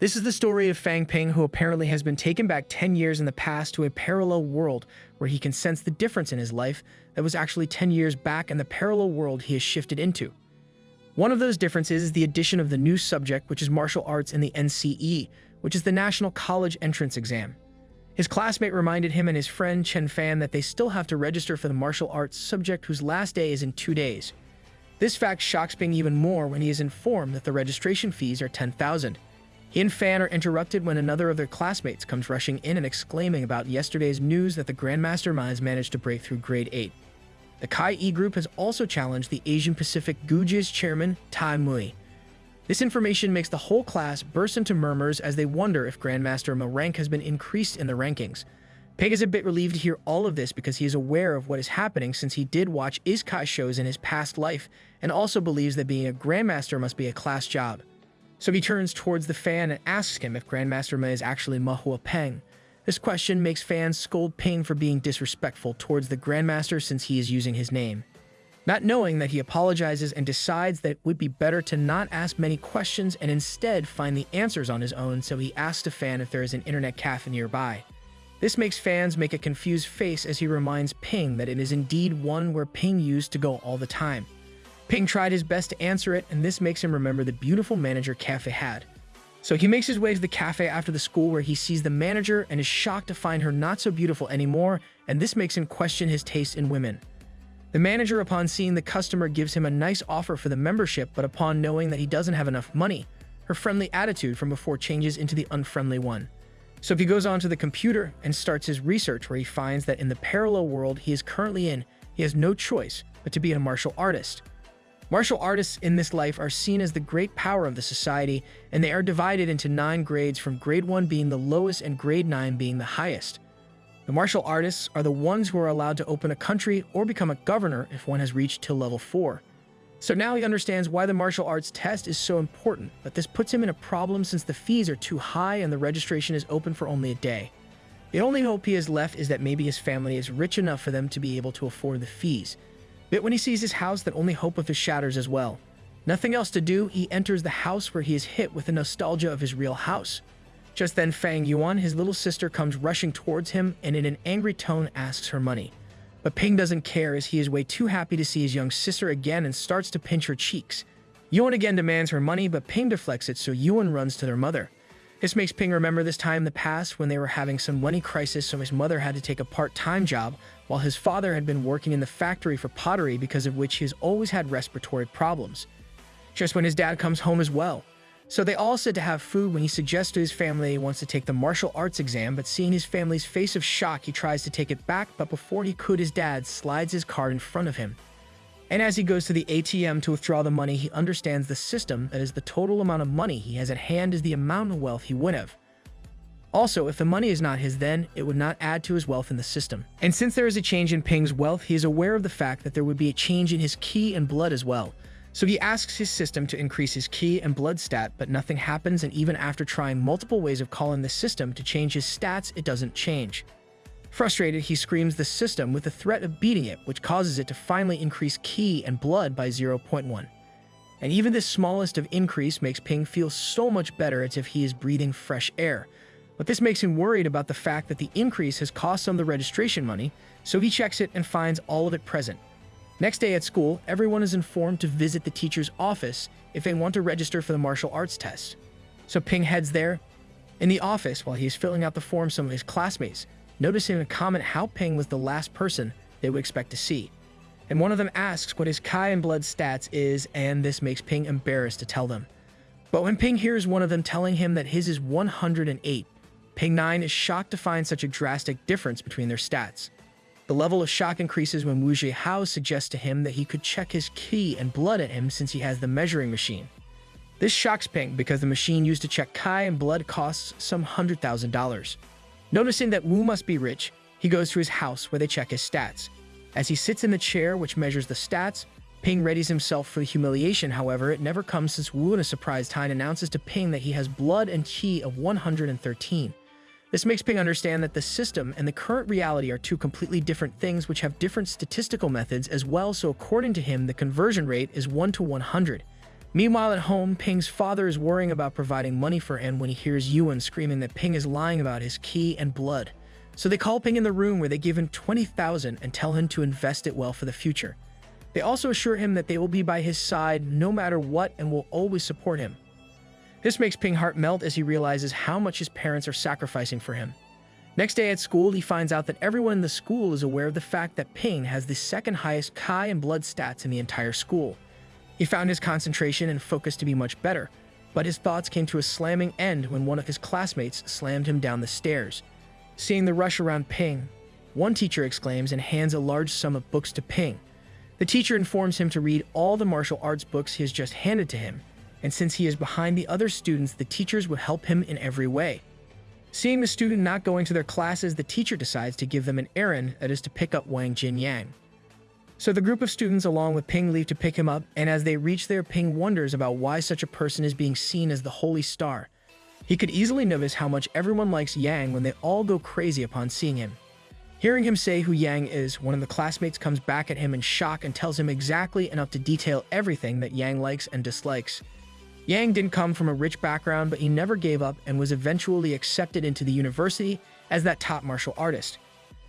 This is the story of Fang Ping, who apparently has been taken back 10 years in the past to a parallel world where he can sense the difference in his life that was actually 10 years back in the parallel world he has shifted into. One of those differences is the addition of the new subject, which is martial arts in the NCE, which is the National College Entrance Exam. His classmate reminded him and his friend Chen Fan that they still have to register for the martial arts subject, whose last day is in 2 days. This fact shocks Ping even more when he is informed that the registration fees are 10,000. He and Fan are interrupted when another of their classmates comes rushing in and exclaiming about yesterday's news that the Grandmaster Ma has managed to break through grade 8. The Kai E group has also challenged the Asian Pacific Guji's chairman, Tai Mui. This information makes the whole class burst into murmurs as they wonder if Grandmaster Ma's rank has been increased in the rankings. Ping is a bit relieved to hear all of this because he is aware of what is happening, since he did watch Isekai shows in his past life and also believes that being a Grandmaster must be a class job. So he turns towards the Fan and asks him if Grandmaster Ma is actually Manhwa Peng. This question makes fans scold Ping for being disrespectful towards the Grandmaster since he is using his name. Not knowing that, he apologizes and decides that it would be better to not ask many questions and instead find the answers on his own, so he asks a Fan if there is an internet cafe nearby. This makes fans make a confused face as he reminds Ping that it is indeed one where Ping used to go all the time. Ping tried his best to answer it, and this makes him remember the beautiful manager cafe had. So he makes his way to the cafe after the school, where he sees the manager and is shocked to find her not so beautiful anymore, and this makes him question his taste in women. The manager, upon seeing the customer, gives him a nice offer for the membership, but upon knowing that he doesn't have enough money, her friendly attitude from before changes into the unfriendly one. So he goes onto the computer and starts his research, where he finds that in the parallel world he is currently in, he has no choice but to be a martial artist. Martial artists in this life are seen as the great power of the society, and they are divided into 9 grades, from grade 1 being the lowest and grade 9 being the highest. The martial artists are the ones who are allowed to open a country or become a governor if one has reached to level 4. So now he understands why the martial arts test is so important, but this puts him in a problem since the fees are too high and the registration is open for only a day. The only hope he has left is that maybe his family is rich enough for them to be able to afford the fees. But when he sees his house, that only hope of his shatters as well. Nothing else to do, he enters the house, where he is hit with the nostalgia of his real house. Just then Fang Yuan, his little sister, comes rushing towards him and in an angry tone asks her money. But Ping doesn't care, as he is way too happy to see his young sister again and starts to pinch her cheeks. Yuan again demands her money, but Ping deflects it, so Yuan runs to their mother. This makes Ping remember this time in the past when they were having some money crisis, so his mother had to take a part-time job while his father had been working in the factory for pottery, because of which he has always had respiratory problems. Just when his dad comes home as well. So they all sit to have food when he suggests to his family he wants to take the martial arts exam, but seeing his family's face of shock, he tries to take it back, but before he could, his dad slides his card in front of him. And as he goes to the ATM to withdraw the money, he understands the system, that is, the total amount of money he has at hand is the amount of wealth he would have. Also, if the money is not his, then it would not add to his wealth in the system. And since there is a change in Ping's wealth, he is aware of the fact that there would be a change in his ki and blood as well. So he asks his system to increase his ki and blood stat, but nothing happens, and even after trying multiple ways of calling the system to change his stats, it doesn't change. Frustrated, he screams the system with the threat of beating it, which causes it to finally increase ki and blood by 0.1. And even this smallest of increase makes Ping feel so much better, as if he is breathing fresh air. But this makes him worried about the fact that the increase has cost some of the registration money, so he checks it and finds all of it present. Next day at school, everyone is informed to visit the teacher's office if they want to register for the martial arts test. So Ping heads there. In the office, while he is filling out the form, some of his classmates notice him and comment how Ping was the last person they would expect to see. And one of them asks what his Kai and blood stats is, and this makes Ping embarrassed to tell them. But when Ping hears one of them telling him that his is 108, Ping 9 is shocked to find such a drastic difference between their stats. The level of shock increases when Wu Zhihao suggests to him that he could check his ki and blood at him since he has the measuring machine. This shocks Ping because the machine used to check Kai and blood costs some $100,000. Noticing that Wu must be rich, he goes to his house where they check his stats. As he sits in the chair which measures the stats, Ping readies himself for the humiliation. However, it never comes, since Wu in a surprised tone announces to Ping that he has blood and ki of 113. This makes Ping understand that the system and the current reality are two completely different things which have different statistical methods as well, so according to him the conversion rate is 1 to 100. Meanwhile, at home, Ping's father is worrying about providing money for him when he hears Yuan screaming that Ping is lying about his key and blood. So they call Ping in the room where they give him 20,000 and tell him to invest it well for the future. They also assure him that they will be by his side no matter what and will always support him. This makes Ping's heart melt as he realizes how much his parents are sacrificing for him. Next day at school, he finds out that everyone in the school is aware of the fact that Ping has the second highest Kai and blood stats in the entire school. He found his concentration and focus to be much better, but his thoughts came to a slamming end when one of his classmates slammed him down the stairs. Seeing the rush around Ping, one teacher exclaims and hands a large sum of books to Ping. The teacher informs him to read all the martial arts books he has just handed to him, and since he is behind the other students, the teachers would help him in every way. Seeing the student not going to their classes, the teacher decides to give them an errand, that is to pick up Wang Jinyang. So the group of students along with Ping leave to pick him up, and as they reach there, Ping wonders about why such a person is being seen as the holy star. He could easily notice how much everyone likes Yang when they all go crazy upon seeing him. Hearing him say who Yang is, one of the classmates comes back at him in shock and tells him exactly and up to detail everything that Yang likes and dislikes. Yang didn't come from a rich background, but he never gave up and was eventually accepted into the university as that top martial artist.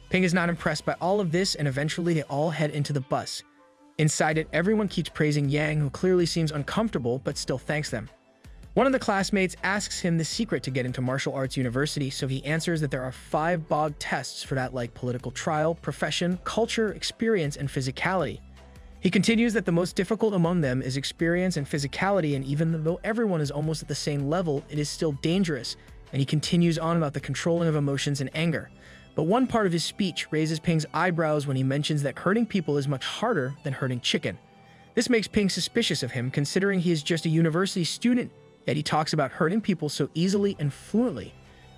Ping is not impressed by all of this, and eventually they all head into the bus. Inside it, everyone keeps praising Yang, who clearly seems uncomfortable but still thanks them. One of the classmates asks him the secret to get into martial arts university, so he answers that there are 5 BOG tests for that, like political trial, profession, culture, experience, and physicality. He continues that the most difficult among them is experience and physicality, and even though everyone is almost at the same level, it is still dangerous, and he continues on about the controlling of emotions and anger. But one part of his speech raises Ping's eyebrows when he mentions that hurting people is much harder than hurting chicken. This makes Ping suspicious of him, considering he is just a university student, yet he talks about hurting people so easily and fluently.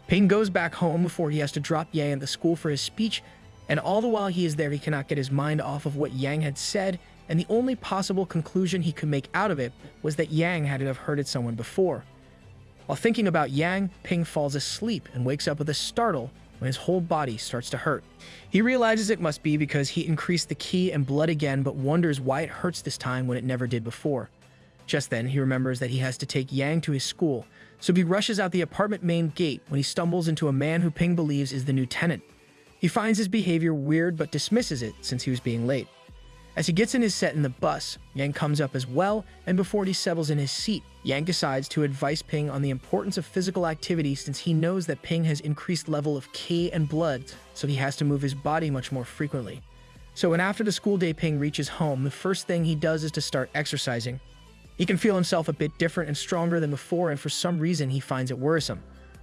Ping goes back home before he has to drop Yang at the school for his speech, and all the while he is there, he cannot get his mind off of what Yang had said, and the only possible conclusion he could make out of it was that Yang had to have hurted someone before. While thinking about Yang, Ping falls asleep and wakes up with a startle when his whole body starts to hurt. He realizes it must be because he increased the ki and blood again, but wonders why it hurts this time when it never did before. Just then, he remembers that he has to take Yang to his school, so he rushes out the apartment main gate when he stumbles into a man who Ping believes is the new tenant. He finds his behavior weird but dismisses it since he was being late. As he gets in his set in the bus, Yang comes up as well, and before he settles in his seat, Yang decides to advise Ping on the importance of physical activity since he knows that Ping has increased level of ki and blood, so he has to move his body much more frequently. So when after the school day Ping reaches home, the first thing he does is to start exercising. He can feel himself a bit different and stronger than before, and for some reason he finds it worrisome.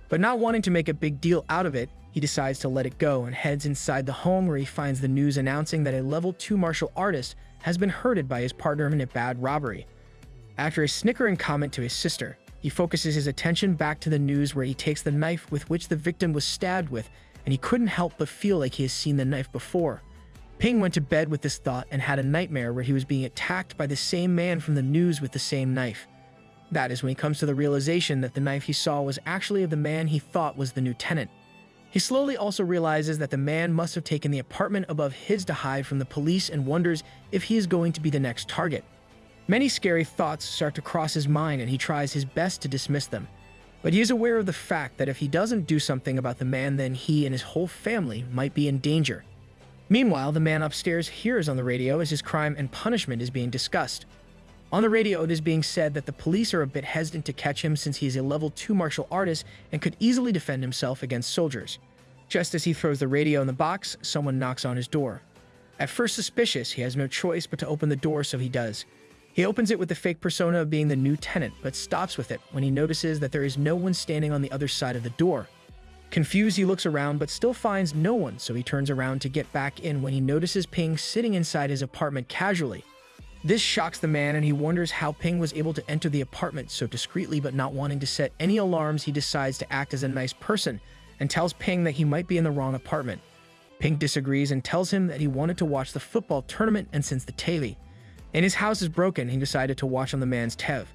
But not wanting to make a big deal out of it, he decides to let it go and heads inside the home where he finds the news announcing that a level 2 martial artist has been hurted by his partner in a bad robbery. After a snickering comment to his sister, he focuses his attention back to the news where he takes the knife with which the victim was stabbed with, and he couldn't help but feel like he has seen the knife before. Ping went to bed with this thought and had a nightmare where he was being attacked by the same man from the news with the same knife. That is when he comes to the realization that the knife he saw was actually of the man he thought was the new tenant. He slowly also realizes that the man must have taken the apartment above his to hide from the police and wonders if he is going to be the next target. Many scary thoughts start to cross his mind and he tries his best to dismiss them. But he is aware of the fact that if he doesn't do something about the man, then he and his whole family might be in danger. Meanwhile, the man upstairs hears on the radio as his crime and punishment is being discussed. On the radio, it is being said that the police are a bit hesitant to catch him since he is a level 2 martial artist and could easily defend himself against soldiers. Just as he throws the radio in the box, someone knocks on his door. At first suspicious, he has no choice but to open the door, so he does. He opens it with the fake persona of being the new tenant, but stops with it when he notices that there is no one standing on the other side of the door. Confused, he looks around but still finds no one, so he turns around to get back in when he notices Ping sitting inside his apartment casually. This shocks the man and he wonders how Ping was able to enter the apartment so discreetly, but not wanting to set any alarms, he decides to act as a nice person and tells Ping that he might be in the wrong apartment. Ping disagrees and tells him that he wanted to watch the football tournament and since the TV in his house is broken, he decided to watch on the man's TV.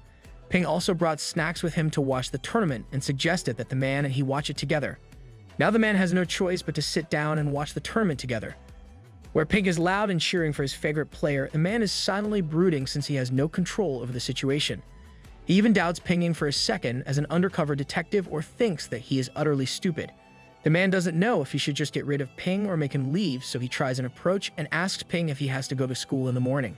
Ping also brought snacks with him to watch the tournament and suggested that the man and he watch it together. Now the man has no choice but to sit down and watch the tournament together. Where Ping is loud and cheering for his favorite player, the man is silently brooding since he has no control over the situation. He even doubts Ping for a second as an undercover detective or thinks that he is utterly stupid. The man doesn't know if he should just get rid of Ping or make him leave, so he tries an approach and asks Ping if he has to go to school in the morning.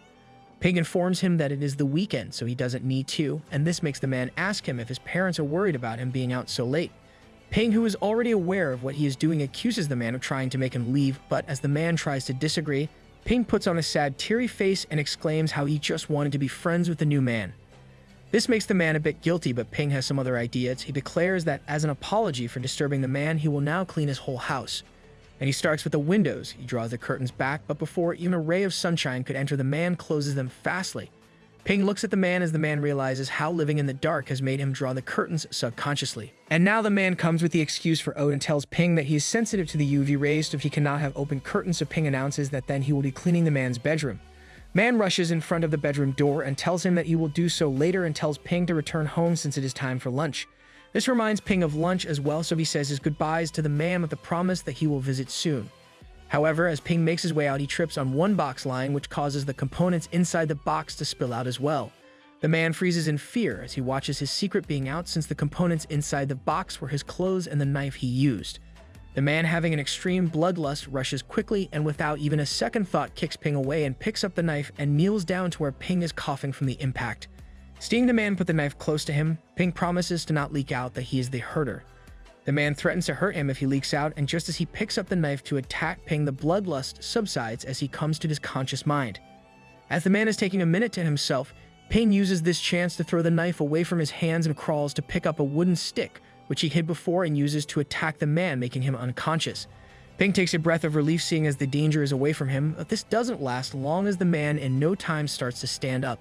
Ping informs him that it is the weekend, so he doesn't need to, and this makes the man ask him if his parents are worried about him being out so late. Ping, who is already aware of what he is doing, accuses the man of trying to make him leave, but as the man tries to disagree, Ping puts on a sad, teary face and exclaims how he just wanted to be friends with the new man. This makes the man a bit guilty, but Ping has some other ideas. He declares that as an apology for disturbing the man, he will now clean his whole house. And he starts with the windows. He draws the curtains back, but before even a ray of sunshine could enter, the man closes them fastly. Ping looks at the man as the man realizes how living in the dark has made him draw the curtains subconsciously. And now the man comes with the excuse for Ode and tells Ping that he is sensitive to the UV rays, so if he cannot have open curtains, so Ping announces that then he will be cleaning the man's bedroom. Man rushes in front of the bedroom door and tells him that he will do so later and tells Ping to return home since it is time for lunch. This reminds Ping of lunch as well, so he says his goodbyes to the man with the promise that he will visit soon. However, as Ping makes his way out, he trips on one box line, which causes the components inside the box to spill out as well. The man freezes in fear as he watches his secret being out, since the components inside the box were his clothes and the knife he used. The man, having an extreme bloodlust, rushes quickly and without even a second thought kicks Ping away and picks up the knife and kneels down to where Ping is coughing from the impact. Seeing the man put the knife close to him, Ping promises to not leak out that he is the hurter. The man threatens to hurt him if he leaks out, and just as he picks up the knife to attack Ping, the bloodlust subsides as he comes to his conscious mind. As the man is taking a minute to himself, Ping uses this chance to throw the knife away from his hands and crawls to pick up a wooden stick, which he hid before, and uses to attack the man, making him unconscious. Ping takes a breath of relief seeing as the danger is away from him, but this doesn't last long as the man in no time starts to stand up.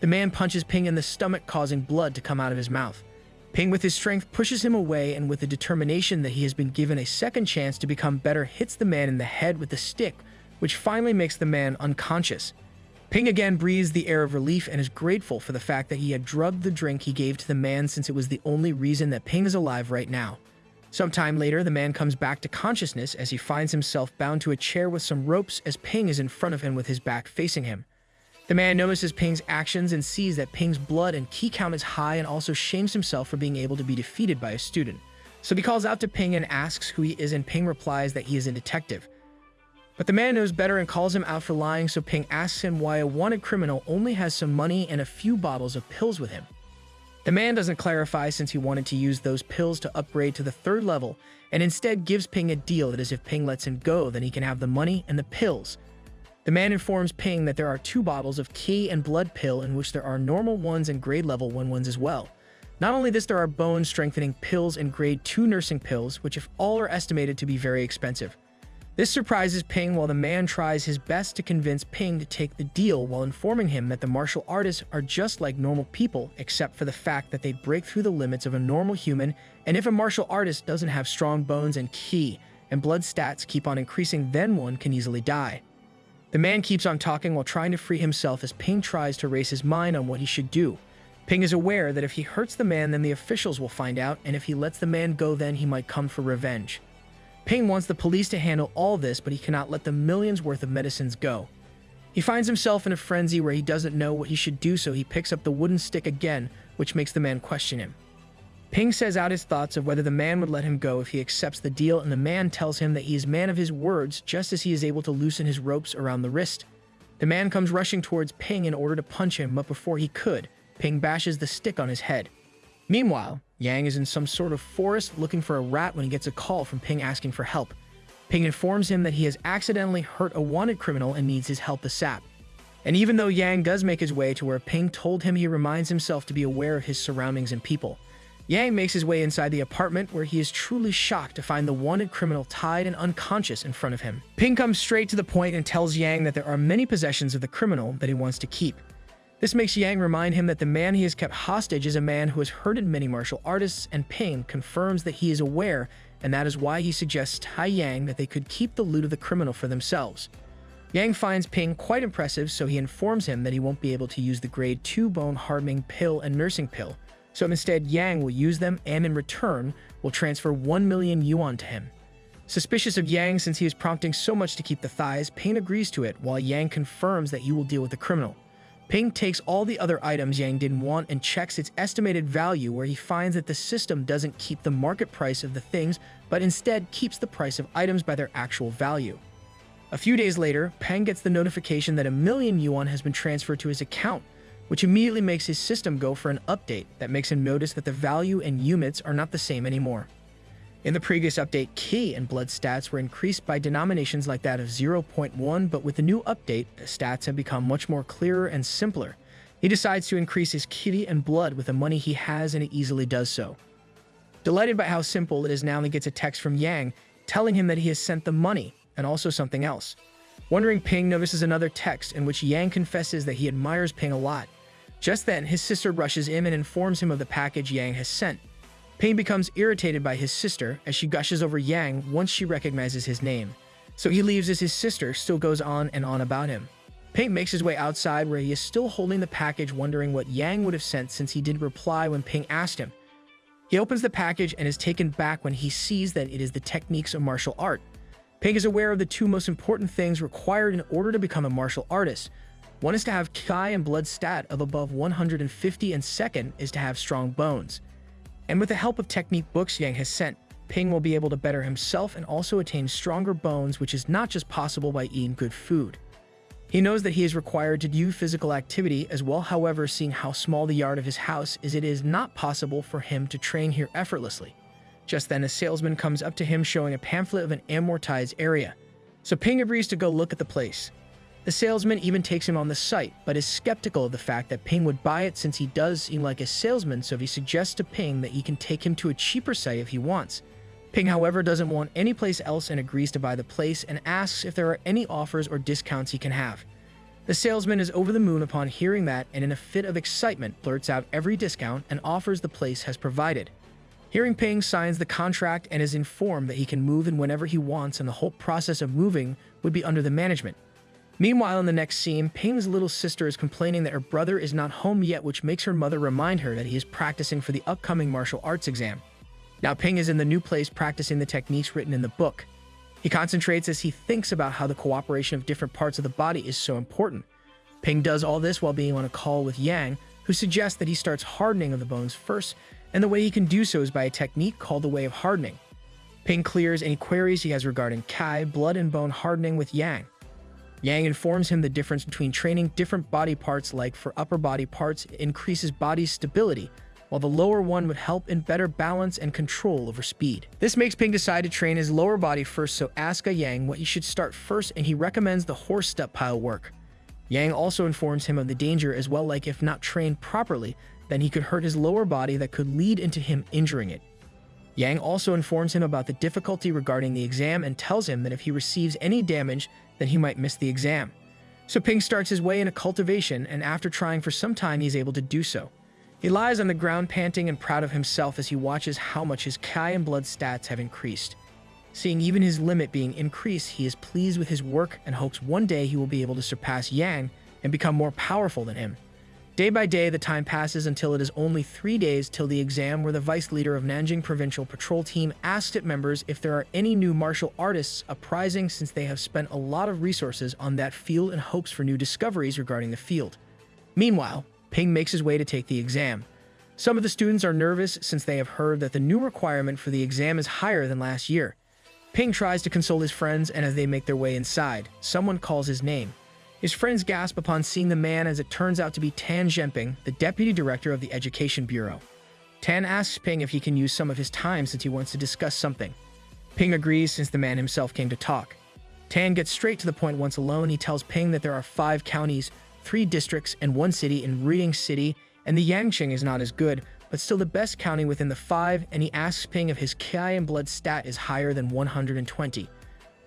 The man punches Ping in the stomach, causing blood to come out of his mouth. Ping, with his strength, pushes him away and with the determination that he has been given a second chance to become better, hits the man in the head with the stick, which finally makes the man unconscious. Ping again breathes the air of relief and is grateful for the fact that he had drugged the drink he gave to the man, since it was the only reason that Ping is alive right now. Sometime later, the man comes back to consciousness as he finds himself bound to a chair with some ropes as Ping is in front of him with his back facing him. The man notices Ping's actions and sees that Ping's blood and ki count is high, and also shames himself for being able to be defeated by a student. So he calls out to Ping and asks who he is, and Ping replies that he is a detective. But the man knows better and calls him out for lying, so Ping asks him why a wanted criminal only has some money and a few bottles of pills with him. The man doesn't clarify, since he wanted to use those pills to upgrade to the 3rd level, and instead gives Ping a deal that is if Ping lets him go, then he can have the money and the pills. The man informs Ping that there are 2 bottles of ki and blood pill, in which there are normal ones and grade level 1 ones as well. Not only this, there are bone strengthening pills and grade 2 nursing pills, which if all are estimated to be very expensive. This surprises Ping while the man tries his best to convince Ping to take the deal, while informing him that the martial artists are just like normal people, except for the fact that they break through the limits of a normal human, and if a martial artist doesn't have strong bones and ki and blood stats keep on increasing, then one can easily die. The man keeps on talking while trying to free himself as Ping tries to race his mind on what he should do. Ping is aware that if he hurts the man, then the officials will find out, and if he lets the man go, then he might come for revenge. Ping wants the police to handle all this, but he cannot let the millions worth of medicines go. He finds himself in a frenzy where he doesn't know what he should do, so he picks up the wooden stick again, which makes the man question him. Ping says out his thoughts of whether the man would let him go if he accepts the deal, and the man tells him that he is man of his words, just as he is able to loosen his ropes around the wrist. The man comes rushing towards Ping in order to punch him, but before he could, Ping bashes the stick on his head. Meanwhile, Yang is in some sort of forest looking for a rat when he gets a call from Ping asking for help. Ping informs him that he has accidentally hurt a wanted criminal and needs his help ASAP. And even though Yang does make his way to where Ping told him, he reminds himself to be aware of his surroundings and people. Yang makes his way inside the apartment, where he is truly shocked to find the wanted criminal tied and unconscious in front of him. Ping comes straight to the point and tells Yang that there are many possessions of the criminal that he wants to keep. This makes Yang remind him that the man he has kept hostage is a man who has hurted many martial artists, and Ping confirms that he is aware, and that is why he suggests to Yang that they could keep the loot of the criminal for themselves. Yang finds Ping quite impressive, so he informs him that he won't be able to use the grade 2 bone hardening pill and nursing pill. So instead, Yang will use them and in return will transfer 1 million yuan to him. Suspicious of Yang since he is prompting so much to keep the thighs, Ping agrees to it, while Yang confirms that he will deal with the criminal. Ping takes all the other items Yang didn't want and checks its estimated value, where he finds that the system doesn't keep the market price of the things, but instead keeps the price of items by their actual value. A few days later, Peng gets the notification that 1,000,000 yuan has been transferred to his account, which immediately makes his system go for an update that makes him notice that the value and units are not the same anymore. In the previous update, ki and blood stats were increased by denominations like that of 0.1, but with the new update, the stats have become much more clearer and simpler. He decides to increase his ki and blood with the money he has, and he easily does so. Delighted by how simple it is now, he gets a text from Yang telling him that he has sent the money, and also something else. Wondering, Ping notices another text in which Yang confesses that he admires Ping a lot. Just then, his sister rushes in and informs him of the package Yang has sent. Ping becomes irritated by his sister as she gushes over Yang once she recognizes his name. So he leaves as his sister still goes on and on about him. Ping makes his way outside, where he is still holding the package, wondering what Yang would have sent since he didn't reply when Ping asked him. He opens the package and is taken back when he sees that it is the techniques of martial art. Ping is aware of the two most important things required in order to become a martial artist. One is to have ki and blood stat of above 150, and second is to have strong bones. And with the help of technique books Yang has sent, Ping will be able to better himself and also attain stronger bones, which is not just possible by eating good food. He knows that he is required to do physical activity as well, however, seeing how small the yard of his house is, it is not possible for him to train here effortlessly. Just then, a salesman comes up to him showing a pamphlet of an amortized area. So Ping agrees to go look at the place. The salesman even takes him on the site, but is skeptical of the fact that Ping would buy it since he does seem like a salesman, so he suggests to Ping that he can take him to a cheaper site if he wants. Ping, however, doesn't want any place else and agrees to buy the place and asks if there are any offers or discounts he can have. The salesman is over the moon upon hearing that, and in a fit of excitement blurts out every discount and offers the place has provided. Hearing, Ping signs the contract and is informed that he can move in whenever he wants, and the whole process of moving would be under the management. Meanwhile, in the next scene, Ping's little sister is complaining that her brother is not home yet, which makes her mother remind her that he is practicing for the upcoming martial arts exam. Now Ping is in the new place practicing the techniques written in the book. He concentrates as he thinks about how the cooperation of different parts of the body is so important. Ping does all this while being on a call with Yang, who suggests that he starts hardening of the bones first, and the way he can do so is by a technique called the way of hardening. Ping clears any queries he has regarding Kai, blood and bone hardening with Yang. Yang informs him the difference between training different body parts, like for upper body parts, it increases body stability, while the lower one would help in better balance and control over speed. This makes Ping decide to train his lower body first, so asks Yang what he should start first, and he recommends the horse step pile work. Yang also informs him of the danger as well, like if not trained properly, then he could hurt his lower body that could lead into him injuring it. Yang also informs him about the difficulty regarding the exam and tells him that if he receives any damage, then he might miss the exam. So Ping starts his way into cultivation, and after trying for some time, he is able to do so. He lies on the ground panting and proud of himself as he watches how much his Kai and blood stats have increased. Seeing even his limit being increased, he is pleased with his work and hopes one day he will be able to surpass Yang and become more powerful than him. Day by day, the time passes until it is only 3 days till the exam, where the vice leader of Nanjing Provincial Patrol Team asks its members if there are any new martial artists uprising, since they have spent a lot of resources on that field and hopes for new discoveries regarding the field. Meanwhile, Ping makes his way to take the exam. Some of the students are nervous since they have heard that the new requirement for the exam is higher than last year. Ping tries to console his friends, and as they make their way inside, someone calls his name. His friends gasp upon seeing the man, as it turns out to be Tan Zhenping, the deputy director of the Education Bureau. Tan asks Ping if he can use some of his time since he wants to discuss something. Ping agrees since the man himself came to talk. Tan gets straight to the point once alone. He tells Ping that there are 5 counties, 3 districts, and 1 city in Reading City, and the Yangqing is not as good, but still the best county within the 5, and he asks Ping if his Ki and blood stat is higher than 120.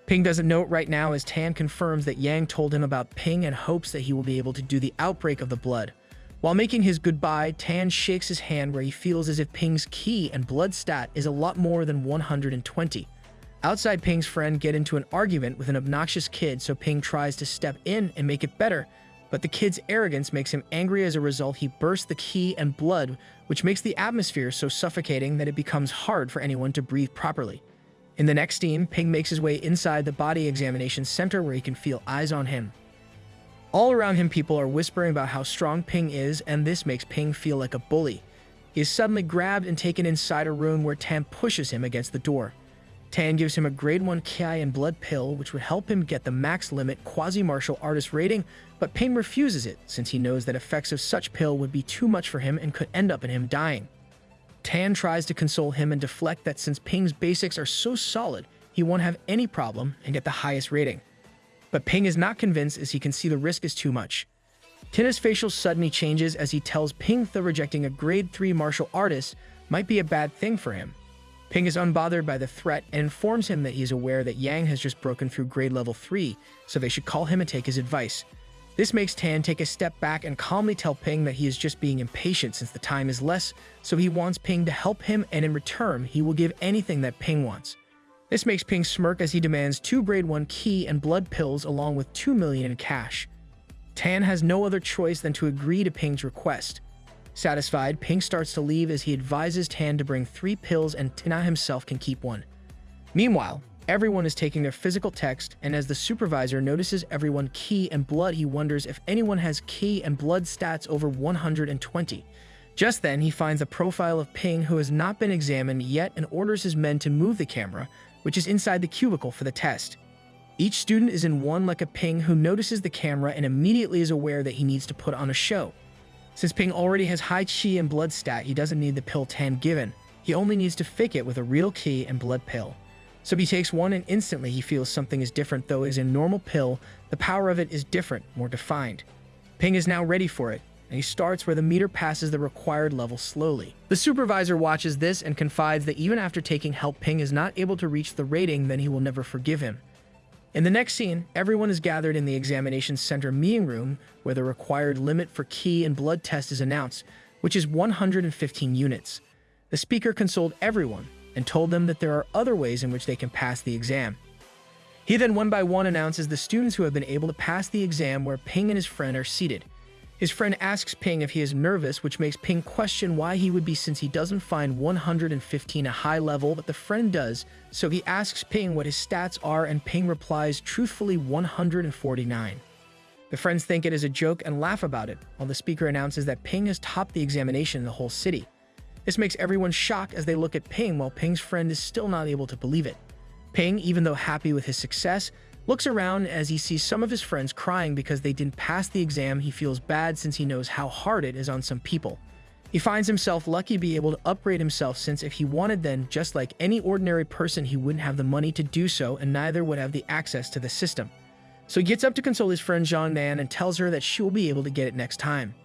Ping doesn't know it right now, as Tan confirms that Yang told him about Ping and hopes that he will be able to do the outbreak of the blood. While making his goodbye, Tan shakes his hand, where he feels as if Ping's Ki and blood stat is a lot more than 120. Outside, Ping's friend get into an argument with an obnoxious kid, so Ping tries to step in and make it better, but the kid's arrogance makes him angry. As a result, he bursts the Ki and blood, which makes the atmosphere so suffocating that it becomes hard for anyone to breathe properly. In the next scene, Ping makes his way inside the body examination center, where he can feel eyes on him. All around him, people are whispering about how strong Ping is, and this makes Ping feel like a bully. He is suddenly grabbed and taken inside a room where Tan pushes him against the door. Tan gives him a grade 1 Ki and blood pill, which would help him get the max limit quasi-martial artist rating, but Ping refuses it since he knows that effects of such pill would be too much for him and could end up in him dying. Tan tries to console him and deflect that since Ping's basics are so solid, he won't have any problem and get the highest rating. But Ping is not convinced as he can see the risk is too much. Tina's facial suddenly changes as he tells Ping that rejecting a grade 3 martial artist might be a bad thing for him. Ping is unbothered by the threat and informs him that he is aware that Yang has just broken through grade level 3, so they should call him and take his advice. This makes Tan take a step back and calmly tell Ping that he is just being impatient since the time is less, so he wants Ping to help him, and in return, he will give anything that Ping wants. This makes Ping smirk as he demands 2 grade 1 Ki and blood pills along with 2 million in cash. Tan has no other choice than to agree to Ping's request. Satisfied, Ping starts to leave as he advises Tan to bring 3 pills and Tina himself can keep 1. Meanwhile, everyone is taking their physical text, and as the supervisor notices everyone Ki and blood, he wonders if anyone has Ki and blood stats over 120. Just then, he finds a profile of Ping who has not been examined yet and orders his men to move the camera, which is inside the cubicle for the test. Each student is in one like a Ping who notices the camera and immediately is aware that he needs to put on a show. Since Ping already has high Qi and blood stat, he doesn't need the pill Tan given. He only needs to fake it with a real Qi and blood pill. So he takes one and instantly he feels something is different, though as a normal pill, the power of it is different, more defined. Ping is now ready for it, and he starts where the meter passes the required level slowly. The supervisor watches this and confides that even after taking help, Ping is not able to reach the rating, then he will never forgive him. In the next scene, everyone is gathered in the examination center meeting room where the required limit for Qi and blood test is announced, which is 115 units. The speaker consoled everyone and told them that there are other ways in which they can pass the exam. He then one by one announces the students who have been able to pass the exam where Ping and his friend are seated. His friend asks Ping if he is nervous, which makes Ping question why he would be since he doesn't find 115 a high level, but the friend does, so he asks Ping what his stats are and Ping replies truthfully 149. The friends think it is a joke and laugh about it, while the speaker announces that Ping has topped the examination in the whole city. This makes everyone shocked as they look at Ping while Ping's friend is still not able to believe it. Ping, even though happy with his success, looks around as he sees some of his friends crying because they didn't pass the exam. He feels bad since he knows how hard it is on some people. He finds himself lucky to be able to upgrade himself since if he wanted then, just like any ordinary person, he wouldn't have the money to do so and neither would have the access to the system. So he gets up to console his friend Zhang Nan and tells her that she will be able to get it next time.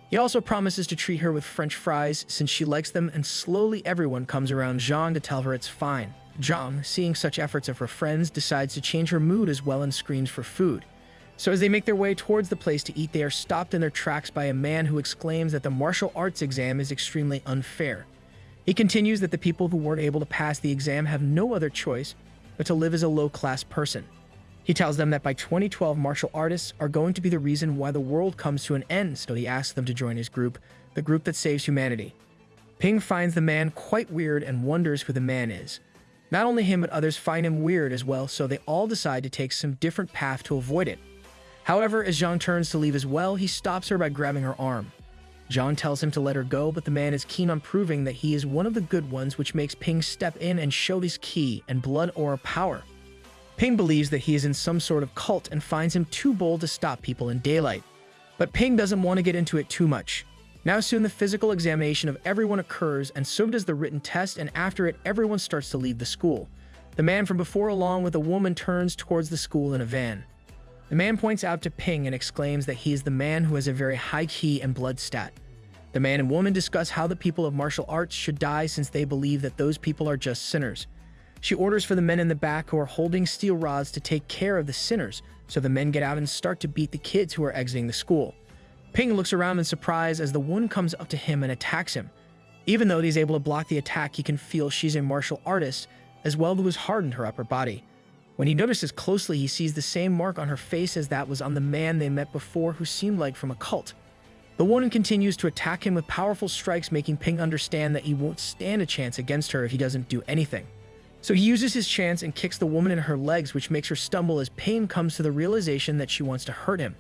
He also promises to treat her with French fries since she likes them, and slowly everyone comes around Zhang to tell her it's fine. Zhang, seeing such efforts of her friends, decides to change her mood as well and screams for food. So as they make their way towards the place to eat, they are stopped in their tracks by a man who exclaims that the martial arts exam is extremely unfair. He continues that the people who weren't able to pass the exam have no other choice but to live as a low-class person. He tells them that by 2012, martial artists are going to be the reason why the world comes to an end, so he asks them to join his group, the group that saves humanity. Ping finds the man quite weird and wonders who the man is. Not only him, but others find him weird as well, so they all decide to take some different path to avoid it. However, as Zhang turns to leave as well, he stops her by grabbing her arm. Zhang tells him to let her go, but the man is keen on proving that he is one of the good ones, which makes Ping step in and show his Qi and blood aura power. Ping believes that he is in some sort of cult and finds him too bold to stop people in daylight. But Ping doesn't want to get into it too much. Now soon the physical examination of everyone occurs, and so does the written test, and after it everyone starts to leave the school. The man from before along with a woman turns towards the school in a van. The man points out to Ping and exclaims that he is the man who has a very high Qi and blood stat. The man and woman discuss how the people of martial arts should die since they believe that those people are just sinners. She orders for the men in the back who are holding steel rods to take care of the sinners, so the men get out and start to beat the kids who are exiting the school. Ping looks around in surprise as the woman comes up to him and attacks him. Even though he's able to block the attack, he can feel she's a martial artist, as well as hardened her upper body. When he notices closely, he sees the same mark on her face as that was on the man they met before who seemed like from a cult. The woman continues to attack him with powerful strikes, making Ping understand that he won't stand a chance against her if he doesn't do anything. So he uses his chance and kicks the woman in her legs, which makes her stumble as Ping comes to the realization that she wants to hurt him.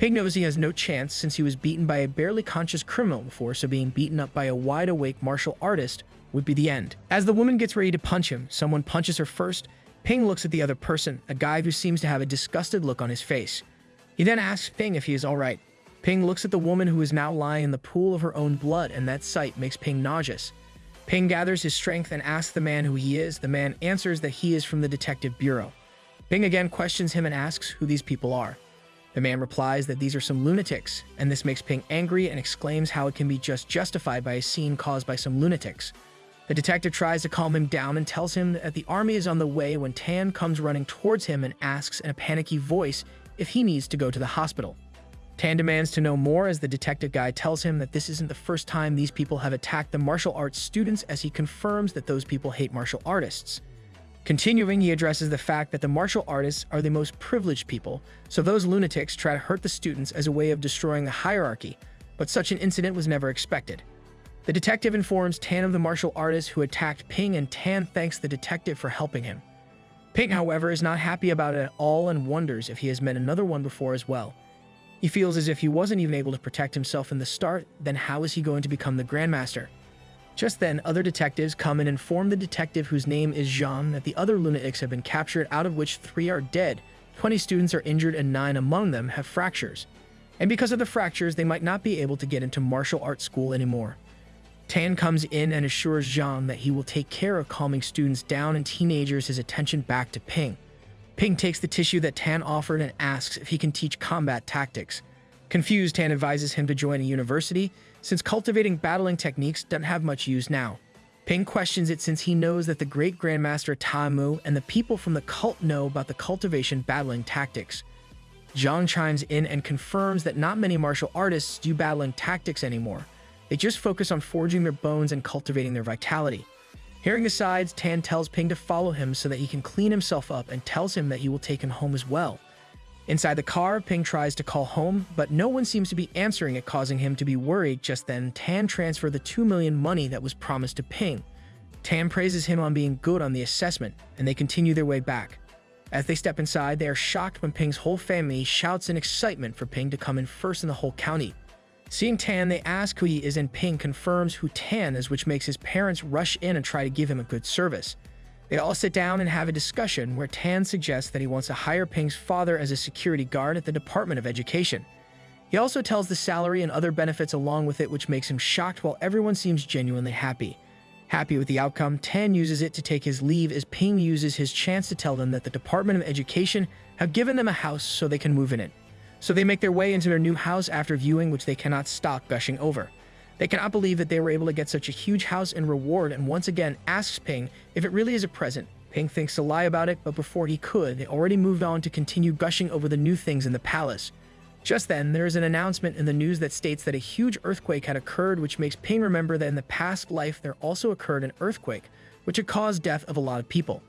Ping knows he has no chance since he was beaten by a barely conscious criminal before, so being beaten up by a wide-awake martial artist would be the end. As the woman gets ready to punch him, someone punches her first. Ping looks at the other person, a guy who seems to have a disgusted look on his face. He then asks Ping if he is alright. Ping looks at the woman who is now lying in the pool of her own blood, and that sight makes Ping nauseous. Ping gathers his strength and asks the man who he is. The man answers that he is from the detective bureau. Ping again questions him and asks who these people are. The man replies that these are some lunatics, and this makes Ping angry and exclaims how it can be justified by a scene caused by some lunatics. The detective tries to calm him down and tells him that the army is on the way when Tan comes running towards him and asks in a panicky voice if he needs to go to the hospital. Tan demands to know more as the detective guy tells him that this isn't the first time these people have attacked the martial arts students, as he confirms that those people hate martial artists. Continuing, he addresses the fact that the martial artists are the most privileged people, so those lunatics try to hurt the students as a way of destroying the hierarchy, but such an incident was never expected. The detective informs Tan of the martial artist who attacked Ping, and Tan thanks the detective for helping him. Ping, however, is not happy about it at all and wonders if he has met another one before as well. He feels as if he wasn't even able to protect himself in the start, then how is he going to become the Grandmaster? Just then, other detectives come and inform the detective, whose name is Jean, that the other lunatics have been captured, out of which 3 are dead, 20 students are injured, and 9 among them have fractures. And because of the fractures, they might not be able to get into martial arts school anymore. Tan comes in and assures Jean that he will take care of calming students down and teenagers his attention back to Ping. Ping takes the tissue that Tan offered and asks if he can teach combat tactics. Confused, Tan advises him to join a university, since cultivating battling techniques doesn't have much use now. Ping questions it since he knows that the great Grandmaster Tamu and the people from the cult know about the cultivation battling tactics. Zhang chimes in and confirms that not many martial artists do battling tactics anymore. They just focus on forging their bones and cultivating their vitality. Hearing the sides, Tan tells Ping to follow him so that he can clean himself up and tells him that he will take him home as well. Inside the car, Ping tries to call home, but no one seems to be answering it, causing him to be worried. Just then, Tan transfers the 2 million money that was promised to Ping. Tan praises him on being good on the assessment, and they continue their way back. As they step inside, they are shocked when Ping's whole family shouts in excitement for Ping to come in first in the whole county. Seeing Tan, they ask who he is, and Ping confirms who Tan is, which makes his parents rush in and try to give him a good service. They all sit down and have a discussion where Tan suggests that he wants to hire Ping's father as a security guard at the Department of Education. He also tells the salary and other benefits along with it, which makes him shocked, while everyone seems genuinely happy. Happy with the outcome, Tan uses it to take his leave, as Ping uses his chance to tell them that the Department of Education have given them a house so they can move in it. So they make their way into their new house after viewing, which they cannot stop gushing over. They cannot believe that they were able to get such a huge house in reward, and once again asks Ping if it really is a present. Ping thinks to lie about it, but before he could, they already moved on to continue gushing over the new things in the palace. Just then, there is an announcement in the news that states that a huge earthquake had occurred, which makes Ping remember that in the past life there also occurred an earthquake, which had caused death of a lot of people.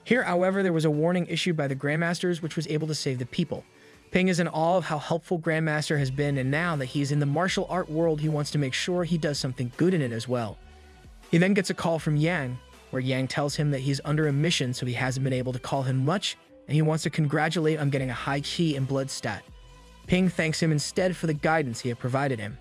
Here, however, there was a warning issued by the Grandmasters, which was able to save the people. Ping is in awe of how helpful Grandmaster has been, and now that he is in the martial art world, he wants to make sure he does something good in it as well. He then gets a call from Yang, where Yang tells him that he's under a mission, so he hasn't been able to call him much, and he wants to congratulate on getting a high chi and blood stat. Ping thanks him instead for the guidance he had provided him.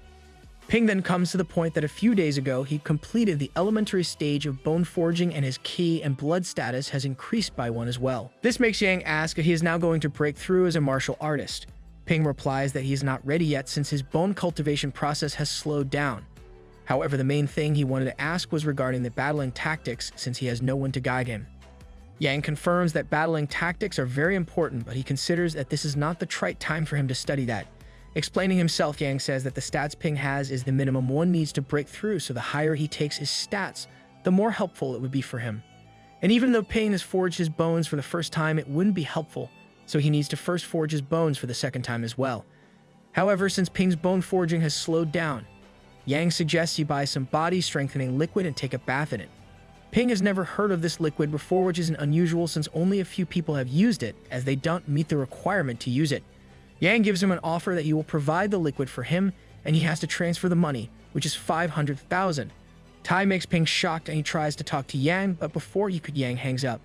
Ping then comes to the point that a few days ago he completed the elementary stage of bone forging, and his ki and blood status has increased by 1 as well. This makes Yang ask if he is now going to break through as a martial artist. Ping replies that he is not ready yet since his bone cultivation process has slowed down. However, the main thing he wanted to ask was regarding the battling tactics, since he has no one to guide him. Yang confirms that battling tactics are very important, but he considers that this is not the right time for him to study that. Explaining himself, Yang says that the stats Ping has is the minimum one needs to break through, so the higher he takes his stats, the more helpful it would be for him. And even though Ping has forged his bones for the first time, it wouldn't be helpful, so he needs to first forge his bones for the second time as well. However, since Ping's bone forging has slowed down, Yang suggests he buy some body-strengthening liquid and take a bath in it. Ping has never heard of this liquid before, which is unusual since only a few people have used it, as they don't meet the requirement to use it. Yang gives him an offer that he will provide the liquid for him, and he has to transfer the money, which is 500,000. Tai makes Ping shocked, and he tries to talk to Yang, but before he could, Yang hangs up.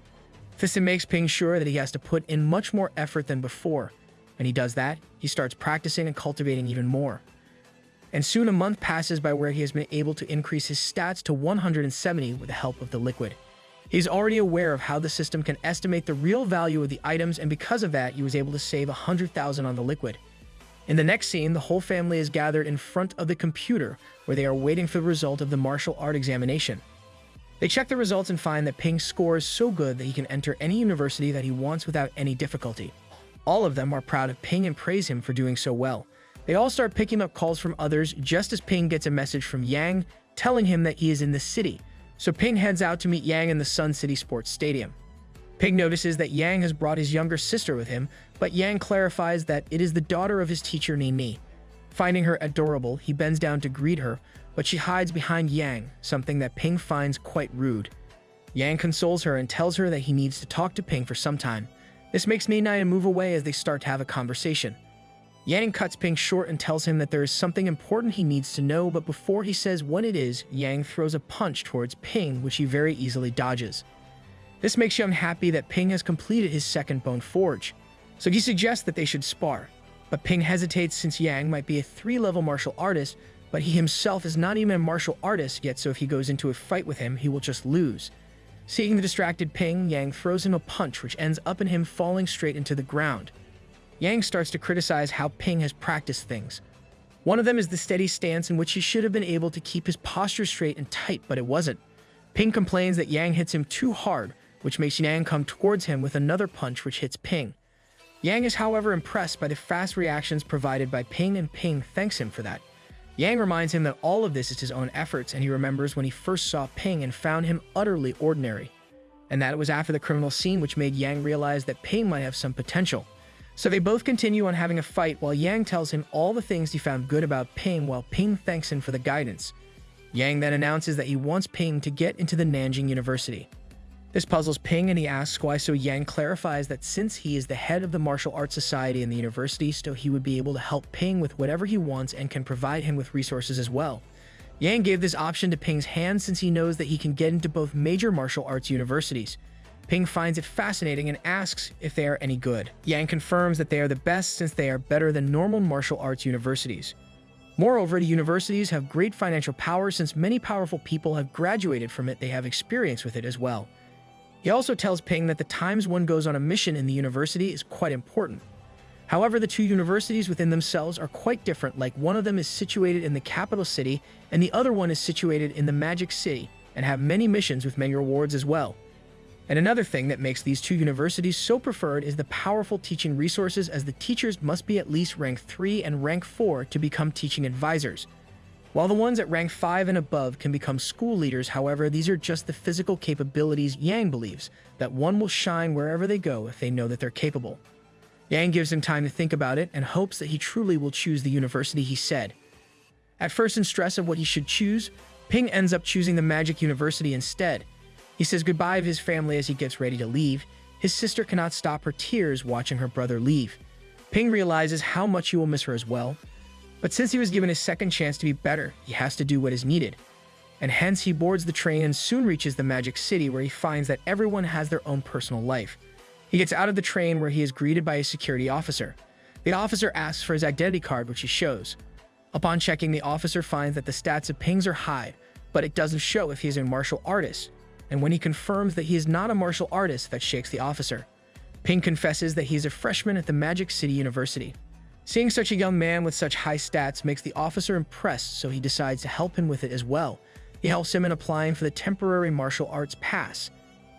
This makes Ping sure that he has to put in much more effort than before. When he does that, he starts practicing and cultivating even more. And soon a month passes by where he has been able to increase his stats to 170 with the help of the liquid. He's already aware of how the system can estimate the real value of the items, and because of that, he was able to save 100,000 on the liquid. In the next scene, the whole family is gathered in front of the computer where they are waiting for the result of the martial art examination. They check the results and find that Ping's score is so good that he can enter any university that he wants without any difficulty. All of them are proud of Ping and praise him for doing so well. They all start picking up calls from others just as Ping gets a message from Yang telling him that he is in the city. So Ping heads out to meet Yang in the Sun City Sports Stadium. Ping notices that Yang has brought his younger sister with him, but Yang clarifies that it is the daughter of his teacher Nini. Finding her adorable, he bends down to greet her, but she hides behind Yang, something that Ping finds quite rude. Yang consoles her and tells her that he needs to talk to Ping for some time. This makes Nini move away as they start to have a conversation. Yang cuts Ping short and tells him that there is something important he needs to know, but before he says what it is, Yang throws a punch towards Ping, which he very easily dodges. This makes Yang happy that Ping has completed his second bone forge, so he suggests that they should spar. But Ping hesitates since Yang might be a 3-level martial artist, but he himself is not even a martial artist yet, so if he goes into a fight with him, he will just lose. Seeing the distracted Ping, Yang throws him a punch which ends up in him falling straight into the ground. Yang starts to criticize how Ping has practiced things. One of them is the steady stance in which he should have been able to keep his posture straight and tight, but it wasn't. Ping complains that Yang hits him too hard, which makes Yang come towards him with another punch which hits Ping. Yang is however impressed by the fast reactions provided by Ping, and Ping thanks him for that. Yang reminds him that all of this is his own efforts, and he remembers when he first saw Ping and found him utterly ordinary. And that it was after the criminal scene which made Yang realize that Ping might have some potential. So they both continue on having a fight while Yang tells him all the things he found good about Ping while Ping thanks him for the guidance. Yang then announces that he wants Ping to get into the Nanjing University. This puzzles Ping and he asks why, so Yang clarifies that since he is the head of the martial arts society in the university, so he would be able to help Ping with whatever he wants and can provide him with resources as well. Yang gave this option to Ping's hand since he knows that he can get into both major martial arts universities. Ping finds it fascinating and asks if they are any good. Yang confirms that they are the best since they are better than normal martial arts universities. Moreover, the universities have great financial power since many powerful people have graduated from it. They have experience with it as well. He also tells Ping that the times one goes on a mission in the university is quite important. However, the two universities within themselves are quite different, like one of them is situated in the capital city and the other one is situated in the Magic City and have many missions with many rewards as well. And another thing that makes these two universities so preferred is the powerful teaching resources, as the teachers must be at least rank 3 and rank 4 to become teaching advisors. While the ones at rank 5 and above can become school leaders, however, these are just the physical capabilities. Yang believes that one will shine wherever they go if they know that they're capable. Yang gives him time to think about it and hopes that he truly will choose the university he said. At first, in stress of what he should choose, Ping ends up choosing the Magic University instead. He says goodbye to his family as he gets ready to leave. His sister cannot stop her tears watching her brother leave. Ping realizes how much he will miss her as well. But since he was given a second chance to be better, he has to do what is needed. And hence he boards the train and soon reaches the Magic City, where he finds that everyone has their own personal life. He gets out of the train where he is greeted by a security officer. The officer asks for his identity card, which he shows. Upon checking, the officer finds that the stats of Ping's are high, but it doesn't show if he is a martial artist. And when he confirms that he is not a martial artist, that shakes the officer. Ping confesses that he is a freshman at the Magic City University. Seeing such a young man with such high stats makes the officer impressed, so he decides to help him with it as well. He helps him in applying for the temporary martial arts pass.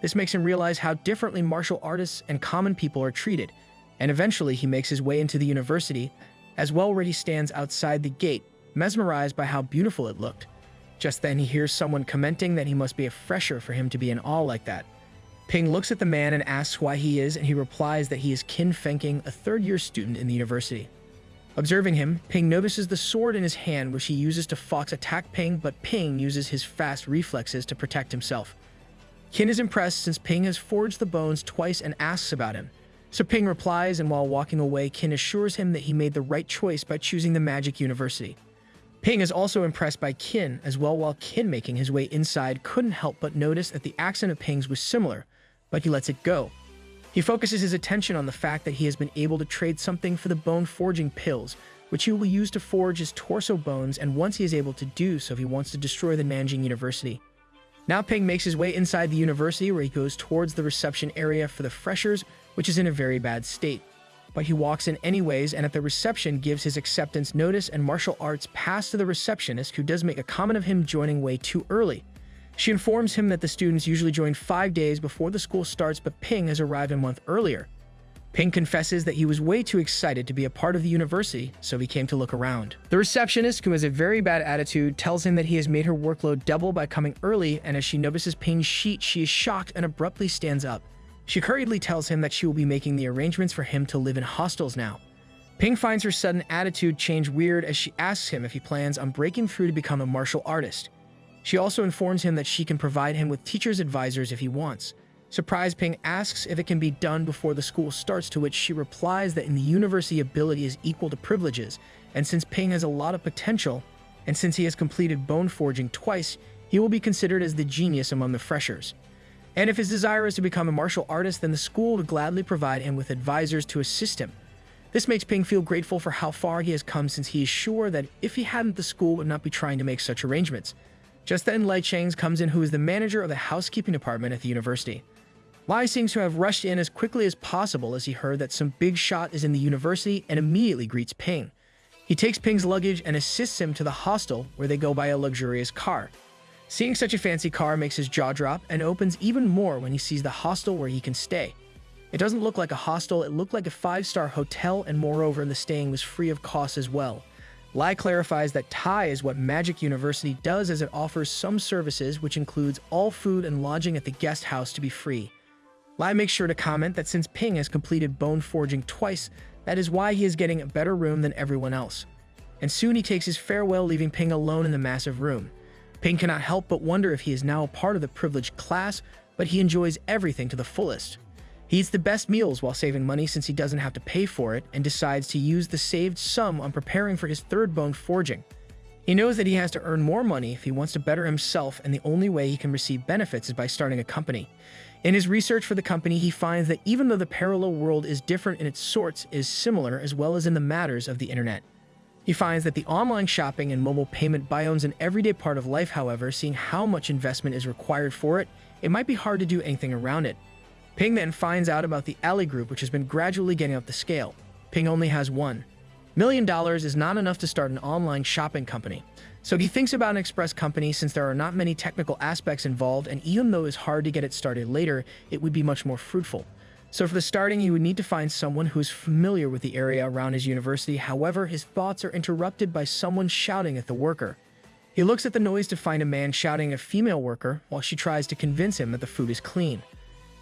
This makes him realize how differently martial artists and common people are treated, and eventually he makes his way into the university, as well where he stands outside the gate, mesmerized by how beautiful it looked. Just then he hears someone commenting that he must be a fresher for him to be in awe like that. Ping looks at the man and asks why he is, and he replies that he is Qin Fengking, a third-year student in the university. Observing him, Ping notices the sword in his hand, which he uses to fox attack Ping, but Ping uses his fast reflexes to protect himself. Qin is impressed since Ping has forged the bones twice and asks about him. So Ping replies, and while walking away, Qin assures him that he made the right choice by choosing the Magic University. Ping is also impressed by Qin as well. While Qin, making his way inside, couldn't help but notice that the accent of Ping's was similar, but he lets it go. He focuses his attention on the fact that he has been able to trade something for the bone-forging pills, which he will use to forge his torso bones, and once he is able to do so, he wants to destroy the Nanjing University. Now Ping makes his way inside the university, where he goes towards the reception area for the freshers, which is in a very bad state. But he walks in anyways, and at the reception gives his acceptance notice and martial arts pass to the receptionist, who does make a comment of him joining way too early. She informs him that the students usually join 5 days before the school starts, but Ping has arrived a month earlier. Ping confesses that he was way too excited to be a part of the university, so he came to look around. The receptionist, who has a very bad attitude, tells him that he has made her workload double by coming early, and as she notices Ping's sheet, she is shocked and abruptly stands up. She hurriedly tells him that she will be making the arrangements for him to live in hostels now. Ping finds her sudden attitude change weird as she asks him if he plans on breaking through to become a martial artist. She also informs him that she can provide him with teacher's advisors if he wants. Surprised, Ping asks if it can be done before the school starts, to which she replies that in the university, ability is equal to privileges, and since Ping has a lot of potential, and since he has completed bone forging twice, he will be considered as the genius among the freshers. And if his desire is to become a martial artist, then the school would gladly provide him with advisors to assist him. This makes Ping feel grateful for how far he has come, since he is sure that if he hadn't, the school would not be trying to make such arrangements. Just then, Lai Chang comes in, who is the manager of the housekeeping department at the university. Lai seems to have rushed in as quickly as possible as he heard that some big shot is in the university, and immediately greets Ping. He takes Ping's luggage and assists him to the hostel, where they go by a luxurious car. Seeing such a fancy car makes his jaw drop, and opens even more when he sees the hostel where he can stay. It doesn't look like a hostel, it looked like a 5-star hotel, and moreover, the staying was free of cost as well. Lai clarifies that Thai is what Magic University does, as it offers some services, which includes all food and lodging at the guest house to be free. Lai makes sure to comment that since Ping has completed bone forging twice, that is why he is getting a better room than everyone else. And soon he takes his farewell, leaving Ping alone in the massive room. Ping cannot help but wonder if he is now a part of the privileged class, but he enjoys everything to the fullest. He eats the best meals while saving money, since he doesn't have to pay for it, and decides to use the saved sum on preparing for his third bone forging. He knows that he has to earn more money if he wants to better himself, and the only way he can receive benefits is by starting a company. In his research for the company, he finds that even though the parallel world is different in its sorts, it is similar as well as in the matters of the internet. He finds that the online shopping and mobile payment biomes an everyday part of life. However, seeing how much investment is required for it, it might be hard to do anything around it. Ping then finds out about the Alley Group, which has been gradually getting up the scale. Ping only has $1 million is not enough to start an online shopping company. So he thinks about an express company, since there are not many technical aspects involved, and even though it's hard to get it started later, it would be much more fruitful. So for the starting, he would need to find someone who is familiar with the area around his university. However, his thoughts are interrupted by someone shouting at the worker. He looks at the noise to find a man shouting at a female worker while she tries to convince him that the food is clean.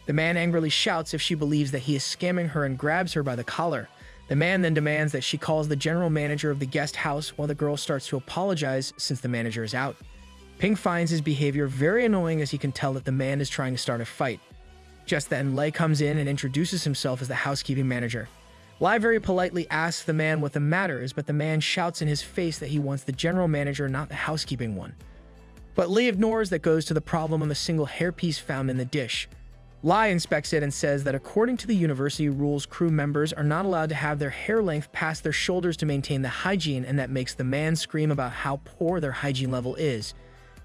The man angrily shouts if she believes that he is scamming her and grabs her by the collar. The man then demands that she calls the general manager of the guest house, while the girl starts to apologize since the manager is out. Ping finds his behavior very annoying, as he can tell that the man is trying to start a fight. Just then, Lai comes in and introduces himself as the housekeeping manager. Lai very politely asks the man what the matter is, but the man shouts in his face that he wants the general manager, not the housekeeping one. But Lai ignores that, goes to the problem on the single hairpiece found in the dish. Lai inspects it and says that according to the university rules, crew members are not allowed to have their hair length past their shoulders to maintain the hygiene, and that makes the man scream about how poor their hygiene level is.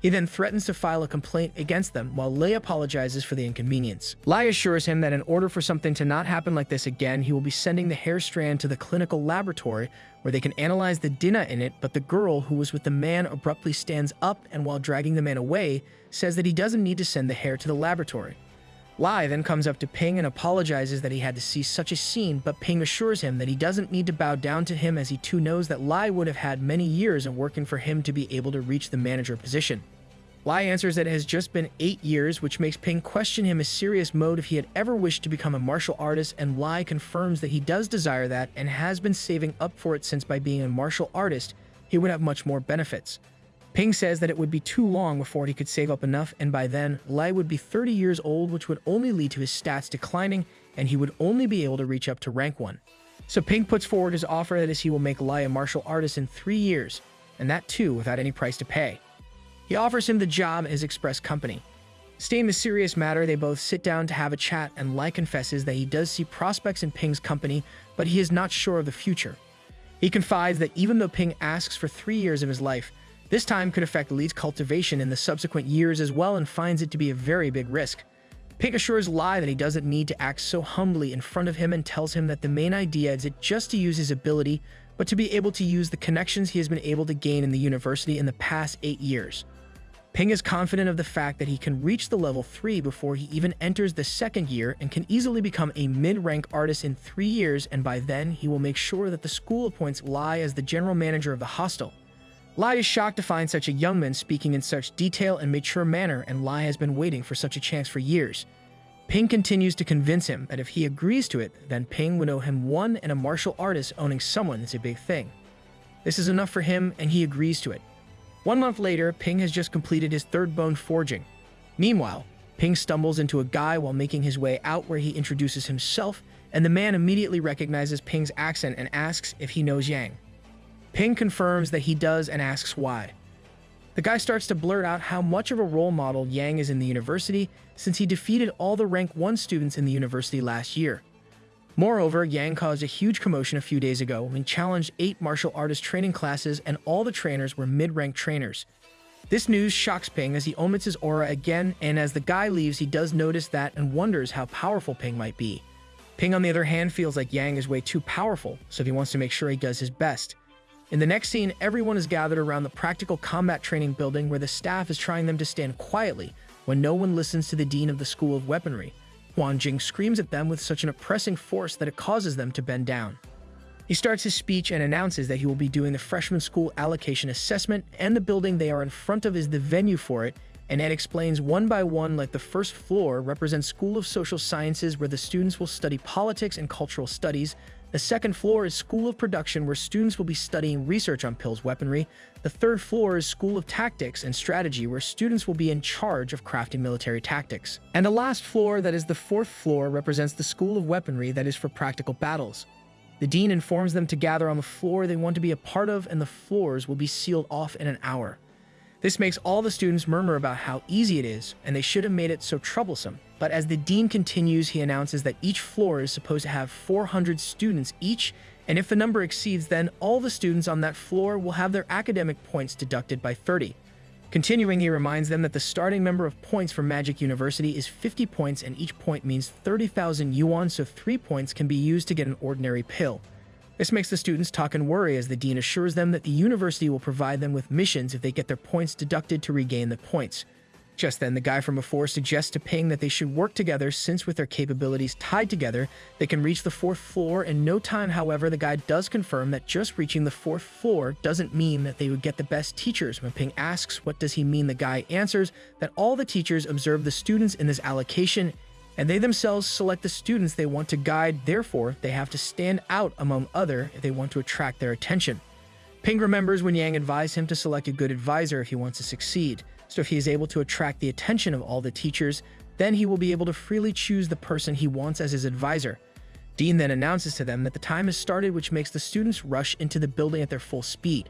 He then threatens to file a complaint against them, while Lai apologizes for the inconvenience. Lai assures him that in order for something to not happen like this again, he will be sending the hair strand to the clinical laboratory, where they can analyze the DNA in it. But the girl who was with the man abruptly stands up, and while dragging the man away, says that he doesn't need to send the hair to the laboratory. Lai then comes up to Ping and apologizes that he had to see such a scene, but Ping assures him that he doesn't need to bow down to him, as he too knows that Lai would have had many years of working for him to be able to reach the manager position. Lai answers that it has just been 8 years, which makes Ping question him in serious mode if he had ever wished to become a martial artist, and Lai confirms that he does desire that and has been saving up for it, since by being a martial artist, he would have much more benefits. Ping says that it would be too long before he could save up enough, and by then, Lai would be 30 years old, which would only lead to his stats declining, and he would only be able to reach up to rank 1. So Ping puts forward his offer, that is, he will make Lai a martial artist in 3 years, and that too without any price to pay. He offers him the job at his express company. Staying the serious matter, they both sit down to have a chat, and Lai confesses that he does see prospects in Ping's company, but he is not sure of the future. He confides that even though Ping asks for 3 years of his life, this time could affect Li's cultivation in the subsequent years as well, and finds it to be a very big risk. Ping assures Lai that he doesn't need to act so humbly in front of him and tells him that the main idea isn't just to use his ability, but to be able to use the connections he has been able to gain in the university in the past 8 years. Ping is confident of the fact that he can reach the level 3 before he even enters the second year and can easily become a mid-rank artist in 3 years, and by then he will make sure that the school appoints Lai as the general manager of the hostel. Lai is shocked to find such a young man speaking in such detail and mature manner, and Lai has been waiting for such a chance for years. Ping continues to convince him that if he agrees to it, then Ping would owe him one, and a martial artist owning someone is a big thing. This is enough for him, and he agrees to it. 1 month later, Ping has just completed his 3rd bone forging. Meanwhile, Ping stumbles into a guy while making his way out, where he introduces himself, and the man immediately recognizes Ping's accent and asks if he knows Yang. Ping confirms that he does and asks why. The guy starts to blurt out how much of a role model Yang is in the university, since he defeated all the rank 1 students in the university last year. Moreover, Yang caused a huge commotion a few days ago when he challenged 8 martial artist training classes, and all the trainers were mid-rank trainers. This news shocks Ping as he omits his aura again, and as the guy leaves, he does notice that and wonders how powerful Ping might be. Ping, on the other hand, feels like Yang is way too powerful, so he wants to make sure he does his best. In the next scene, everyone is gathered around the practical combat training building, where the staff is trying them to stand quietly when no one listens to the dean of the School of Weaponry. Huan Jing screams at them with such an oppressing force that it causes them to bend down. He starts his speech and announces that he will be doing the freshman school allocation assessment, and the building they are in front of is the venue for it, and Ed explains one by one, like the first floor represents School of Social Sciences, where the students will study politics and cultural studies. The second floor is School of Production, where students will be studying research on pills weaponry. The third floor is School of Tactics and Strategy, where students will be in charge of crafting military tactics. And the last floor, that is the 4th floor, represents the School of Weaponry, that is for practical battles. The dean informs them to gather on the floor they want to be a part of, and the floors will be sealed off in an hour. This makes all the students murmur about how easy it is, and they should have made it so troublesome. But as the dean continues, he announces that each floor is supposed to have 400 students each, and if the number exceeds, then all the students on that floor will have their academic points deducted by 30. Continuing, he reminds them that the starting number of points for Magic University is 50 points, and each point means 30,000 yuan, so 3 points can be used to get an ordinary pill. This makes the students talk and worry, as the dean assures them that the university will provide them with missions if they get their points deducted to regain the points. Just then, the guy from before suggests to Ping that they should work together, since with their capabilities tied together, they can reach the 4th floor in no time. However, the guy does confirm that just reaching the 4th floor doesn't mean that they would get the best teachers. When Ping asks what does he mean, the guy answers that all the teachers observe the students in this allocation, and they themselves select the students they want to guide. Therefore, they have to stand out among other if they want to attract their attention. Ping remembers when Yang advised him to select a good advisor if he wants to succeed. So if he is able to attract the attention of all the teachers, then he will be able to freely choose the person he wants as his advisor. Dean then announces to them that the time has started, which makes the students rush into the building at their full speed.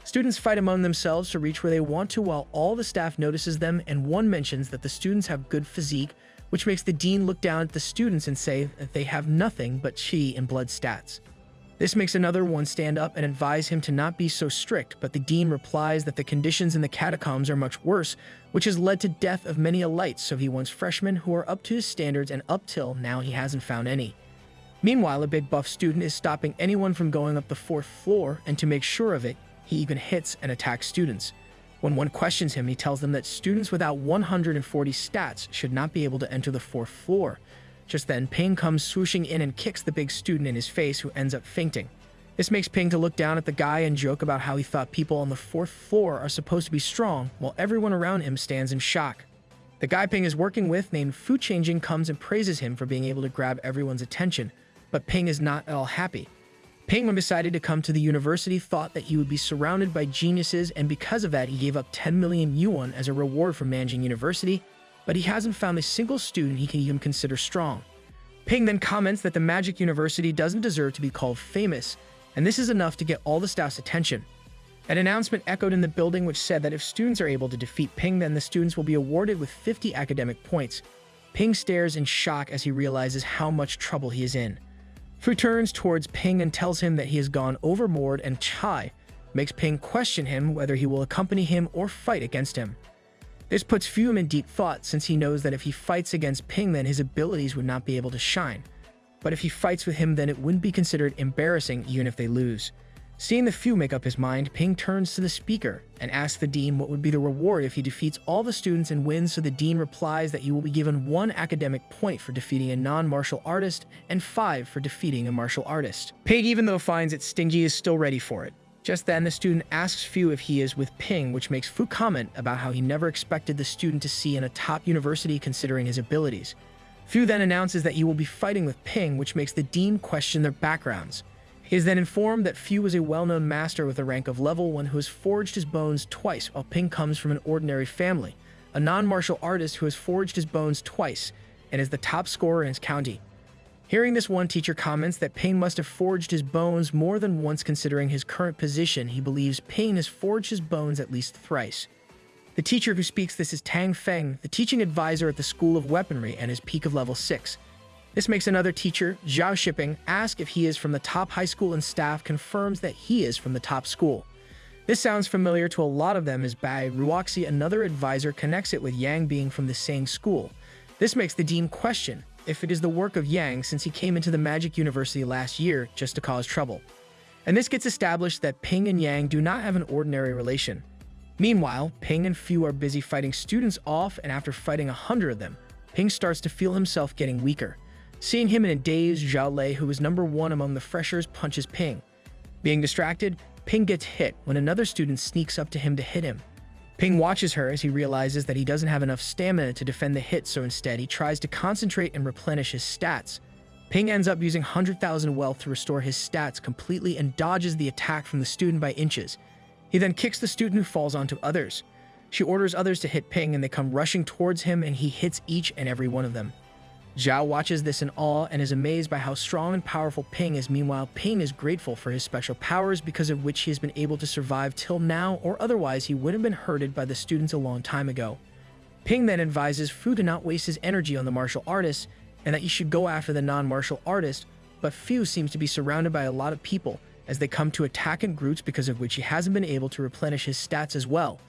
Students fight among themselves to reach where they want to, while all the staff notices them, and one mentions that the students have good physique, which makes the dean look down at the students and say that they have nothing but chi and blood stats. This makes another one stand up and advise him to not be so strict, but the dean replies that the conditions in the catacombs are much worse, which has led to death of many elites, so he wants freshmen who are up to his standards, and up till now he hasn't found any. Meanwhile, a big buff student is stopping anyone from going up the 4th floor, and to make sure of it, he even hits and attacks students. When one questions him, he tells them that students without 140 stats should not be able to enter the 4th floor. Just then, Ping comes swooshing in and kicks the big student in his face, who ends up fainting. This makes Ping to look down at the guy and joke about how he thought people on the 4th floor are supposed to be strong, while everyone around him stands in shock. The guy Ping is working with, named Fu Changjing, comes and praises him for being able to grab everyone's attention, but Ping is not at all happy. Ping, when decided to come to the university, thought that he would be surrounded by geniuses, and because of that, he gave up 10 million yuan as a reward for managing university, but he hasn't found a single student he can even consider strong. Ping then comments that the Magic University doesn't deserve to be called famous, and this is enough to get all the staff's attention. An announcement echoed in the building which said that if students are able to defeat Ping, then the students will be awarded with 50 academic points. Ping stares in shock as he realizes how much trouble he is in. Fu turns towards Ping and tells him that he has gone overboard, and Chai makes Ping question him whether he will accompany him or fight against him. This puts Fu in deep thought, since he knows that if he fights against Ping, then his abilities would not be able to shine. But if he fights with him, then it wouldn't be considered embarrassing even if they lose. Seeing the Fu make up his mind, Ping turns to the speaker and asks the dean what would be the reward if he defeats all the students and wins, so the dean replies that he will be given 1 academic point for defeating a non-martial artist and 5 for defeating a martial artist. Ping, even though finds it stingy, is still ready for it. Just then, the student asks Fu if he is with Ping, which makes Fu comment about how he never expected the student to see in a top university considering his abilities. Fu then announces that he will be fighting with Ping, which makes the dean question their backgrounds. He is then informed that Fu is a well-known master with the rank of level 1 who has forged his bones twice, while Ping comes from an ordinary family, a non-martial artist who has forged his bones twice and is the top scorer in his county. Hearing this, one teacher comments that Ping must have forged his bones more than once considering his current position. He believes Ping has forged his bones at least thrice. The teacher who speaks this is Tang Feng, the teaching advisor at the School of Weaponry and his peak of level 6. This makes another teacher, Zhao Shipping, ask if he is from the top high school, and staff confirms that he is from the top school. This sounds familiar to a lot of them, as Bai Ruoxi, another advisor, connects it with Yang being from the same school. This makes the dean question if it is the work of Yang, since he came into the Magic University last year just to cause trouble. And this gets established that Ping and Yang do not have an ordinary relation. Meanwhile, Ping and Fu are busy fighting students off, and after fighting 100 of them, Ping starts to feel himself getting weaker. Seeing him in a daze, Zhao Lei, who is number 1 among the freshers, punches Ping. Being distracted, Ping gets hit when another student sneaks up to him to hit him. Ping watches her as he realizes that he doesn't have enough stamina to defend the hit, so instead he tries to concentrate and replenish his stats. Ping ends up using 100,000 wealth to restore his stats completely and dodges the attack from the student by inches. He then kicks the student, who falls onto others. She orders others to hit Ping, and they come rushing towards him, and he hits each and every one of them. Zhao watches this in awe and is amazed by how strong and powerful Ping is. Meanwhile, Ping is grateful for his special powers, because of which he has been able to survive till now, or otherwise he would have been hurted by the students a long time ago. Ping then advises Fu to not waste his energy on the martial artist, and that he should go after the non-martial artist, but Fu seems to be surrounded by a lot of people as they come to attack in groups, because of which he hasn't been able to replenish his stats as well.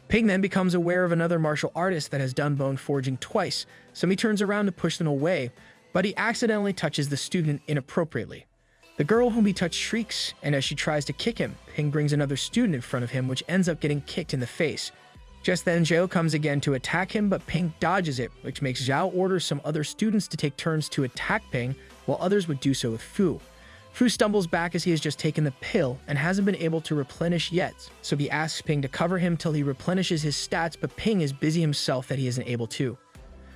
Ping then becomes aware of another martial artist that has done bone forging twice, so he turns around to push them away, but he accidentally touches the student inappropriately. The girl whom he touched shrieks, and as she tries to kick him, Ping brings another student in front of him, which ends up getting kicked in the face. Just then, Zhao comes again to attack him, but Ping dodges it, which makes Zhao order some other students to take turns to attack Ping, while others would do so with Fu. Fu stumbles back as he has just taken the pill and hasn't been able to replenish yet, so he asks Ping to cover him till he replenishes his stats, but Ping is busy himself that he isn't able to.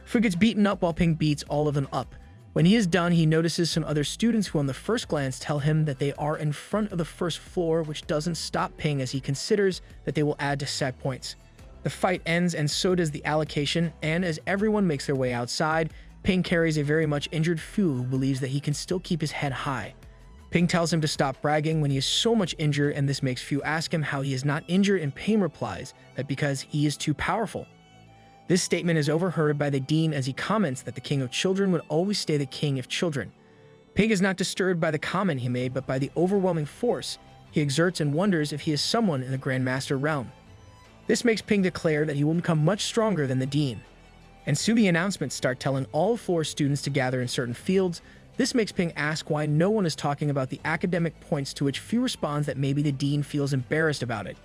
Fu gets beaten up while Ping beats all of them up. When he is done, he notices some other students who on the first glance tell him that they are in front of the first floor, which doesn't stop Ping as he considers that they will add to set points. The fight ends, and so does the allocation, and as everyone makes their way outside, Ping carries a very much injured Fu, who believes that he can still keep his head high. Ping tells him to stop bragging when he is so much injured, and this makes Fu ask him how he is not injured, and Ping replies that because he is too powerful. This statement is overheard by the dean as he comments that the king of children would always stay the king of children. Ping is not disturbed by the comment he made, but by the overwhelming force he exerts, and wonders if he is someone in the Grandmaster realm. This makes Ping declare that he will become much stronger than the dean. And soon the announcements start telling all floor students to gather in certain fields. This makes Ping ask why no one is talking about the academic points, to which Fu responds that maybe the dean feels embarrassed about it.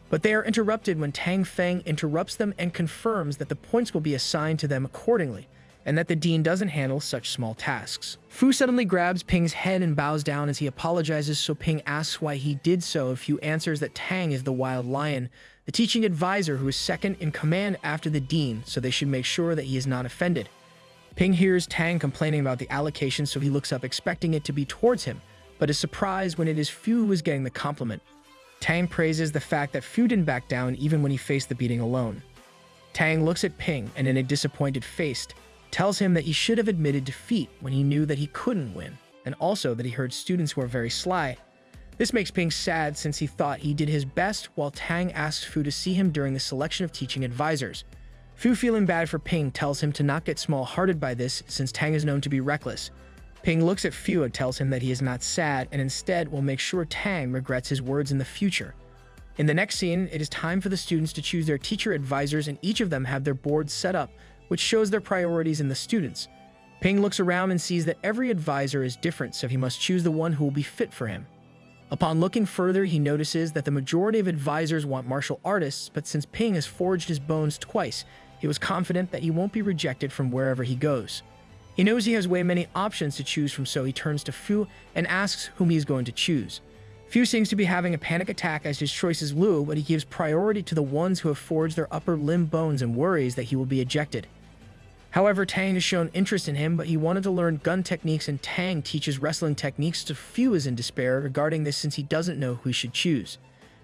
But they are interrupted when Tang Feng interrupts them and confirms that the points will be assigned to them accordingly, and that the dean doesn't handle such small tasks. Fu suddenly grabs Ping's head and bows down as he apologizes, so Ping asks why he did so. Fu answers that Tang is the wild lion, the teaching advisor who is second in command after the dean, so they should make sure that he is not offended. Ping hears Tang complaining about the allocation, so he looks up expecting it to be towards him, but is surprised when it is Fu who is getting the compliment. Tang praises the fact that Fu didn't back down even when he faced the beating alone. Tang looks at Ping and in a disappointed face tells him that he should have admitted defeat when he knew that he couldn't win, and also that he heard students who are very sly. This makes Ping sad since he thought he did his best, while Tang asks Fu to see him during the selection of teaching advisors. Fu, feeling bad for Ping, tells him to not get small-hearted by this since Tang is known to be reckless. Ping looks at Fu and tells him that he is not sad and instead will make sure Tang regrets his words in the future. In the next scene, it is time for the students to choose their teacher advisors, and each of them have their boards set up, which shows their priorities in the students. Ping looks around and sees that every advisor is different, so he must choose the one who will be fit for him. Upon looking further, he notices that the majority of advisors want martial artists, but since Ping has forged his bones twice, he was confident that he won't be rejected from wherever he goes. He knows he has way many options to choose from, so he turns to Fu and asks whom he is going to choose. Fu seems to be having a panic attack as his choice is Lu, but he gives priority to the ones who have forged their upper limb bones and worries that he will be ejected. However, Tang has shown interest in him, but he wanted to learn gun techniques, and Tang teaches wrestling techniques to Fu is in despair regarding this since he doesn't know who he should choose.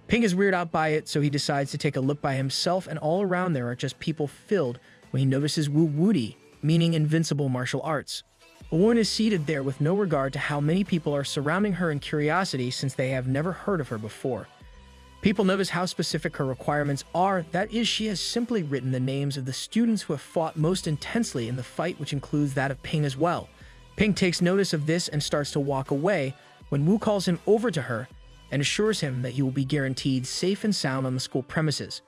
Ping is weirded out by it, so he decides to take a look by himself, and all around there are just people filled when he notices Wu Wudi, meaning invincible martial arts. A woman is seated there with no regard to how many people are surrounding her in curiosity since they have never heard of her before. People notice how specific her requirements are, that is, she has simply written the names of the students who have fought most intensely in the fight, which includes that of Ping as well. Ping takes notice of this and starts to walk away when Wu calls him over to her and assures him that he will be guaranteed safe and sound on the school premises.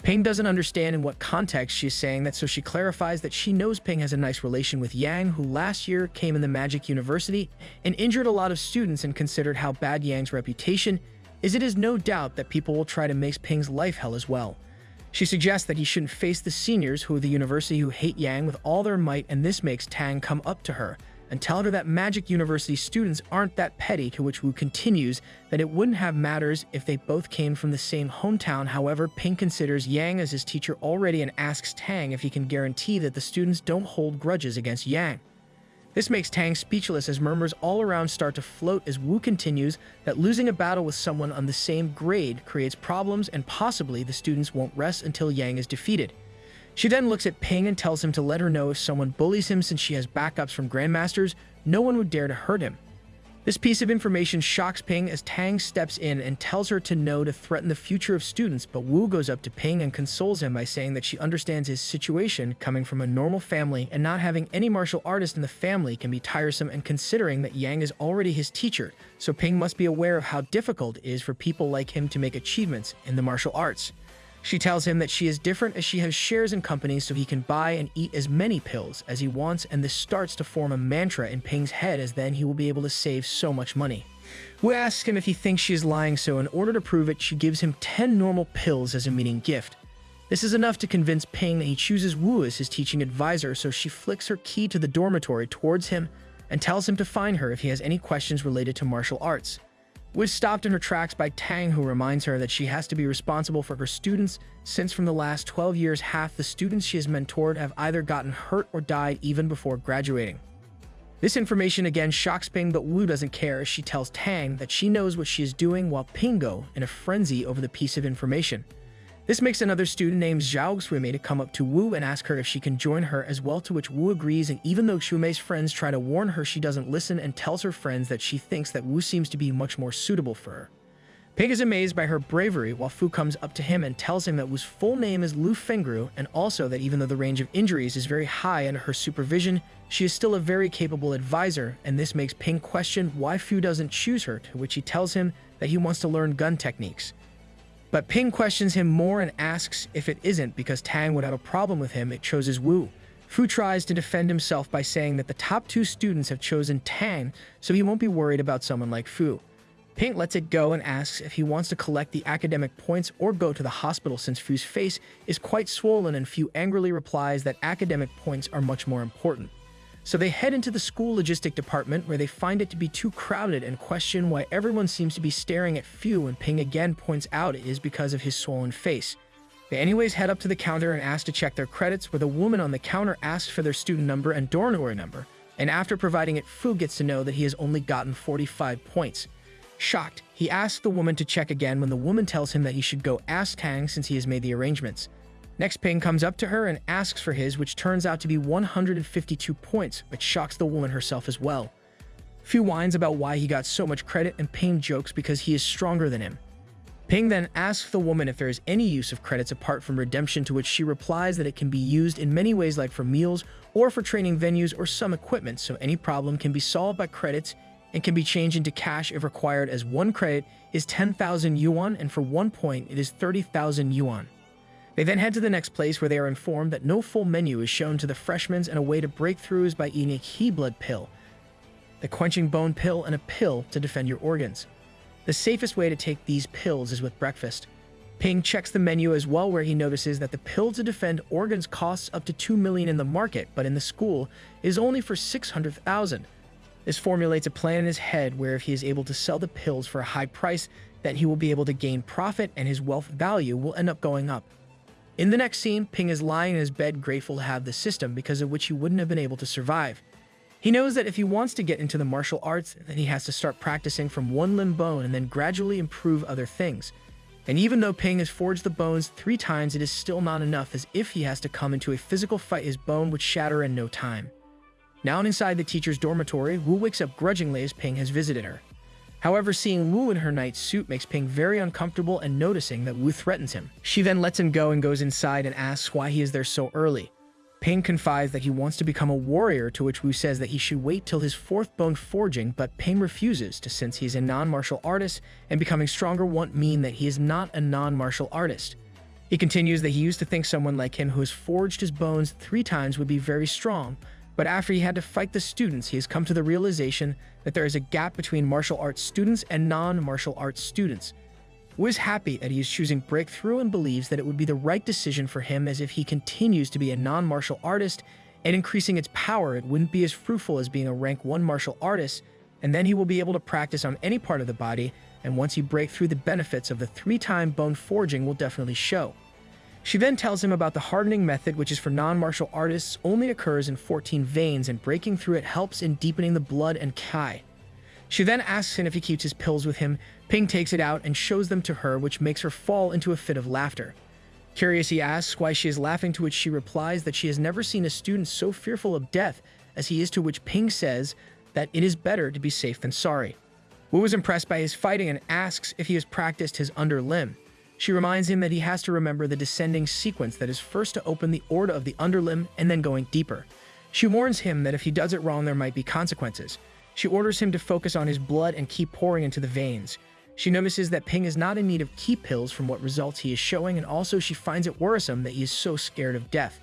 Ping doesn't understand in what context she is saying that, so she clarifies that she knows Ping has a nice relation with Yang, who last year came in the Magic University and injured a lot of students, and considered how bad Yang's reputation is, it is no doubt that people will try to make Ping's life hell as well. She suggests that he shouldn't face the seniors who are the university who hate Yang with all their might, and this makes Tang come up to her and tell her that Magic University students aren't that petty, to which Wu continues that it wouldn't have matters if they both came from the same hometown. However, Ping considers Yang as his teacher already and asks Tang if he can guarantee that the students don't hold grudges against Yang. This makes Tang speechless as murmurs all around start to float as Wu continues that losing a battle with someone on the same grade creates problems, and possibly the students won't rest until Yang is defeated. She then looks at Ping and tells him to let her know if someone bullies him, since she has backups from grandmasters, no one would dare to hurt him. This piece of information shocks Ping as Tang steps in and tells her to know to threaten the future of students, but Wu goes up to Ping and consoles him by saying that she understands his situation, coming from a normal family and not having any martial artist in the family can be tiresome, and considering that Yang is already his teacher, so Ping must be aware of how difficult it is for people like him to make achievements in the martial arts. She tells him that she is different as she has shares in companies, so he can buy and eat as many pills as he wants, and this starts to form a mantra in Ping's head, as then he will be able to save so much money. Wu asks him if he thinks she is lying, so in order to prove it, she gives him 10 normal pills as a meeting gift. This is enough to convince Ping that he chooses Wu as his teaching advisor, so she flicks her key to the dormitory towards him and tells him to find her if he has any questions related to martial arts. Wu is stopped in her tracks by Tang, who reminds her that she has to be responsible for her students, since from the last 12 years, half the students she has mentored have either gotten hurt or died even before graduating. This information again shocks Ping, but Wu doesn't care as she tells Tang that she knows what she is doing, while Ping goes in a frenzy over the piece of information. This makes another student named Zhao Xuemei to come up to Wu and ask her if she can join her as well, to which Wu agrees, and even though Xuemei's friends try to warn her, she doesn't listen and tells her friends that she thinks that Wu seems to be much more suitable for her. Ping is amazed by her bravery, while Fu comes up to him and tells him that Wu's full name is Lu Fengru, and also that even though the range of injuries is very high under her supervision, she is still a very capable advisor, and this makes Ping question why Fu doesn't choose her, to which he tells him that he wants to learn gun techniques. But Ping questions him more and asks if it isn't because Tang would have a problem with him, it chooses Wu. Fu tries to defend himself by saying that the top 2 students have chosen Tang, so he won't be worried about someone like Fu. Ping lets it go and asks if he wants to collect the academic points or go to the hospital, since Fu's face is quite swollen, and Fu angrily replies that academic points are much more important. So they head into the school logistic department, where they find it to be too crowded and question why everyone seems to be staring at Fu, and Ping again points out it is because of his swollen face. They anyways head up to the counter and ask to check their credits, where the woman on the counter asks for their student number and dormitory number, and after providing it, Fu gets to know that he has only gotten 45 points. Shocked, he asks the woman to check again, when the woman tells him that he should go ask Tang since he has made the arrangements. Next, Ping comes up to her and asks for his, which turns out to be 152 points, which shocks the woman herself as well. Fu whines about why he got so much credit, and Ping jokes because he is stronger than him. Ping then asks the woman if there is any use of credits apart from redemption, to which she replies that it can be used in many ways, like for meals or for training venues or some equipment, so any problem can be solved by credits and can be changed into cash if required, as 1 credit is 10,000 yuan and for 1 point it is 30,000 yuan. They then head to the next place, where they are informed that no full menu is shown to the freshmen, and a way to break through is by eating a key blood pill, the quenching bone pill, and a pill to defend your organs. The safest way to take these pills is with breakfast. Ping checks the menu as well, where he notices that the pill to defend organs costs up to 2 million in the market, but in the school is only for 600,000. This formulates a plan in his head where if he is able to sell the pills for a high price, that he will be able to gain profit and his wealth value will end up going up. In the next scene, Ping is lying in his bed, grateful to have the system because of which he wouldn't have been able to survive. He knows that if he wants to get into the martial arts, then he has to start practicing from one limb bone and then gradually improve other things. And even though Ping has forged the bones 3 times, it is still not enough, as if he has to come into a physical fight, his bone would shatter in no time. Now inside the teacher's dormitory, Wu wakes up grudgingly as Ping has visited her. However, seeing Wu in her night suit makes Ping very uncomfortable, and noticing that Wu threatens him, she then lets him go and goes inside and asks why he is there so early. Ping confides that he wants to become a warrior, to which Wu says that he should wait till his 4th bone forging, but Ping refuses, since he is a non-martial artist and becoming stronger won't mean that he is not a non-martial artist. He continues that he used to think someone like him who has forged his bones 3 times would be very strong, but after he had to fight the students, he has come to the realization that there is a gap between martial arts students and non-martial arts students. Wu is happy that he is choosing breakthrough and believes that it would be the right decision for him, as if he continues to be a non-martial artist and increasing its power, it wouldn't be as fruitful as being a rank 1 martial artist, and then he will be able to practice on any part of the body, and once he breaks through, the benefits of the 3-time bone forging will definitely show. She then tells him about the hardening method, which is for non-martial artists, only occurs in 14 veins, and breaking through it helps in deepening the blood and kai. She then asks him if he keeps his pills with him. Ping takes it out and shows them to her, which makes her fall into a fit of laughter. Curious, he asks why she is laughing, to which she replies that she has never seen a student so fearful of death as he is, to which Ping says that it is better to be safe than sorry. Wu is impressed by his fighting and asks if he has practiced his under limb. She reminds him that he has to remember the descending sequence, that is first to open the aorta of the underlimb and then going deeper. She warns him that if he does it wrong, there might be consequences. She orders him to focus on his blood and keep pouring into the veins. She notices that Ping is not in need of key pills from what results he is showing, and also she finds it worrisome that he is so scared of death.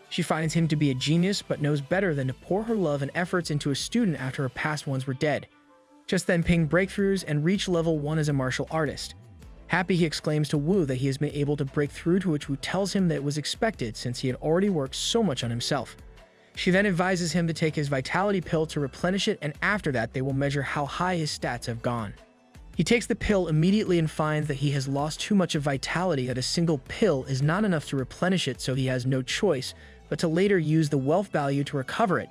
She finds him to be a genius, but knows better than to pour her love and efforts into a student after her past ones were dead. Just then, Ping breakthroughs and reach level 1 as a martial artist. Happy, he exclaims to Wu that he has been able to break through, to which Wu tells him that it was expected since he had already worked so much on himself. She then advises him to take his vitality pill to replenish it, and after that they will measure how high his stats have gone. He takes the pill immediately and finds that he has lost too much of vitality, that a single pill is not enough to replenish it, so he has no choice but to later use the wealth value to recover it.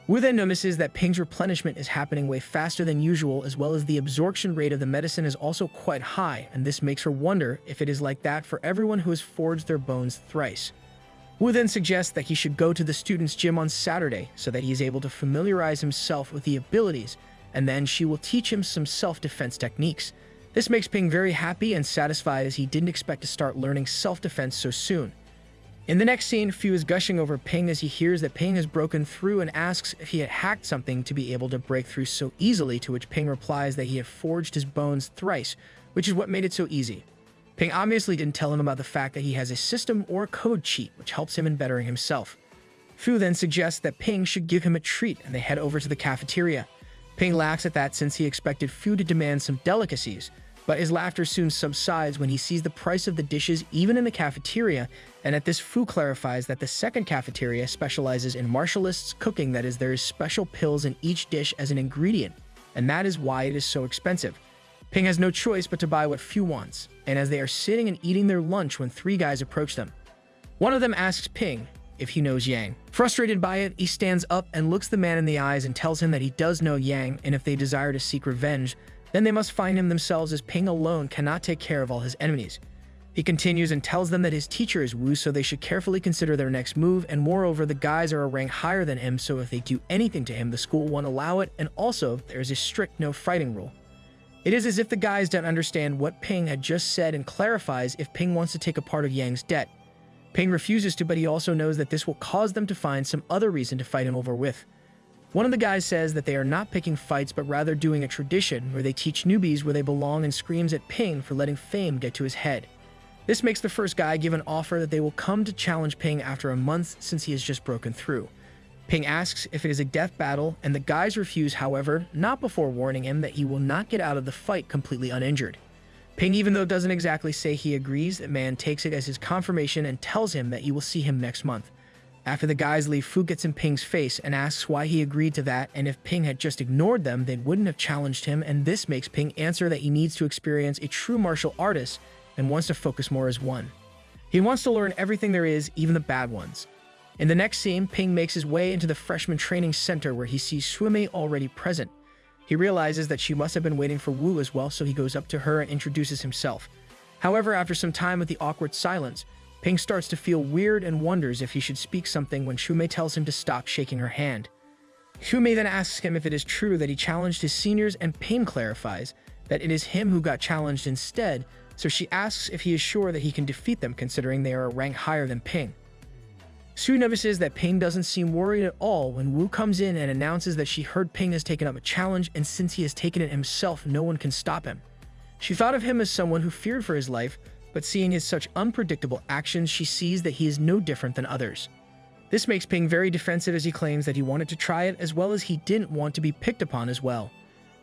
Wu then notices that Ping's replenishment is happening way faster than usual, as well as the absorption rate of the medicine is also quite high, and this makes her wonder if it is like that for everyone who has forged their bones thrice. Wu then suggests that he should go to the student's gym on Saturday so that he is able to familiarize himself with the abilities, and then she will teach him some self-defense techniques. This makes Ping very happy and satisfied, as he didn't expect to start learning self-defense so soon. In the next scene, Fu is gushing over Ping as he hears that Ping has broken through and asks if he had hacked something to be able to break through so easily, to which Ping replies that he had forged his bones thrice, which is what made it so easy. Ping obviously didn't tell him about the fact that he has a system or code cheat which helps him in bettering himself. Fu then suggests that Ping should give him a treat, and they head over to the cafeteria. Ping laughs at that since he expected Fu to demand some delicacies, but his laughter soon subsides when he sees the price of the dishes even in the cafeteria, and at this Fu clarifies that the second cafeteria specializes in martialists cooking, that is, there is special pills in each dish as an ingredient, and that is why it is so expensive. Ping has no choice but to buy what Fu wants, and as they are sitting and eating their lunch when 3 guys approach them. One of them asks Ping if he knows Yang. Frustrated by it, he stands up and looks the man in the eyes and tells him that he does know Yang, and if they desire to seek revenge, then they must find him themselves, as Ping alone cannot take care of all his enemies. He continues and tells them that his teacher is Wu, so they should carefully consider their next move, and moreover, the guys are a rank higher than him, so if they do anything to him, the school won't allow it, and also, there's a strict no fighting rule. It is as if the guys don't understand what Ping had just said and clarifies if Ping wants to take a part of Yang's debt. Ping refuses to, but he also knows that this will cause them to find some other reason to fight him over with. One of the guys says that they are not picking fights, but rather doing a tradition where they teach newbies where they belong, and screams at Ping for letting fame get to his head. This makes the first guy give an offer that they will come to challenge Ping after a month since he has just broken through. Ping asks if it is a death battle, and the guys refuse, however, not before warning him that he will not get out of the fight completely uninjured. Ping, even though doesn't exactly say he agrees, that man takes it as his confirmation and tells him that he will see him next month. After the guys leave, Fu gets in Ping's face and asks why he agreed to that, and if Ping had just ignored them, they wouldn't have challenged him, and this makes Ping answer that he needs to experience a true martial artist and wants to focus more as one. He wants to learn everything there is, even the bad ones. In the next scene, Ping makes his way into the freshman training center where he sees Suimei already present. He realizes that she must have been waiting for Wu as well, so he goes up to her and introduces himself. However, after some time with the awkward silence, Ping starts to feel weird and wonders if he should speak something when Suimei tells him to stop shaking her hand. Suimei then asks him if it is true that he challenged his seniors, and Ping clarifies that it is him who got challenged instead, so she asks if he is sure that he can defeat them considering they are a rank higher than Ping. Su notices that Ping doesn't seem worried at all when Wu comes in and announces that she heard Ping has taken up a challenge, and since he has taken it himself, no one can stop him. She thought of him as someone who feared for his life, but seeing his such unpredictable actions, she sees that he is no different than others. This makes Ping very defensive as he claims that he wanted to try it as well as he didn't want to be picked upon as well.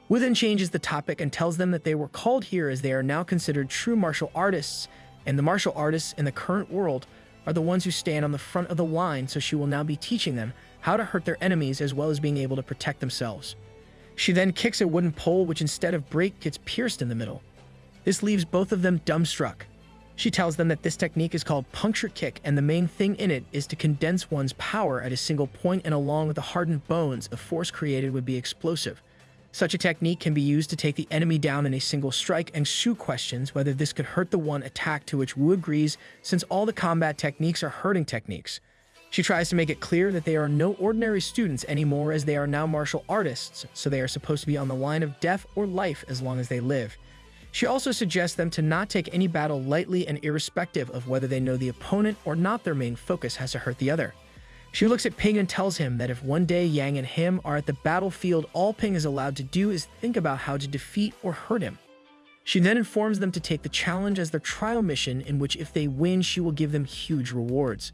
Wu then changes the topic and tells them that they were called here as they are now considered true martial artists, and the martial artists in the current world are the ones who stand on the front of the line, so she will now be teaching them how to hurt their enemies as well as being able to protect themselves. She then kicks a wooden pole which instead of break gets pierced in the middle. This leaves both of them dumbstruck. She tells them that this technique is called puncture kick, and the main thing in it is to condense one's power at a single point, and along with the hardened bones, the force created would be explosive. Such a technique can be used to take the enemy down in a single strike, and Shu questions whether this could hurt the one attack, to which Wu agrees since all the combat techniques are hurting techniques. She tries to make it clear that they are no ordinary students anymore as they are now martial artists, so they are supposed to be on the line of death or life as long as they live. She also suggests them to not take any battle lightly, and irrespective of whether they know the opponent or not, their main focus has to hurt the other. She looks at Ping and tells him that if one day Yang and him are at the battlefield, all Ping is allowed to do is think about how to defeat or hurt him. She then informs them to take the challenge as their trial mission, in which if they win, she will give them huge rewards.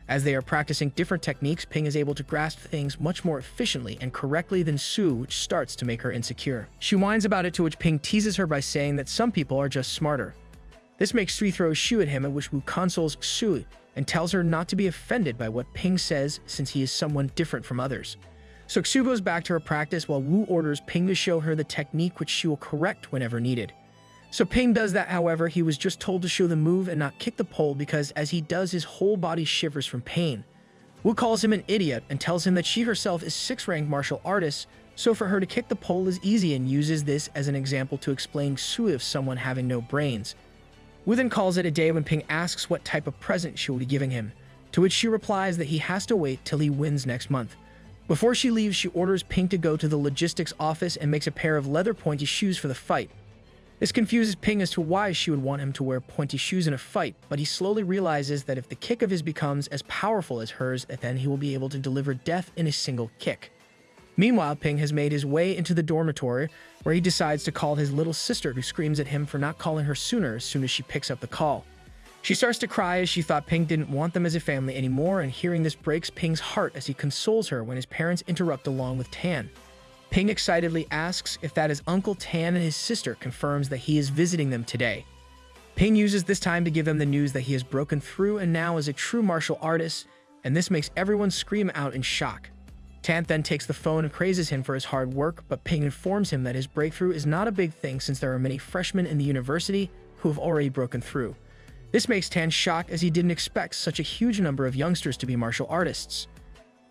As they are practicing different techniques, Ping is able to grasp things much more efficiently and correctly than Su, which starts to make her insecure. She whines about it, to which Ping teases her by saying that some people are just smarter. This makes Sui throw a shoe at him, at which Wu consoles Sui and tells her not to be offended by what Ping says since he is someone different from others. So Xu goes back to her practice while Wu orders Ping to show her the technique which she will correct whenever needed. So Ping does that, however, he was just told to show the move and not kick the pole because as he does, his whole body shivers from pain. Wu calls him an idiot and tells him that she herself is 6th-ranked martial artist, so for her to kick the pole is easy, and uses this as an example to explain Xu of someone having no brains. Wu then calls it a day when Ping asks what type of present she will be giving him, to which she replies that he has to wait till he wins next month. Before she leaves, she orders Ping to go to the logistics office and makes a pair of leather pointy shoes for the fight. This confuses Ping as to why she would want him to wear pointy shoes in a fight, but he slowly realizes that if the kick of his becomes as powerful as hers, then he will be able to deliver death in a single kick. Meanwhile, Ping has made his way into the dormitory, where he decides to call his little sister, who screams at him for not calling her sooner as soon as she picks up the call. She starts to cry as she thought Ping didn't want them as a family anymore, and hearing this breaks Ping's heart as he consoles her when his parents interrupt along with Tan. Ping excitedly asks if that is Uncle Tan, and his sister confirms that he is visiting them today. Ping uses this time to give them the news that he has broken through and now is a true martial artist, and this makes everyone scream out in shock. Tan then takes the phone and praises him for his hard work, but Ping informs him that his breakthrough is not a big thing since there are many freshmen in the university who have already broken through. This makes Tan shocked as he didn't expect such a huge number of youngsters to be martial artists.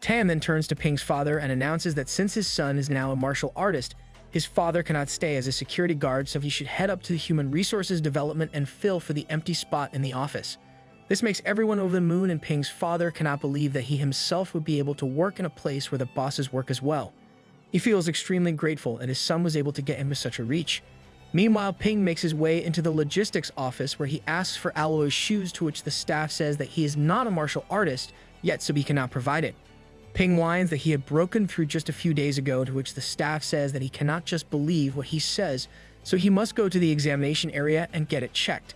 Tan then turns to Ping's father and announces that since his son is now a martial artist, His father cannot stay as a security guard, so he should head up to the human resources development and fill for the empty spot in the office. This makes everyone over the moon, and Ping's father cannot believe that he himself would be able to work in a place where the bosses work as well. He feels extremely grateful that his son was able to get him to such a reach. Meanwhile, Ping makes his way into the logistics office where he asks for Aloy's shoes, to which the staff says that he is not a martial artist yet, so he cannot provide it. Ping whines that he had broken through just a few days ago, to which the staff says that he cannot just believe what he says, so he must go to the examination area and get it checked.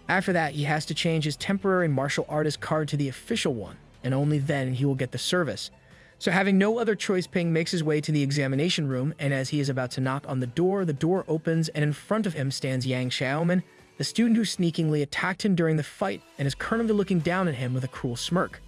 After that, he has to change his temporary martial artist card to the official one, and only then he will get the service. So having no other choice, Ping makes his way to the examination room, and as he is about to knock on the door opens, and in front of him stands Yang Xiaoman, the student who sneakingly attacked him during the fight and is currently looking down at him with a cruel smirk.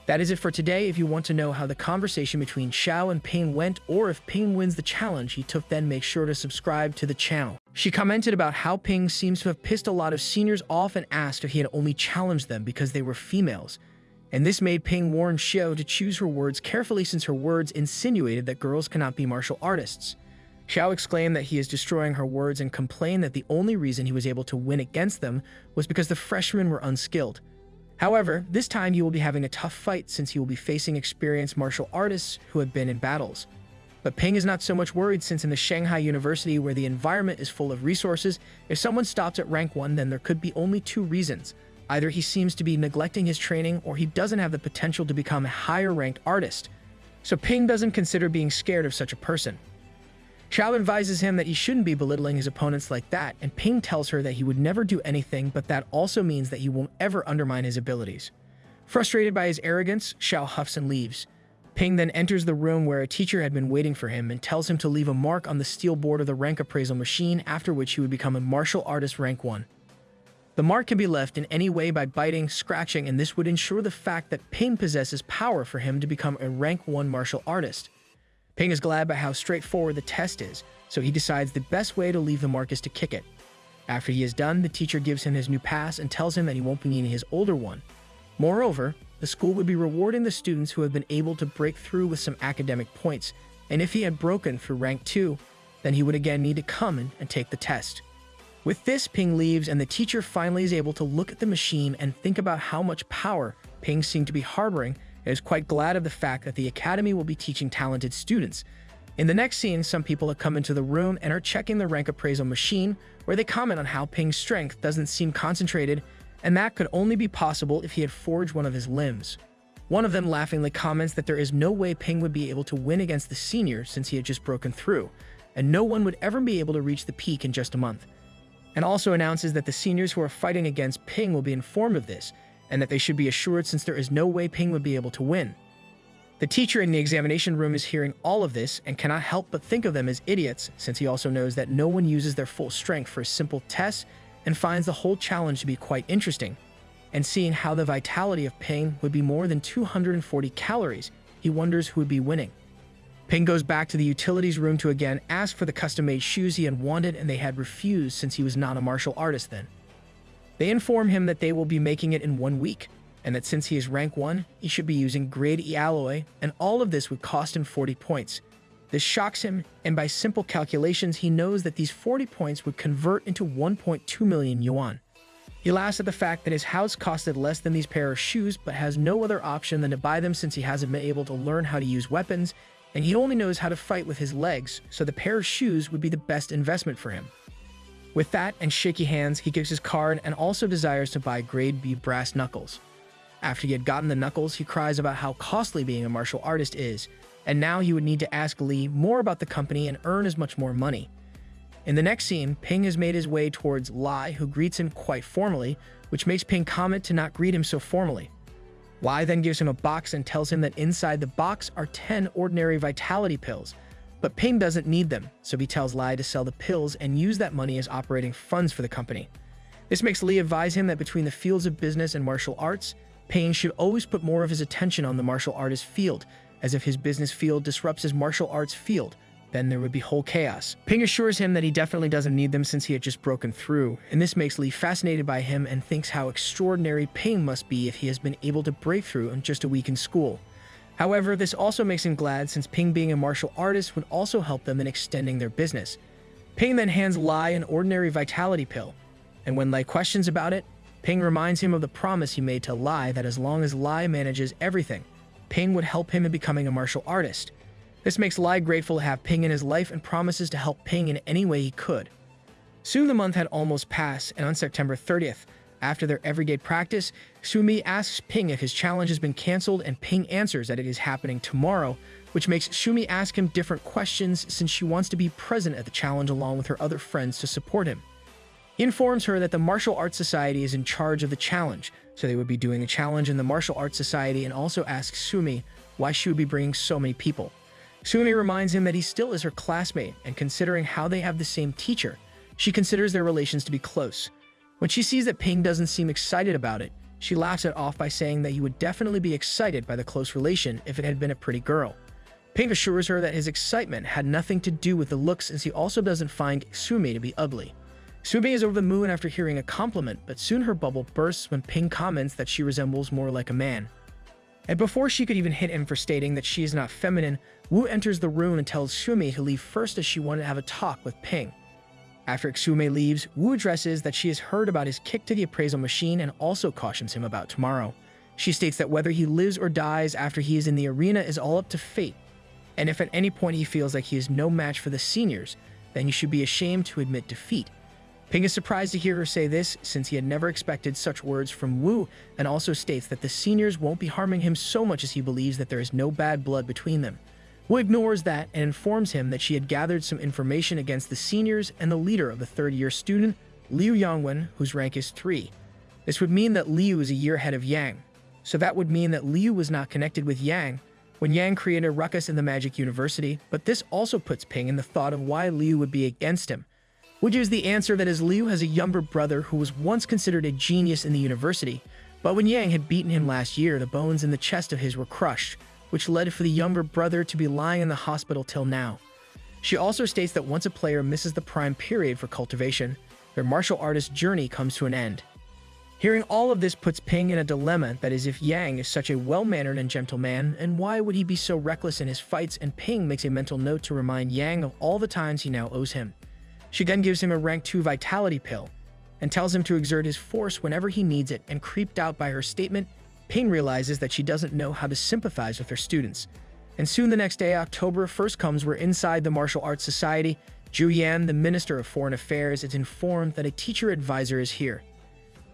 That is it for today. If you want to know how the conversation between Xiao and Ping went, or if Ping wins the challenge he took, then make sure to subscribe to the channel. She commented about how Ping seems to have pissed a lot of seniors off and asked if he had only challenged them because they were females. And this made Ping warn Xiao to choose her words carefully, since her words insinuated that girls cannot be martial artists. Xiao exclaimed that he is destroying her words and complained that the only reason he was able to win against them was because the freshmen were unskilled. However, this time he will be having a tough fight, since he will be facing experienced martial artists who have been in battles. But Ping is not so much worried, since in the Shanghai University, where the environment is full of resources, if someone stops at rank 1, then there could be only two reasons. Either he seems to be neglecting his training, or he doesn't have the potential to become a higher-ranked artist. So Ping doesn't consider being scared of such a person. Xiao advises him that he shouldn't be belittling his opponents like that, and Ping tells her that he would never do anything, but that also means that he won't ever undermine his abilities. Frustrated by his arrogance, Xiao huffs and leaves. Ping then enters the room where a teacher had been waiting for him and tells him to leave a mark on the steel board of the rank appraisal machine, after which he would become a martial artist rank 1. The mark can be left in any way by biting, scratching, and this would ensure the fact that Ping possesses power for him to become a rank 1 martial artist. Ping is glad by how straightforward the test is, so he decides the best way to leave the mark is to kick it. After he is done, the teacher gives him his new pass and tells him that he won't be needing his older one. Moreover, the school would be rewarding the students who have been able to break through with some academic points, and if he had broken through rank 2, then he would again need to come in and take the test. With this, Ping leaves, and the teacher finally is able to look at the machine and think about how much power Ping seemed to be harboring, and is quite glad of the fact that the academy will be teaching talented students. In the next scene, some people have come into the room and are checking the rank appraisal machine, where they comment on how Ping's strength doesn't seem concentrated, and that could only be possible if he had forged one of his limbs. One of them laughingly comments that there is no way Ping would be able to win against the senior since he had just broken through, and no one would ever be able to reach the peak in just a month. And also announces that the seniors who are fighting against Ping will be informed of this, and that they should be assured, since there is no way Ping would be able to win. The teacher in the examination room is hearing all of this and cannot help but think of them as idiots, since he also knows that no one uses their full strength for a simple test, and finds the whole challenge to be quite interesting. And seeing how the vitality of Ping would be more than 240 calories, he wonders who would be winning. Ping goes back to the utilities room to again ask for the custom-made shoes he had wanted, and they had refused since he was not a martial artist then. They inform him that they will be making it in 1 week, and that since he is rank 1, he should be using grade E alloy, and all of this would cost him 40 points. This shocks him, and by simple calculations, he knows that these 40 points would convert into 1.2 million yuan. He laughs at the fact that his house costed less than these pair of shoes, but has no other option than to buy them, since he hasn't been able to learn how to use weapons, and he only knows how to fight with his legs, so the pair of shoes would be the best investment for him. With that and shaky hands, he gives his card and also desires to buy grade B brass knuckles. After he had gotten the knuckles, he cries about how costly being a martial artist is, and now he would need to ask Li more about the company and earn as much more money. In the next scene, Ping has made his way towards Lai, who greets him quite formally, which makes Ping comment to not greet him so formally. Lai then gives him a box and tells him that inside the box are 10 ordinary vitality pills, but Ping doesn't need them, so he tells Lai to sell the pills and use that money as operating funds for the company. This makes Li advise him that between the fields of business and martial arts, Ping should always put more of his attention on the martial artist field, as if his business field disrupts his martial arts field, then there would be whole chaos. Ping assures him that he definitely doesn't need them since he had just broken through, and this makes Li fascinated by him and thinks how extraordinary Ping must be if he has been able to break through in just a week in school. However, this also makes him glad since Ping being a martial artist would also help them in extending their business. Ping then hands Lai an ordinary vitality pill, and when Lai questions about it, Ping reminds him of the promise he made to Lai that as long as Lai manages everything, Ping would help him in becoming a martial artist. This makes Lai grateful to have Ping in his life and promises to help Ping in any way he could. Soon the month had almost passed, and on September 30th, after their everyday practice, Sumi asks Ping if his challenge has been cancelled, and Ping answers that it is happening tomorrow, which makes Sumi ask him different questions since she wants to be present at the challenge along with her other friends to support him. He informs her that the Martial Arts Society is in charge of the challenge, so they would be doing a challenge in the Martial Arts Society, and also asks Sumi why she would be bringing so many people. Sumi reminds him that he still is her classmate, and considering how they have the same teacher, she considers their relations to be close. When she sees that Ping doesn't seem excited about it, she laughs it off by saying that he would definitely be excited by the close relation if it had been a pretty girl. Ping assures her that his excitement had nothing to do with the looks since he also doesn't find Sumi to be ugly. Sumi is over the moon after hearing a compliment, but soon her bubble bursts when Ping comments that she resembles more like a man. And before she could even hit him for stating that she is not feminine, Wu enters the room and tells Sumi to leave first as she wanted to have a talk with Ping. After Sumi leaves, Wu addresses that she has heard about his kick to the appraisal machine and also cautions him about tomorrow. She states that whether he lives or dies after he is in the arena is all up to fate, and if at any point he feels like he is no match for the seniors, then he should be ashamed to admit defeat. Ping is surprised to hear her say this since he had never expected such words from Wu, and also states that the seniors won't be harming him so much as he believes that there is no bad blood between them. Wu ignores that and informs him that she had gathered some information against the seniors and the leader of the third-year student, Liu Yangwen, whose rank is 3. This would mean that Liu is a year ahead of Yang, so that would mean that Liu was not connected with Yang when Yang created a ruckus in the Magic University, but this also puts Ping in the thought of why Liu would be against him. Wu gives the answer that as Liu has a younger brother who was once considered a genius in the university, but when Yang had beaten him last year, the bones in the chest of his were crushed, which led for the younger brother to be lying in the hospital till now. She also states that once a player misses the prime period for cultivation, their martial artist journey comes to an end. Hearing all of this puts Ping in a dilemma, that is, if Yang is such a well-mannered and gentle man, and why would he be so reckless in his fights, and Ping makes a mental note to remind Yang of all the times he now owes him. She then gives him a rank 2 vitality pill, and tells him to exert his force whenever he needs it, and creeped out by her statement, Ping realizes that she doesn't know how to sympathize with her students. And soon the next day, October 1st comes, where inside the Martial Arts Society, Zhu Yan, the Minister of Foreign Affairs, is informed that a teacher advisor is here.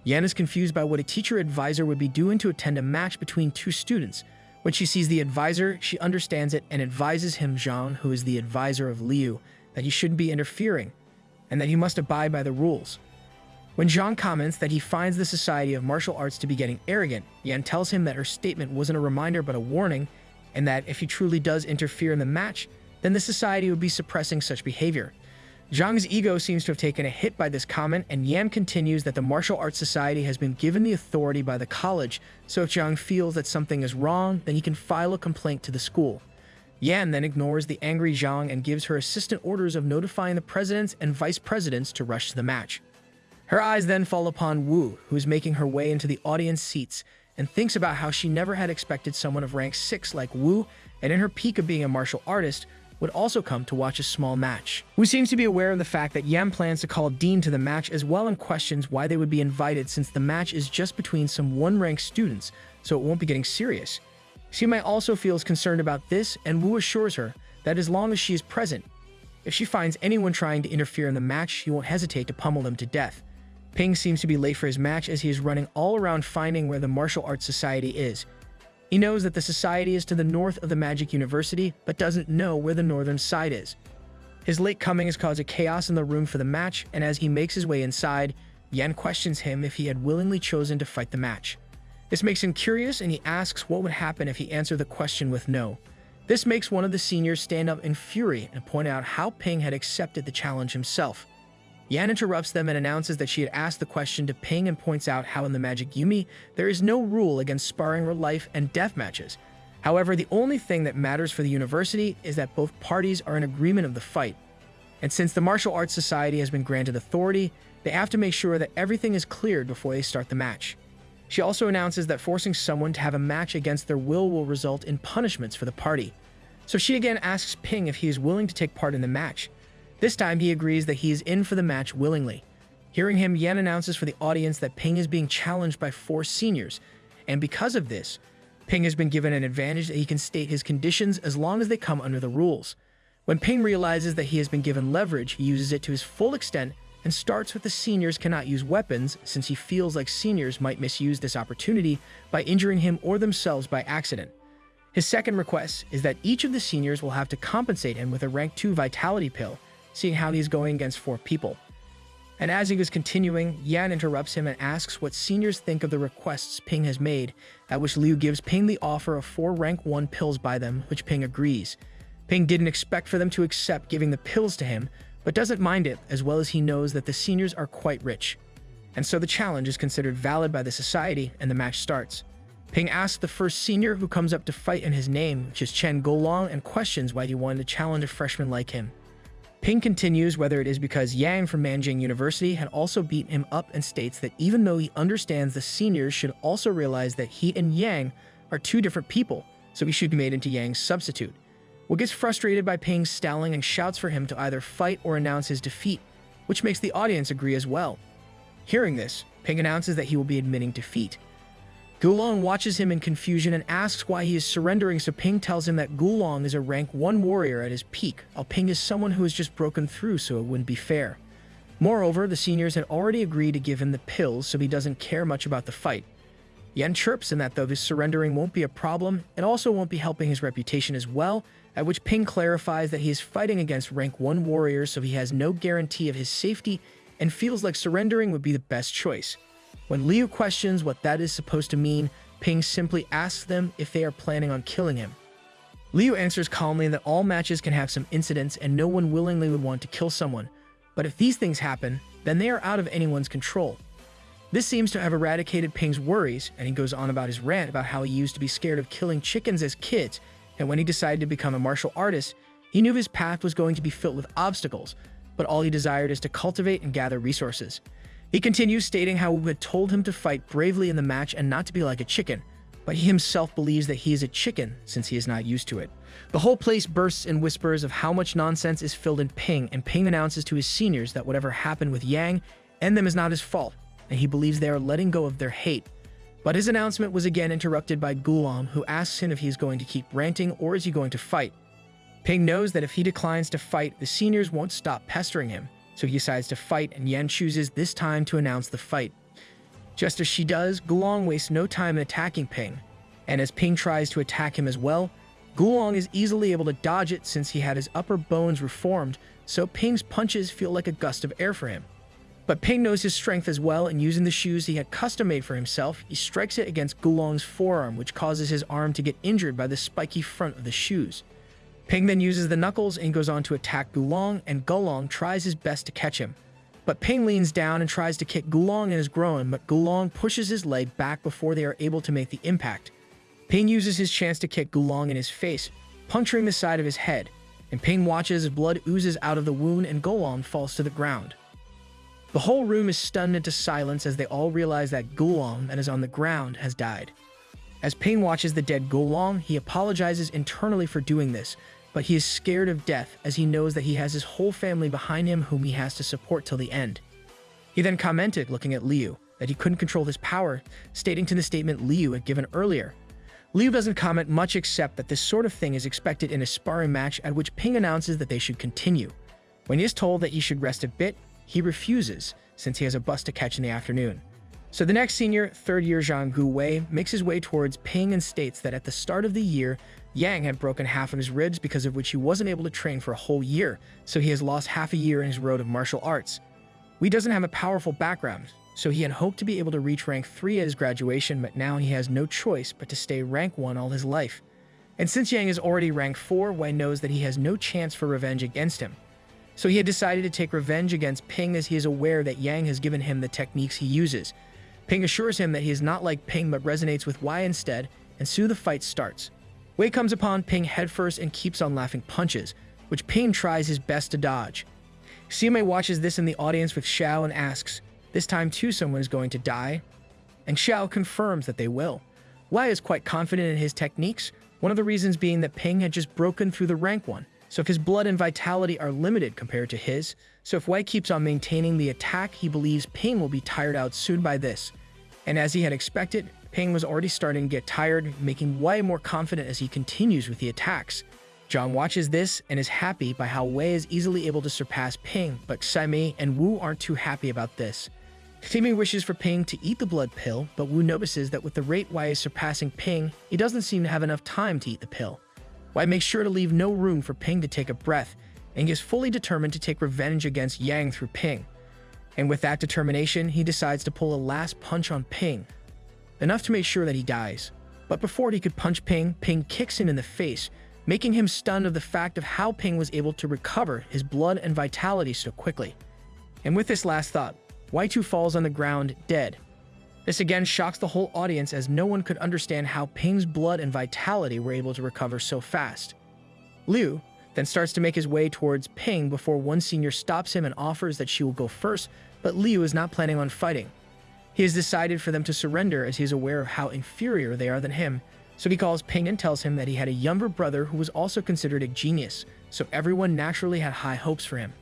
Yan is confused by what a teacher advisor would be doing to attend a match between 2 students. When she sees the advisor, she understands it and advises him, Zhang, who is the advisor of Liu, that he shouldn't be interfering, and that he must abide by the rules. When Zhang comments that he finds the Society of Martial Arts to be getting arrogant, Yan tells him that her statement wasn't a reminder but a warning, and that if he truly does interfere in the match, then the Society would be suppressing such behavior. Zhang's ego seems to have taken a hit by this comment, and Yan continues that the Martial Arts Society has been given the authority by the college, so if Zhang feels that something is wrong, then he can file a complaint to the school. Yan then ignores the angry Zhang and gives her assistant orders of notifying the presidents and vice presidents to rush to the match. Her eyes then fall upon Wu, who is making her way into the audience seats, and thinks about how she never had expected someone of rank 6 like Wu, and in her peak of being a martial artist, would also come to watch a small match. Wu seems to be aware of the fact that Yan plans to call Dean to the match as well, and questions why they would be invited since the match is just between some 1-rank students, so it won't be getting serious. She might also feels concerned about this, and Wu assures her that as long as she is present, if she finds anyone trying to interfere in the match, she won't hesitate to pummel them to death. Ping seems to be late for his match as he is running all around finding where the Martial Arts Society is. He knows that the society is to the north of the Magic University, but doesn't know where the northern side is. His late coming has caused a chaos in the room for the match, and as he makes his way inside, Yan questions him if he had willingly chosen to fight the match. This makes him curious, and he asks what would happen if he answered the question with no. This makes one of the seniors stand up in fury and point out how Ping had accepted the challenge himself. Yan interrupts them and announces that she had asked the question to Ping and points out how in the Magic Yumi, there is no rule against sparring or life and death matches. However, the only thing that matters for the university is that both parties are in agreement of the fight. And since the Martial Arts Society has been granted authority, they have to make sure that everything is cleared before they start the match. She also announces that forcing someone to have a match against their will result in punishments for the party. So she again asks Ping if he is willing to take part in the match. This time he agrees that he is in for the match willingly. Hearing him, Yan announces for the audience that Ping is being challenged by 4 seniors, and because of this, Ping has been given an advantage that he can state his conditions as long as they come under the rules. When Ping realizes that he has been given leverage, he uses it to his full extent and starts with the seniors cannot use weapons since he feels like seniors might misuse this opportunity by injuring him or themselves by accident. His second request is that each of the seniors will have to compensate him with a rank 2 vitality pill, seeing how he is going against 4 people. And as he was continuing, Yan interrupts him and asks what seniors think of the requests Ping has made, at which Liu gives Ping the offer of 4 rank 1 pills by them, which Ping agrees. Ping didn't expect for them to accept giving the pills to him, but doesn't mind it as well as he knows that the seniors are quite rich. And so the challenge is considered valid by the society and the match starts. Ping asks the first senior who comes up to fight in his name, which is Chen Golong, and questions why he wanted to challenge a freshman like him. Ping continues whether it is because Yang from Nanjing University had also beaten him up and states that even though he understands the seniors should also realize that he and Yang are 2 different people, so he should be made into Yang's substitute. Will gets frustrated by Ping's stalling and shouts for him to either fight or announce his defeat, which makes the audience agree as well. Hearing this, Ping announces that he will be admitting defeat. Gulong watches him in confusion and asks why he is surrendering, so Ping tells him that Gulong is a rank 1 warrior at his peak, while Ping is someone who has just broken through, so it wouldn't be fair. Moreover, the seniors had already agreed to give him the pills, so he doesn't care much about the fight. Yan chirps him that though his surrendering won't be a problem, it also won't be helping his reputation as well, at which Ping clarifies that he is fighting against rank 1 warriors, so he has no guarantee of his safety and feels like surrendering would be the best choice. When Liu questions what that is supposed to mean, Ping simply asks them if they are planning on killing him. Liu answers calmly that all matches can have some incidents and no one willingly would want to kill someone, but if these things happen, then they are out of anyone's control. This seems to have eradicated Ping's worries, and he goes on about his rant about how he used to be scared of killing chickens as kids, and when he decided to become a martial artist, he knew his path was going to be filled with obstacles, but all he desired is to cultivate and gather resources. He continues stating how Wu had told him to fight bravely in the match and not to be like a chicken, but he himself believes that he is a chicken since he is not used to it. The whole place bursts in whispers of how much nonsense is filled in Ping, and Ping announces to his seniors that whatever happened with Yang and them is not his fault, and he believes they are letting go of their hate. But his announcement was again interrupted by Gulong, who asks him if he is going to keep ranting or is he going to fight. Ping knows that if he declines to fight, the seniors won't stop pestering him, so he decides to fight, and Yan chooses this time to announce the fight. Just as she does, Gulong wastes no time in attacking Ping, and as Ping tries to attack him as well, Gulong is easily able to dodge it since he had his upper bones reformed, so Ping's punches feel like a gust of air for him. But Ping knows his strength as well, and using the shoes he had custom-made for himself, he strikes it against Gulong's forearm, which causes his arm to get injured by the spiky front of the shoes. Ping then uses the knuckles and goes on to attack Gulong, and Gulong tries his best to catch him. But Ping leans down and tries to kick Gulong in his groin, but Gulong pushes his leg back before they are able to make the impact. Ping uses his chance to kick Gulong in his face, puncturing the side of his head, and Ping watches as blood oozes out of the wound and Gulong falls to the ground. The whole room is stunned into silence as they all realize that Gulong, that is on the ground, has died. As Ping watches the dead Gulong, he apologizes internally for doing this, but he is scared of death as he knows that he has his whole family behind him whom he has to support till the end. He then commented, looking at Liu, that he couldn't control his power, stating to the statement Liu had given earlier. Liu doesn't comment much except that this sort of thing is expected in a sparring match, at which Ping announces that they should continue. When he is told that he should rest a bit, he refuses, since he has a bus to catch in the afternoon. So the next senior, 3rd year Zhang Guwei, makes his way towards Ping and states that at the start of the year, Yang had broken half of his ribs, because of which he wasn't able to train for a whole year, so he has lost half a year in his road of martial arts. Wei doesn't have a powerful background, so he had hoped to be able to reach rank 3 at his graduation, but now he has no choice but to stay rank 1 all his life. And since Yang is already rank 4, Wei knows that he has no chance for revenge against him. So he had decided to take revenge against Ping, as he is aware that Yang has given him the techniques he uses. Ping assures him that he is not like Ping but resonates with Wei instead, and soon the fight starts. Wei comes upon Ping headfirst and keeps on laughing punches, which Ping tries his best to dodge. Siamei watches this in the audience with Xiao and asks, this time too someone is going to die? and Xiao confirms that they will. Wei is quite confident in his techniques, one of the reasons being that Ping had just broken through the rank 1, so if his blood and vitality are limited compared to his, so if Wei keeps on maintaining the attack, he believes Ping will be tired out soon by this. And as he had expected, Ping was already starting to get tired, making Wei more confident as he continues with the attacks. John watches this and is happy by how Wei is easily able to surpass Ping, but Xaimei and Wu aren't too happy about this. Xaimei wishes for Ping to eat the blood pill, but Wu notices that with the rate Wei is surpassing Ping, he doesn't seem to have enough time to eat the pill. Wei makes sure to leave no room for Ping to take a breath, and he is fully determined to take revenge against Yang through Ping. And with that determination, he decides to pull a last punch on Ping, enough to make sure that he dies. But before he could punch Ping, Ping kicks him in the face, making him stunned of the fact of how Ping was able to recover his blood and vitality so quickly. And with this last thought, Wei2 falls on the ground, dead. This again shocks the whole audience as no one could understand how Ping's blood and vitality were able to recover so fast. Liu then starts to make his way towards Ping before one senior stops him and offers that she will go first, but Liu is not planning on fighting. He has decided for them to surrender as he is aware of how inferior they are than him, so he calls Ping and tells him that he had a younger brother who was also considered a genius, so everyone naturally had high hopes for him.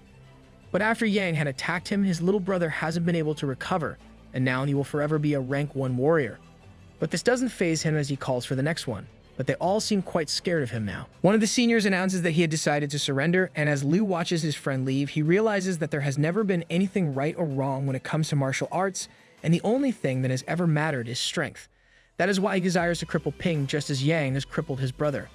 But after Yang had attacked him, his little brother hasn't been able to recover, and now he will forever be a rank 1 warrior. But this doesn't faze him as he calls for the next one, but they all seem quite scared of him now. One of the seniors announces that he had decided to surrender, and as Liu watches his friend leave, he realizes that there has never been anything right or wrong when it comes to martial arts, and the only thing that has ever mattered is strength. That is why he desires to cripple Ping just as Yang has crippled his brother.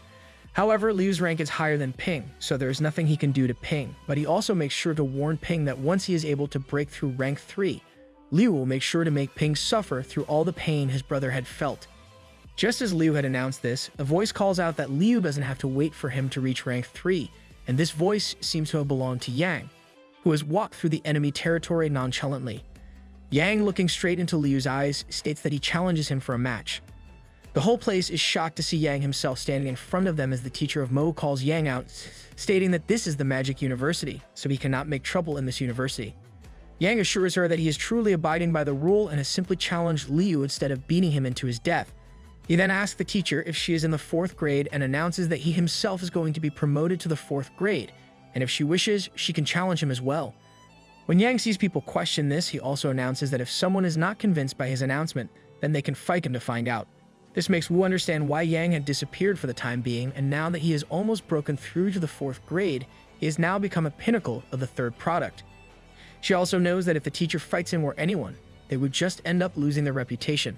However, Liu's rank is higher than Ping, so there is nothing he can do to Ping, but he also makes sure to warn Ping that once he is able to break through rank 3, Liu will make sure to make Ping suffer through all the pain his brother had felt. Just as Liu had announced this, a voice calls out that Liu doesn't have to wait for him to reach rank 3, and this voice seems to have belonged to Yang, who has walked through the enemy territory nonchalantly. Yang, looking straight into Liu's eyes, states that he challenges him for a match. The whole place is shocked to see Yang himself standing in front of them as the teacher of Mo calls Yang out, stating that this is the magic university, so he cannot make trouble in this university. Yang assures her that he is truly abiding by the rule and has simply challenged Liu instead of beating him into his death. He then asks the teacher if she is in the 4th grade and announces that he himself is going to be promoted to the 4th grade, and if she wishes, she can challenge him as well. When Yang sees people question this, he also announces that if someone is not convinced by his announcement, then they can fight him to find out. This makes Wu understand why Yang had disappeared for the time being, and now that he has almost broken through to the 4th grade, he has now become a pinnacle of the 3rd product. She also knows that if the teacher fights him or anyone, they would just end up losing their reputation.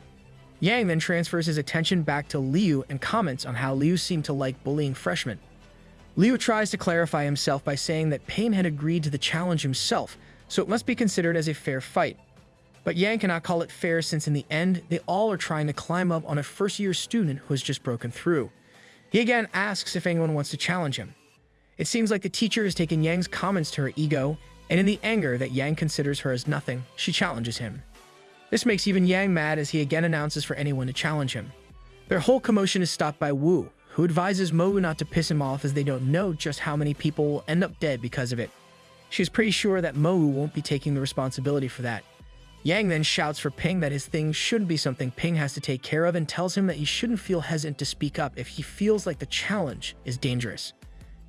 Yang then transfers his attention back to Liu and comments on how Liu seemed to like bullying freshmen. Liu tries to clarify himself by saying that Pain had agreed to the challenge himself, so it must be considered as a fair fight. But Yang cannot call it fair since in the end, they all are trying to climb up on a first-year student who has just broken through. He again asks if anyone wants to challenge him. It seems like the teacher has taken Yang's comments to her ego, and in the anger that Yang considers her as nothing, she challenges him. This makes even Yang mad as he again announces for anyone to challenge him. Their whole commotion is stopped by Wu, who advises Mo not to piss him off as they don't know just how many people will end up dead because of it. She is pretty sure that Mo won't be taking the responsibility for that. Yang then shouts for Ping that his thing shouldn't be something Ping has to take care of and tells him that he shouldn't feel hesitant to speak up if he feels like the challenge is dangerous.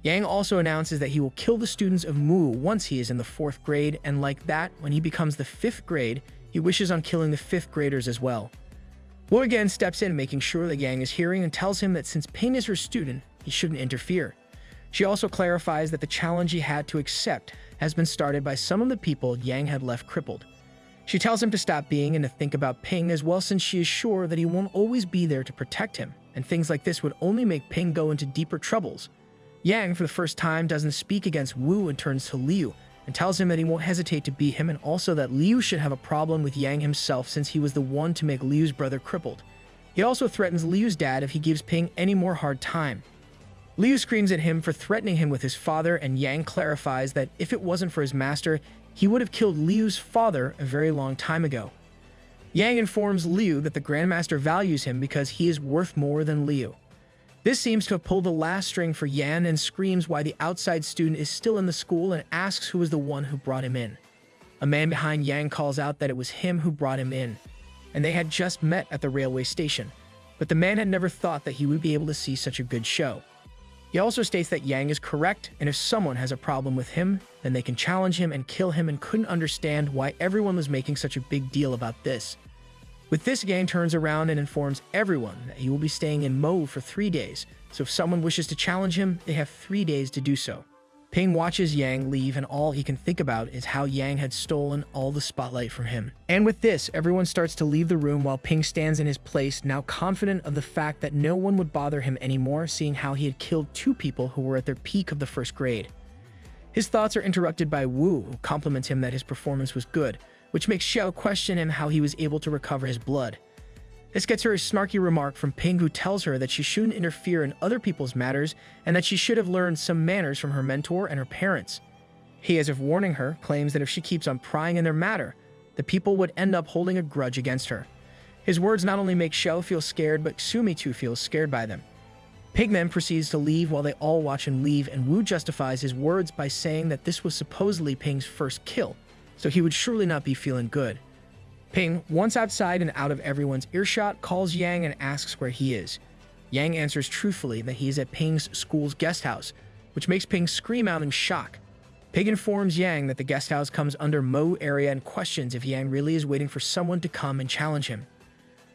Yang also announces that he will kill the students of Mu once he is in the 4th grade, and like that, when he becomes the 5th grade, he wishes on killing the 5th graders as well. Wu again steps in, making sure that Yang is hearing and tells him that since Ping is her student, he shouldn't interfere. She also clarifies that the challenge he had to accept has been started by some of the people Yang had left crippled. She tells him to stop being and to think about Ping as well, since she is sure that he won't always be there to protect him, and things like this would only make Ping go into deeper troubles. Yang, for the first time, doesn't speak against Wu and turns to Liu, and tells him that he won't hesitate to beat him, and also that Liu should have a problem with Yang himself since he was the one to make Liu's brother crippled. He also threatens Liu's dad if he gives Ping any more hard time. Liu screams at him for threatening him with his father, and Yang clarifies that if it wasn't for his master, he would have killed Liu's father a very long time ago. Yang informs Liu that the Grandmaster values him because he is worth more than Liu. This seems to have pulled the last string for Yan and screams why the outside student is still in the school and asks who is the one who brought him in. A man behind Yang calls out that it was him who brought him in. and they had just met at the railway station, but the man had never thought that he would be able to see such a good show. He also states that Yang is correct, and if someone has a problem with him, then they can challenge him and kill him, and couldn't understand why everyone was making such a big deal about this. With this, Yang turns around and informs everyone that he will be staying in Mo for 3 days, so if someone wishes to challenge him, they have 3 days to do so. Ping watches Yang leave, and all he can think about is how Yang had stolen all the spotlight from him. And with this, everyone starts to leave the room while Ping stands in his place, now confident of the fact that no one would bother him anymore, seeing how he had killed 2 people who were at their peak of the first grade. His thoughts are interrupted by Wu, who compliments him that his performance was good, which makes Xiao question him how he was able to recover his blood. This gets her a snarky remark from Ping, who tells her that she shouldn't interfere in other people's matters and that she should have learned some manners from her mentor and her parents. He, as if warning her, claims that if she keeps on prying in their matter, the people would end up holding a grudge against her. His words not only make Xiao feel scared, but Sumi too feels scared by them. Ping then proceeds to leave while they all watch him leave, and Wu justifies his words by saying that this was supposedly Ping's first kill, so he would surely not be feeling good. Ping, once outside and out of everyone's earshot, calls Yang and asks where he is. Yang answers truthfully that he is at Ping's school's guest house, which makes Ping scream out in shock. Ping informs Yang that the guest house comes under Mo area and questions if Yang really is waiting for someone to come and challenge him.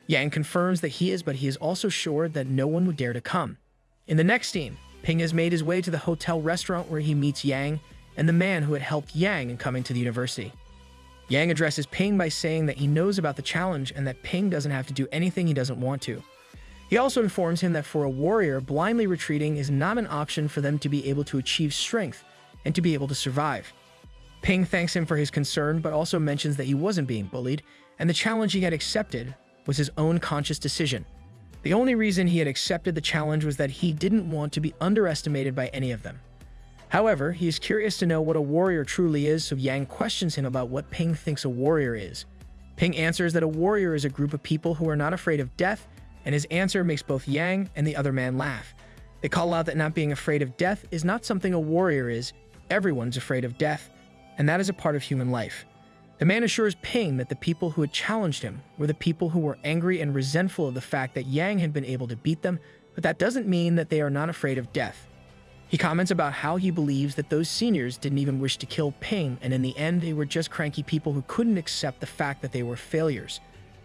Yang confirms that he is, but he is also sure that no one would dare to come. In the next scene, Ping has made his way to the hotel restaurant where he meets Yang and the man who had helped Yang in coming to the university. Yang addresses Ping by saying that he knows about the challenge and that Ping doesn't have to do anything he doesn't want to. He also informs him that for a warrior, blindly retreating is not an option for them to be able to achieve strength and to be able to survive. Ping thanks him for his concern, but also mentions that he wasn't being bullied, and the challenge he had accepted was his own conscious decision. The only reason he had accepted the challenge was that he didn't want to be underestimated by any of them. However, he is curious to know what a warrior truly is, so Yang questions him about what Ping thinks a warrior is. Ping answers that a warrior is a group of people who are not afraid of death, and his answer makes both Yang and the other man laugh. They call out that not being afraid of death is not something a warrior is. Everyone's afraid of death, and that is a part of human life. The man assures Ping that the people who had challenged him were the people who were angry and resentful of the fact that Yang had been able to beat them, but that doesn't mean that they are not afraid of death. He comments about how he believes that those seniors didn't even wish to kill Ping, and in the end they were just cranky people who couldn't accept the fact that they were failures.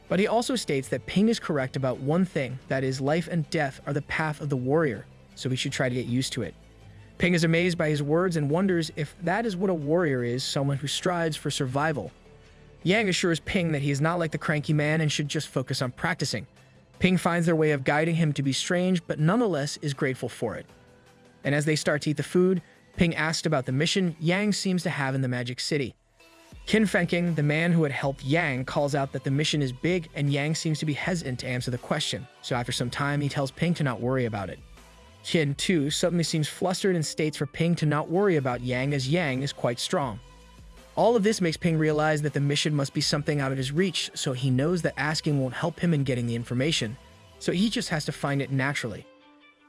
But he also states that Ping is correct about one thing, that is, life and death are the path of the warrior, so we should try to get used to it. Ping is amazed by his words and wonders if that is what a warrior is, someone who strives for survival. Yang assures Ping that he is not like the cranky man and should just focus on practicing. Ping finds their way of guiding him to be strange, but nonetheless is grateful for it. And as they start to eat the food, Ping asks about the mission Yang seems to have in the Magic City. Qin Fengking, the man who had helped Yang, calls out that the mission is big, and Yang seems to be hesitant to answer the question, so after some time he tells Ping to not worry about it. Qin, too, suddenly seems flustered and states for Ping to not worry about Yang, as Yang is quite strong. All of this makes Ping realize that the mission must be something out of his reach, so he knows that asking won't help him in getting the information, so he just has to find it naturally.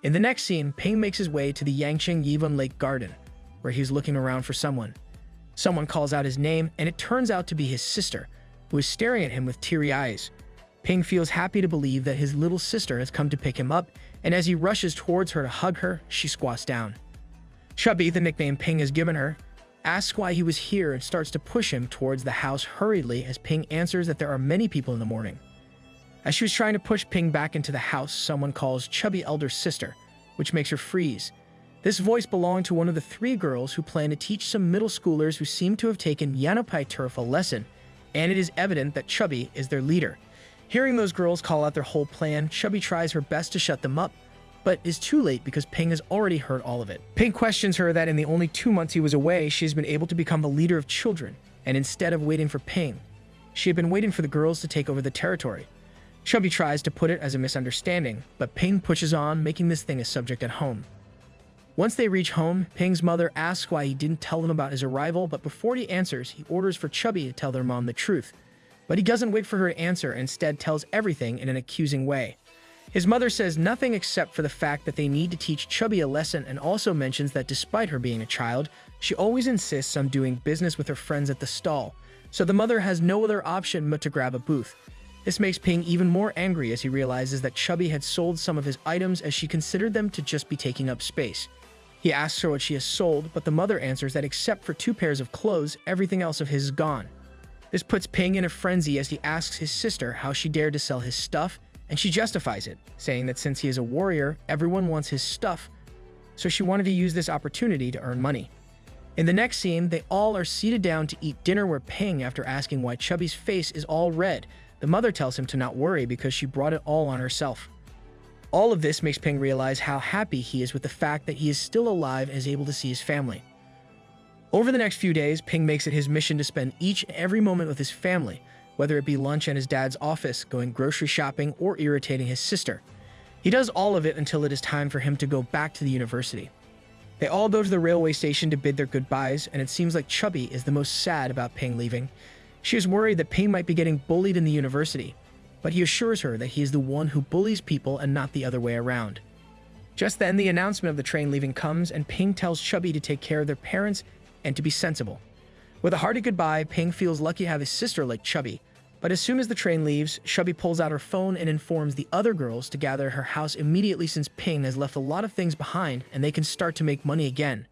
In the next scene, Ping makes his way to the Yangqing Yivun Lake Garden, where he's looking around for someone. Someone calls out his name, and it turns out to be his sister, who is staring at him with teary eyes. Ping feels happy to believe that his little sister has come to pick him up, and as he rushes towards her to hug her, she squats down. Chubby, the nickname Ping has given her, asks why he was here and starts to push him towards the house hurriedly, as Ping answers that there are many people in the morning. As she was trying to push Ping back into the house, someone calls Chubby elder sister, which makes her freeze. This voice belonged to one of the 3 girls who plan to teach some middle schoolers who seem to have taken Yanopai Turf a lesson, and it is evident that Chubby is their leader. Hearing those girls call out their whole plan, Chubby tries her best to shut them up, but is too late because Ping has already heard all of it. Ping questions her that in the only 2 months he was away, she has been able to become the leader of children, and instead of waiting for Ping, she had been waiting for the girls to take over the territory. Chubby tries to put it as a misunderstanding, but Ping pushes on, making this thing a subject at home. Once they reach home, Ping's mother asks why he didn't tell them about his arrival, but before he answers, he orders for Chubby to tell their mom the truth. But he doesn't wait for her to answer and instead tells everything in an accusing way. His mother says nothing except for the fact that they need to teach Chubby a lesson, and also mentions that despite her being a child, she always insists on doing business with her friends at the stall, so the mother has no other option but to grab a booth. This makes Ping even more angry as he realizes that Chubby had sold some of his items as she considered them to just be taking up space. He asks her what she has sold, but the mother answers that except for 2 pairs of clothes, everything else of his is gone. This puts Ping in a frenzy as he asks his sister how she dared to sell his stuff, and she justifies it, saying that since he is a warrior, everyone wants his stuff, so she wanted to use this opportunity to earn money. In the next scene, they all are seated down to eat dinner where Ping, after asking why Chubby's face is all red, the mother tells him to not worry because she brought it all on herself. All of this makes Ping realize how happy he is with the fact that he is still alive and is able to see his family. Over the next few days, Ping makes it his mission to spend each and every moment with his family, whether it be lunch at his dad's office, going grocery shopping, or irritating his sister. He does all of it until it is time for him to go back to the university. They all go to the railway station to bid their goodbyes, and it seems like Chubby is the most sad about Ping leaving. She is worried that Ping might be getting bullied in the university, but he assures her that he is the one who bullies people and not the other way around. Just then, the announcement of the train leaving comes, and Ping tells Chubby to take care of their parents and to be sensible. With a hearty goodbye, Ping feels lucky to have his sister like Chubby, but as soon as the train leaves, Chubby pulls out her phone and informs the other girls to gather at her house immediately since Ping has left a lot of things behind and they can start to make money again.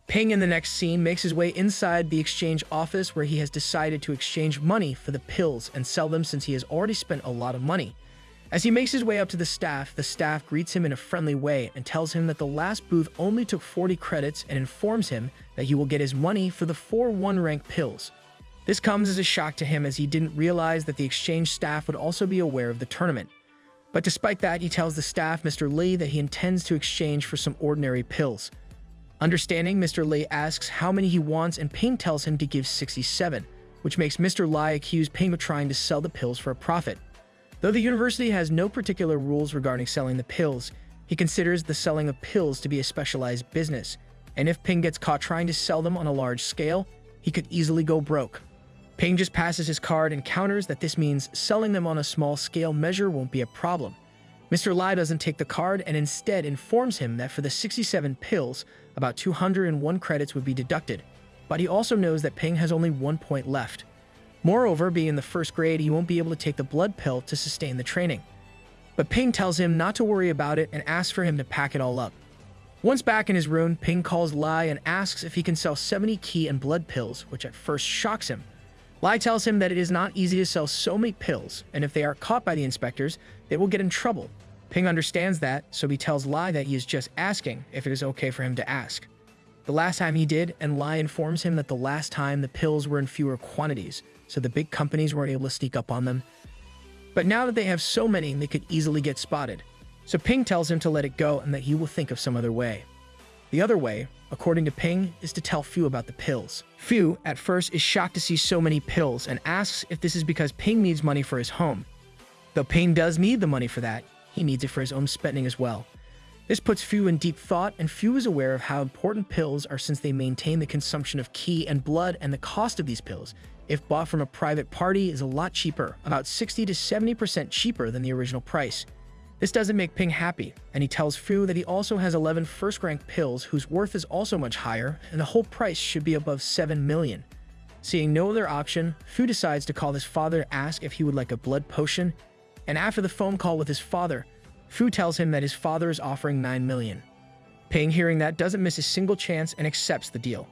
Ping in the next scene makes his way inside the exchange office where he has decided to exchange money for the pills and sell them since he has already spent a lot of money. As he makes his way up to the staff greets him in a friendly way and tells him that the last booth only took 40 credits and informs him that he will get his money for the 4 1-rank pills. This comes as a shock to him as he didn't realize that the exchange staff would also be aware of the tournament. But despite that, he tells the staff, Mr. Lee, that he intends to exchange for some ordinary pills. Understanding, Mr. Lee asks how many he wants and Ping tells him to give 67, which makes Mr. Lee accuse Ping of trying to sell the pills for a profit. Though the university has no particular rules regarding selling the pills, he considers the selling of pills to be a specialized business, and if Ping gets caught trying to sell them on a large scale, he could easily go broke. Ping just passes his card and counters that this means selling them on a small scale measure won't be a problem. Mr. Lee doesn't take the card and instead informs him that for the 67 pills, about 201 credits would be deducted, but he also knows that Ping has only 1 point left. Moreover, being in the 1st grade, he won't be able to take the blood pill to sustain the training. But Ping tells him not to worry about it and asks for him to pack it all up. Once back in his room, Ping calls Lai and asks if he can sell 70 key and blood pills, which at first shocks him. Lai tells him that it is not easy to sell so many pills, and if they are caught by the inspectors, they will get in trouble. Ping understands that, so he tells Lai that he is just asking if it is okay for him to ask. The last time he did, and Lai informs him that the last time the pills were in fewer quantities, so the big companies weren't able to sneak up on them. But now that they have so many, they could easily get spotted. So Ping tells him to let it go and that he will think of some other way. The other way, according to Ping, is to tell Fu about the pills. Fu, at first, is shocked to see so many pills and asks if this is because Ping needs money for his home. Though Ping does need the money for that, he needs it for his own spending as well. This puts Fu in deep thought, and Fu is aware of how important pills are since they maintain the consumption of ki and blood, and the cost of these pills, if bought from a private party, is a lot cheaper, about 60 to 70% cheaper than the original price. This doesn't make Ping happy, and he tells Fu that he also has 11 first-rank pills whose worth is also much higher, and the whole price should be above 7 million. Seeing no other option, Fu decides to call his father to ask if he would like a blood potion, and after the phone call with his father, Fu tells him that his father is offering 9 million. Ping, hearing that, doesn't miss a single chance and accepts the deal.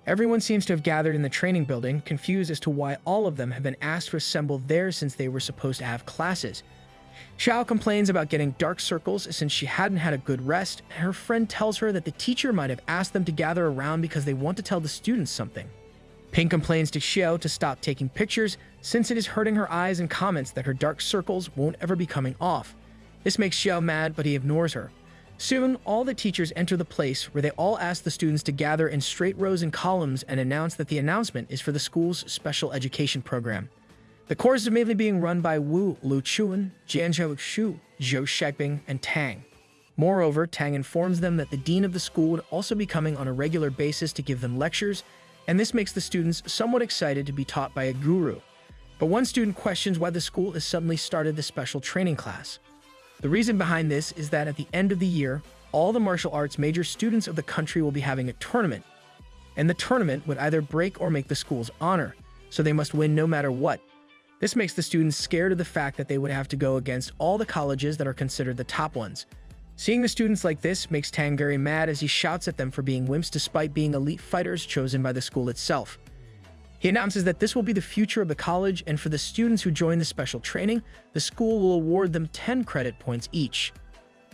Everyone seems to have gathered in the training building, confused as to why all of them have been asked to assemble there since they were supposed to have classes. Xiao complains about getting dark circles since she hadn't had a good rest, and her friend tells her that the teacher might have asked them to gather around because they want to tell the students something. Ping complains to Xiao to stop taking pictures since it is hurting her eyes and comments that her dark circles won't ever be coming off. This makes Xiao mad, but he ignores her. Soon, all the teachers enter the place where they all ask the students to gather in straight rows and columns and announce that the announcement is for the school's special education program. The course is mainly being run by Wu, Lu Chuan, Jianzhou Xu, Zhou Shaiping, and Tang. Moreover, Tang informs them that the dean of the school would also be coming on a regular basis to give them lectures, and this makes the students somewhat excited to be taught by a guru. But one student questions why the school has suddenly started the special training class. The reason behind this is that at the end of the year, all the martial arts major students of the country will be having a tournament, and the tournament would either break or make the school's honor, so they must win no matter what. This makes the students scared of the fact that they would have to go against all the colleges that are considered the top ones. Seeing the students like this makes Tang very mad as he shouts at them for being wimps despite being elite fighters chosen by the school itself. He announces that this will be the future of the college, and for the students who join the special training, the school will award them 10 credit points each.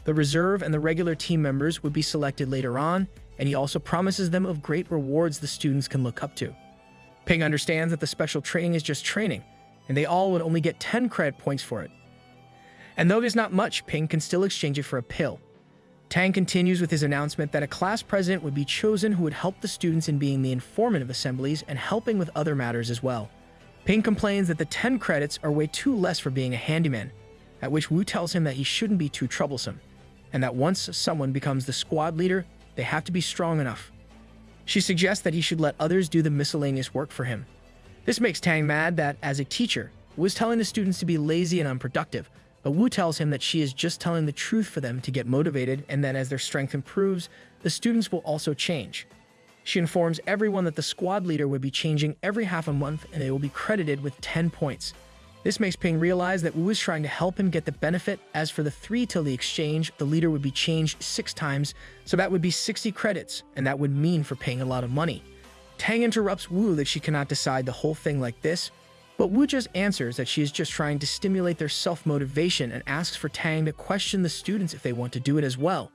The reserve and the regular team members would be selected later on, and he also promises them of great rewards the students can look up to. Ping understands that the special training is just training, and they all would only get 10 credit points for it. And though there's not much, Ping can still exchange it for a pill. Tang continues with his announcement that a class president would be chosen who would help the students in being the informant of assemblies and helping with other matters as well. Ping complains that the 10 credits are way too less for being a handyman, at which Wu tells him that he shouldn't be too troublesome, and that once someone becomes the squad leader, they have to be strong enough. She suggests that he should let others do the miscellaneous work for him. This makes Tang mad that, as a teacher, Wu is telling the students to be lazy and unproductive, but Wu tells him that she is just telling the truth for them to get motivated, and that as their strength improves, the students will also change. She informs everyone that the squad leader would be changing every half a month and they will be credited with 10 points. This makes Ping realize that Wu is trying to help him get the benefit, as for the 3 till the exchange, the leader would be changed 6 times, so that would be 60 credits, and that would mean for Ping a lot of money. Tang interrupts Wu that she cannot decide the whole thing like this, but Wu just answers that she is just trying to stimulate their self-motivation and asks for Tang to question the students if they want to do it as well.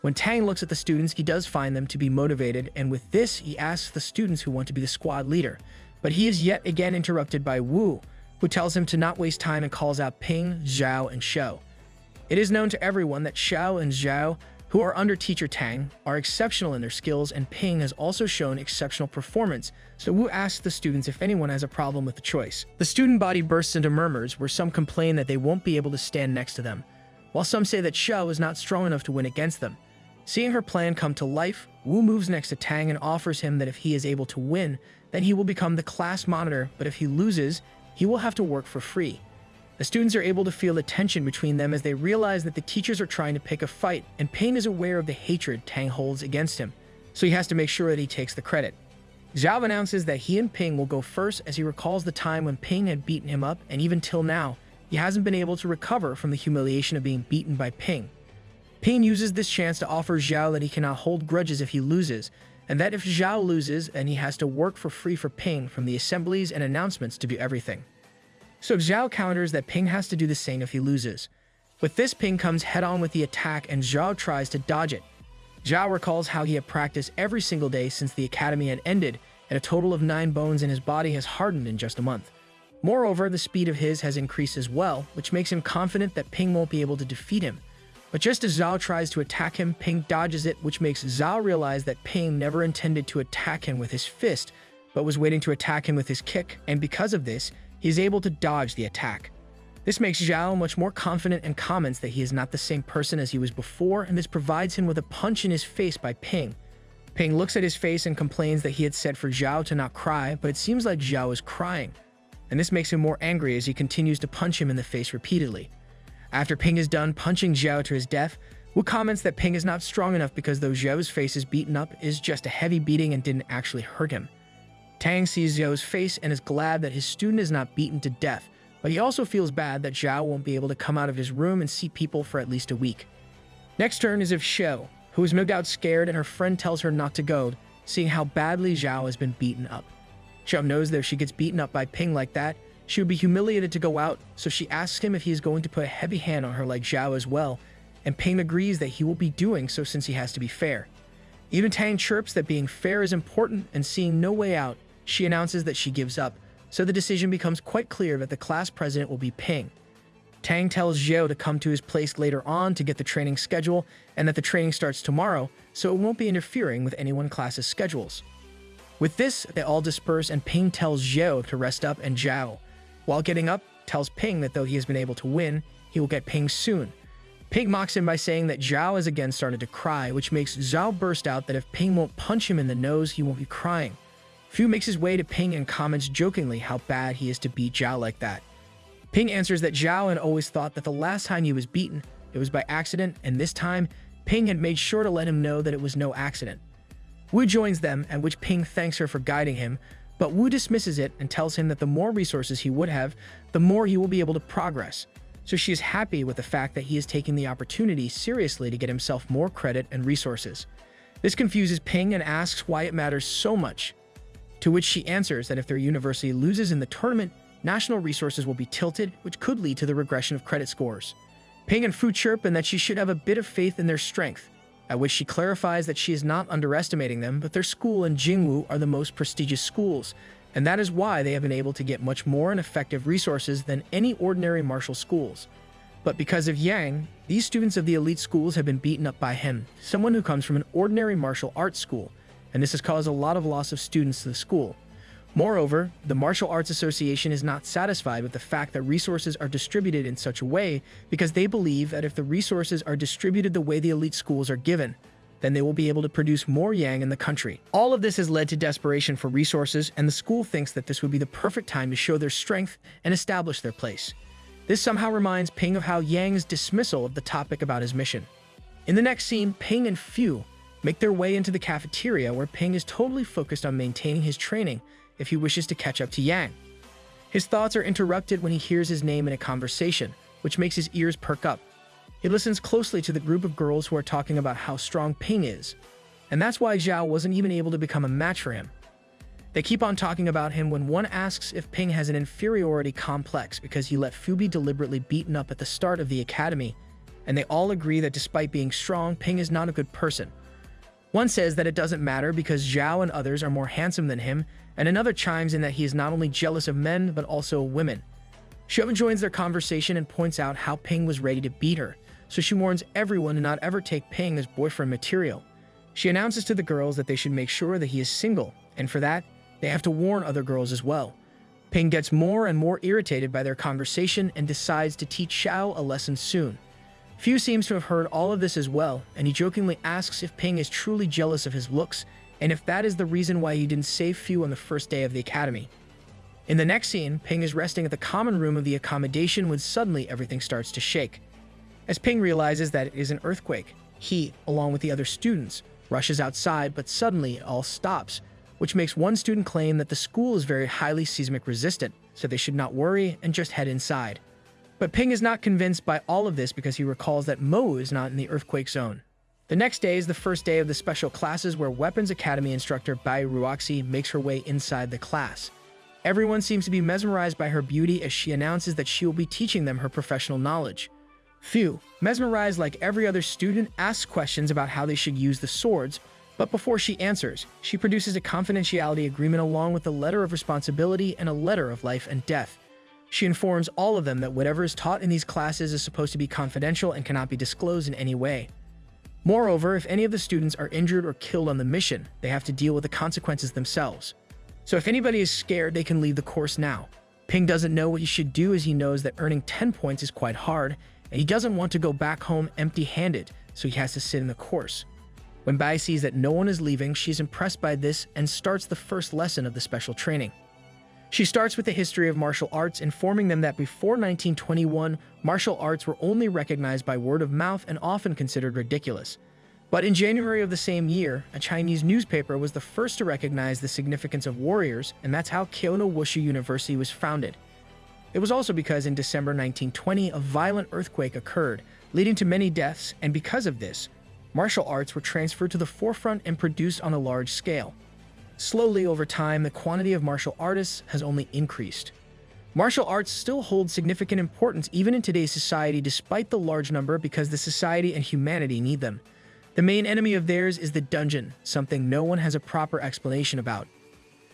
When Tang looks at the students, he does find them to be motivated, and with this, he asks the students who want to be the squad leader. But he is yet again interrupted by Wu, who tells him to not waste time and calls out Ping, Zhao, and Shou. It is known to everyone that Shou and Zhao, who are under teacher Tang, are exceptional in their skills, and Ping has also shown exceptional performance, so Wu asks the students if anyone has a problem with the choice. The student body bursts into murmurs, where some complain that they won't be able to stand next to them, while some say that Shou is not strong enough to win against them. Seeing her plan come to life, Wu moves next to Tang and offers him that if he is able to win, then he will become the class monitor, but if he loses, he will have to work for free. The students are able to feel the tension between them as they realize that the teachers are trying to pick a fight, and Ping is aware of the hatred Tang holds against him, so he has to make sure that he takes the credit. Zhao announces that he and Ping will go first, as he recalls the time when Ping had beaten him up, and even till now, he hasn't been able to recover from the humiliation of being beaten by Ping. Ping uses this chance to offer Zhao that he cannot hold grudges if he loses, and that if Zhao loses, then he has to work for free for Ping from the assemblies and announcements to do everything. So Zhao counters that Ping has to do the same if he loses. With this, Ping comes head-on with the attack and Zhao tries to dodge it. Zhao recalls how he had practiced every single day since the academy had ended, and a total of 9 bones in his body has hardened in just a month. Moreover, the speed of his has increased as well, which makes him confident that Ping won't be able to defeat him. But just as Zhao tries to attack him, Ping dodges it, which makes Zhao realize that Ping never intended to attack him with his fist, but was waiting to attack him with his kick, and because of this, he is able to dodge the attack. This makes Zhao much more confident and comments that he is not the same person as he was before, and this provides him with a punch in his face by Ping. Ping looks at his face and complains that he had said for Zhao to not cry, but it seems like Zhao is crying, and this makes him more angry as he continues to punch him in the face repeatedly. After Ping is done punching Zhao to his death, Wu comments that Ping is not strong enough because though Zhao's face is beaten up, is just a heavy beating and didn't actually hurt him. Tang sees Zhao's face and is glad that his student is not beaten to death, but he also feels bad that Zhao won't be able to come out of his room and see people for at least a week. Next turn is of Shou, who is no doubt scared, and her friend tells her not to go, seeing how badly Zhao has been beaten up. Shou knows that if she gets beaten up by Ping like that, she would be humiliated to go out, so she asks him if he is going to put a heavy hand on her like Zhao as well, and Ping agrees that he will be doing so since he has to be fair. Even Tang chirps that being fair is important, and seeing no way out, she announces that she gives up, so the decision becomes quite clear that the class president will be Ping. Tang tells Zhao to come to his place later on to get the training schedule, and that the training starts tomorrow, so it won't be interfering with anyone's class's schedules. With this, they all disperse, and Ping tells Zhao to rest up, and Zhao, while getting up, tells Ping that though he has been able to win, he will get Ping soon. Ping mocks him by saying that Zhao has again started to cry, which makes Zhao burst out that if Ping won't punch him in the nose, he won't be crying. Fu makes his way to Ping and comments jokingly how bad he is to beat Zhao like that. Ping answers that Zhao had always thought that the last time he was beaten, it was by accident, and this time, Ping had made sure to let him know that it was no accident. Wu joins them, at which Ping thanks her for guiding him, But Wu dismisses it and tells him that the more resources he would have, the more he will be able to progress. So she is happy with the fact that he is taking the opportunity seriously to get himself more credit and resources. This confuses Ping and asks why it matters so much, to which she answers that if their university loses in the tournament, national resources will be tilted, which could lead to the regression of credit scores. Ping and Fu chirp and that she should have a bit of faith in their strength, at which she clarifies that she is not underestimating them, but their school and Jingwu are the most prestigious schools, and that is why they have been able to get much more and effective resources than any ordinary martial schools. But because of Yang, these students of the elite schools have been beaten up by him, someone who comes from an ordinary martial arts school, and this has caused a lot of loss of students to the school. Moreover, the Martial Arts Association is not satisfied with the fact that resources are distributed in such a way because they believe that if the resources are distributed the way the elite schools are given, then they will be able to produce more Yang in the country. All of this has led to desperation for resources, and the school thinks that this would be the perfect time to show their strength and establish their place. This somehow reminds Ping of how Yang's dismissal of the topic about his mission. In the next scene, Ping and Fu make their way into the cafeteria where Ping is totally focused on maintaining his training if he wishes to catch up to Yang. His thoughts are interrupted when he hears his name in a conversation, which makes his ears perk up. He listens closely to the group of girls who are talking about how strong Ping is, and that's why Zhao wasn't even able to become a match for him. They keep on talking about him when one asks if Ping has an inferiority complex because he let Fu be deliberately beaten up at the start of the academy, and they all agree that despite being strong, Ping is not a good person. One says that it doesn't matter because Zhao and others are more handsome than him, and another chimes in that he is not only jealous of men, but also women. Xiao joins their conversation and points out how Ping was ready to beat her, so she warns everyone to not ever take Ping as boyfriend material. She announces to the girls that they should make sure that he is single, and for that, they have to warn other girls as well. Ping gets more and more irritated by their conversation and decides to teach Xiao a lesson soon. Fu seems to have heard all of this as well, and he jokingly asks if Ping is truly jealous of his looks, and if that is the reason why he didn't save Fu on the first day of the academy. In the next scene, Ping is resting at the common room of the accommodation when suddenly everything starts to shake. As Ping realizes that it is an earthquake, he, along with the other students, rushes outside, but suddenly it all stops, which makes one student claim that the school is very highly seismic resistant, so they should not worry and just head inside. But Ping is not convinced by all of this because he recalls that Mo is not in the earthquake zone. The next day is the first day of the special classes where Weapons Academy instructor Bai Ruoxi makes her way inside the class. Everyone seems to be mesmerized by her beauty as she announces that she will be teaching them her professional knowledge. Fu, mesmerized like every other student, asks questions about how they should use the swords, but before she answers, she produces a confidentiality agreement along with a letter of responsibility and a letter of life and death. She informs all of them that whatever is taught in these classes is supposed to be confidential and cannot be disclosed in any way. Moreover, if any of the students are injured or killed on the mission, they have to deal with the consequences themselves. So if anybody is scared, they can leave the course now. Ping doesn't know what he should do as he knows that earning 10 points is quite hard, and he doesn't want to go back home empty-handed, so he has to sit in the course. When Bai sees that no one is leaving, she's impressed by this and starts the first lesson of the special training. She starts with the history of martial arts, informing them that before 1921, martial arts were only recognized by word of mouth and often considered ridiculous. But in January of the same year, a Chinese newspaper was the first to recognize the significance of warriors, and that's how Kyoto Wushu University was founded. It was also because in December 1920, a violent earthquake occurred, leading to many deaths, and because of this, martial arts were transferred to the forefront and produced on a large scale. Slowly over time, the quantity of martial artists has only increased. Martial arts still hold significant importance even in today's society despite the large number because the society and humanity need them. The main enemy of theirs is the dungeon, something no one has a proper explanation about.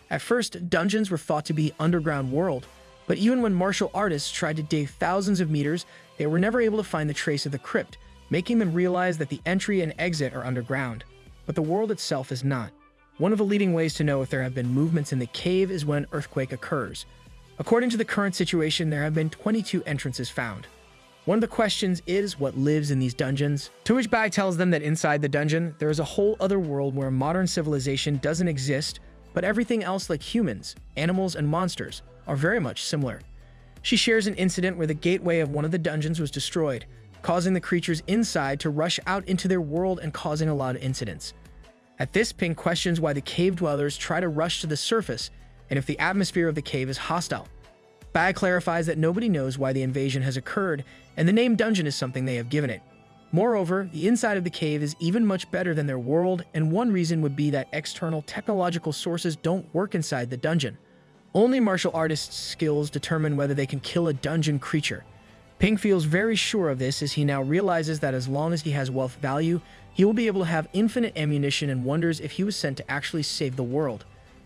At first, dungeons were thought to be underground world, but even when martial artists tried to dig thousands of meters, they were never able to find the trace of the crypt, making them realize that the entry and exit are underground, but the world itself is not. One of the leading ways to know if there have been movements in the cave is when an earthquake occurs. According to the current situation, there have been 22 entrances found. One of the questions is what lives in these dungeons, to which Bai tells them that inside the dungeon, there is a whole other world where modern civilization doesn't exist, but everything else like humans, animals, and monsters are very much similar. She shares an incident where the gateway of one of the dungeons was destroyed, causing the creatures inside to rush out into their world and causing a lot of incidents. At this, Ping questions why the cave dwellers try to rush to the surface, and if the atmosphere of the cave is hostile. Bai clarifies that nobody knows why the invasion has occurred, and the name dungeon is something they have given it. Moreover, the inside of the cave is even much better than their world, and one reason would be that external technological sources don't work inside the dungeon. Only martial artists' skills determine whether they can kill a dungeon creature. Ping feels very sure of this as he now realizes that as long as he has wealth value, he will be able to have infinite ammunition and wonders if he was sent to actually save the world.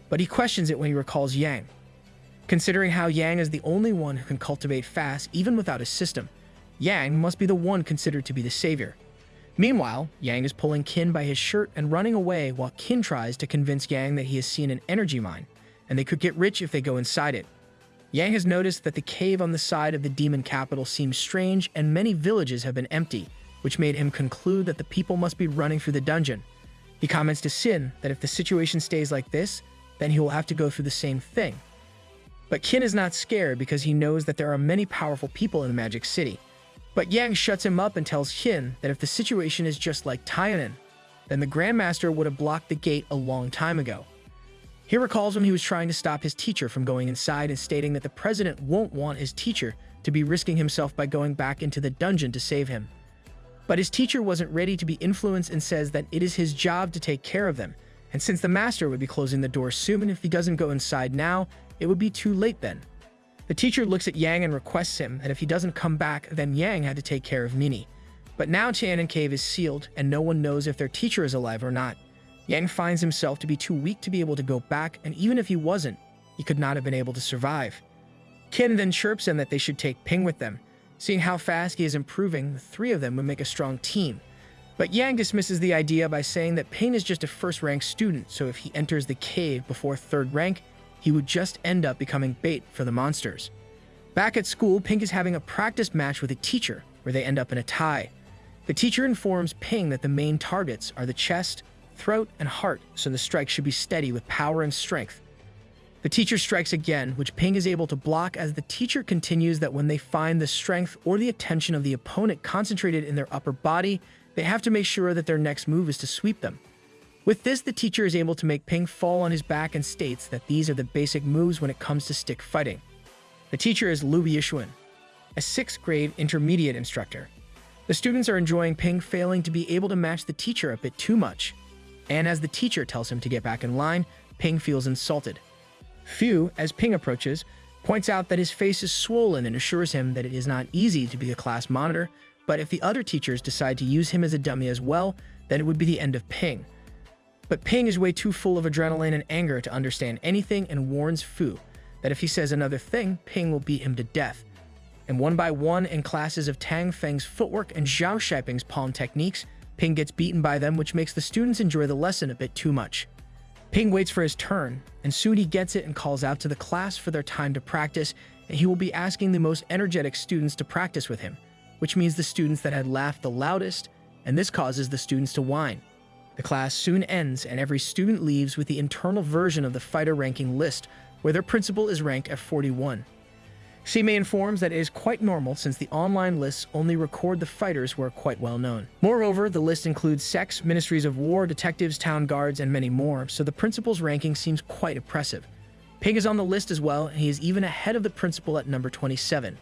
But he questions it when he recalls Yang. Considering how Yang is the only one who can cultivate fast even without a system, Yang must be the one considered to be the savior. Meanwhile, Yang is pulling Qin by his shirt and running away while Qin tries to convince Yang that he has seen an energy mine, and they could get rich if they go inside it. Yang has noticed that the cave on the side of the demon capital seems strange and many villages have been empty, which made him conclude that the people must be running through the dungeon. He comments to Sin that if the situation stays like this, then he will have to go through the same thing. But Qin is not scared because he knows that there are many powerful people in the Magic City. But Yang shuts him up and tells Qin that if the situation is just like Tainan, then the Grandmaster would have blocked the gate a long time ago. He recalls when he was trying to stop his teacher from going inside and stating that the president won't want his teacher to be risking himself by going back into the dungeon to save him. But his teacher wasn't ready to be influenced and says that it is his job to take care of them, and since the master would be closing the door soon, and if he doesn't go inside now, it would be too late then. The teacher looks at Yang and requests him that if he doesn't come back, then Yang had to take care of Mini. But now Tianan Cave is sealed, and no one knows if their teacher is alive or not. Yang finds himself to be too weak to be able to go back, and even if he wasn't, he could not have been able to survive. Qin then chirps him that they should take Ping with them. Seeing how fast he is improving, the three of them would make a strong team. But Yang dismisses the idea by saying that Ping is just a first-rank student, so if he enters the cave before third rank, he would just end up becoming bait for the monsters. Back at school, Ping is having a practice match with a teacher, where they end up in a tie. The teacher informs Ping that the main targets are the chest, throat, and heart, so the strike should be steady with power and strength. The teacher strikes again, which Ping is able to block as the teacher continues that when they find the strength or the attention of the opponent concentrated in their upper body, they have to make sure that their next move is to sweep them. With this, the teacher is able to make Ping fall on his back and states that these are the basic moves when it comes to stick fighting. The teacher is Liu Yixuan, a 6th grade intermediate instructor. The students are enjoying Ping failing to be able to match the teacher a bit too much. And as the teacher tells him to get back in line, Ping feels insulted. Fu, as Ping approaches, points out that his face is swollen and assures him that it is not easy to be a class monitor, but if the other teachers decide to use him as a dummy as well, then it would be the end of Ping. But Ping is way too full of adrenaline and anger to understand anything and warns Fu that if he says another thing, Ping will beat him to death. And one by one, in classes of Tang Feng's footwork and Zhao Shiping's palm techniques, Ping gets beaten by them, which makes the students enjoy the lesson a bit too much. Ping waits for his turn, and soon he gets it and calls out to the class for their time to practice, and he will be asking the most energetic students to practice with him, which means the students that had laughed the loudest, and this causes the students to whine. The class soon ends, and every student leaves with the internal version of the fighter ranking list, where their principal is ranked at 41. Shime informs that it is quite normal since the online lists only record the fighters who are quite well known. Moreover, the list includes sex, ministries of war, detectives, town guards, and many more, so the principal's ranking seems quite impressive. Ping is on the list as well, and he is even ahead of the principal at number 27.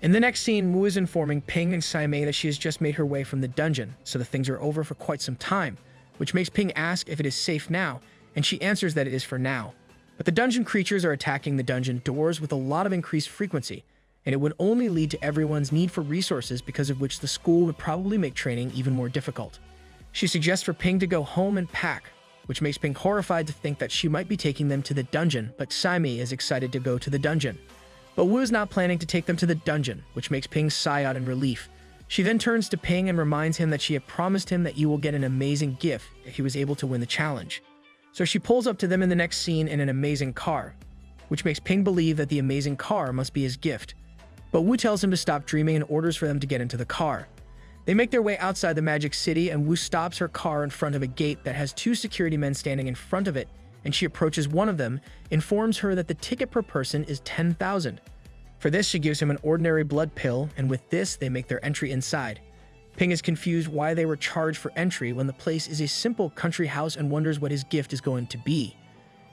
In the next scene, Wu is informing Ping and Saimei that she has just made her way from the dungeon, so the things are over for quite some time, which makes Ping ask if it is safe now, and she answers that it is for now. But the dungeon creatures are attacking the dungeon doors with a lot of increased frequency, and it would only lead to everyone's need for resources, because of which the school would probably make training even more difficult. She suggests for Ping to go home and pack, which makes Ping horrified to think that she might be taking them to the dungeon, but Saimei is excited to go to the dungeon. But Wu is not planning to take them to the dungeon, which makes Ping sigh out in relief. She then turns to Ping and reminds him that she had promised him that he will get an amazing gift if he was able to win the challenge. So she pulls up to them in the next scene in an amazing car, which makes Ping believe that the amazing car must be his gift. But Wu tells him to stop dreaming and orders for them to get into the car. They make their way outside the Magic City, and Wu stops her car in front of a gate that has 2 security men standing in front of it, and she approaches one of them, informs her that the ticket per person is 10,000. For this, she gives him an ordinary blood pill, and with this, they make their entry inside. Ping is confused why they were charged for entry when the place is a simple country house and wonders what his gift is going to be.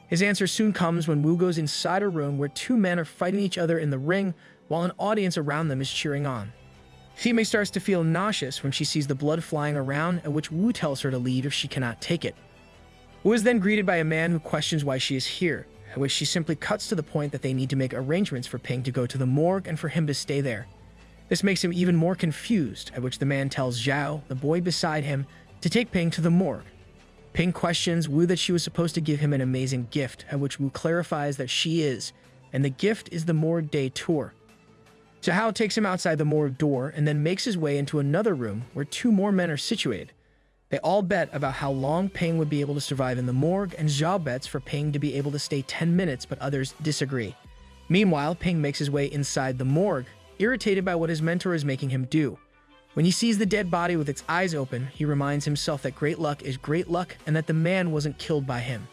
His answer soon comes when Wu goes inside a room where two men are fighting each other in the ring while an audience around them is cheering on. Femei starts to feel nauseous when she sees the blood flying around, at which Wu tells her to leave if she cannot take it. Wu is then greeted by a man who questions why she is here, at which she simply cuts to the point that they need to make arrangements for Ping to go to the morgue and for him to stay there. This makes him even more confused, at which the man tells Zhao, the boy beside him, to take Ping to the morgue. Ping questions Wu that she was supposed to give him an amazing gift, at which Wu clarifies that she is, and the gift is the morgue day tour. Zhao takes him outside the morgue door and then makes his way into another room where two more men are situated. They all bet about how long Ping would be able to survive in the morgue, and Zhao bets for Ping to be able to stay 10 minutes, but others disagree. Meanwhile, Ping makes his way inside the morgue, irritated by what his mentor is making him do. When he sees the dead body with its eyes open, he reminds himself that great luck is great luck and that the man wasn't killed by him.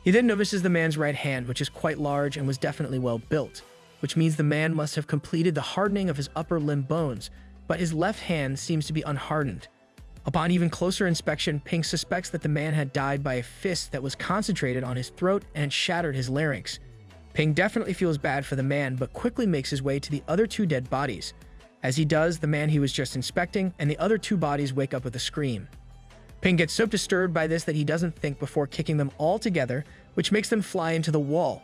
He then notices the man's right hand, which is quite large and was definitely well built, which means the man must have completed the hardening of his upper limb bones, but his left hand seems to be unhardened. Upon even closer inspection, Ping suspects that the man had died by a fist that was concentrated on his throat and shattered his larynx. Ping definitely feels bad for the man, but quickly makes his way to the other two dead bodies. As he does, the man he was just inspecting and the other two bodies wake up with a scream. Ping gets so disturbed by this that he doesn't think before kicking them all together, which makes them fly into the wall.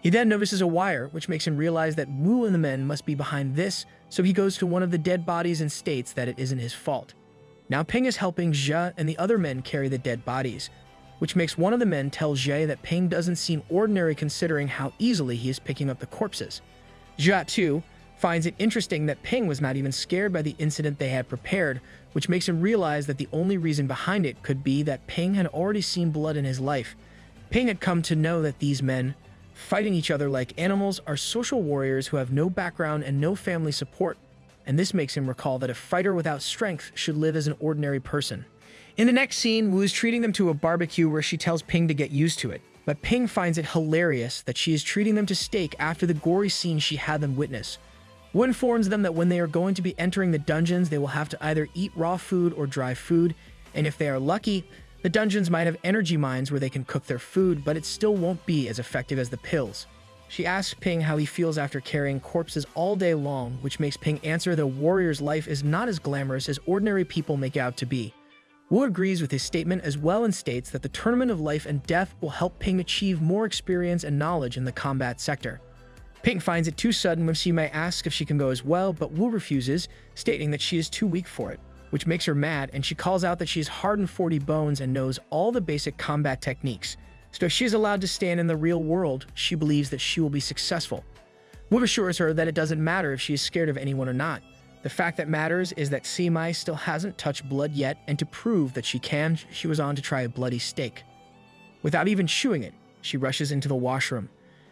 He then notices a wire, which makes him realize that Wu and the men must be behind this, so he goes to one of the dead bodies and states that it isn't his fault. Now Ping is helping Zhe and the other men carry the dead bodies, which makes one of the men tell Zhe that Ping doesn't seem ordinary considering how easily he is picking up the corpses. Zhe, too, finds it interesting that Ping was not even scared by the incident they had prepared, which makes him realize that the only reason behind it could be that Ping had already seen blood in his life. Ping had come to know that these men, fighting each other like animals, are social warriors who have no background and no family support, and this makes him recall that a fighter without strength should live as an ordinary person. In the next scene, Wu is treating them to a barbecue where she tells Ping to get used to it, but Ping finds it hilarious that she is treating them to steak after the gory scene she had them witness. Wu informs them that when they are going to be entering the dungeons, they will have to either eat raw food or dry food, and if they are lucky, the dungeons might have energy mines where they can cook their food, but it still won't be as effective as the pills. She asks Ping how he feels after carrying corpses all day long, which makes Ping answer that a warrior's life is not as glamorous as ordinary people make it out to be. Wu agrees with his statement as well and states that the tournament of life and death will help Ping achieve more experience and knowledge in the combat sector. Ping finds it too sudden when Simei asks if she can go as well, but Wu refuses, stating that she is too weak for it, which makes her mad, and she calls out that she has hardened 40 bones and knows all the basic combat techniques. So if she is allowed to stand in the real world, she believes that she will be successful. Wu assures her that it doesn't matter if she is scared of anyone or not. The fact that matters is that Simei still hasn't touched blood yet, and to prove that she can, she was on to try a bloody steak. Without even chewing it, she rushes into the washroom.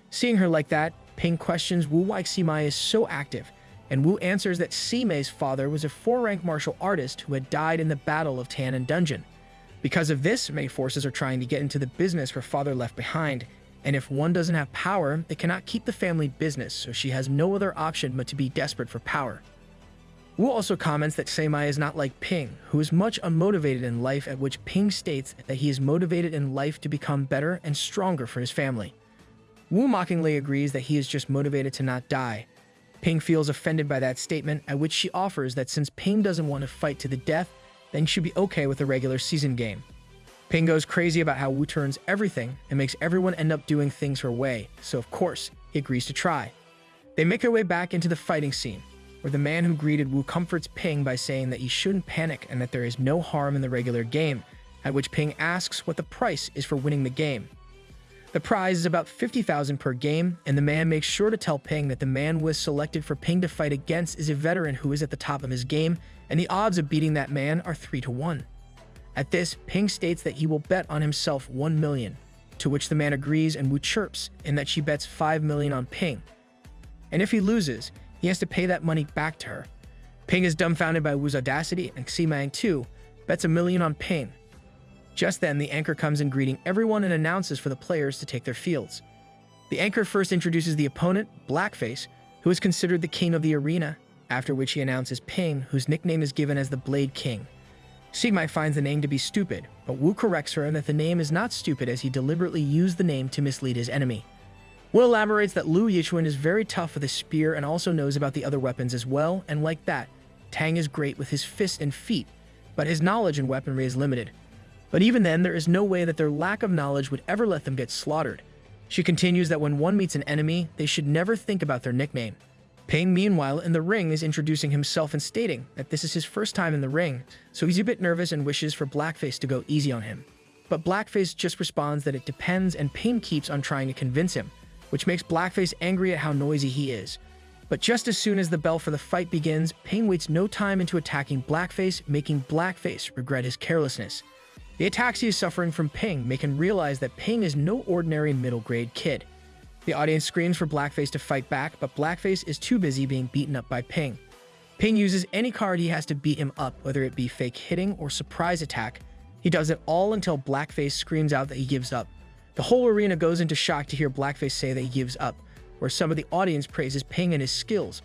Seeing her like that, Ping questions Wu why Simei is so active, and Wu answers that Simei's father was a 4-rank martial artist who had died in the Battle of Tanan Dungeon. Because of this, many forces are trying to get into the business her father left behind, and if one doesn't have power, they cannot keep the family business, so she has no other option but to be desperate for power. Wu also comments that Simei is not like Ping, who is much unmotivated in life, at which Ping states that he is motivated in life to become better and stronger for his family. Wu mockingly agrees that he is just motivated to not die. Ping feels offended by that statement, at which she offers that since Ping doesn't want to fight to the death, then she should be okay with a regular season game. Ping goes crazy about how Wu turns everything and makes everyone end up doing things her way, so of course, he agrees to try. They make their way back into the fighting scene, where the man who greeted Wu comforts Ping by saying that he shouldn't panic and that there is no harm in the regular game, at which Ping asks what the price is for winning the game. The prize is about 50,000 per game, and the man makes sure to tell Ping that the man was selected for Ping to fight against is a veteran who is at the top of his game, and the odds of beating that man are 3-1. At this, Ping states that he will bet on himself 1 million, to which the man agrees, and Wu chirps in that she bets 5 million on Ping. And if he loses, he has to pay that money back to her. Ping is dumbfounded by Wu's audacity, and Ximang too bets 1 million on Ping. Just then, the anchor comes in greeting everyone and announces for the players to take their fields. The anchor first introduces the opponent, Blackface, who is considered the king of the arena, after which he announces Ping, whose nickname is given as the Blade King. Sigmai finds the name to be stupid, but Wu corrects her that the name is not stupid as he deliberately used the name to mislead his enemy. Wu elaborates that Liu Yichuan is very tough with his spear and also knows about the other weapons as well, and like that, Tang is great with his fists and feet, but his knowledge in weaponry is limited. But even then, there is no way that their lack of knowledge would ever let them get slaughtered. She continues that when one meets an enemy, they should never think about their nickname. Ping, meanwhile, in the ring is introducing himself and stating that this is his first time in the ring, so he's a bit nervous and wishes for Blackface to go easy on him. But Blackface just responds that it depends, and Ping keeps on trying to convince him, which makes Blackface angry at how noisy he is. But just as soon as the bell for the fight begins, Ping waits no time into attacking Blackface, making Blackface regret his carelessness. The attacks he is suffering from Ping make him realize that Ping is no ordinary middle-grade kid. The audience screams for Blackface to fight back, but Blackface is too busy being beaten up by Ping. Ping uses any card he has to beat him up, whether it be fake hitting or surprise attack. He does it all until Blackface screams out that he gives up. The whole arena goes into shock to hear Blackface say that he gives up, where some of the audience praises Ping and his skills,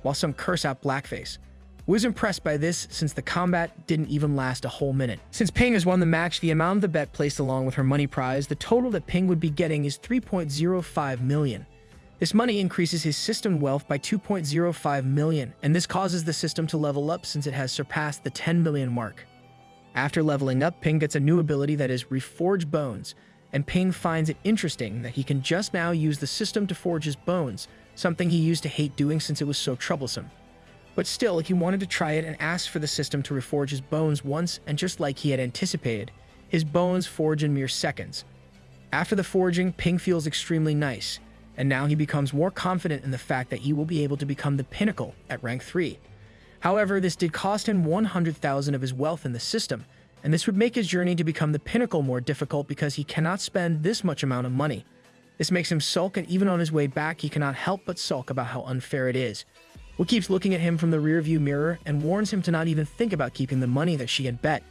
while some curse out Blackface. Wu was impressed by this since the combat didn't even last a whole minute. Since Ping has won the match, the amount of the bet placed along with her money prize, the total that Ping would be getting is 3.05 million. This money increases his system wealth by 2.05 million, and this causes the system to level up since it has surpassed the 10 million mark. After leveling up, Ping gets a new ability that is Reforge Bones, and Ping finds it interesting that he can just now use the system to forge his bones, something he used to hate doing since it was so troublesome. But still, he wanted to try it and asked for the system to reforge his bones once, and just like he had anticipated, his bones forge in mere seconds. After the forging, Ping feels extremely nice, and now he becomes more confident in the fact that he will be able to become the pinnacle at rank 3. However, this did cost him 100,000 of his wealth in the system, and this would make his journey to become the pinnacle more difficult because he cannot spend this much amount of money. This makes him sulk, and even on his way back, he cannot help but sulk about how unfair it is. Wu keeps looking at him from the rearview mirror and warns him to not even think about keeping the money that she had bet.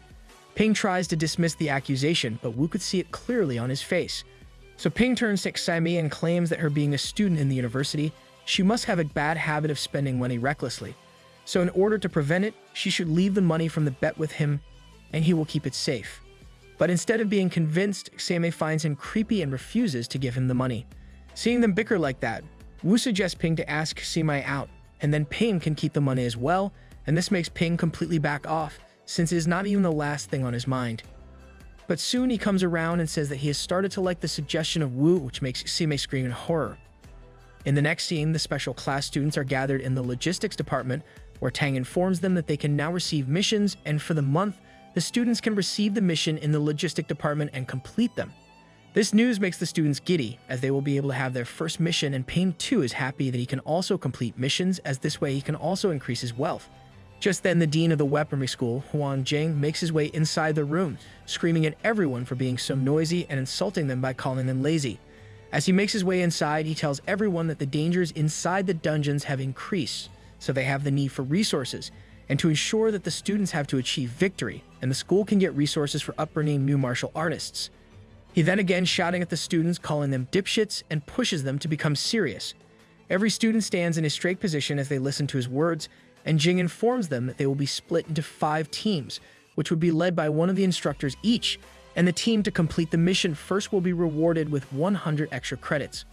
Ping tries to dismiss the accusation, but Wu could see it clearly on his face. So Ping turns to Xaimi and claims that her being a student in the university, she must have a bad habit of spending money recklessly. So in order to prevent it, she should leave the money from the bet with him, and he will keep it safe. But instead of being convinced, Xaimi finds him creepy and refuses to give him the money. Seeing them bicker like that, Wu suggests Ping to ask Xaimi out, and then Ping can keep the money as well, and this makes Ping completely back off, since it is not even the last thing on his mind. But soon he comes around and says that he has started to like the suggestion of Wu, which makes Xaimi scream in horror. In the next scene, the special class students are gathered in the logistics department, where Tang informs them that they can now receive missions, and for the month, the students can receive the mission in the logistic department and complete them. This news makes the students giddy, as they will be able to have their first mission, and Ping too is happy that he can also complete missions, as this way he can also increase his wealth. Just then, the dean of the weaponry school, Huan Jing, makes his way inside the room, screaming at everyone for being so noisy and insulting them by calling them lazy. As he makes his way inside, he tells everyone that the dangers inside the dungeons have increased, so they have the need for resources, and to ensure that the students have to achieve victory, and the school can get resources for upbringing new martial artists. He then again shouting at the students, calling them dipshits, and pushes them to become serious. Every student stands in a straight position as they listen to his words, and Jing informs them that they will be split into 5 teams, which would be led by one of the instructors each, and the team to complete the mission first will be rewarded with 100 extra credits.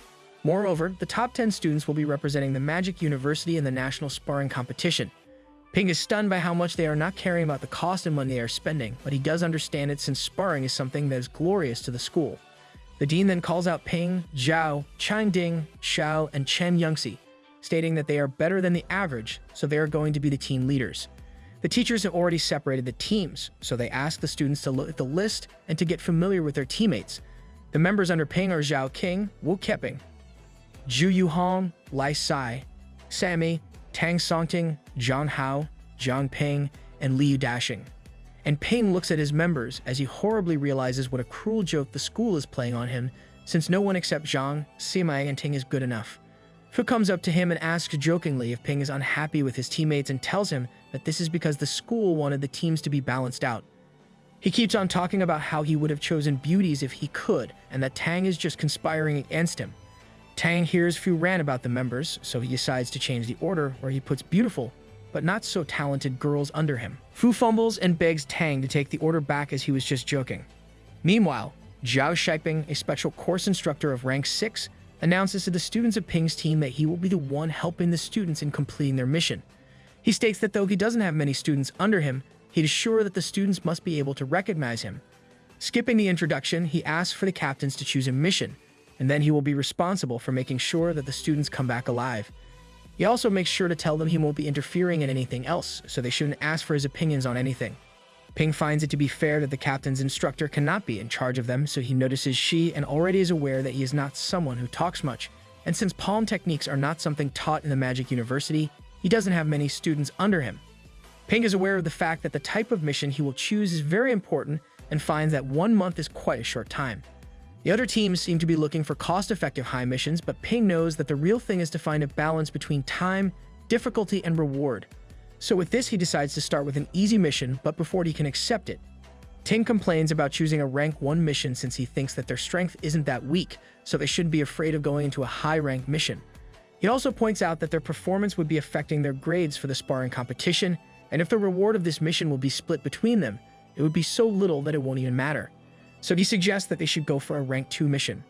Moreover, the top 10 students will be representing the Magic University in the national sparring competition. Ping is stunned by how much they are not caring about the cost and money they are spending, but he does understand it since sparring is something that is glorious to the school. The dean then calls out Ping, Zhao, Changding, Xiao, and Chen Yangxi, stating that they are better than the average, so they are going to be the team leaders. The teachers have already separated the teams, so they ask the students to look at the list and to get familiar with their teammates. The members under Ping are Zhao Qing, Wu Keping, Zhu Yuhong, Lai Sai, Sammy, Tang Songting, Zhang Hao, Zhang Ping, and Liu Dashing. And Ping looks at his members as he horribly realizes what a cruel joke the school is playing on him, since no one except Zhang, Sima, and Ting is good enough. Fu comes up to him and asks jokingly if Ping is unhappy with his teammates and tells him that this is because the school wanted the teams to be balanced out. He keeps on talking about how he would have chosen beauties if he could, and that Tang is just conspiring against him. Tang hears Fu rant about the members, so he decides to change the order where he puts beautiful, but but not so talented girls under him. Fu fumbles and begs Tang to take the order back as he was just joking. Meanwhile, Zhao Shiping, a special course instructor of rank 6, announces to the students of Ping's team that he will be the one helping the students in completing their mission. He states that though he doesn't have many students under him, he is sure that the students must be able to recognize him. Skipping the introduction, he asks for the captains to choose a mission, and then he will be responsible for making sure that the students come back alive. He also makes sure to tell them he won't be interfering in anything else, so they shouldn't ask for his opinions on anything. Ping finds it to be fair that the captain's instructor cannot be in charge of them, so he notices she and already is aware that he is not someone who talks much. And since palm techniques are not something taught in the Magic University, he doesn't have many students under him. Ping is aware of the fact that the type of mission he will choose is very important and finds that 1 month is quite a short time. The other teams seem to be looking for cost-effective high missions, but Ping knows that the real thing is to find a balance between time, difficulty, and reward. So with this, he decides to start with an easy mission, but before he can accept it. Ting complains about choosing a rank 1 mission since he thinks that their strength isn't that weak, so they shouldn't be afraid of going into a high-rank mission. He also points out that their performance would be affecting their grades for the sparring competition, and if the reward of this mission will be split between them, it would be so little that it won't even matter. So he suggests that they should go for a rank 2 mission.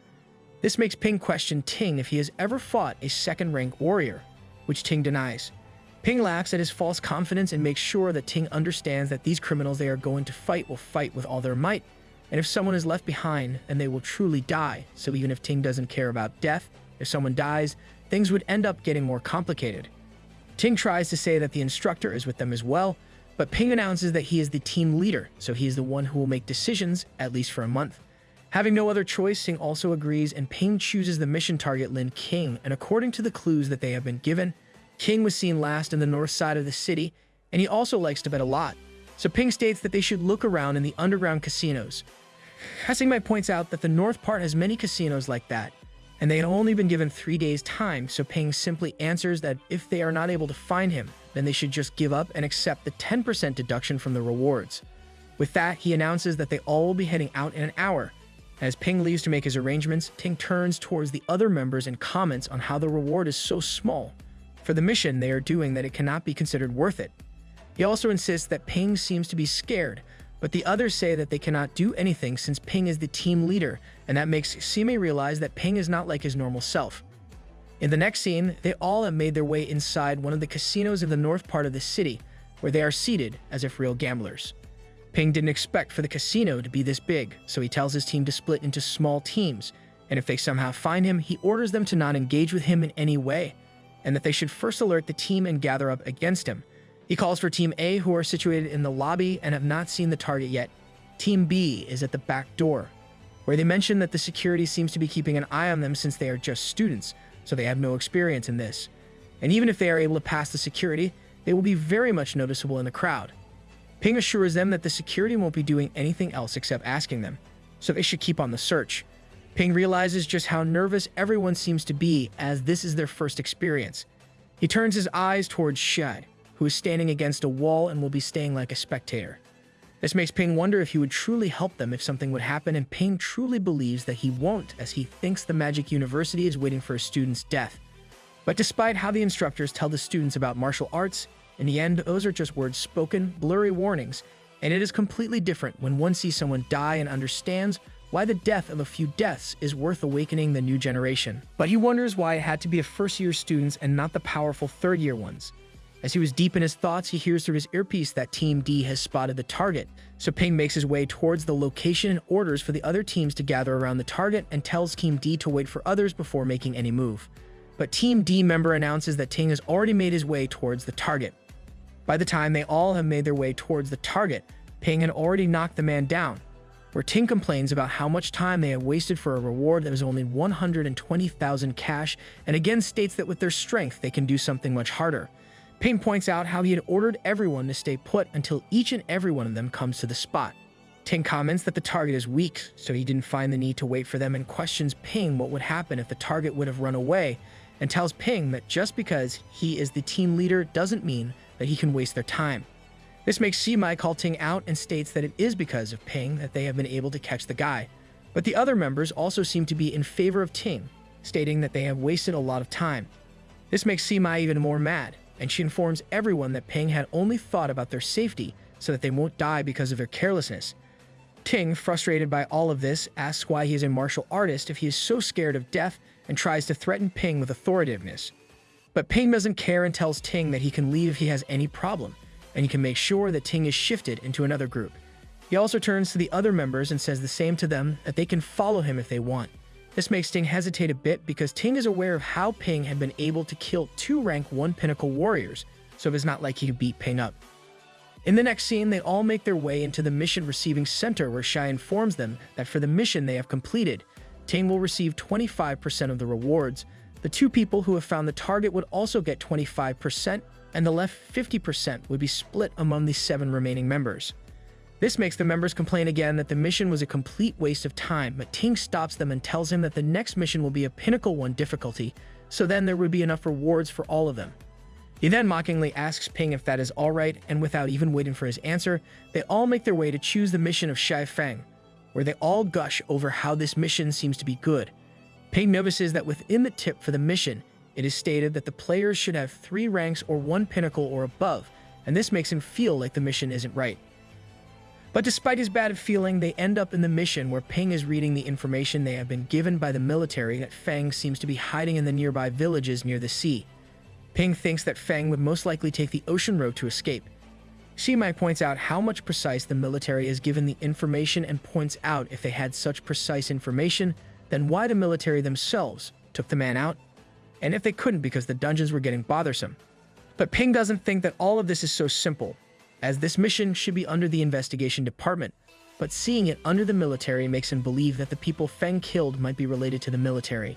This makes Ping question Ting if he has ever fought a second rank warrior, which Ting denies. Ping laughs at his false confidence and makes sure that Ting understands that these criminals they are going to fight will fight with all their might, and if someone is left behind, then they will truly die. So even if Ting doesn't care about death, if someone dies, things would end up getting more complicated. Ting tries to say that the instructor is with them as well, but Ping announces that he is the team leader, so he is the one who will make decisions, at least for a month. Having no other choice, Ting also agrees, and Ping chooses the mission target Lin King, and according to the clues that they have been given, King was seen last in the north side of the city, and he also likes to bet a lot. So Ping states that they should look around in the underground casinos. Hasingmai points out that the north part has many casinos like that, and they had only been given 3 days' time, so Ping simply answers that if they are not able to find him, then they should just give up and accept the 10% deduction from the rewards. With that, he announces that they all will be heading out in an hour. As Ping leaves to make his arrangements, Ting turns towards the other members and comments on how the reward is so small for the mission they are doing that it cannot be considered worth it. He also insists that Ping seems to be scared, but the others say that they cannot do anything since Ping is the team leader, and that makes Sime realize that Ping is not like his normal self. In the next scene, they all have made their way inside one of the casinos in the north part of the city, where they are seated as if real gamblers. Ping didn't expect for the casino to be this big, so he tells his team to split into small teams, and if they somehow find him, he orders them to not engage with him in any way, and that they should first alert the team and gather up against him. He calls for Team A, who are situated in the lobby and have not seen the target yet. Team B is at the back door, where they mention that the security seems to be keeping an eye on them since they are just students, so they have no experience in this. And even if they are able to pass the security, they will be very much noticeable in the crowd. Ping assures them that the security won't be doing anything else except asking them, so they should keep on the search. Ping realizes just how nervous everyone seems to be, as this is their first experience. He turns his eyes towards Shad, who is standing against a wall and will be staying like a spectator. This makes Ping wonder if he would truly help them if something would happen, and Ping truly believes that he won't, as he thinks the Magic University is waiting for a student's death. But despite how the instructors tell the students about martial arts, in the end, those are just words spoken, blurry warnings, and it is completely different when one sees someone die and understands why the death of a few deaths is worth awakening the new generation. But he wonders why it had to be a first-year students and not the powerful third-year ones. As he was deep in his thoughts, he hears through his earpiece that Team D has spotted the target, so Ping makes his way towards the location and orders for the other teams to gather around the target and tells Team D to wait for others before making any move. But Team D member announces that Ting has already made his way towards the target. By the time they all have made their way towards the target, Ping had already knocked the man down, where Ting complains about how much time they have wasted for a reward that was only 120,000 cash, and again states that with their strength they can do something much harder. Ping points out how he had ordered everyone to stay put until each and every one of them comes to the spot. Ting comments that the target is weak, so he didn't find the need to wait for them, and questions Ping what would happen if the target would have run away, and tells Ping that just because he is the team leader doesn't mean that he can waste their time. This makes Simai call Ting out and states that it is because of Ping that they have been able to catch the guy. But the other members also seem to be in favor of Ting, stating that they have wasted a lot of time. This makes Simai even more mad. and she informs everyone that Ping had only thought about their safety so that they won't die because of their carelessness. Ting, frustrated by all of this, asks why he is a martial artist if he is so scared of death and tries to threaten Ping with authoritativeness. But Ping doesn't care and tells Ting that he can leave if he has any problem, and he can make sure that Ting is shifted into another group. He also turns to the other members and says the same to them, that they can follow him if they want. This makes Ting hesitate a bit because Ting is aware of how Ping had been able to kill 2 rank 1 pinnacle warriors, so it's not like he could beat Ping up. In the next scene, they all make their way into the mission receiving center where Shai informs them that for the mission they have completed, Ting will receive 25% of the rewards. The 2 people who have found the target would also get 25%, and the left 50% would be split among the 7 remaining members. This makes the members complain again that the mission was a complete waste of time, but Ting stops them and tells him that the next mission will be a pinnacle 1 difficulty, so then there would be enough rewards for all of them. He then mockingly asks Ping if that is alright, and without even waiting for his answer, they all make their way to choose the mission of Shai Feng, where they all gush over how this mission seems to be good. Ping notices that within the tip for the mission, it is stated that the players should have 3 ranks or 1 pinnacle or above, and this makes him feel like the mission isn't right. But despite his bad feeling, they end up in the mission where Ping is reading the information they have been given by the military that Feng seems to be hiding in the nearby villages near the sea. Ping thinks that Feng would most likely take the ocean road to escape. Shimai points out how much precise the military is given the information and points out if they had such precise information, then why the military themselves took the man out, and if they couldn't because the dungeons were getting bothersome. But Ping doesn't think that all of this is so simple, as this mission should be under the investigation department, but seeing it under the military makes him believe that the people Feng killed might be related to the military.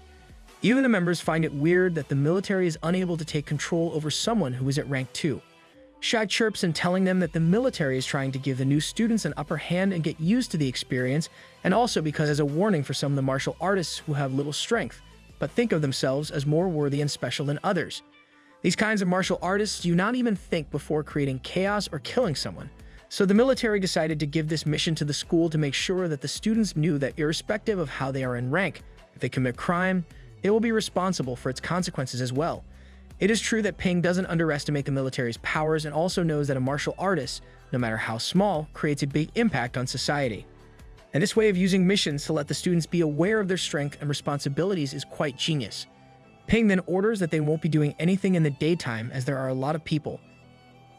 Even the members find it weird that the military is unable to take control over someone who is at rank 2. Shai chirps in telling them that the military is trying to give the new students an upper hand and get used to the experience, and also because as a warning for some of the martial artists who have little strength, but think of themselves as more worthy and special than others. These kinds of martial artists do not even think before creating chaos or killing someone. So the military decided to give this mission to the school to make sure that the students knew that irrespective of how they are in rank, if they commit crime, they will be responsible for its consequences as well. It is true that Ping doesn't underestimate the military's powers and also knows that a martial artist, no matter how small, creates a big impact on society. And this way of using missions to let the students be aware of their strength and responsibilities is quite genius. Ping then orders that they won't be doing anything in the daytime as there are a lot of people,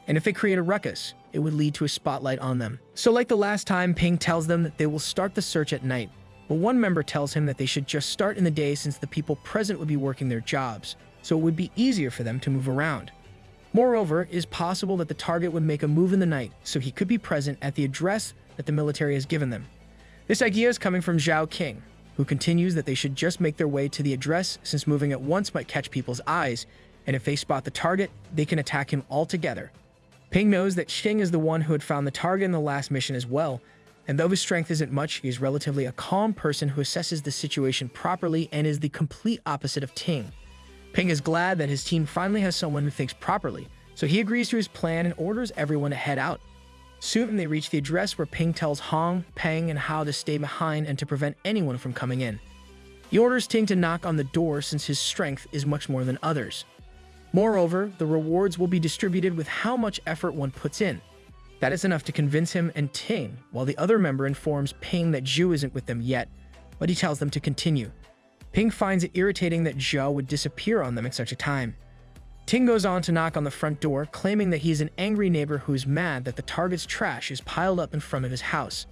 and if they create a ruckus, it would lead to a spotlight on them. So like the last time, Ping tells them that they will start the search at night, but one member tells him that they should just start in the day since the people present would be working their jobs, so it would be easier for them to move around. Moreover, it is possible that the target would make a move in the night, so he could be present at the address that the military has given them. This idea is coming from Zhao King, who continues that they should just make their way to the address since moving at once might catch people's eyes, and if they spot the target, they can attack him altogether. Ping knows that Xing is the one who had found the target in the last mission as well, and though his strength isn't much, he is relatively a calm person who assesses the situation properly and is the complete opposite of Ting. Ping is glad that his team finally has someone who thinks properly, so he agrees to his plan and orders everyone to head out. Soon they reach the address where Ping tells Hong, Peng, and Hao to stay behind and to prevent anyone from coming in. He orders Ting to knock on the door since his strength is much more than others. Moreover, the rewards will be distributed with how much effort one puts in. That is enough to convince him and Ting, while the other member informs Ping that Zhu isn't with them yet, but he tells them to continue. Ping finds it irritating that Zhao would disappear on them at such a time. Ting goes on to knock on the front door, claiming that he is an angry neighbor who is mad that the target's trash is piled up in front of his house.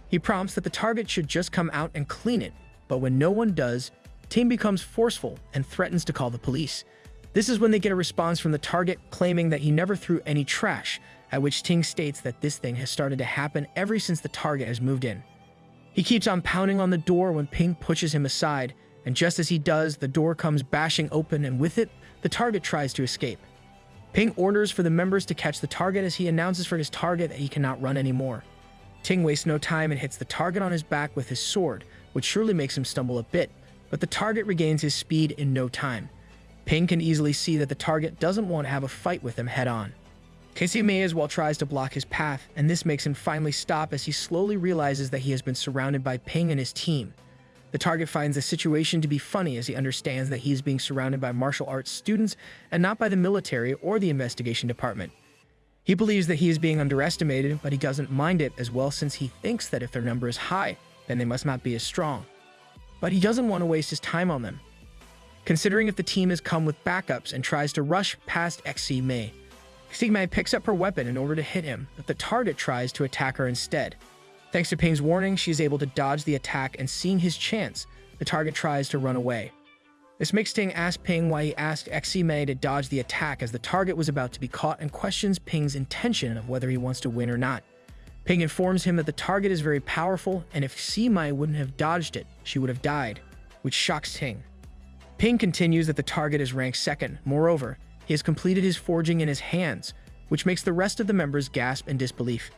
He prompts that the target should just come out and clean it, but when no one does, Ting becomes forceful and threatens to call the police. This is when they get a response from the target claiming that he never threw any trash, at which Ting states that this thing has started to happen ever since the target has moved in. He keeps on pounding on the door when Ping pushes him aside, and just as he does, the door comes bashing open, and with it, the target tries to escape. Ping orders for the members to catch the target as he announces for his target that he cannot run anymore. Ting wastes no time and hits the target on his back with his sword, which surely makes him stumble a bit, but the target regains his speed in no time. Ping can easily see that the target doesn't want to have a fight with him head-on. Casey as well tries to block his path, and this makes him finally stop as he slowly realizes that he has been surrounded by Ping and his team. The target finds the situation to be funny as he understands that he is being surrounded by martial arts students and not by the military or the investigation department. He believes that he is being underestimated, but he doesn't mind it as well since he thinks that if their number is high, then they must not be as strong. But he doesn't want to waste his time on them, considering if the team has come with backups and tries to rush past Mei. Mei picks up her weapon in order to hit him, but the target tries to attack her instead. Thanks to Ping's warning, she is able to dodge the attack, and seeing his chance, the target tries to run away. This makes Ting ask Ping why he asked Mei to dodge the attack as the target was about to be caught and questions Ping's intention of whether he wants to win or not. Ping informs him that the target is very powerful, and if Mei wouldn't have dodged it, she would have died, which shocks Ting. Ping continues that the target is ranked 2nd. Moreover, he has completed his forging in his hands, which makes the rest of the members gasp in disbelief.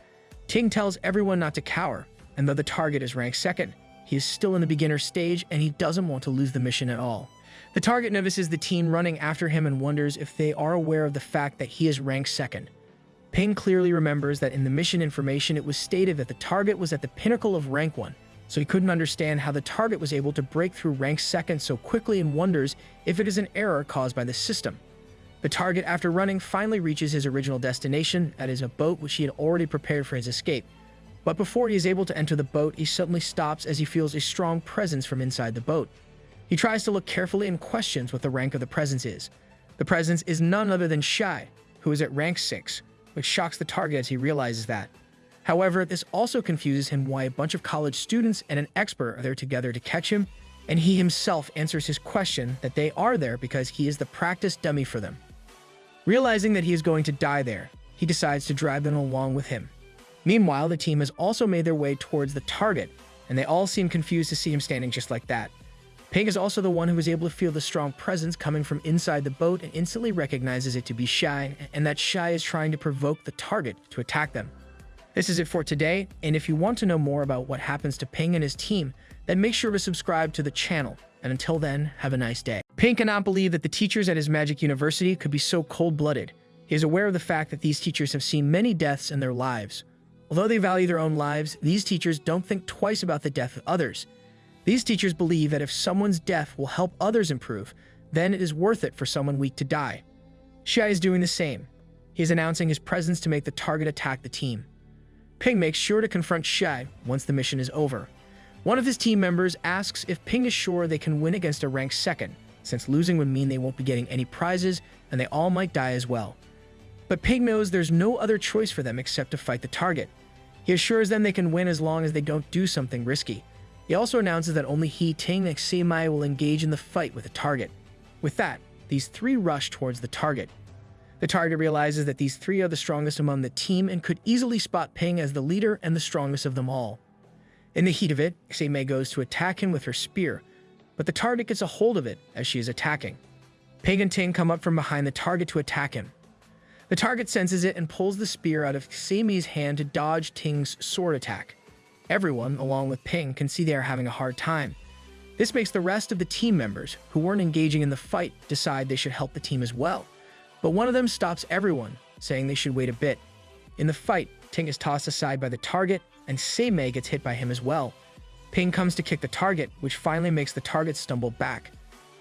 Ting tells everyone not to cower, and though the target is ranked 2nd, he is still in the beginner stage and he doesn't want to lose the mission at all. The target notices the team running after him and wonders if they are aware of the fact that he is ranked 2nd. Ping clearly remembers that in the mission information it was stated that the target was at the pinnacle of rank 1, so he couldn't understand how the target was able to break through rank 2nd so quickly and wonders if it is an error caused by the system. The target, after running, finally reaches his original destination, that is a boat which he had already prepared for his escape. But before he is able to enter the boat, he suddenly stops as he feels a strong presence from inside the boat. He tries to look carefully and questions what the rank of the presence is. The presence is none other than Shai, who is at rank 6, which shocks the target as he realizes that. However, this also confuses him why a bunch of college students and an expert are there together to catch him, and he himself answers his question that they are there because he is the practice dummy for them. Realizing that he is going to die there, he decides to drive them along with him. Meanwhile, the team has also made their way towards the target, and they all seem confused to see him standing just like that. Ping is also the one who is able to feel the strong presence coming from inside the boat and instantly recognizes it to be Shai, and that Shai is trying to provoke the target to attack them. This is it for today, and if you want to know more about what happens to Ping and his team, then make sure to subscribe to the channel, and until then, have a nice day. Ping cannot believe that the teachers at his magic university could be so cold-blooded. He is aware of the fact that these teachers have seen many deaths in their lives. Although they value their own lives, these teachers don't think twice about the death of others. These teachers believe that if someone's death will help others improve, then it is worth it for someone weak to die. Shai is doing the same. He is announcing his presence to make the target attack the team. Ping makes sure to confront Shai once the mission is over. One of his team members asks if Ping is sure they can win against a ranked 2nd, since losing would mean they won't be getting any prizes and they all might die as well. But Ping knows there's no other choice for them except to fight the target. He assures them they can win as long as they don't do something risky. He also announces that only he, Ting, and Mei will engage in the fight with the target. With that, these three rush towards the target. The target realizes that these three are the strongest among the team and could easily spot Ping as the leader and the strongest of them all. In the heat of it, Mei goes to attack him with her spear, but the target gets a hold of it as she is attacking. Ping and Ting come up from behind the target to attack him. The target senses it and pulls the spear out of Mei's hand to dodge Ting's sword attack. Everyone, along with Ping, can see they are having a hard time. This makes the rest of the team members, who weren't engaging in the fight, decide they should help the team as well. But one of them stops everyone, saying they should wait a bit. In the fight, Ting is tossed aside by the target, and Mei gets hit by him as well. Ping comes to kick the target, which finally makes the target stumble back.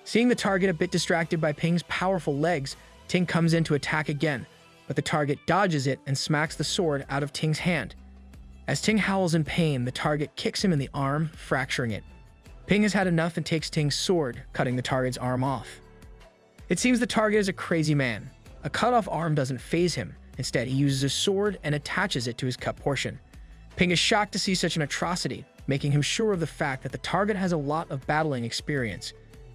Seeing the target a bit distracted by Ping's powerful legs, Ting comes in to attack again, but the target dodges it and smacks the sword out of Ting's hand. As Ting howls in pain, the target kicks him in the arm, fracturing it. Ping has had enough and takes Ting's sword, cutting the target's arm off. It seems the target is a crazy man. A cut-off arm doesn't faze him. Instead, he uses a sword and attaches it to his cut portion. Ping is shocked to see such an atrocity, making him sure of the fact that the target has a lot of battling experience.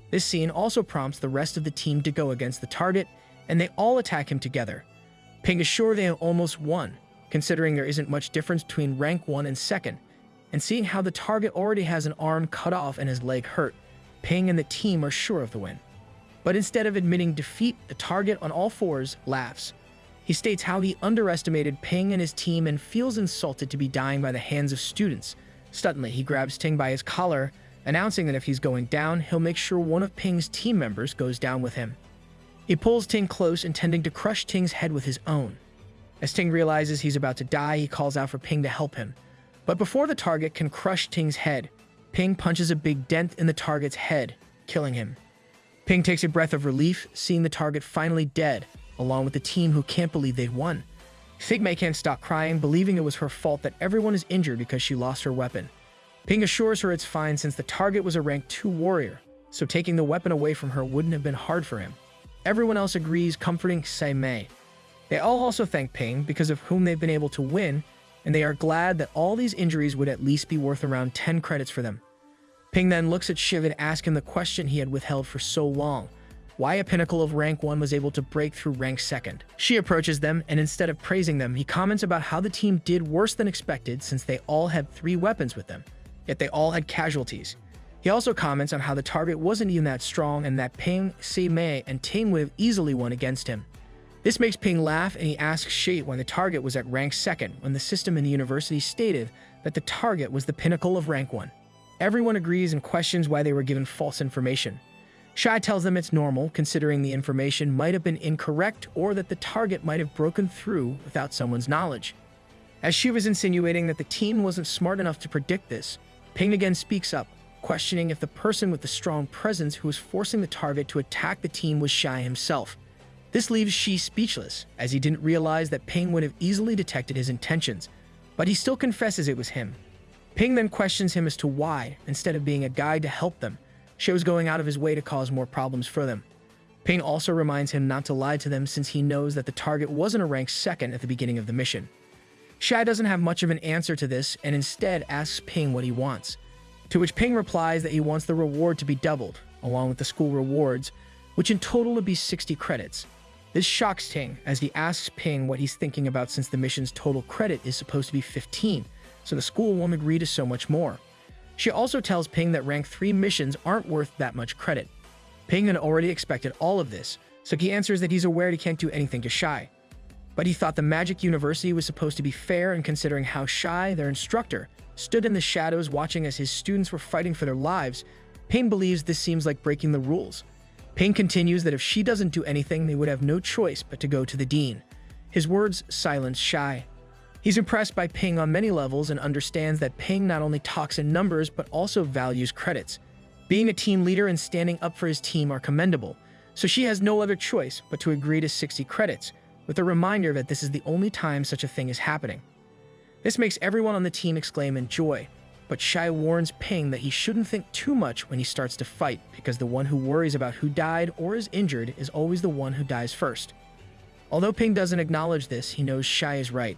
This scene also prompts the rest of the team to go against the target, and they all attack him together. Ping is sure they have almost won, considering there isn't much difference between rank 1 and 2nd, and seeing how the target already has an arm cut off and his leg hurt, Ping and the team are sure of the win. But instead of admitting defeat, the target on all fours laughs. He states how he underestimated Ping and his team and feels insulted to be dying by the hands of students. Suddenly, he grabs Ting by his collar, announcing that if he's going down, he'll make sure one of Ping's team members goes down with him. He pulls Ting close, intending to crush Ting's head with his own. As Ting realizes he's about to die, he calls out for Ping to help him. But before the target can crush Ting's head, Ping punches a big dent in the target's head, killing him. Ping takes a breath of relief, seeing the target finally dead, along with the team who can't believe they'd won. Figmei can't stop crying, believing it was her fault that everyone is injured because she lost her weapon. Ping assures her it's fine since the target was a rank 2 warrior, so taking the weapon away from her wouldn't have been hard for him. Everyone else agrees, comforting Figmei. They all also thank Ping because of whom they've been able to win, and they are glad that all these injuries would at least be worth around 10 credits for them. Ping then looks at Shiv and asks him the question he had withheld for so long: why a pinnacle of rank 1 was able to break through rank 2nd. She approaches them, and instead of praising them, he comments about how the team did worse than expected since they all had 3 weapons with them, yet they all had casualties. He also comments on how the target wasn't even that strong and that Ping, Figmei, and Ting would have easily won against him. This makes Ping laugh, and he asks Shi why the target was at rank 2nd when the system in the university stated that the target was the pinnacle of rank 1. Everyone agrees and questions why they were given false information. Shai tells them it's normal, considering the information might have been incorrect or that the target might have broken through without someone's knowledge. As she was insinuating that the team wasn't smart enough to predict this, Ping again speaks up, questioning if the person with the strong presence who was forcing the target to attack the team was Shai himself. This leaves Shi speechless, as he didn't realize that Ping would have easily detected his intentions, but he still confesses it was him. Ping then questions him as to why, instead of being a guide to help them, Shi was going out of his way to cause more problems for them. Ping also reminds him not to lie to them since he knows that the target wasn't a rank 2nd at the beginning of the mission. Shai doesn't have much of an answer to this and instead asks Ping what he wants, to which Ping replies that he wants the reward to be doubled, along with the school rewards, which in total would be 60 credits. This shocks Ting, as he asks Ping what he's thinking about since the mission's total credit is supposed to be 15, so the school won't agree to so much more. She also tells Ping that rank 3 missions aren't worth that much credit. Ping had already expected all of this, so he answers that he's aware he can't do anything to Shai. But he thought the Magic University was supposed to be fair, and considering how Shai, their instructor, stood in the shadows watching as his students were fighting for their lives, Ping believes this seems like breaking the rules. Ping continues that if she doesn't do anything, they would have no choice but to go to the dean. His words silence Shai. He's impressed by Ping on many levels and understands that Ping not only talks in numbers but also values credits. Being a team leader and standing up for his team are commendable, so she has no other choice but to agree to 60 credits, with a reminder that this is the only time such a thing is happening. This makes everyone on the team exclaim in joy, but Shai warns Ping that he shouldn't think too much when he starts to fight, because the one who worries about who died or is injured is always the one who dies first. Although Ping doesn't acknowledge this, he knows Shai is right.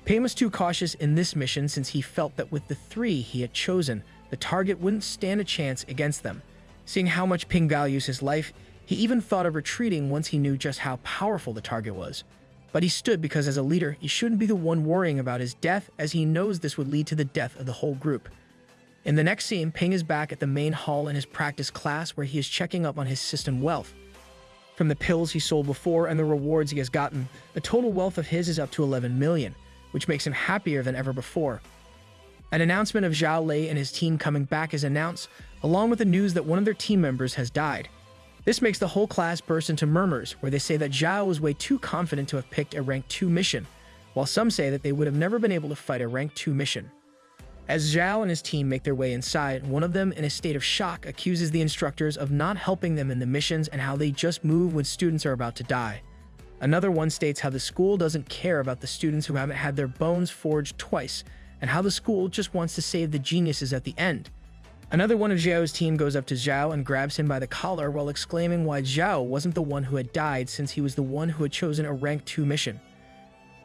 Ping was too cautious in this mission since he felt that with the 3 he had chosen, the target wouldn't stand a chance against them. Seeing how much Ping values his life, he even thought of retreating once he knew just how powerful the target was. But he stood because as a leader, he shouldn't be the one worrying about his death, as he knows this would lead to the death of the whole group. In the next scene, Ping is back at the main hall in his practice class where he is checking up on his system wealth. From the pills he sold before and the rewards he has gotten, the total wealth of his is up to 11 million, which makes him happier than ever before. An announcement of Zhao Lei and his team coming back is announced, along with the news that one of their team members has died. This makes the whole class burst into murmurs, where they say that Zhao was way too confident to have picked a rank 2 mission, while some say that they would have never been able to fight a rank 2 mission. As Zhao and his team make their way inside, one of them, in a state of shock, accuses the instructors of not helping them in the missions and how they just move when students are about to die. Another one states how the school doesn't care about the students who haven't had their bones forged twice, and how the school just wants to save the geniuses at the end. Another one of Zhao's team goes up to Zhao and grabs him by the collar while exclaiming why Zhao wasn't the one who had died since he was the one who had chosen a rank 2 mission.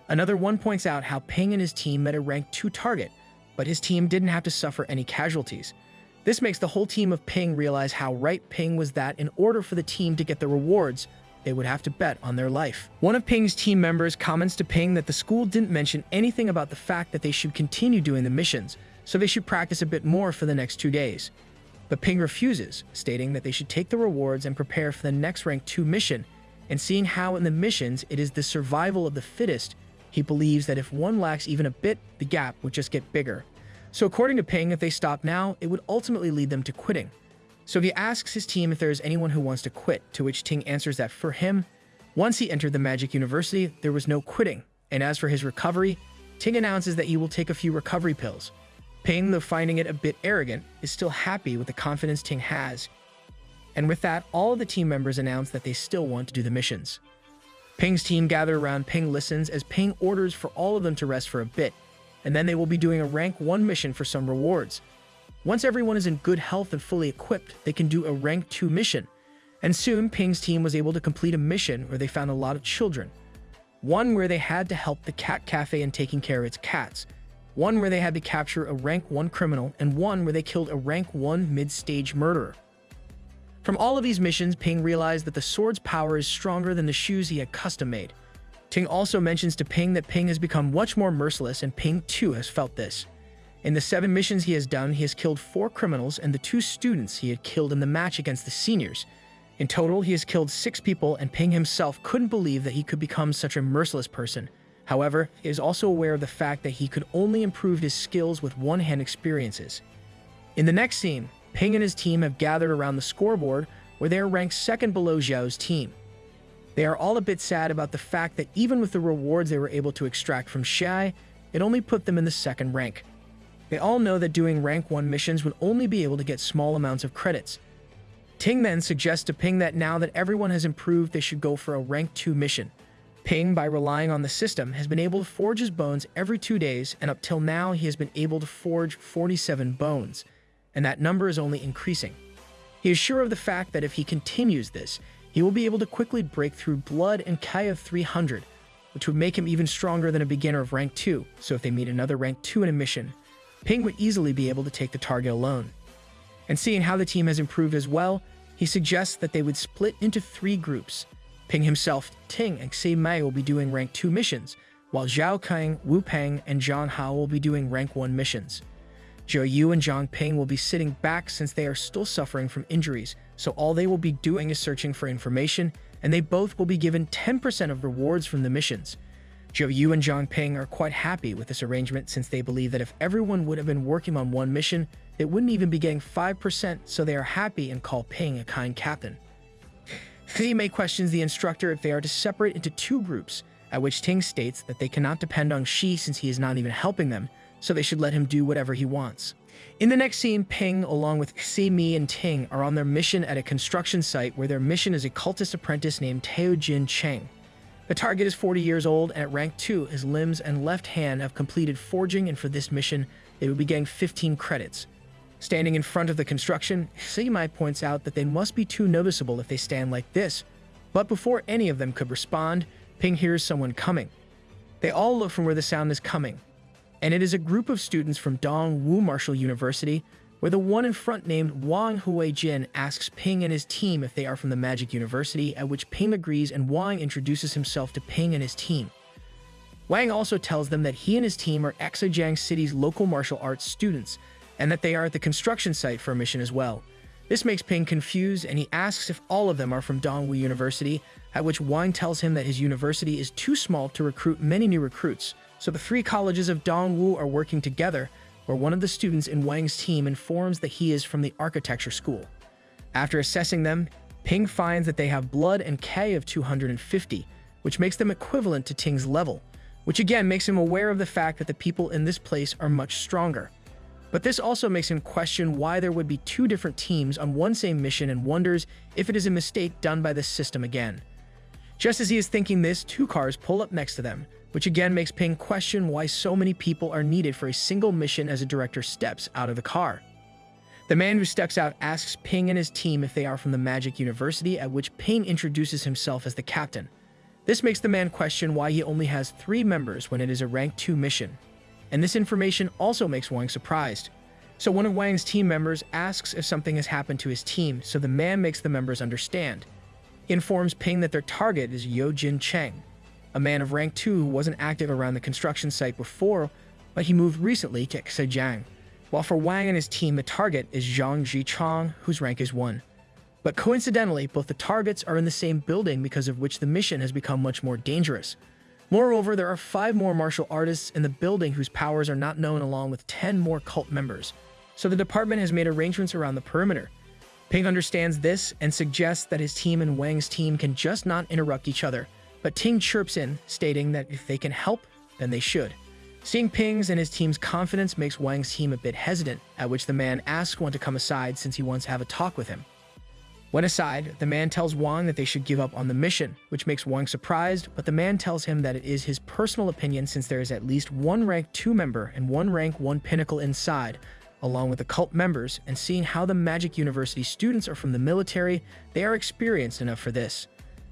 Another one points out how Ping and his team met a rank 2 target, but his team didn't have to suffer any casualties. This makes the whole team of Ping realize how right Ping was, that in order for the team to get the rewards, they would have to bet on their life. One of Ping's team members comments to Ping that the school didn't mention anything about the fact that they should continue doing the missions, so they should practice a bit more for the next 2 days. But Ping refuses, stating that they should take the rewards and prepare for the next rank 2 mission, and seeing how in the missions it is the survival of the fittest, he believes that if one lacks even a bit, the gap would just get bigger. So according to Ping, if they stop now, it would ultimately lead them to quitting. So he asks his team if there is anyone who wants to quit, to which Ting answers that for him, once he entered the Magic University, there was no quitting, and as for his recovery, Ting announces that he will take a few recovery pills. Ping, though finding it a bit arrogant, is still happy with the confidence Ting has. And with that, all of the team members announce that they still want to do the missions. Ping's team gather around. Ping listens as Ping orders for all of them to rest for a bit, and then they will be doing a rank 1 mission for some rewards. Once everyone is in good health and fully equipped, they can do a rank 2 mission. And soon, Ping's team was able to complete a mission where they found a lot of children. One where they had to help the cat cafe in taking care of its cats. One where they had to capture a rank 1 criminal, and one where they killed a rank 1 mid-stage murderer. From all of these missions, Ping realized that the sword's power is stronger than the shoes he had custom-made. Ting also mentions to Ping that Ping has become much more merciless, and Ping too has felt this. In the 7 missions he has done, he has killed 4 criminals and the 2 students he had killed in the match against the seniors. In total, he has killed 6 people, and Ping himself couldn't believe that he could become such a merciless person. However, he is also aware of the fact that he could only improve his skills with one-hand experiences. In the next scene, Ping and his team have gathered around the scoreboard where they are ranked 2nd below Zhao's team. They are all a bit sad about the fact that even with the rewards they were able to extract from Shai, it only put them in the 2nd rank. They all know that doing rank 1 missions would only be able to get small amounts of credits. Ting then suggests to Ping that now that everyone has improved, they should go for a rank 2 mission. Ping, by relying on the system, has been able to forge his bones every 2 days, and up till now he has been able to forge 47 bones, and that number is only increasing. He is sure of the fact that if he continues this, he will be able to quickly break through blood and Kai of 300, which would make him even stronger than a beginner of rank 2, so if they meet another rank 2 in a mission, Ping would easily be able to take the target alone. And seeing how the team has improved as well, he suggests that they would split into 3 groups. Ping himself, Ting, and Xie Mei will be doing rank 2 missions, while Zhao Kang, Wu Peng, and Zhang Hao will be doing rank 1 missions. Zhou Yu and Zhang Ping will be sitting back since they are still suffering from injuries, so all they will be doing is searching for information, and they both will be given 10% of rewards from the missions. Zhou Yu and Zhang Ping are quite happy with this arrangement since they believe that if everyone would have been working on one mission, they wouldn't even be getting 5%, so they are happy and call Ping a kind captain. Xie Mei questions the instructor if they are to separate into 2 groups, at which Ting states that they cannot depend on Xi since he is not even helping them, so they should let him do whatever he wants. In the next scene, Ping, along with Xie Mei and Ting, are on their mission at a construction site where their mission is a cultist apprentice named Teo Jin Cheng. The target is 40 years old, and at rank 2, his limbs and left hand have completed forging, and for this mission, they will be getting 15 credits. Standing in front of the construction, Xie Mei points out that they must be too noticeable if they stand like this, but before any of them could respond, Ping hears someone coming. They all look from where the sound is coming, and it is a group of students from Dongwu Martial University, where the one in front named Wang Huijin asks Ping and his team if they are from the Magic University, at which Ping agrees and Wang introduces himself to Ping and his team. Wang also tells them that he and his team are Exojiang City's local martial arts students, and that they are at the construction site for a mission as well. This makes Ping confused, and he asks if all of them are from Dongwu University, at which Wang tells him that his university is too small to recruit many new recruits, so the 3 colleges of Dongwu are working together, where one of the students in Wang's team informs that he is from the architecture school. After assessing them, Ping finds that they have blood and K of 250, which makes them equivalent to Ting's level, which again makes him aware of the fact that the people in this place are much stronger. But this also makes him question why there would be 2 different teams on one same mission and wonders if it is a mistake done by the system again. Just as he is thinking this, 2 cars pull up next to them, which again makes Ping question why so many people are needed for a single mission as a director steps out of the car. The man who steps out asks Ping and his team if they are from the Magic University, at which Ping introduces himself as the captain. This makes the man question why he only has 3 members when it is a rank 2 mission. And this information also makes Wang surprised. So one of Wang's team members asks if something has happened to his team, so the man makes the members understand. He informs Ping that their target is Yojin Cheng, a man of rank 2 who wasn't active around the construction site before, but he moved recently to Xejiang. While for Wang and his team, the target is Zhang Jichong, whose rank is 1. But coincidentally, both the targets are in the same building, because of which the mission has become much more dangerous. Moreover, there are 5 more martial artists in the building whose powers are not known, along with 10 more cult members. So the department has made arrangements around the perimeter. Ping understands this and suggests that his team and Wang's team can just not interrupt each other, but Ting chirps in, stating that if they can help, then they should. Seeing Ping's and his team's confidence makes Wang's team a bit hesitant, at which the man asks Wang to come aside since he wants to have a talk with him. When aside, the man tells Wang that they should give up on the mission, which makes Wang surprised, but the man tells him that it is his personal opinion since there is at least one rank 2 member and one rank 1 pinnacle inside, along with the cult members, and seeing how the Magic University students are from the military, they are experienced enough for this.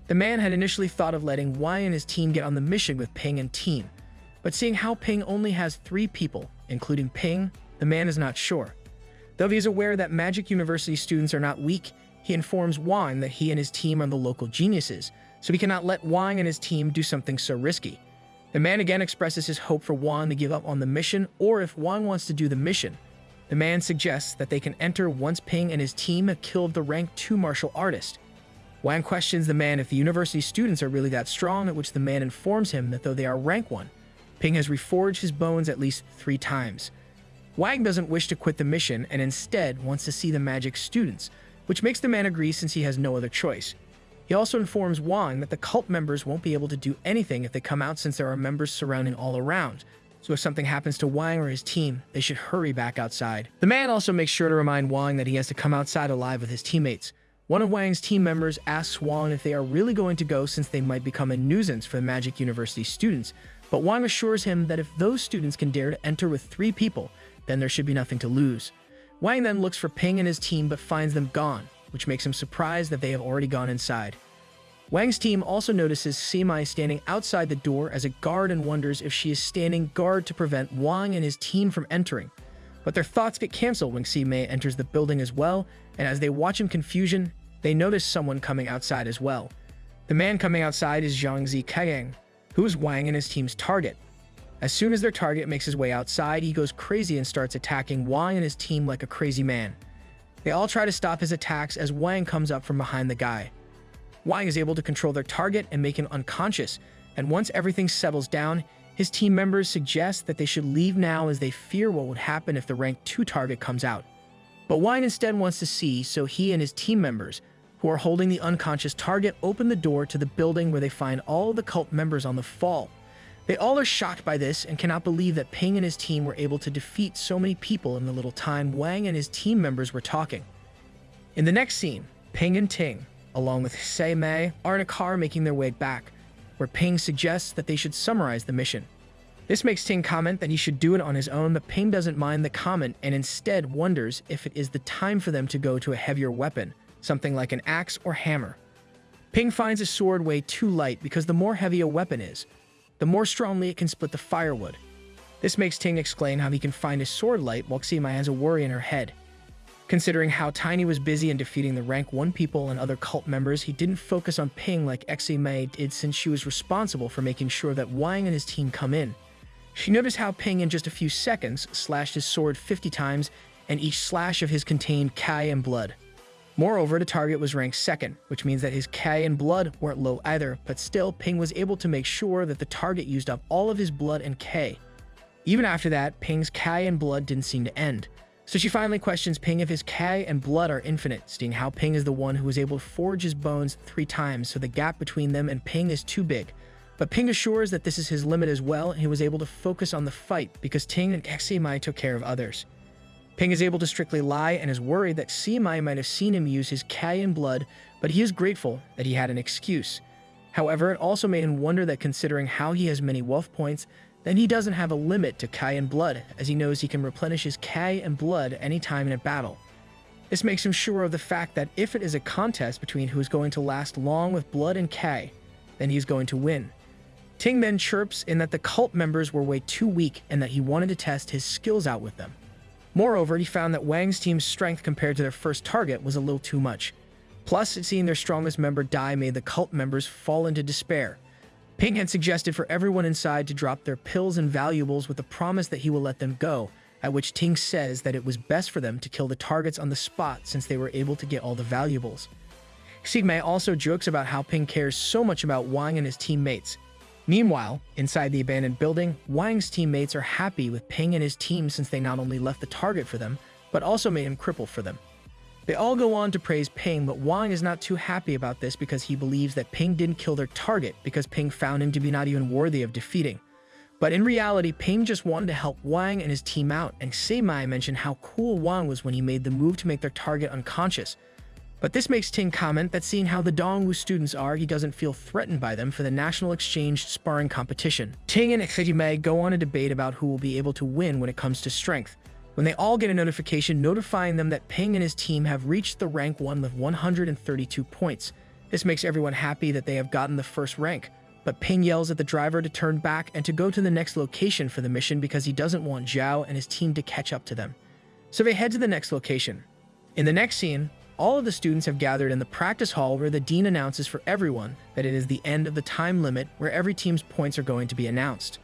The man had initially thought of letting Wang and his team get on the mission with Ping and team, but seeing how Ping only has 3 people, including Ping, the man is not sure. Though he is aware that Magic University students are not weak, he informs Wang that he and his team are the local geniuses, so he cannot let Wang and his team do something so risky. The man again expresses his hope for Wang to give up on the mission, or if Wang wants to do the mission. The man suggests that they can enter once Ping and his team have killed the rank 2 martial artist. Wang questions the man if the university students are really that strong, at which the man informs him that though they are rank 1, Ping has reforged his bones at least 3 times. Wang doesn't wish to quit the mission and instead wants to see the magic students, which makes the man agree since he has no other choice. He also informs Wang that the cult members won't be able to do anything if they come out since there are members surrounding all around, so if something happens to Wang or his team, they should hurry back outside. The man also makes sure to remind Wang that he has to come outside alive with his teammates. One of Wang's team members asks Wang if they are really going to go since they might become a nuisance for the Magic University students, but Wang assures him that if those students can dare to enter with 3 people, then there should be nothing to lose. Wang then looks for Ping and his team but finds them gone, which makes him surprised that they have already gone inside. Wang's team also notices Simai standing outside the door as a guard and wonders if she is standing guard to prevent Wang and his team from entering. But their thoughts get cancelled when Simai enters the building as well, and as they watch in confusion, they notice someone coming outside as well. The man coming outside is Zhang Zikang, who is Wang and his team's target. As soon as their target makes his way outside, he goes crazy and starts attacking Wang and his team like a crazy man. They all try to stop his attacks as Wang comes up from behind the guy. Wang is able to control their target and make him unconscious, and once everything settles down, his team members suggest that they should leave now as they fear what would happen if the rank 2 target comes out. But Wang instead wants to see, so he and his team members, who are holding the unconscious target, open the door to the building where they find all of the cult members on the fall. They all are shocked by this and cannot believe that Ping and his team were able to defeat so many people in the little time Wang and his team members were talking. In the next scene, Ping and Ting, along with Sei Mei, are in a car making their way back, where Ping suggests that they should summarize the mission. This makes Ting comment that he should do it on his own, but Ping doesn't mind the comment and instead wonders if it is the time for them to go to a heavier weapon, something like an axe or hammer. Ping finds a sword way too light because the more heavy a weapon is, the more strongly it can split the firewood. This makes Ting explain how he can find his sword light while Ximai has a worry in her head. Considering how Tiny was busy in defeating the rank 1 people and other cult members, he didn't focus on Ping like Ximai did since she was responsible for making sure that Wang and his team come in. She noticed how Ping in just a few seconds slashed his sword 50 times and each slash of his contained Kai and blood. Moreover, the target was ranked 2nd, which means that his Kai and blood weren't low either, but still, Ping was able to make sure that the target used up all of his blood and Kai. Even after that, Ping's Kai and blood didn't seem to end. So she finally questions Ping if his Kai and blood are infinite, seeing how Ping is the one who was able to forge his bones 3 times, so the gap between them and Ping is too big. But Ping assures that this is his limit as well, and he was able to focus on the fight because Ting and Ximai took care of others. Ping is able to strictly lie and is worried that Simai might have seen him use his Kai and blood, but he is grateful that he had an excuse. However, it also made him wonder that considering how he has many wealth points, then he doesn't have a limit to Kai and blood, as he knows he can replenish his Kai and blood anytime in a battle. This makes him sure of the fact that if it is a contest between who is going to last long with blood and Kai, then he is going to win. Ting then chirps in that the cult members were way too weak and that he wanted to test his skills out with them. Moreover, he found that Wang's team's strength compared to their first target was a little too much. Plus, seeing their strongest member die made the cult members fall into despair. Ping had suggested for everyone inside to drop their pills and valuables with the promise that he will let them go, at which Ting says that it was best for them to kill the targets on the spot since they were able to get all the valuables. Ximai also jokes about how Ping cares so much about Wang and his teammates. Meanwhile, inside the abandoned building, Wang's teammates are happy with Ping and his team since they not only left the target for them, but also made him cripple for them. They all go on to praise Ping, but Wang is not too happy about this because he believes that Ping didn't kill their target because Ping found him to be not even worthy of defeating. But in reality, Ping just wanted to help Wang and his team out, and Seimai mentioned how cool Wang was when he made the move to make their target unconscious. But this makes Ting comment that seeing how the Dongwu students are, he doesn't feel threatened by them for the national exchange sparring competition. Ting and Seimai go on a debate about who will be able to win when it comes to strength, when they all get a notification notifying them that Ping and his team have reached the rank 1 with 132 points. This makes everyone happy that they have gotten the first rank, but Ping yells at the driver to turn back and to go to the next location for the mission because he doesn't want Zhao and his team to catch up to them. So they head to the next location. In the next scene, all of the students have gathered in the practice hall where the dean announces for everyone that it is the end of the time limit where every team's points are going to be announced.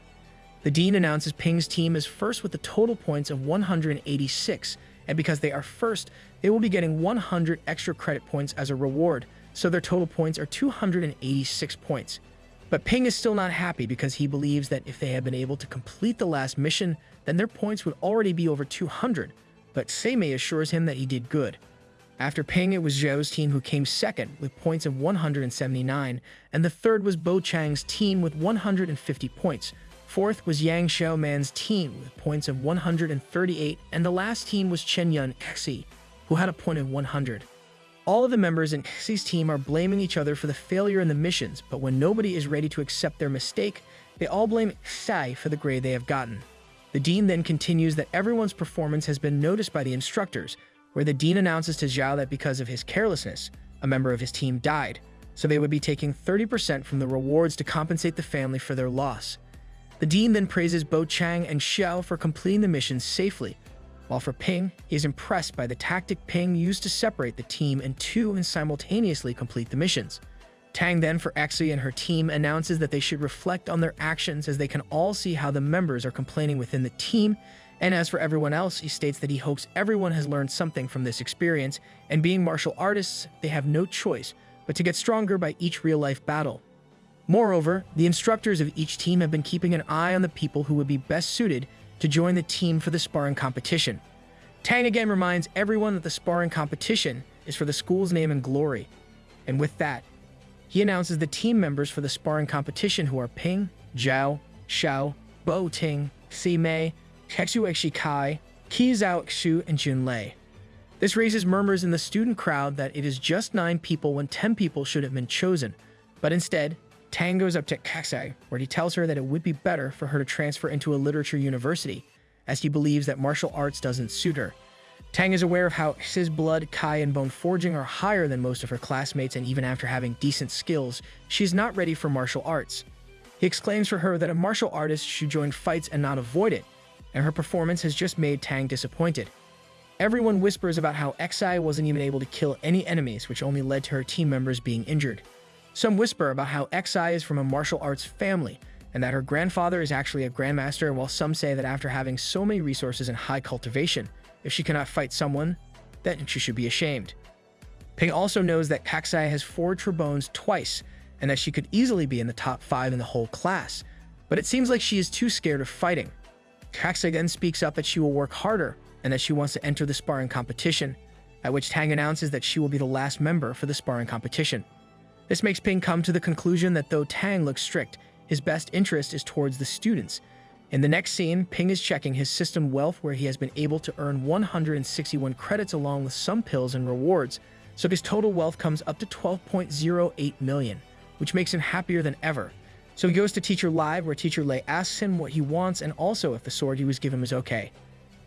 The dean announces Ping's team is first with the total points of 186, and because they are first, they will be getting 100 extra credit points as a reward, so their total points are 286 points. But Ping is still not happy because he believes that if they had been able to complete the last mission, then their points would already be over 200, but Seimei assures him that he did good. After Ping, it was Zhou's team who came second with points of 179, and the third was Bo Chang's team with 150 points. Fourth was Yang Xiaoman's team with points of 138, and the last team was Chen Yun Xi, who had a point of 100. All of the members in Xi's team are blaming each other for the failure in the missions, but when nobody is ready to accept their mistake, they all blame Xi for the grade they have gotten. The dean then continues that everyone's performance has been noticed by the instructors, where the dean announces to Zhao that because of his carelessness, a member of his team died, so they would be taking 30% from the rewards to compensate the family for their loss. The dean then praises Bo Chang and Xiao for completing the mission safely, while for Ping, he is impressed by the tactic Ping used to separate the team in two and simultaneously complete the missions. Tang then, for Xi and her team, announces that they should reflect on their actions as they can all see how the members are complaining within the team, and as for everyone else, he states that he hopes everyone has learned something from this experience, and being martial artists, they have no choice but to get stronger by each real-life battle. Moreover, the instructors of each team have been keeping an eye on the people who would be best suited to join the team for the sparring competition. Tang again reminds everyone that the sparring competition is for the school's name and glory. And with that, he announces the team members for the sparring competition who are Ping, Zhao, Xiao, Bo Ting, Seimei, Hexu Shikai, Qi Zhao Xu, and Jun Lei. This raises murmurs in the student crowd that it is just 9 people when 10 people should have been chosen, but instead, Tang goes up to Xi, where he tells her that it would be better for her to transfer into a literature university, as he believes that martial arts doesn't suit her. Tang is aware of how Xi's blood, Kai, and bone forging are higher than most of her classmates, and even after having decent skills, she is not ready for martial arts. He exclaims for her that a martial artist should join fights and not avoid it, and her performance has just made Tang disappointed. Everyone whispers about how Xi wasn't even able to kill any enemies, which only led to her team members being injured. Some whisper about how Xi is from a martial arts family, and that her grandfather is actually a grandmaster, while some say that after having so many resources and high cultivation, if she cannot fight someone, then she should be ashamed. Ping also knows that Xi has forged her bones twice, and that she could easily be in the top 5 in the whole class, but it seems like she is too scared of fighting. Xi then speaks up that she will work harder, and that she wants to enter the sparring competition, at which Tang announces that she will be the last member for the sparring competition. This makes Ping come to the conclusion that though Tang looks strict, his best interest is towards the students. In the next scene, Ping is checking his system wealth, where he has been able to earn 161 credits along with some pills and rewards, so his total wealth comes up to 12.08 million, which makes him happier than ever. So he goes to Teacher Live, where Teacher Lei asks him what he wants and also if the sword he was given was okay.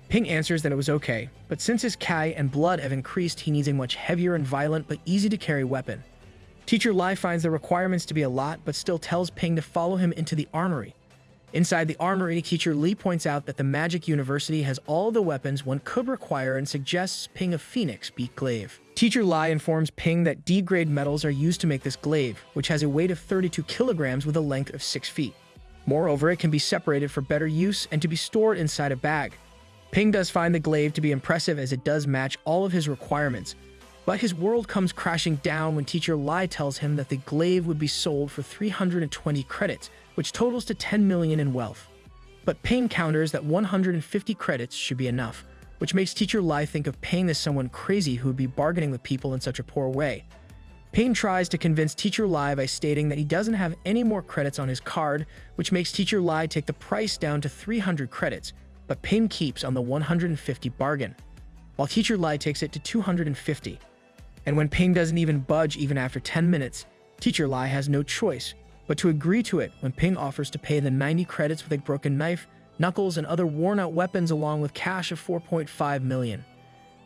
Ping answers that it was okay, but since his Kai and blood have increased, he needs a much heavier and violent but easy to carry weapon. Teacher Lai finds the requirements to be a lot, but still tells Ping to follow him into the armory. Inside the armory, Teacher Li points out that the Magic University has all the weapons one could require and suggests Ping a Phoenix beat glaive. Teacher Lai informs Ping that D-grade metals are used to make this glaive, which has a weight of 32 kilograms with a length of 6 feet. Moreover, it can be separated for better use and to be stored inside a bag. Ping does find the glaive to be impressive as it does match all of his requirements, but his world comes crashing down when Teacher Lai tells him that the glaive would be sold for 320 credits, which totals to 10 million in wealth. But Ping counters that 150 credits should be enough, which makes Teacher Lai think of Ping as someone crazy who would be bargaining with people in such a poor way. Ping tries to convince Teacher Lai by stating that he doesn't have any more credits on his card, which makes Teacher Lai take the price down to 300 credits, but Ping keeps on the 150 bargain, while Teacher Lai takes it to 250. And when Ping doesn't even budge even after 10 minutes, Teacher Lai has no choice but to agree to it when Ping offers to pay the 90 credits with a broken knife, knuckles, and other worn-out weapons along with cash of 4.5 million.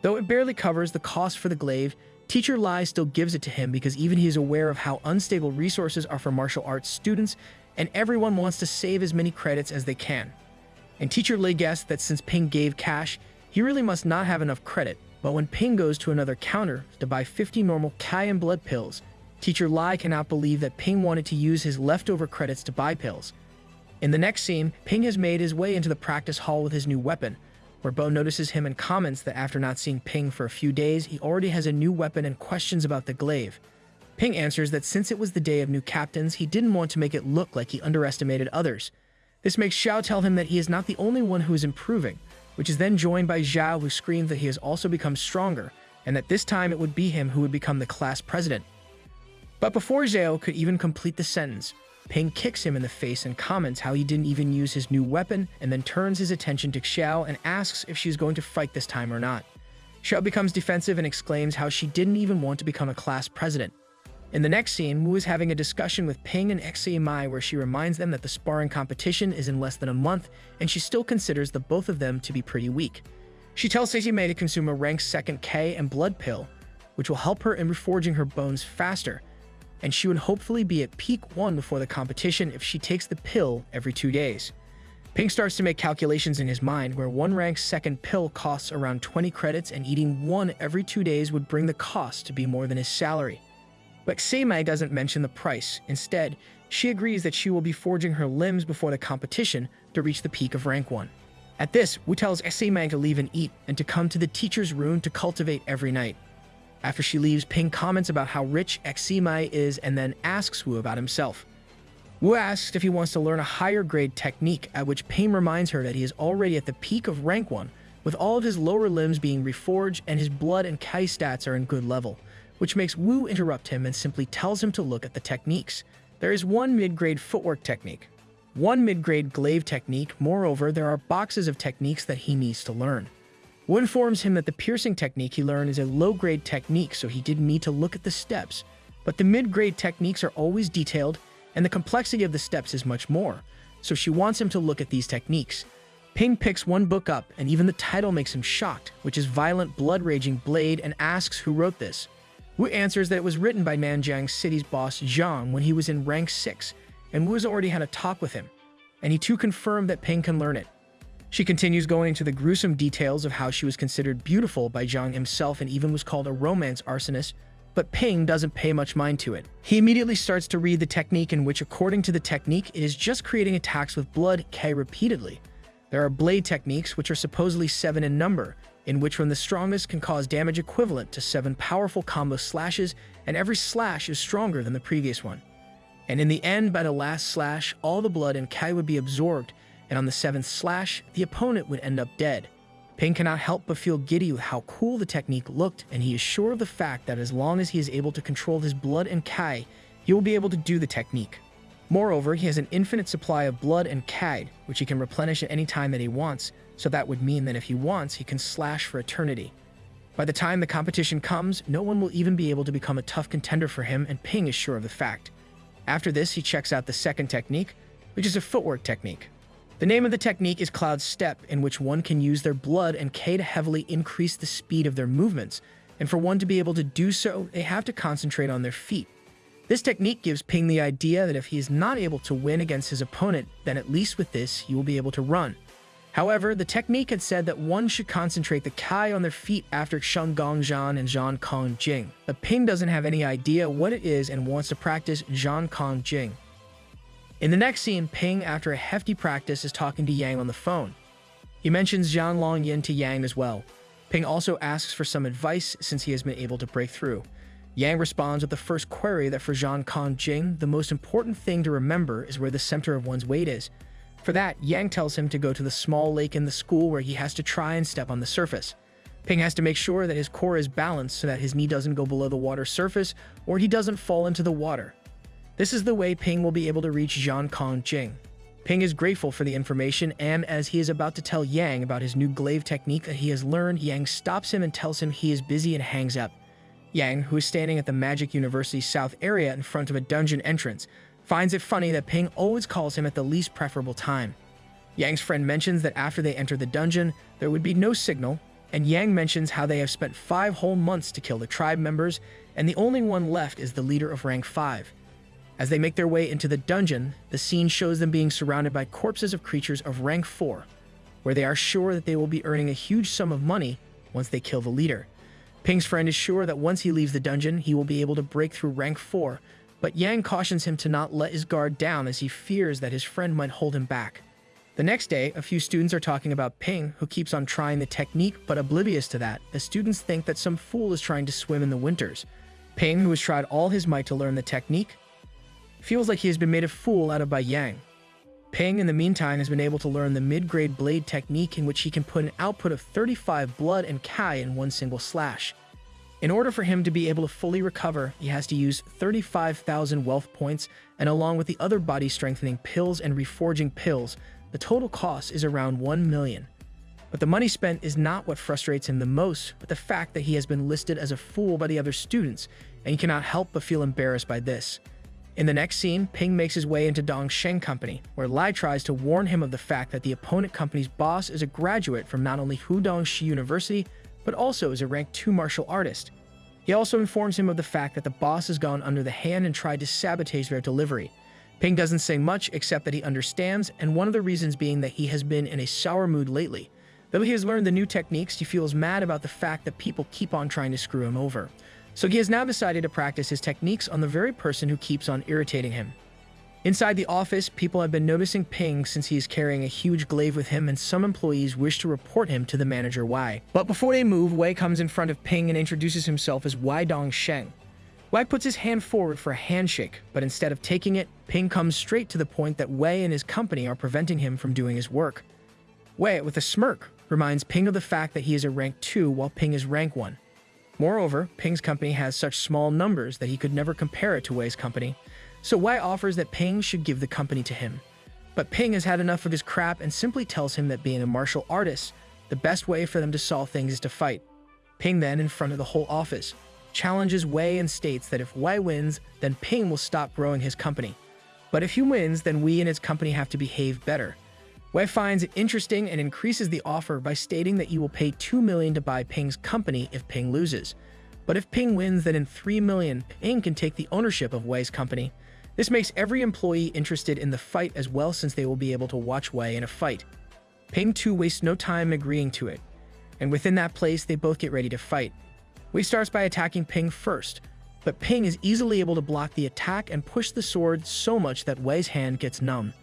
Though it barely covers the cost for the glaive, Teacher Lai still gives it to him because even he is aware of how unstable resources are for martial arts students, and everyone wants to save as many credits as they can. And Teacher Lai guessed that since Ping gave cash, he really must not have enough credit, but when Ping goes to another counter to buy 50 normal Kai and blood pills, Teacher Lai cannot believe that Ping wanted to use his leftover credits to buy pills. In the next scene, Ping has made his way into the practice hall with his new weapon, where Bo notices him and comments that after not seeing Ping for a few days, he already has a new weapon and questions about the glaive. Ping answers that since it was the day of new captains, he didn't want to make it look like he underestimated others. This makes Xiao tell him that he is not the only one who is improving, which is then joined by Zhao, who screams that he has also become stronger, and that this time it would be him who would become the class president. But before Zhao could even complete the sentence, Ping kicks him in the face and comments how he didn't even use his new weapon, and then turns his attention to Xiao and asks if she's going to fight this time or not. Xiao becomes defensive and exclaims how she didn't even want to become a class president. In the next scene, Wu is having a discussion with Ping and XCMI where she reminds them that the sparring competition is in less than a month, and she still considers the both of them to be pretty weak. She tells Seijime to consume a rank 2nd K and blood pill, which will help her in reforging her bones faster, and she would hopefully be at peak 1 before the competition if she takes the pill every 2 days. Ping starts to make calculations in his mind where one rank 2nd pill costs around 20 credits, and eating one every 2 days would bring the cost to be more than his salary. But Seimai doesn't mention the price. Instead, she agrees that she will be forging her limbs before the competition to reach the peak of rank 1. At this, Wu tells Seimai to leave and eat, and to come to the teacher's room to cultivate every night. After she leaves, Ping comments about how rich Seimai is and then asks Wu about himself. Wu asks if he wants to learn a higher grade technique, at which Ping reminds her that he is already at the peak of rank 1, with all of his lower limbs being reforged and his blood and Kai stats are in good level, which makes Wu interrupt him and simply tells him to look at the techniques. There is one mid-grade footwork technique, one mid-grade glaive technique. Moreover, there are boxes of techniques that he needs to learn. Wu informs him that the piercing technique he learned is a low-grade technique, so he didn't need to look at the steps. But the mid-grade techniques are always detailed, and the complexity of the steps is much more, so she wants him to look at these techniques. Ping picks one book up, and even the title makes him shocked, which is Violent Blood-Raging Blade, and asks who wrote this. Wu answers that it was written by Nanjiang City's boss Zhang when he was in rank 6, and Wu has already had a talk with him, and he too confirmed that Ping can learn it. She continues going into the gruesome details of how she was considered beautiful by Zhang himself and even was called a romance arsonist, but Ping doesn't pay much mind to it. He immediately starts to read the technique, in which, according to the technique, it is just creating attacks with blood K repeatedly. There are blade techniques, which are supposedly 7 in number, in which when the strongest can cause damage equivalent to 7 powerful combo slashes, and every slash is stronger than the previous one. And in the end, by the last slash, all the blood and Kai would be absorbed, and on the 7th slash, the opponent would end up dead. Ping cannot help but feel giddy with how cool the technique looked, and he is sure of the fact that as long as he is able to control his blood and Kai, he will be able to do the technique. Moreover, he has an infinite supply of blood and Kai, which he can replenish at any time that he wants, so that would mean that if he wants, he can slash for eternity. By the time the competition comes, no one will even be able to become a tough contender for him, and Ping is sure of the fact. After this, he checks out the second technique, which is a footwork technique. The name of the technique is Cloud Step, in which one can use their blood and K to heavily increase the speed of their movements, and for one to be able to do so, they have to concentrate on their feet. This technique gives Ping the idea that if he is not able to win against his opponent, then at least with this, he will be able to run. However, the technique had said that one should concentrate the Kai on their feet after Sheng Gongzhan and Zhan Kong Jing, but Ping doesn't have any idea what it is and wants to practice Zhan Kong Jing. In the next scene, Ping, after a hefty practice, is talking to Yang on the phone. He mentions Zhang Longyin to Yang as well. Ping also asks for some advice since he has been able to break through. Yang responds with the first query that for Zhan Kong Jing, the most important thing to remember is where the center of one's weight is. For that, Yang tells him to go to the small lake in the school where he has to try and step on the surface. Ping has to make sure that his core is balanced so that his knee doesn't go below the water surface or he doesn't fall into the water. This is the way Ping will be able to reach Zhang Kong Jing. Ping is grateful for the information, and as he is about to tell Yang about his new glaive technique that he has learned, Yang stops him and tells him he is busy and hangs up. Yang, who is standing at the Magic University South area in front of a dungeon entrance, finds it funny that Ping always calls him at the least preferable time. Yang's friend mentions that after they enter the dungeon, there would be no signal, and Yang mentions how they have spent 5 whole months to kill the tribe members, and the only one left is the leader of rank 5. As they make their way into the dungeon, the scene shows them being surrounded by corpses of creatures of rank 4, where they are sure that they will be earning a huge sum of money once they kill the leader. Ping's friend is sure that once he leaves the dungeon, he will be able to break through rank 4, but Yang cautions him to not let his guard down as he fears that his friend might hold him back. The next day, a few students are talking about Ping, who keeps on trying the technique but oblivious to that, as students think that some fool is trying to swim in the winters. Ping, who has tried all his might to learn the technique, feels like he has been made a fool out of by Yang. Ping, in the meantime, has been able to learn the mid-grade blade technique in which he can put an output of 35 blood and Kai in one single slash. In order for him to be able to fully recover, he has to use 35,000 wealth points, and along with the other body-strengthening pills and reforging pills, the total cost is around 1 million. But the money spent is not what frustrates him the most, but the fact that he has been listed as a fool by the other students, and he cannot help but feel embarrassed by this. In the next scene, Ping makes his way into Dongsheng Company, where Lai tries to warn him of the fact that the opponent company's boss is a graduate from not only Hudongshi University, but also is a rank 2 martial artist. He also informs him of the fact that the boss has gone under the hand and tried to sabotage their delivery. Ping doesn't say much except that he understands, and one of the reasons being that he has been in a sour mood lately. Though he has learned the new techniques, he feels mad about the fact that people keep on trying to screw him over. So he has now decided to practice his techniques on the very person who keeps on irritating him. Inside the office, people have been noticing Ping since he is carrying a huge glaive with him, and some employees wish to report him to the manager Wei. But before they move, Wei comes in front of Ping and introduces himself as Wei Dongsheng. Wei puts his hand forward for a handshake, but instead of taking it, Ping comes straight to the point that Wei and his company are preventing him from doing his work. Wei, with a smirk, reminds Ping of the fact that he is a rank 2 while Ping is rank 1. Moreover, Ping's company has such small numbers that he could never compare it to Wei's company, so Wei offers that Ping should give the company to him. But Ping has had enough of his crap and simply tells him that being a martial artist, the best way for them to solve things is to fight. Ping then, in front of the whole office, challenges Wei and states that if Wei wins, then Ping will stop growing his company. But if he wins, then we and his company have to behave better. Wei finds it interesting and increases the offer by stating that he will pay 2 million to buy Ping's company if Ping loses. But if Ping wins, then in 3 million, Ping can take the ownership of Wei's company. This makes every employee interested in the fight as well, since they will be able to watch Wei in a fight. Ping too wastes no time agreeing to it, and within that place they both get ready to fight. Wei starts by attacking Ping first, but Ping is easily able to block the attack and push the sword so much that Wei's hand gets numb.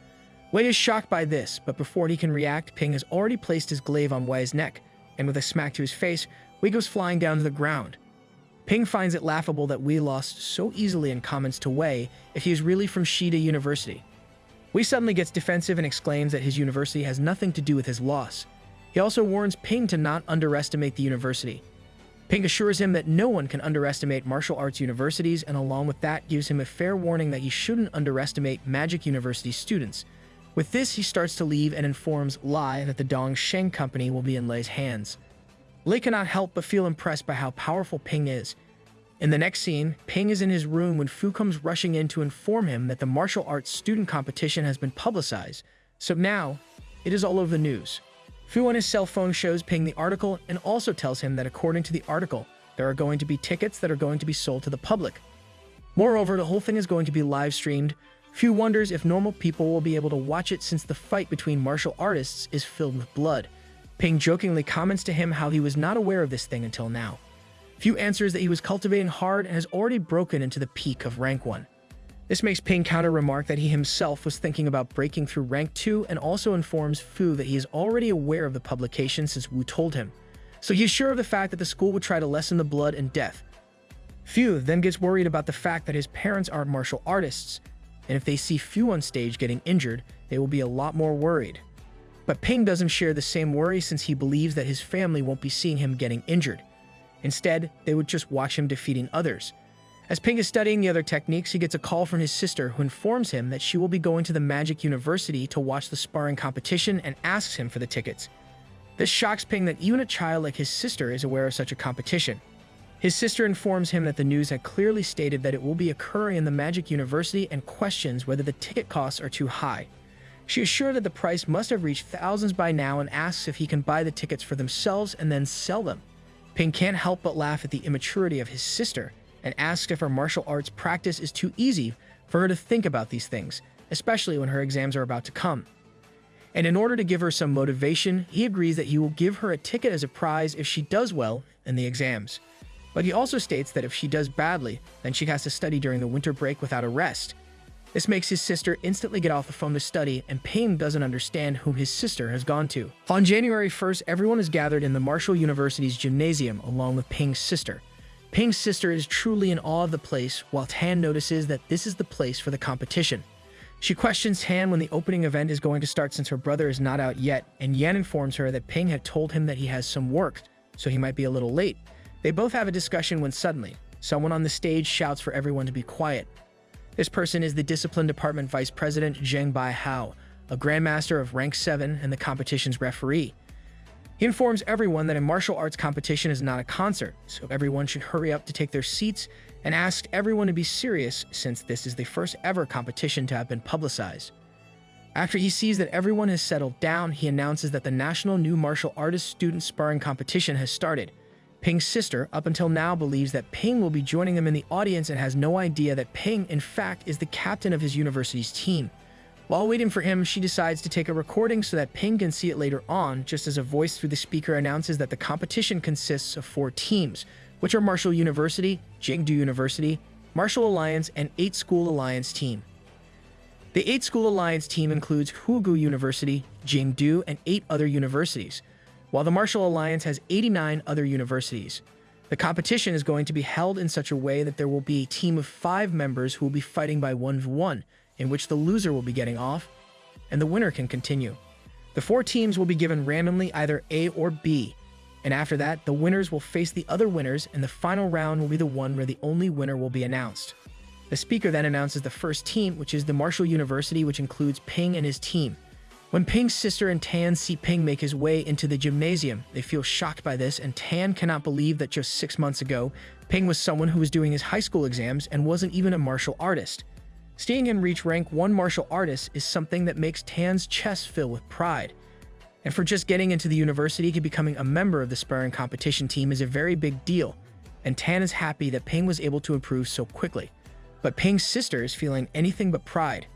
Wei is shocked by this, but before he can react, Ping has already placed his glaive on Wei's neck, and with a smack to his face, Wei goes flying down to the ground. Ping finds it laughable that Wei lost so easily and comments to Wei if he is really from Shida University. Wei suddenly gets defensive and exclaims that his university has nothing to do with his loss. He also warns Ping to not underestimate the university. Ping assures him that no one can underestimate martial arts universities, and along with that gives him a fair warning that he shouldn't underestimate Magic University students. With this, he starts to leave and informs Lai that the Dongsheng Company will be in Lei's hands. Lei cannot help but feel impressed by how powerful Ping is. In the next scene, Ping is in his room when Fu comes rushing in to inform him that the martial arts student competition has been publicized, so now it is all over the news. Fu on his cell phone shows Ping the article and also tells him that according to the article, there are going to be tickets that are going to be sold to the public. Moreover, the whole thing is going to be live streamed. Fu wonders if normal people will be able to watch it since the fight between martial artists is filled with blood. Ping jokingly comments to him how he was not aware of this thing until now. Fu answers that he was cultivating hard and has already broken into the peak of rank 1. This makes Ping counter-remark that he himself was thinking about breaking through rank 2, and also informs Fu that he is already aware of the publication since Wu told him. So he is sure of the fact that the school would try to lessen the blood and death. Fu then gets worried about the fact that his parents aren't martial artists, and if they see Fu on stage getting injured, they will be a lot more worried. But Ping doesn't share the same worry since he believes that his family won't be seeing him getting injured. Instead, they would just watch him defeating others. As Ping is studying the other techniques, he gets a call from his sister who informs him that she will be going to the Magic University to watch the sparring competition and asks him for the tickets. This shocks Ping that even a child like his sister is aware of such a competition. His sister informs him that the news had clearly stated that it will be occurring in the Magic University and questions whether the ticket costs are too high. She is sure that the price must have reached thousands by now and asks if he can buy the tickets for themselves and then sell them. Ping can't help but laugh at the immaturity of his sister and asks if her martial arts practice is too easy for her to think about these things, especially when her exams are about to come. And in order to give her some motivation, he agrees that he will give her a ticket as a prize if she does well in the exams. But he also states that if she does badly, then she has to study during the winter break without a rest. This makes his sister instantly get off the phone to study, and Ping doesn't understand whom his sister has gone to. On January 1st, everyone is gathered in the Martial University's gymnasium along with Ping's sister. Ping's sister is truly in awe of the place, while Tan notices that this is the place for the competition. She questions Tan when the opening event is going to start since her brother is not out yet, and Yan informs her that Ping had told him that he has some work, so he might be a little late. They both have a discussion when suddenly, someone on the stage shouts for everyone to be quiet. This person is the Discipline Department Vice President Zheng Baihao, a Grandmaster of Rank 7 and the competition's referee. He informs everyone that a martial arts competition is not a concert, so everyone should hurry up to take their seats and asks everyone to be serious since this is the first ever competition to have been publicized. After he sees that everyone has settled down, he announces that the National New Martial Artist Student Sparring Competition has started. Ping's sister, up until now, believes that Ping will be joining them in the audience and has no idea that Ping, in fact, is the captain of his university's team. While waiting for him, she decides to take a recording so that Ping can see it later on, just as a voice through the speaker announces that the competition consists of 4 teams, which are Martial University, Jingdu University, Martial Alliance, and 8 School Alliance team. The 8 School Alliance team includes Hugu University, Jingdu, and 8 other universities, while the Martial Alliance has 89 other universities. The competition is going to be held in such a way that there will be a team of 5 members who will be fighting by 1v1, in which the loser will be getting off, and the winner can continue. The 4 teams will be given randomly either A or B, and after that, the winners will face the other winners, and the final round will be the one where the only winner will be announced. The speaker then announces the first team, which is the Martial University, which includes Ping and his team. When Ping's sister and Tan see Ping make his way into the gymnasium, they feel shocked by this, and Tan cannot believe that just 6 months ago, Ping was someone who was doing his high school exams and wasn't even a martial artist. Seeing him reach rank 1 martial artist is something that makes Tan's chest fill with pride. And for just getting into the university to becoming a member of the sparring competition team is a very big deal, and Tan is happy that Ping was able to improve so quickly. But Ping's sister is feeling anything but pride.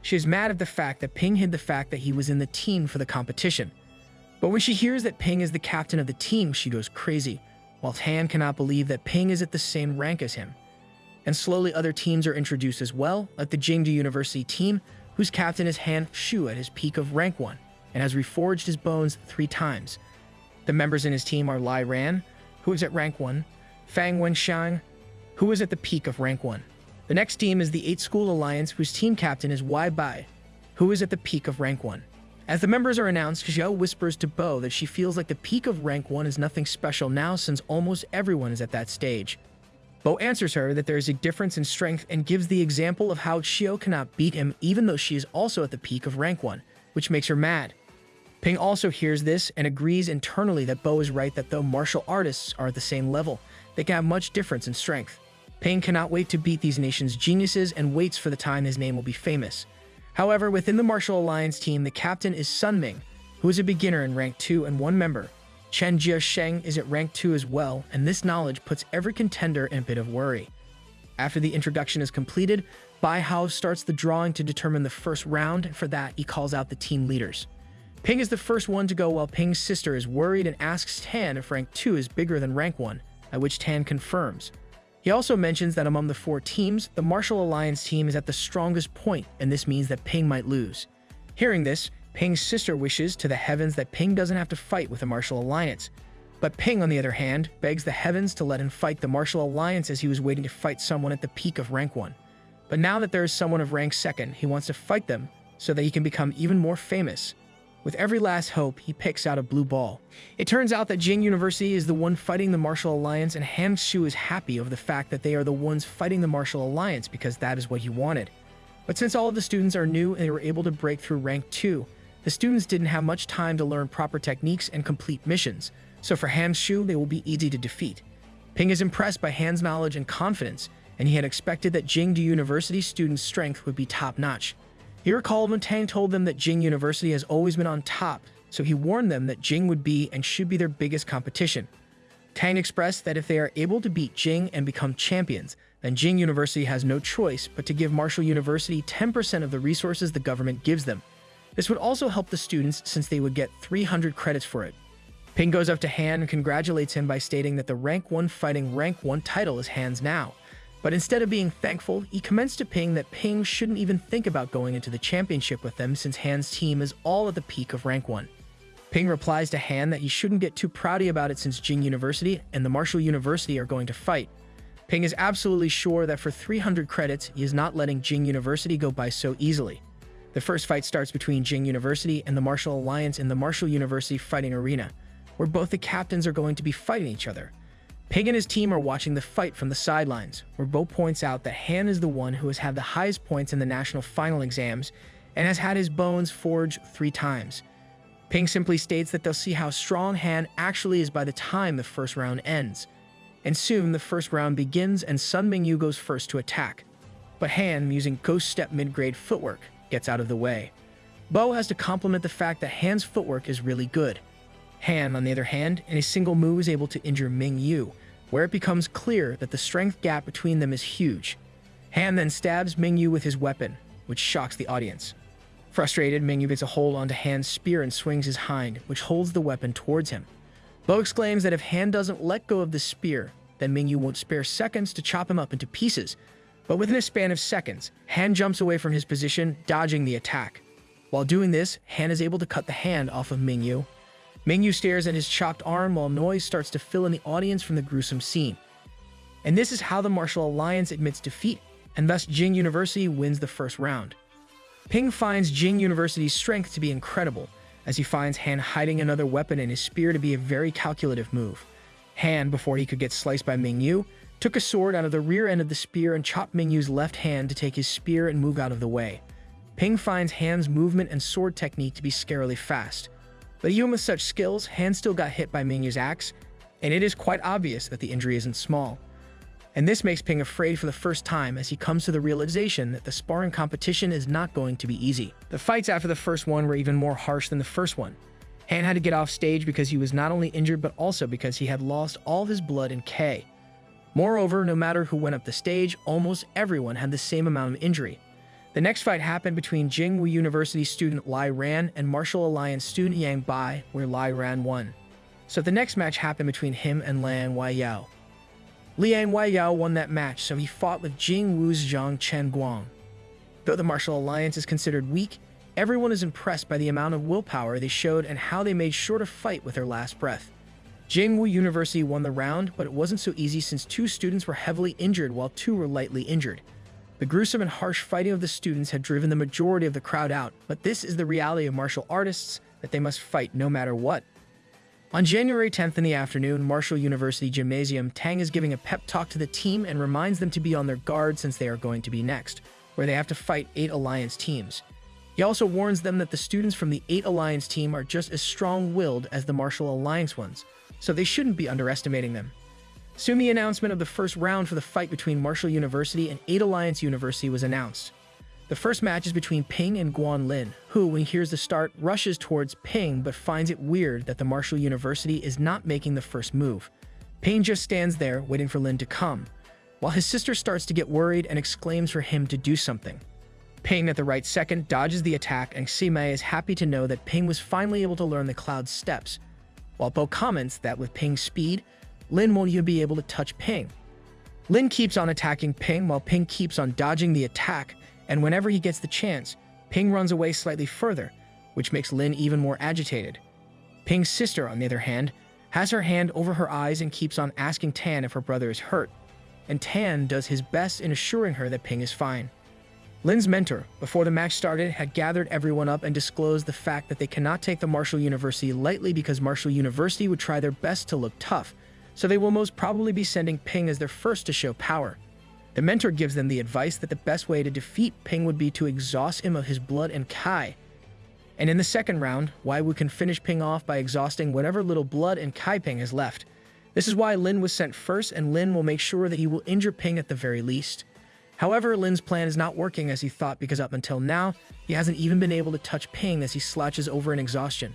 She is mad at the fact that Ping hid the fact that he was in the team for the competition. But when she hears that Ping is the captain of the team, she goes crazy, while Tan cannot believe that Ping is at the same rank as him. And slowly other teams are introduced as well, like the Jingdu University team, whose captain is Han Shu at his peak of rank 1, and has reforged his bones 3 times. The members in his team are Lai Ran, who is at rank 1, Fang Wenxiang, who is at the peak of rank 1. The next team is the 8 School Alliance, whose team captain is Wei Bai, who is at the peak of rank 1. As the members are announced, Xiao whispers to Bo that she feels like the peak of rank 1 is nothing special now since almost everyone is at that stage. Bo answers her that there is a difference in strength and gives the example of how Xiao cannot beat him even though she is also at the peak of rank 1, which makes her mad. Ping also hears this and agrees internally that Bo is right that though martial artists are at the same level, they can have much difference in strength. Ping cannot wait to beat these nation's geniuses and waits for the time his name will be famous. However, within the Martial Alliance team, the captain is Sun Ming, who is a beginner in rank 2 and 1 member. Chen Jiasheng is at rank 2 as well, and this knowledge puts every contender in a bit of worry. After the introduction is completed, Bai Hao starts the drawing to determine the first round, and for that, he calls out the team leaders. Ping is the first one to go while Ping's sister is worried and asks Tan if rank 2 is bigger than rank 1, at which Tan confirms. He also mentions that among the 4 teams, the Martial Alliance team is at the strongest point, and this means that Ping might lose. Hearing this, Ping's sister wishes to the heavens that Ping doesn't have to fight with the Martial Alliance. But Ping, on the other hand, begs the heavens to let him fight the Martial Alliance as he was waiting to fight someone at the peak of rank 1. But now that there is someone of rank 2nd, he wants to fight them so that he can become even more famous. With every last hope, he picks out a blue ball. It turns out that Jing University is the one fighting the Martial Alliance, and Han Shu is happy over the fact that they are the ones fighting the Martial Alliance because that is what he wanted. But since all of the students are new and they were able to break through rank 2, the students didn't have much time to learn proper techniques and complete missions, so for Han Shu, they will be easy to defeat. Ping is impressed by Han's knowledge and confidence, and he had expected that Jing University students' strength would be top-notch. He recalled when Tang told them that Jing University has always been on top, so he warned them that Jing would be and should be their biggest competition. Tang expressed that if they are able to beat Jing and become champions, then Jing University has no choice but to give Martial University 10% of the resources the government gives them. This would also help the students since they would get 300 credits for it. Ping goes up to Han and congratulates him by stating that the Rank 1 fighting Rank 1 title is Han's now. But instead of being thankful, he comments to Ping that Ping shouldn't even think about going into the championship with them since Han's team is all at the peak of Rank 1. Ping replies to Han that he shouldn't get too proudy about it since Jing University and the Martial University are going to fight. Ping is absolutely sure that for 300 credits, he is not letting Jing University go by so easily. The first fight starts between Jing University and the Martial Alliance in the Martial University fighting arena, where both the captains are going to be fighting each other. Ping and his team are watching the fight from the sidelines, where Bo points out that Han is the one who has had the highest points in the national final exams and has had his bones forged 3 times. Ping simply states that they'll see how strong Han actually is by the time the first round ends. And soon the first round begins and Sun Mingyu goes first to attack. But Han, using Ghost Step mid-grade footwork, gets out of the way. Bo has to compliment the fact that Han's footwork is really good. Han, on the other hand, in a single move is able to injure Mingyu, where it becomes clear that the strength gap between them is huge. Han then stabs Mingyu with his weapon, which shocks the audience. Frustrated, Mingyu gets a hold onto Han's spear and swings his hind, which holds the weapon towards him. Bo exclaims that if Han doesn't let go of the spear, then Mingyu won't spare seconds to chop him up into pieces. But within a span of seconds, Han jumps away from his position, dodging the attack. While doing this, Han is able to cut the hand off of Mingyu. Mingyu stares at his chopped arm while noise starts to fill in the audience from the gruesome scene. And this is how the Martial Alliance admits defeat, and thus Jing University wins the first round. Ping finds Jing University's strength to be incredible, as he finds Han hiding another weapon in his spear to be a very calculative move. Han, before he could get sliced by Mingyu, took a sword out of the rear end of the spear and chopped Mingyu's left hand to take his spear and move out of the way. Ping finds Han's movement and sword technique to be scarily fast. But even with such skills, Han still got hit by Mingyu's axe, and it is quite obvious that the injury isn't small. And this makes Ping afraid for the first time as he comes to the realization that the sparring competition is not going to be easy. The fights after the first one were even more harsh than the first one. Han had to get off stage because he was not only injured but also because he had lost all of his blood in K. Moreover, no matter who went up the stage, almost everyone had the same amount of injury. The next fight happened between Jingwu University student Lai Ran and Martial Alliance student Yang Bai, where Lai Ran won. So the next match happened between him and Liang Weiyao. Liang Weiyao won that match, so he fought with Jingwu's Zhang Chenguang. Though the Martial Alliance is considered weak, everyone is impressed by the amount of willpower they showed and how they made sure to fight with their last breath. Jingwu University won the round, but it wasn't so easy since 2 students were heavily injured while 2 were lightly injured. The gruesome and harsh fighting of the students had driven the majority of the crowd out, but this is the reality of martial artists, that they must fight no matter what. On January 10th in the afternoon, Martial University Gymnasium, Tang is giving a pep talk to the team and reminds them to be on their guard since they are going to be next, where they have to fight 8 Alliance teams. He also warns them that the students from the 8 Alliance team are just as strong-willed as the Martial Alliance ones, so they shouldn't be underestimating them. Soon the announcement of the first round for the fight between Martial University and 8 Alliance University was announced. The first match is between Ping and Guan Lin, who, when he hears the start, rushes towards Ping but finds it weird that the Martial University is not making the first move. Ping just stands there, waiting for Lin to come, while his sister starts to get worried and exclaims for him to do something. Ping, at the right second, dodges the attack, and Ximei is happy to know that Ping was finally able to learn the Cloud's steps, while Bo comments that with Ping's speed, Lin won't even be able to touch Ping. Lin keeps on attacking Ping while Ping keeps on dodging the attack, and whenever he gets the chance, Ping runs away slightly further, which makes Lin even more agitated. Ping's sister, on the other hand, has her hand over her eyes and keeps on asking Tan if her brother is hurt, and Tan does his best in assuring her that Ping is fine. Lin's mentor, before the match started, had gathered everyone up and disclosed the fact that they cannot take the Martial University lightly because Martial University would try their best to look tough, so they will most probably be sending Ping as their first to show power. The mentor gives them the advice that the best way to defeat Ping would be to exhaust him of his blood and Kai. And in the second round, Waiwu can finish Ping off by exhausting whatever little blood and Kai Ping has left. This is why Lin was sent first, and Lin will make sure that he will injure Ping at the very least. However, Lin's plan is not working as he thought because up until now, he hasn't even been able to touch Ping as he slouches over in exhaustion.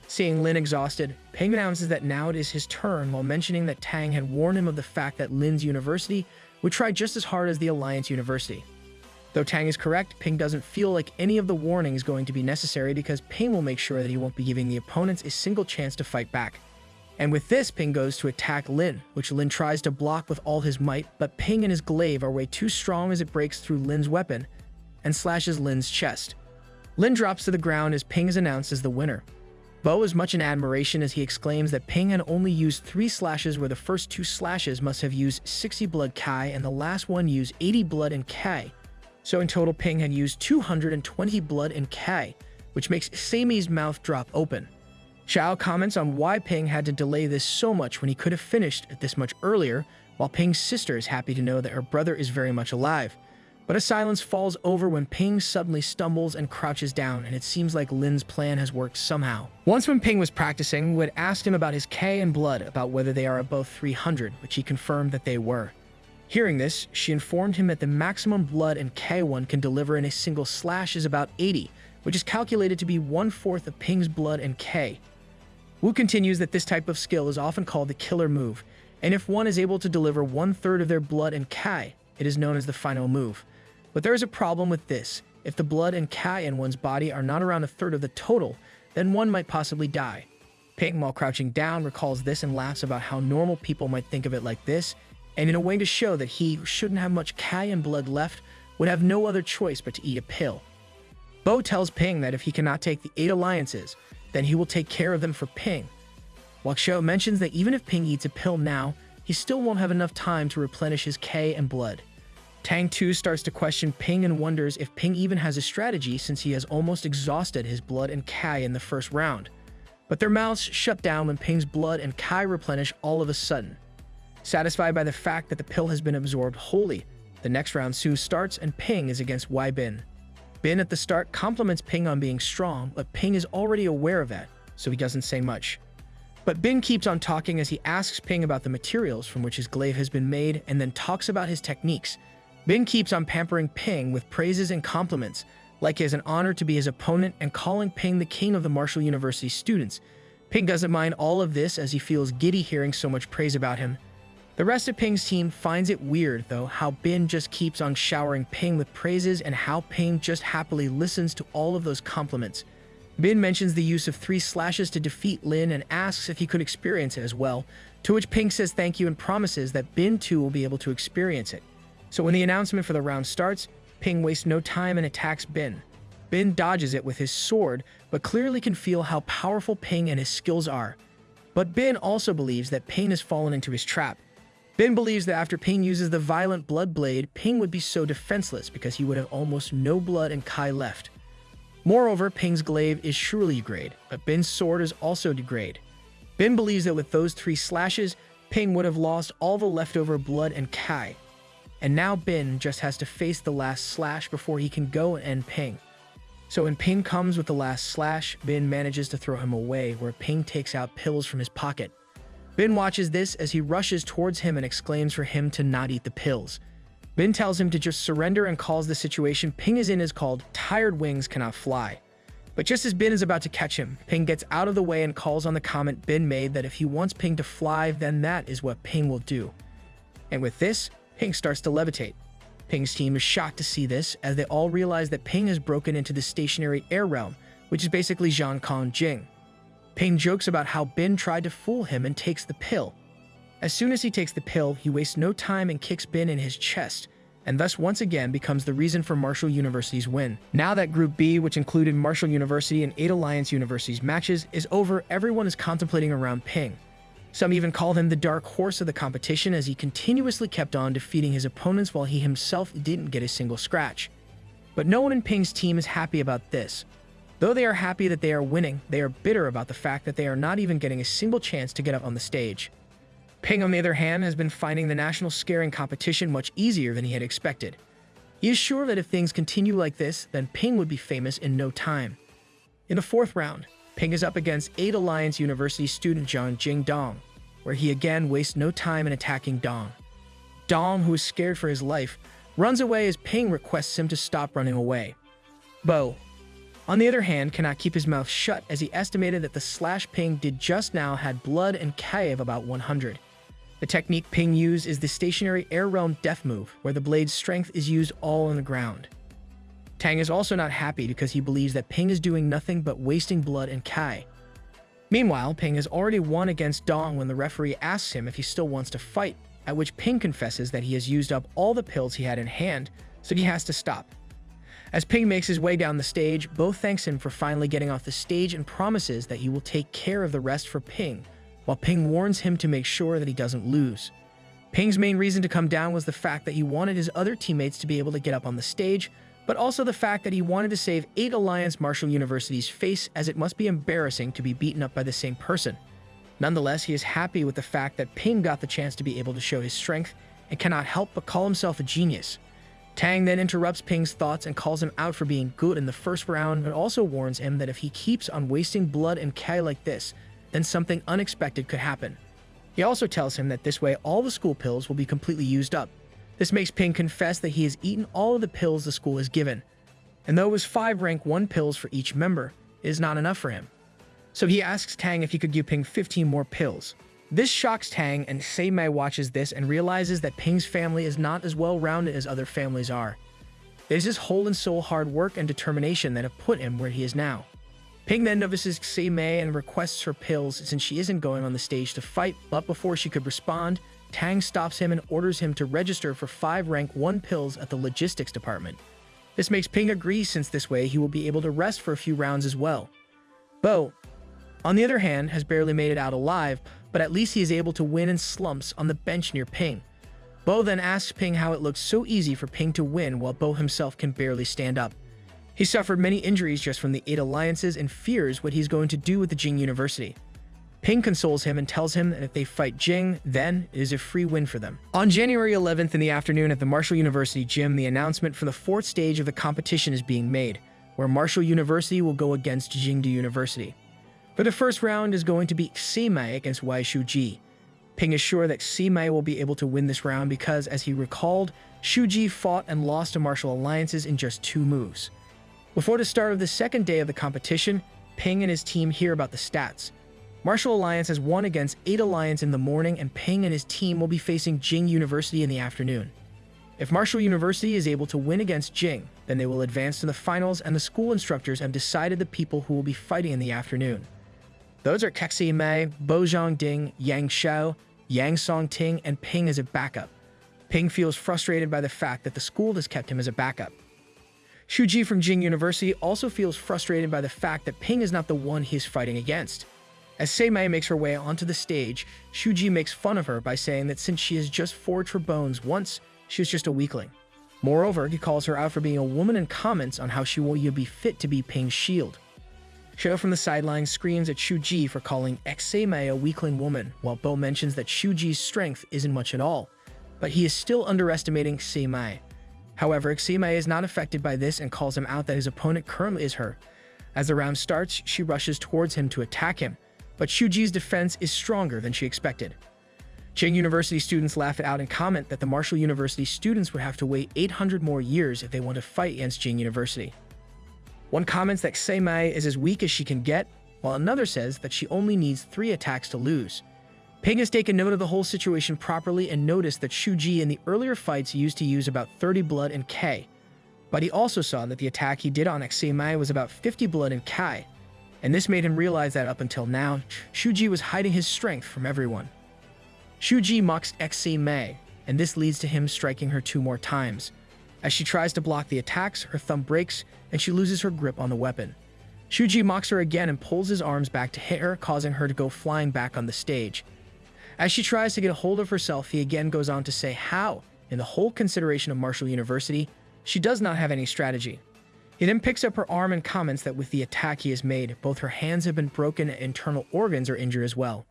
Seeing Lin exhausted, Ping announces that now it is his turn while mentioning that Tang had warned him of the fact that Lin's university would try just as hard as the Alliance University. Though Tang is correct, Ping doesn't feel like any of the warning is going to be necessary because Ping will make sure that he won't be giving the opponents a single chance to fight back. And with this, Ping goes to attack Lin, which Lin tries to block with all his might, but Ping and his glaive are way too strong as it breaks through Lin's weapon and slashes Lin's chest. Lin drops to the ground as Ping is announced as the winner. Bo is much in admiration as he exclaims that Ping had only used 3 slashes where the first 2 slashes must have used 60 blood Kai and the last one used 80 blood and Kai. So in total, Ping had used 220 blood and Kai, which makes Sami's mouth drop open. Xiao comments on why Ping had to delay this so much when he could have finished it this much earlier, while Ping's sister is happy to know that her brother is very much alive. But a silence falls over when Ping suddenly stumbles and crouches down, and it seems like Lin's plan has worked somehow. Once when Ping was practicing, Wu had asked him about his K and blood, about whether they are above 300, which he confirmed that they were. Hearing this, she informed him that the maximum blood and K one can deliver in a single slash is about 80, which is calculated to be 1/4 of Ping's blood and K. Wu continues that this type of skill is often called the killer move, and if one is able to deliver 1/3 of their blood and Kai, it is known as the final move. But there is a problem with this. If the blood and Kai in one's body are not around 1/3 of the total, then one might possibly die. Ping, while crouching down, recalls this and laughs about how normal people might think of it like this, and in a way to show that he, who shouldn't have much Kai and blood left, would have no other choice but to eat a pill. Bo tells Ping that if he cannot take the 8 alliances, then he will take care of them for Ping. While Xiao mentions that even if Ping eats a pill now, he still won't have enough time to replenish his K and blood. Tang too starts to question Ping and wonders if Ping even has a strategy since he has almost exhausted his blood and Kai in the first round. But their mouths shut down when Ping's blood and Kai replenish all of a sudden. Satisfied by the fact that the pill has been absorbed wholly, the next round Su starts and Ping is against Wai Bin. Bin at the start compliments Ping on being strong, but Ping is already aware of that, so he doesn't say much. But Bin keeps on talking as he asks Ping about the materials from which his glaive has been made and then talks about his techniques. Bin keeps on pampering Ping with praises and compliments, like it is an honor to be his opponent and calling Ping the king of the Martial University students. Ping doesn't mind all of this as he feels giddy hearing so much praise about him. The rest of Ping's team finds it weird, though, how Bin just keeps on showering Ping with praises and how Ping just happily listens to all of those compliments. Bin mentions the use of 3 slashes to defeat Lin and asks if he could experience it as well, to which Ping says thank you and promises that Bin too will be able to experience it. So when the announcement for the round starts, Ping wastes no time and attacks Bin. Bin dodges it with his sword, but clearly can feel how powerful Ping and his skills are. But Bin also believes that Ping has fallen into his trap. Bin believes that after Ping uses the violent blood blade, Ping would be so defenseless because he would have almost no blood and Kai left. Moreover, Ping's glaive is surely degrade, but Bin's sword is also degrade. Bin believes that with those 3 slashes, Ping would have lost all the leftover blood and Kai. And now Bin just has to face the last slash before he can go and end Ping. So when Ping comes with the last slash, Bin manages to throw him away, where Ping takes out pills from his pocket. Bin watches this as he rushes towards him and exclaims for him to not eat the pills. Bin tells him to just surrender and calls the situation Ping is in is called "Tired Wings Cannot Fly." But just as Bin is about to catch him, Ping gets out of the way and calls on the comment Bin made that if he wants Ping to fly, then that is what Ping will do. And with this, Ping starts to levitate. Ping's team is shocked to see this, as they all realize that Ping has broken into the stationary air realm, which is basically Zhang Kong Jing. Ping jokes about how Bin tried to fool him and takes the pill. As soon as he takes the pill, he wastes no time and kicks Bin in his chest, and thus once again becomes the reason for Martial University's win. Now that Group B, which included Martial University and 8 Alliance Universities matches, is over, everyone is contemplating around Ping. Some even call him the dark horse of the competition as he continuously kept on defeating his opponents while he himself didn't get a single scratch. But no one in Ping's team is happy about this. Though they are happy that they are winning, they are bitter about the fact that they are not even getting a single chance to get up on the stage. Ping, on the other hand, has been finding the national scaring competition much easier than he had expected. He is sure that if things continue like this, then Ping would be famous in no time. In the fourth round, Ping is up against 8 Alliance University student Zhang Jingdong, where he again wastes no time in attacking Dong. Dong, who is scared for his life, runs away as Ping requests him to stop running away. Bo, on the other hand, cannot keep his mouth shut as he estimated that the slash Ping did just now had blood and Ki of about 100. The technique Ping used is the stationary air realm death move, where the blade's strength is used all on the ground. Tang is also not happy because he believes that Ping is doing nothing but wasting blood and Ki. Meanwhile, Ping has already won against Dong when the referee asks him if he still wants to fight, at which Ping confesses that he has used up all the pills he had in hand, so he has to stop. As Ping makes his way down the stage, Bo thanks him for finally getting off the stage and promises that he will take care of the rest for Ping, while Ping warns him to make sure that he doesn't lose. Ping's main reason to come down was the fact that he wanted his other teammates to be able to get up on the stage, but also the fact that he wanted to save 8 Alliance Martial University's face, as it must be embarrassing to be beaten up by the same person. Nonetheless, he is happy with the fact that Ping got the chance to be able to show his strength and cannot help but call himself a genius. Tang then interrupts Ping's thoughts and calls him out for being good in the first round, but also warns him that if he keeps on wasting blood and Ki like this, then something unexpected could happen. He also tells him that this way all the school pills will be completely used up. This makes Ping confess that he has eaten all of the pills the school has given, and though it was 5 rank 1 pills for each member, it is not enough for him. So he asks Tang if he could give Ping 15 more pills. This shocks Tang, and Sei-mei watches this and realizes that Ping's family is not as well-rounded as other families are. It is his whole and soul hard work and determination that have put him where he is now. Ping then notices Sei-mei and requests her pills since she isn't going on the stage to fight, but before she could respond, Tang stops him and orders him to register for 5 rank 1 pills at the logistics department. This makes Ping agree, since this way he will be able to rest for a few rounds as well. Bo, on the other hand, has barely made it out alive, but at least he is able to win and slumps on the bench near Ping. Bo then asks Ping how it looks so easy for Ping to win while Bo himself can barely stand up. He suffered many injuries just from the 8 alliances and fears what he's going to do with the Jing University. Ping consoles him and tells him that if they fight Jing, then it is a free win for them. On January 11th in the afternoon at the Martial University gym, the announcement for the 4th stage of the competition is being made, where Martial University will go against Jingdu University. For the first round is going to be Sei-mei against Wai Shuji. Ping is sure that Sei-mei will be able to win this round because, as he recalled, Shuji fought and lost to martial alliances in just 2 moves. Before the start of the second day of the competition, Ping and his team hear about the stats. Martial Alliance has won against 8 Alliance in the morning, and Ping and his team will be facing Jing University in the afternoon. If Martial University is able to win against Jing, then they will advance to the finals, and the school instructors have decided the people who will be fighting in the afternoon. Those are Kexi Mei, Bo Zhongding, Yang Xiao, Yang Songting, and Ping as a backup. Ping feels frustrated by the fact that the school has kept him as a backup. Shuji from Jing University also feels frustrated by the fact that Ping is not the one he is fighting against. As Sei-mei makes her way onto the stage, Shuji makes fun of her by saying that since she has just forged her bones once, she was just a weakling. Moreover, he calls her out for being a woman and comments on how she will be fit to be Ping's shield. Shou from the sidelines screams at Shuji for calling Sei-mei a weakling woman, while Bo mentions that Shuji's strength isn't much at all, but he is still underestimating Sei-mei. However, Sei-mei is not affected by this and calls him out that his opponent currently is her. As the round starts, she rushes towards him to attack him, but Shuji's defense is stronger than she expected. Jing University students laugh it out and comment that the Martial University students would have to wait 800 more years if they want to fight against Jing University. One comments that Sei-mei is as weak as she can get, while another says that she only needs 3 attacks to lose. Ping has taken note of the whole situation properly and noticed that Shuji in the earlier fights used to use about 30 blood and Ki, but he also saw that the attack he did on Sei-mei was about 50 blood and Ki, and this made him realize that up until now, Shuji was hiding his strength from everyone. Shuji mocks Sei-mei, and this leads to him striking her 2 more times. As she tries to block the attacks, her thumb breaks, and she loses her grip on the weapon. Shuji mocks her again and pulls his arms back to hit her, causing her to go flying back on the stage. As she tries to get a hold of herself, he again goes on to say how, in the whole consideration of Martial University, She does not have any strategy. He then picks up her arm and comments that with the attack he has made, both her hands have been broken and internal organs are injured as well.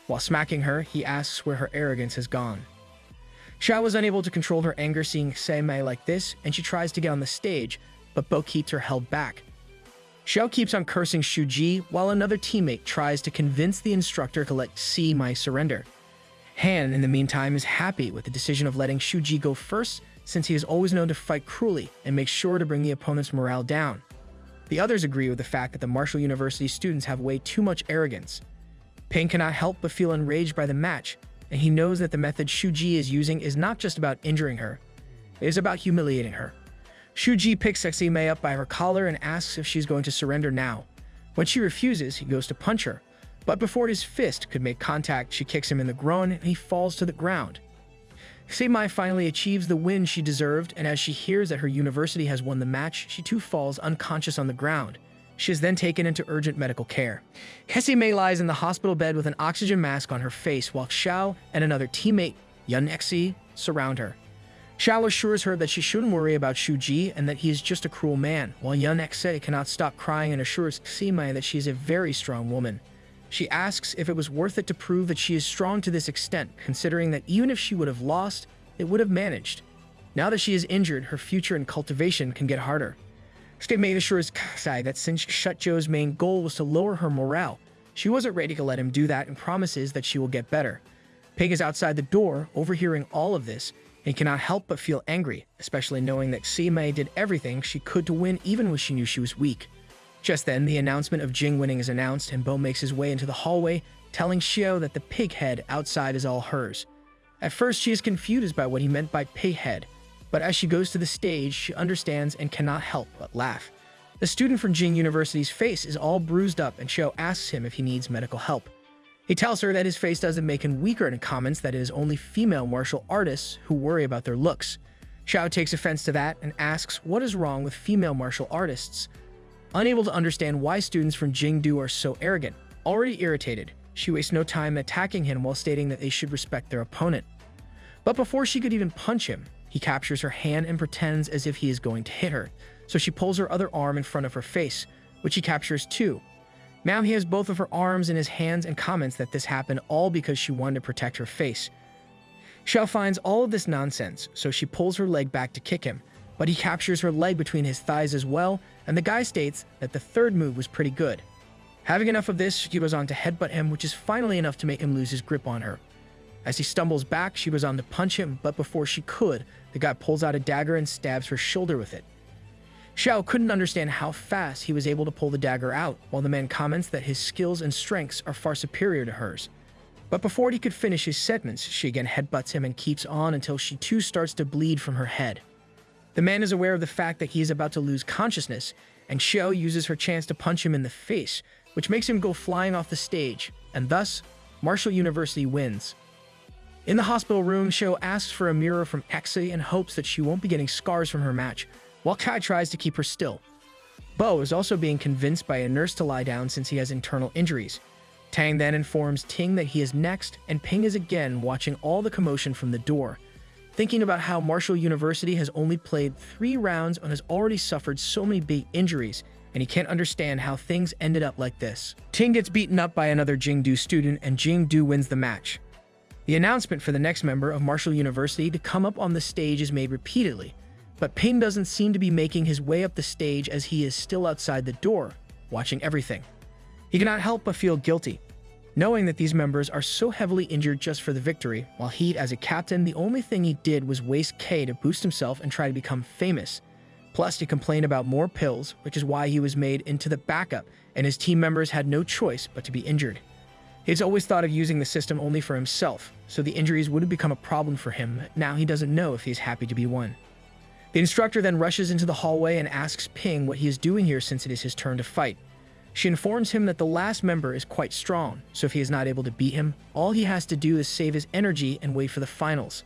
While smacking her, he asks where her arrogance has gone. Xiao is unable to control her anger seeing Seimei like this, and she tries to get on the stage, but Bo keeps her held back. Xiao keeps on cursing Shuji, while another teammate tries to convince the instructor to let Seimei surrender. Han, in the meantime, is happy with the decision of letting Shuji go first, since he is always known to fight cruelly and make sure to bring the opponent's morale down. The others agree with the fact that the Martial University students have way too much arrogance. Ping cannot help but feel enraged by the match, and he knows that the method Shuji is using is not just about injuring her, it is about humiliating her. Shuji picks Seimei up by her collar and asks if she's going to surrender now. When she refuses, he goes to punch her, but before his fist could make contact, she kicks him in the groin and he falls to the ground. Seimei finally achieves the win she deserved, and as she hears that her university has won the match, she too falls unconscious on the ground. She is then taken into urgent medical care. Seimei lies in the hospital bed with an oxygen mask on her face, while Xiao and another teammate, Yunexi, surround her. Xiao assures her that she shouldn't worry about Shuji and that he is just a cruel man, while Yunexi cannot stop crying and assures Seimei that she is a very strong woman. She asks if it was worth it to prove that she is strong to this extent, considering that even if she would have lost, it would have managed. Now that she is injured, her future in cultivation can get harder. Seimei assures Kasai that since Shutjo's main goal was to lower her morale, she wasn't ready to let him do that and promises that she will get better. Pig is outside the door, overhearing all of this, and cannot help but feel angry, especially knowing that Seimei did everything she could to win even when she knew she was weak. Just then, the announcement of Jing winning is announced, and Bo makes his way into the hallway, telling Xiao that the pig head outside is all hers. At first, she is confused by what he meant by pig head, but as she goes to the stage, she understands and cannot help but laugh. The student from Jing University's face is all bruised up, and Xiao asks him if he needs medical help. He tells her that his face doesn't make him weaker and comments that it is only female martial artists who worry about their looks. Xiao takes offense to that and asks what is wrong with female martial artists. Unable to understand why students from Jingdu are so arrogant, already irritated, she wastes no time attacking him while stating that they should respect their opponent. But before she could even punch him, he captures her hand and pretends as if he is going to hit her, so she pulls her other arm in front of her face, which he captures too. Now he has both of her arms in his hands and comments that this happened all because she wanted to protect her face. Xiao finds all of this nonsense, so she pulls her leg back to kick him, but he captures her leg between his thighs as well, and the guy states that the third move was pretty good. Having enough of this, she goes on to headbutt him, which is finally enough to make him lose his grip on her. As he stumbles back, she goes on to punch him, but before she could, the guy pulls out a dagger and stabs her shoulder with it. Xiao couldn't understand how fast he was able to pull the dagger out, while the man comments that his skills and strengths are far superior to hers. But before he could finish his sentence, she again headbutts him and keeps on until she too starts to bleed from her head. The man is aware of the fact that he is about to lose consciousness, and Xiao uses her chance to punch him in the face, which makes him go flying off the stage, and thus, Martial University wins. In the hospital room, Xiao asks for a mirror from Exi and hopes that she won't be getting scars from her match, while Kai tries to keep her still. Bo is also being convinced by a nurse to lie down since he has internal injuries. Tang then informs Ting that he is next, and Ping is again watching all the commotion from the door, thinking about how Martial University has only played 3 rounds and has already suffered so many big injuries, and he can't understand how things ended up like this. Ting gets beaten up by another Jingdu student, and Jingdu wins the match. The announcement for the next member of Martial University to come up on the stage is made repeatedly, but Ping doesn't seem to be making his way up the stage as he is still outside the door, watching everything. He cannot help but feel guilty, knowing that these members are so heavily injured just for the victory, while he, as a captain, the only thing he did was waste K to boost himself and try to become famous. Plus, he complained about more pills, which is why he was made into the backup, and his team members had no choice but to be injured. He's always thought of using the system only for himself, so the injuries wouldn't become a problem for him. Now he doesn't know if he's happy to be one. The instructor then rushes into the hallway and asks Ping what he is doing here since it is his turn to fight. She informs him that the last member is quite strong, so if he is not able to beat him, all he has to do is save his energy and wait for the finals.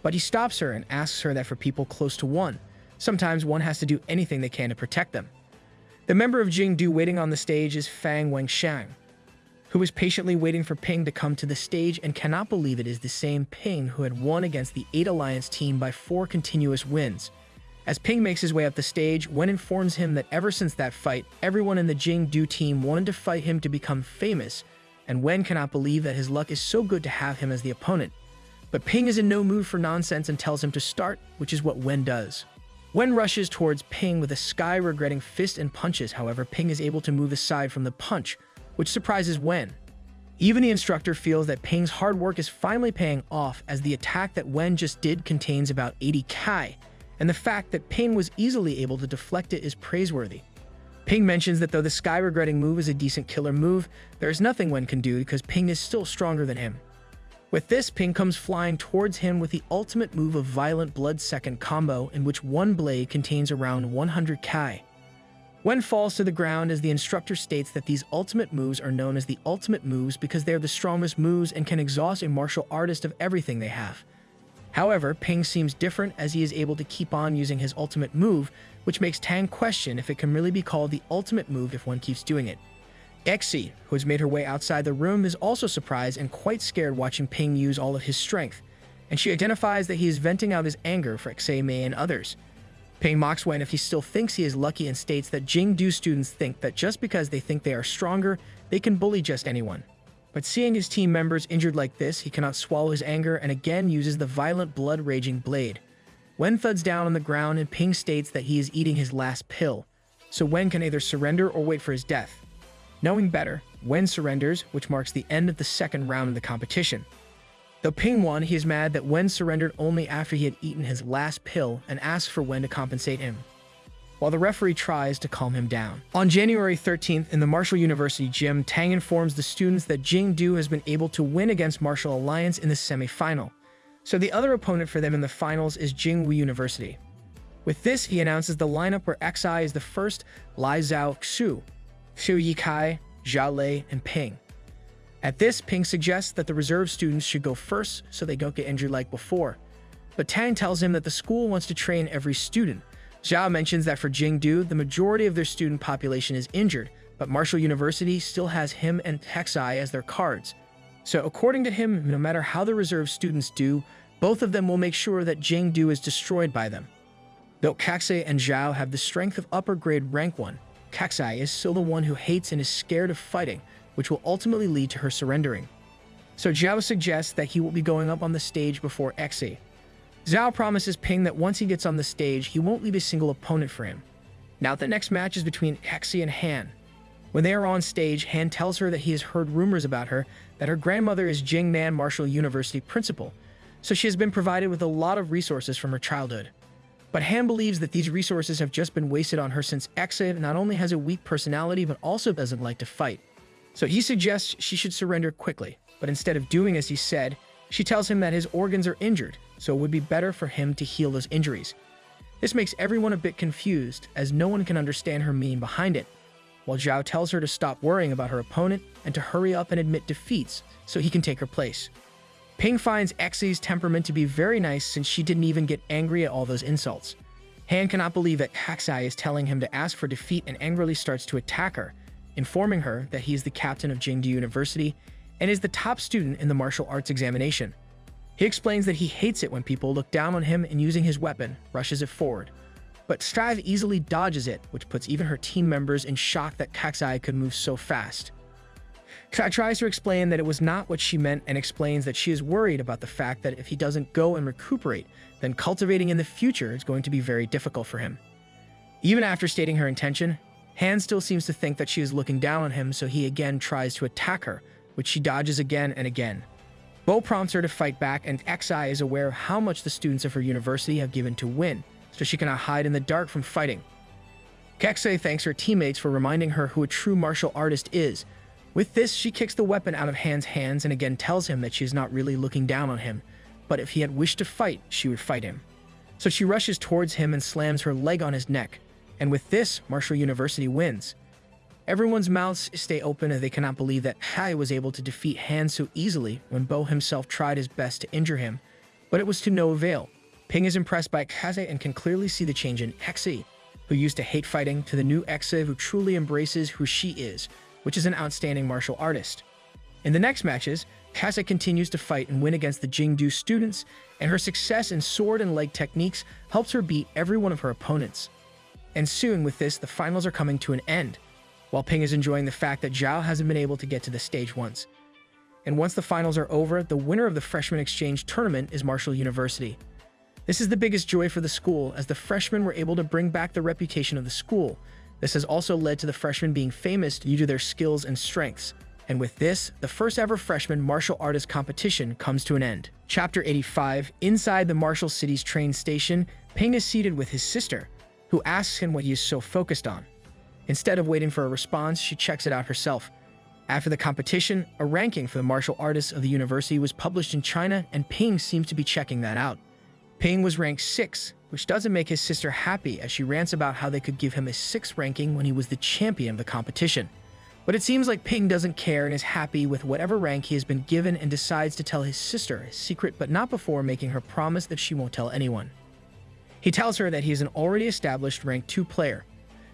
But he stops her and asks her that for people close to one, sometimes one has to do anything they can to protect them. The member of Jingdu waiting on the stage is Fang Wenxiang, who is patiently waiting for Ping to come to the stage and cannot believe it is the same Ping who had won against the 8 Alliance team by 4 continuous wins. As Ping makes his way up the stage, Wen informs him that ever since that fight, everyone in the Jingdu team wanted to fight him to become famous, and Wen cannot believe that his luck is so good to have him as the opponent. But Ping is in no mood for nonsense and tells him to start, which is what Wen does. Wen rushes towards Ping with a sky-regretting fist and punches. However, Ping is able to move aside from the punch, which surprises Wen. Even the instructor feels that Ping's hard work is finally paying off, as the attack that Wen just did contains about 80 Kai, and the fact that Ping was easily able to deflect it is praiseworthy. Ping mentions that though the sky-regretting move is a decent killer move, there is nothing Wen can do because Ping is still stronger than him. With this, Ping comes flying towards him with the ultimate move of Violent Blood Second Combo, in which one blade contains around 100 Kai. Wen falls to the ground as the instructor states that these ultimate moves are known as the ultimate moves because they are the strongest moves and can exhaust a martial artist of everything they have. However, Ping seems different as he is able to keep on using his ultimate move, which makes Tang question if it can really be called the ultimate move if one keeps doing it. Exi, who has made her way outside the room, is also surprised and quite scared watching Ping use all of his strength, and she identifies that he is venting out his anger for Exi, Mei, and others. Ping mocks Wen if he still thinks he is lucky and states that Jingdu students think that just because they think they are stronger, they can bully just anyone. But seeing his team members injured like this, he cannot swallow his anger and again uses the Violent Blood Raging Blade. Wen thuds down on the ground and Ping states that he is eating his last pill, so Wen can either surrender or wait for his death. Knowing better, Wen surrenders, which marks the end of the second round of the competition. Though Ping won, he is mad that Wen surrendered only after he had eaten his last pill and asks for Wen to compensate him, while the referee tries to calm him down. On January 13th, in the Martial University gym, Tang informs the students that Jingdu has been able to win against Martial Alliance in the semi-final, so the other opponent for them in the finals is Jingwu University. With this, he announces the lineup where Xi is the first, Lai Zhao Xu, Xu Yikai, Zhao Lei, and Ping. At this, Ping suggests that the reserve students should go first so they don't get injured like before, but Tang tells him that the school wants to train every student. Zhao mentions that for Jingdu, the majority of their student population is injured, but Martial University still has him and Hexai as their cards. So according to him, no matter how the reserve students do, both of them will make sure that Jingdu is destroyed by them. Though Kaxei and Zhao have the strength of upper grade rank 1, Kaxei is still the one who hates and is scared of fighting, which will ultimately lead to her surrendering. So Zhao suggests that he will be going up on the stage before Exi. Zhao promises Ping that once he gets on the stage, he won't leave a single opponent for him. Now the next match is between Exi and Han. When they are on stage, Han tells her that he has heard rumors about her, that her grandmother is Jingnan Martial University principal, so she has been provided with a lot of resources from her childhood. But Han believes that these resources have just been wasted on her since Exi not only has a weak personality but also doesn't like to fight. So he suggests she should surrender quickly, but instead of doing as he said, she tells him that his organs are injured, so it would be better for him to heal those injuries. This makes everyone a bit confused, as no one can understand her meaning behind it, while Zhao tells her to stop worrying about her opponent and to hurry up and admit defeats so he can take her place. Ping finds Exi's temperament to be very nice since she didn't even get angry at all those insults. Han cannot believe that Kaxei is telling him to ask for defeat and angrily starts to attack her, informing her that he is the captain of Jingdu University and is the top student in the martial arts examination. He explains that he hates it when people look down on him and using his weapon, rushes it forward. But Strive easily dodges it, which puts even her team members in shock that Kaxei could move so fast. Kai tries to explain that it was not what she meant and explains that she is worried about the fact that if he doesn't go and recuperate, then cultivating in the future is going to be very difficult for him. Even after stating her intention, Han still seems to think that she is looking down on him, so he again tries to attack her, which she dodges again and again. Bo prompts her to fight back, and Xi is aware of how much the students of her university have given to win, so she cannot hide in the dark from fighting. Kaxei thanks her teammates for reminding her who a true martial artist is. With this, she kicks the weapon out of Han's hands and again tells him that she is not really looking down on him, but if he had wished to fight, she would fight him. So she rushes towards him and slams her leg on his neck, and with this, Martial University wins. Everyone's mouths stay open as they cannot believe that Hai was able to defeat Han so easily when Bo himself tried his best to injure him, but it was to no avail. Ping is impressed by Kaze and can clearly see the change in Exi, who used to hate fighting, to the new Exi who truly embraces who she is, which is an outstanding martial artist. In the next matches, Kasa continues to fight and win against the Jingdu students, and her success in sword and leg techniques helps her beat every one of her opponents. And soon with this, the finals are coming to an end, while Ping is enjoying the fact that Zhao hasn't been able to get to the stage once. And once the finals are over, the winner of the freshman exchange tournament is Marshall University. This is the biggest joy for the school, as the freshmen were able to bring back the reputation of the school. This has also led to the freshmen being famous due to their skills and strengths. And with this, the first ever freshman martial artist competition comes to an end. Chapter 85. Inside the Marshall City's train station, Ping is seated with his sister, who asks him what he is so focused on. Instead of waiting for a response, she checks it out herself. After the competition, a ranking for the martial artists of the university was published in China, and Ping seems to be checking that out. Ping was ranked 6, which doesn't make his sister happy, as she rants about how they could give him a 6th ranking when he was the champion of the competition. But it seems like Ping doesn't care and is happy with whatever rank he has been given, and decides to tell his sister his secret, but not before making her promise that she won't tell anyone. He tells her that he is an already established rank 2 player.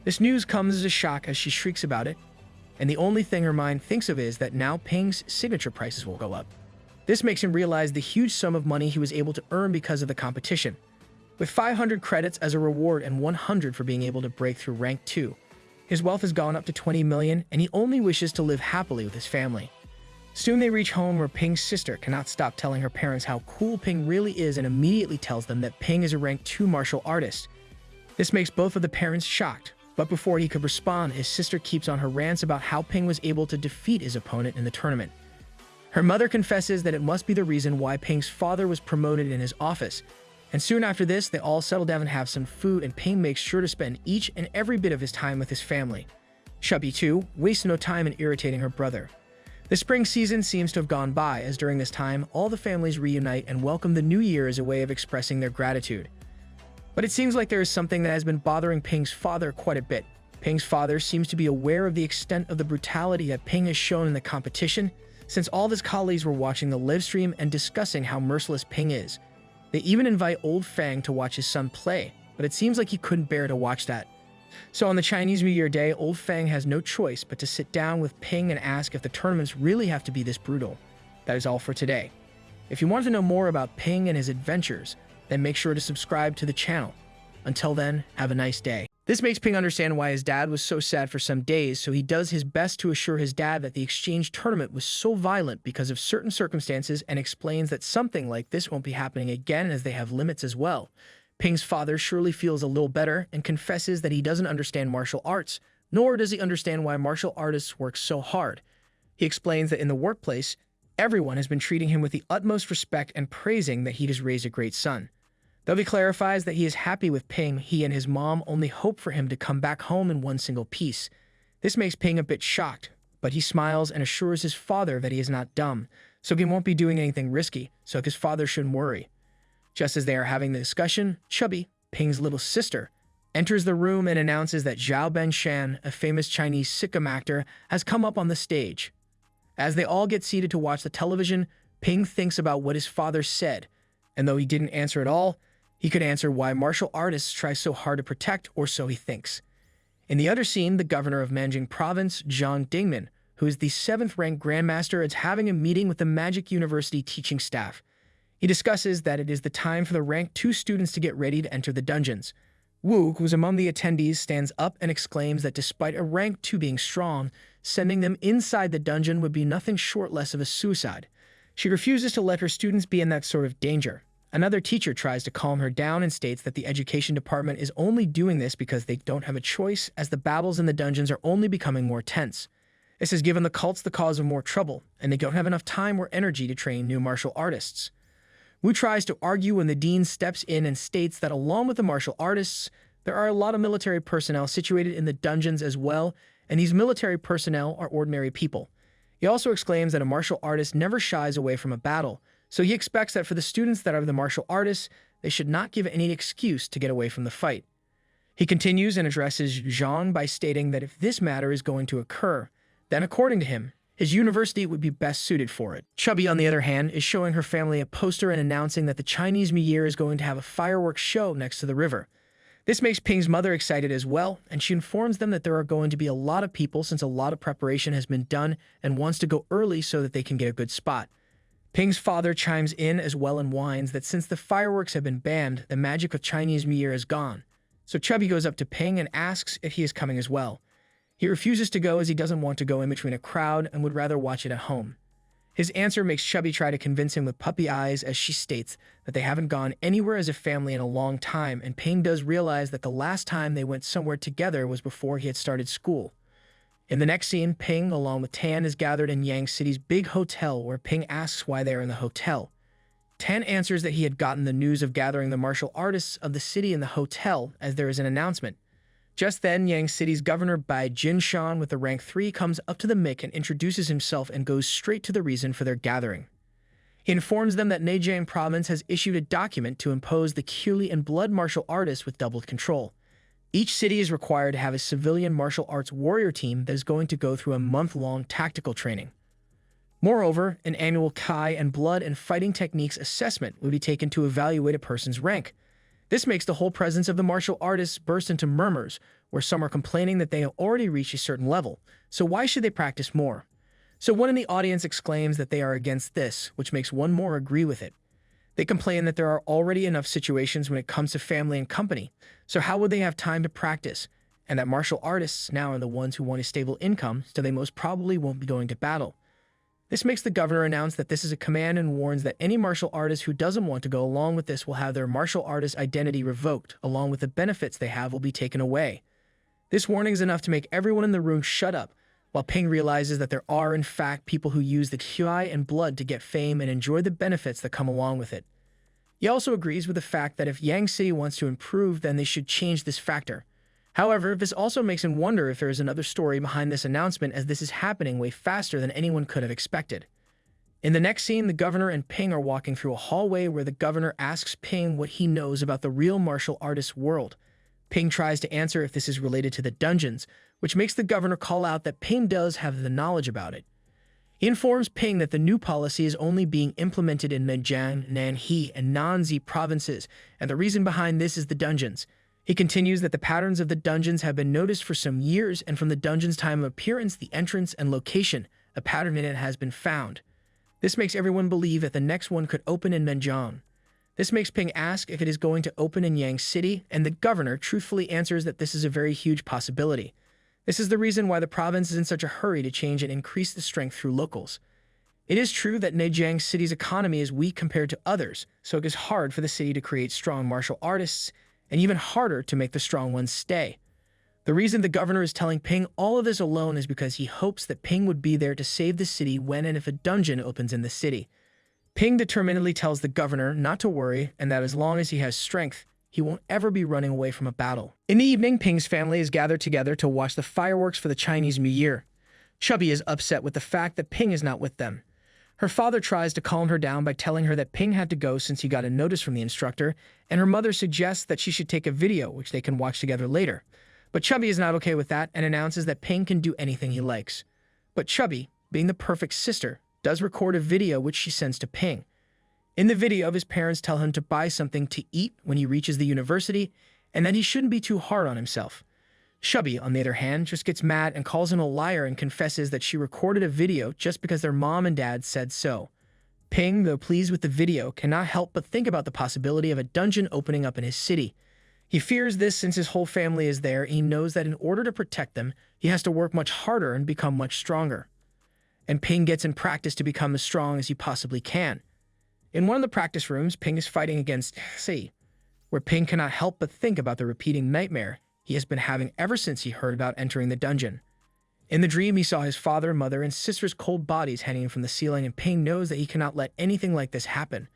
This news comes as a shock, as she shrieks about it, and the only thing her mind thinks of is that now Ping's signature prices will go up. This makes him realize the huge sum of money he was able to earn because of the competition. With 500 credits as a reward and 100 for being able to break through rank 2, his wealth has gone up to 20 million, and he only wishes to live happily with his family. Soon they reach home, where Ping's sister cannot stop telling her parents how cool Ping really is, and immediately tells them that Ping is a rank 2 martial artist. This makes both of the parents shocked, but before he could respond, his sister keeps on her rants about how Ping was able to defeat his opponent in the tournament. Her mother confesses that it must be the reason why Ping's father was promoted in his office, and soon after this, they all settle down and have some food, and Ping makes sure to spend each and every bit of his time with his family. Chubby, too, wastes no time in irritating her brother. The spring season seems to have gone by, as during this time, all the families reunite and welcome the new year as a way of expressing their gratitude. But it seems like there is something that has been bothering Ping's father quite a bit. Ping's father seems to be aware of the extent of the brutality that Ping has shown in the competition, since all of his colleagues were watching the live stream and discussing how merciless Ping is. They even invite old Fang to watch his son play, but it seems like he couldn't bear to watch that. So on the Chinese New Year day, old Fang has no choice but to sit down with Ping and ask if the tournaments really have to be this brutal. That is all for today. If you want to know more about Ping and his adventures, then make sure to subscribe to the channel. Until then, have a nice day. This makes Ping understand why his dad was so sad for some days, so he does his best to assure his dad that the exchange tournament was so violent because of certain circumstances, and explains that something like this won't be happening again, as they have limits as well. Ping's father surely feels a little better and confesses that he doesn't understand martial arts, nor does he understand why martial artists work so hard. He explains that in the workplace, everyone has been treating him with the utmost respect and praising that he has raised a great son. Though he clarifies that he is happy with Ping, he and his mom only hope for him to come back home in one single piece. This makes Ping a bit shocked, but he smiles and assures his father that he is not dumb, so he won't be doing anything risky, so his father shouldn't worry. Just as they are having the discussion, Chubby, Ping's little sister, enters the room and announces that Zhao Benshan, a famous Chinese sitcom actor, has come up on the stage. As they all get seated to watch the television, Ping thinks about what his father said, and though he didn't answer at all, he could answer why martial artists try so hard to protect, or so he thinks. In the other scene, the governor of Nanjing Province, Zhang Dingman, who is the 7th-ranked grandmaster, is having a meeting with the Magic University teaching staff. He discusses that it is the time for the rank 2 students to get ready to enter the dungeons. Wu, who is among the attendees, stands up and exclaims that despite a rank 2 being strong, sending them inside the dungeon would be nothing short less of a suicide. She refuses to let her students be in that sort of danger. Another teacher tries to calm her down and states that the education department is only doing this because they don't have a choice, as the battles in the dungeons are only becoming more tense. This has given the cults the cause of more trouble, and they don't have enough time or energy to train new martial artists. Wu tries to argue when the dean steps in and states that along with the martial artists, there are a lot of military personnel situated in the dungeons as well, and these military personnel are ordinary people. He also exclaims that a martial artist never shies away from a battle, so he expects that for the students that are the martial artists, they should not give any excuse to get away from the fight. He continues and addresses Zhang by stating that if this matter is going to occur, then according to him, his university would be best suited for it. Chubby, on the other hand, is showing her family a poster and announcing that the Chinese New Year is going to have a fireworks show next to the river. This makes Ping's mother excited as well, and she informs them that there are going to be a lot of people since a lot of preparation has been done, and wants to go early so that they can get a good spot. Ping's father chimes in as well and whines that since the fireworks have been banned, the magic of Chinese New Year is gone. So Chubby goes up to Ping and asks if he is coming as well. He refuses to go as he doesn't want to go in between a crowd and would rather watch it at home. His answer makes Chubby try to convince him with puppy eyes as she states that they haven't gone anywhere as a family in a long time, and Ping does realize that the last time they went somewhere together was before he had started school. In the next scene, Ping, along with Tan, is gathered in Yang City's big hotel where Ping asks why they are in the hotel. Tan answers that he had gotten the news of gathering the martial artists of the city in the hotel as there is an announcement. Just then, Yang City's governor Bai Jinshan with the rank 3 comes up to the mic and introduces himself and goes straight to the reason for their gathering. He informs them that Zhejiang province has issued a document to impose the Quli and blood martial artists with double control. Each city is required to have a civilian martial arts warrior team that is going to go through a month-long tactical training. Moreover, an annual Kai and blood and fighting techniques assessment will be taken to evaluate a person's rank. This makes the whole presence of the martial artists burst into murmurs, where some are complaining that they have already reached a certain level, so why should they practice more? So one in the audience exclaims that they are against this, which makes one more agree with it. They complain that there are already enough situations when it comes to family and company, so how would they have time to practice? And that martial artists now are the ones who want a stable income, so they most probably won't be going to battle. This makes the governor announce that this is a command and warns that any martial artist who doesn't want to go along with this will have their martial artist identity revoked, along with the benefits they have will be taken away. This warning is enough to make everyone in the room shut up, while Ping realizes that there are, in fact, people who use the Qi and blood to get fame and enjoy the benefits that come along with it. He also agrees with the fact that if Yang City wants to improve, then they should change this factor. However, this also makes him wonder if there is another story behind this announcement, as this is happening way faster than anyone could have expected. In the next scene, the governor and Ping are walking through a hallway where the governor asks Ping what he knows about the real martial artist world. Ping tries to answer if this is related to the dungeons, which makes the governor call out that Ping does have the knowledge about it. He informs Ping that the new policy is only being implemented in Zhejiang, Nanhe, and Nanzi provinces, and the reason behind this is the dungeons. He continues that the patterns of the dungeons have been noticed for some years, and from the dungeon's time of appearance, the entrance, and location, a pattern in it has been found. This makes everyone believe that the next one could open in Zhejiang. This makes Ping ask if it is going to open in Yang City, and the governor truthfully answers that this is a very huge possibility. This is the reason why the province is in such a hurry to change and increase the strength through locals. It is true that Zhejiang City's economy is weak compared to others, so it is hard for the city to create strong martial artists, and even harder to make the strong ones stay. The reason the governor is telling Ping all of this alone is because he hopes that Ping would be there to save the city when and if a dungeon opens in the city. Ping determinedly tells the governor not to worry, and that as long as he has strength, he won't ever be running away from a battle. In the evening, Ping's family is gathered together to watch the fireworks for the Chinese New Year. Chubby is upset with the fact that Ping is not with them. Her father tries to calm her down by telling her that Ping had to go since he got a notice from the instructor, and her mother suggests that she should take a video which they can watch together later. But Chubby is not okay with that and announces that Ping can do anything he likes. But Chubby, being the perfect sister, does record a video which she sends to Ping. In the video, his parents tell him to buy something to eat when he reaches the university, and that he shouldn't be too hard on himself. Chubby, on the other hand, just gets mad and calls him a liar and confesses that she recorded a video just because their mom and dad said so. Ping, though pleased with the video, cannot help but think about the possibility of a dungeon opening up in his city. He fears this since his whole family is there, and he knows that in order to protect them, he has to work much harder and become much stronger. And Ping gets in practice to become as strong as he possibly can. In one of the practice rooms, Ping is fighting against C, where Ping cannot help but think about the repeating nightmare he has been having ever since he heard about entering the dungeon. In the dream, he saw his father, mother, and sister's cold bodies hanging from the ceiling, and Ping knows that he cannot let anything like this happen.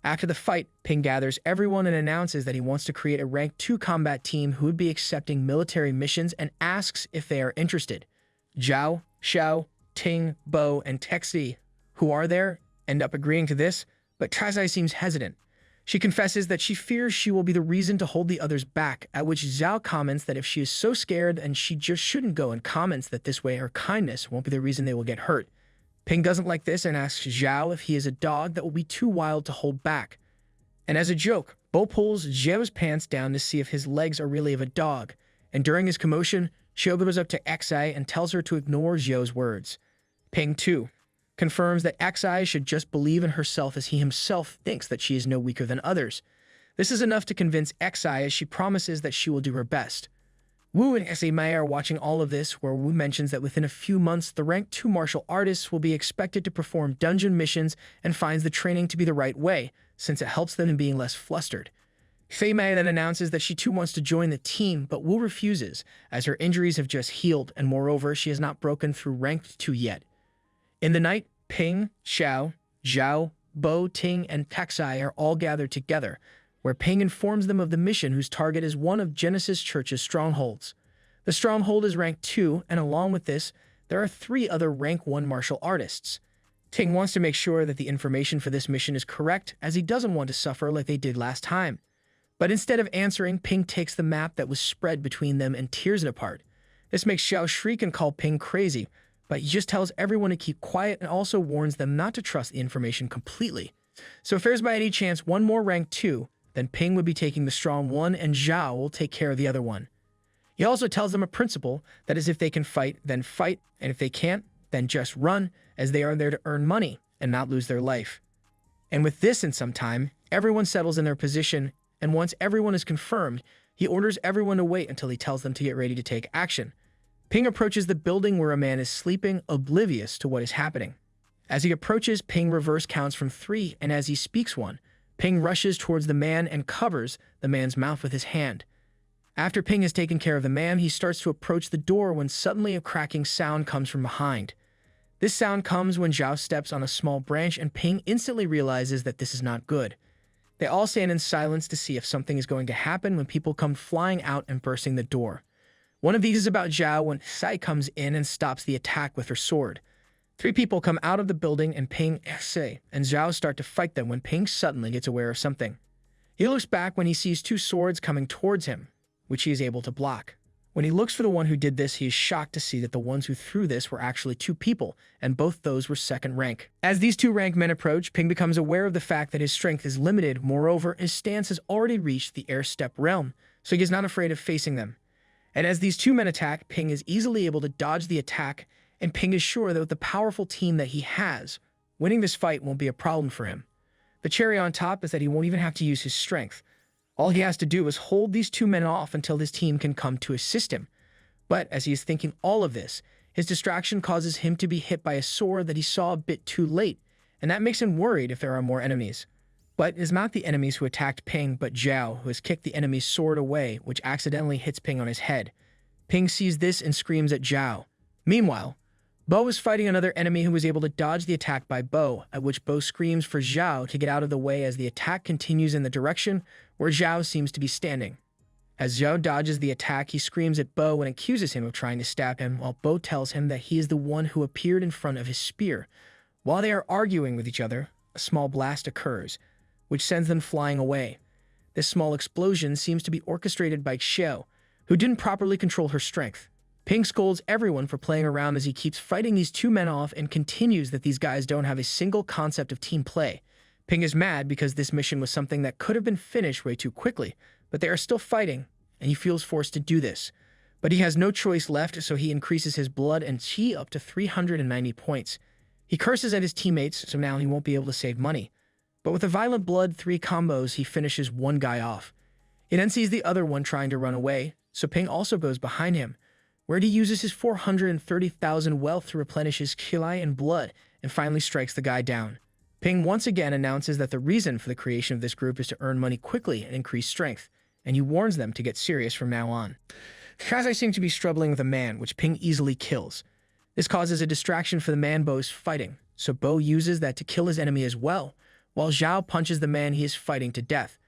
After the fight, Ping gathers everyone and announces that he wants to create a rank 2 combat team who would be accepting military missions and asks if they are interested. Zhao, Xiao, Ting, Bo, and Texi, who are there, end up agreeing to this, but Trazai seems hesitant. She confesses that she fears she will be the reason to hold the others back, at which Zhao comments that if she is so scared then she just shouldn't go, and comments that this way her kindness won't be the reason they will get hurt. Ping doesn't like this and asks Zhao if he is a dog that will be too wild to hold back. And as a joke, Bo pulls Zhao's pants down to see if his legs are really of a dog, and during his commotion, Xiao goes up to Xai and tells her to ignore Zhao's words. Ping, too, confirms that Xi should just believe in herself as he himself thinks that she is no weaker than others. This is enough to convince Xi as she promises that she will do her best. Wu and Mei are watching all of this, where Wu mentions that within a few months, the rank 2 martial artists will be expected to perform dungeon missions and finds the training to be the right way, since it helps them in being less flustered. Mei then announces that she too wants to join the team, but Wu refuses, as her injuries have just healed, and moreover, she has not broken through rank 2 yet. In the night, Ping, Xiao, Zhao, Bo, Ting, and Taxai are all gathered together, where Ping informs them of the mission whose target is one of Genesis Church's strongholds. The stronghold is rank 2, and along with this, there are 3 other rank 1 martial artists. Ting wants to make sure that the information for this mission is correct, as he doesn't want to suffer like they did last time. But instead of answering, Ping takes the map that was spread between them and tears it apart. This makes Xiao shriek and call Ping crazy, but he just tells everyone to keep quiet and also warns them not to trust the information completely. So if there's by any chance one more rank 2, then Ping would be taking the strong one and Zhao will take care of the other one. He also tells them a principle that is if they can fight, then fight, and if they can't, then just run, as they are there to earn money and not lose their life. And with this in some time, everyone settles in their position, and once everyone is confirmed, he orders everyone to wait until he tells them to get ready to take action. Ping approaches the building where a man is sleeping, oblivious to what is happening. As he approaches, Ping reverse counts from 3, and as he speaks one, Ping rushes towards the man and covers the man's mouth with his hand. After Ping has taken care of the man, he starts to approach the door when suddenly a cracking sound comes from behind. This sound comes when Zhao steps on a small branch, and Ping instantly realizes that this is not good. They all stand in silence to see if something is going to happen when people come flying out and bursting the door. One of these is about Zhao when Sai comes in and stops the attack with her sword. 3 people come out of the building, and Ping, Sai, and Zhao start to fight them when Ping suddenly gets aware of something. He looks back when he sees 2 swords coming towards him, which he is able to block. When he looks for the one who did this, he is shocked to see that the ones who threw this were actually 2 people, and both those were 2nd rank. As these 2 rank men approach, Ping becomes aware of the fact that his strength is limited. Moreover, his stance has already reached the air step realm, so he is not afraid of facing them. And as these 2 men attack, Ping is easily able to dodge the attack, and Ping is sure that with the powerful team that he has, winning this fight won't be a problem for him. The cherry on top is that he won't even have to use his strength. All he has to do is hold these 2 men off until his team can come to assist him. But as he is thinking all of this, his distraction causes him to be hit by a sword that he saw a bit too late, and that makes him worried if there are more enemies. But it is not the enemies who attacked Ping, but Zhao, who has kicked the enemy's sword away, which accidentally hits Ping on his head. Ping sees this and screams at Zhao. Meanwhile, Bo is fighting another enemy who was able to dodge the attack by Bo, at which Bo screams for Zhao to get out of the way as the attack continues in the direction where Zhao seems to be standing. As Zhao dodges the attack, he screams at Bo and accuses him of trying to stab him, while Bo tells him that he is the one who appeared in front of his spear. While they are arguing with each other, a small blast occurs, which sends them flying away. This small explosion seems to be orchestrated by Xiao, who didn't properly control her strength. Ping scolds everyone for playing around as he keeps fighting these 2 men off and continues that these guys don't have a single concept of team play. Ping is mad because this mission was something that could have been finished way too quickly, but they are still fighting, and he feels forced to do this. But he has no choice left, so he increases his blood and chi up to 390 points. He curses at his teammates, so now he won't be able to save money. But with a violent blood 3 combos, he finishes one guy off. He then sees the other one trying to run away, so Ping also goes behind him, where he uses his 430,000 wealth to replenish his kilai and blood, and finally strikes the guy down. Ping once again announces that the reason for the creation of this group is to earn money quickly and increase strength, and he warns them to get serious from now on. Kazai seems to be struggling with a man, which Ping easily kills. This causes a distraction for the man Bo is fighting, so Bo uses that to kill his enemy as well, while Zhao punches the man he is fighting to death.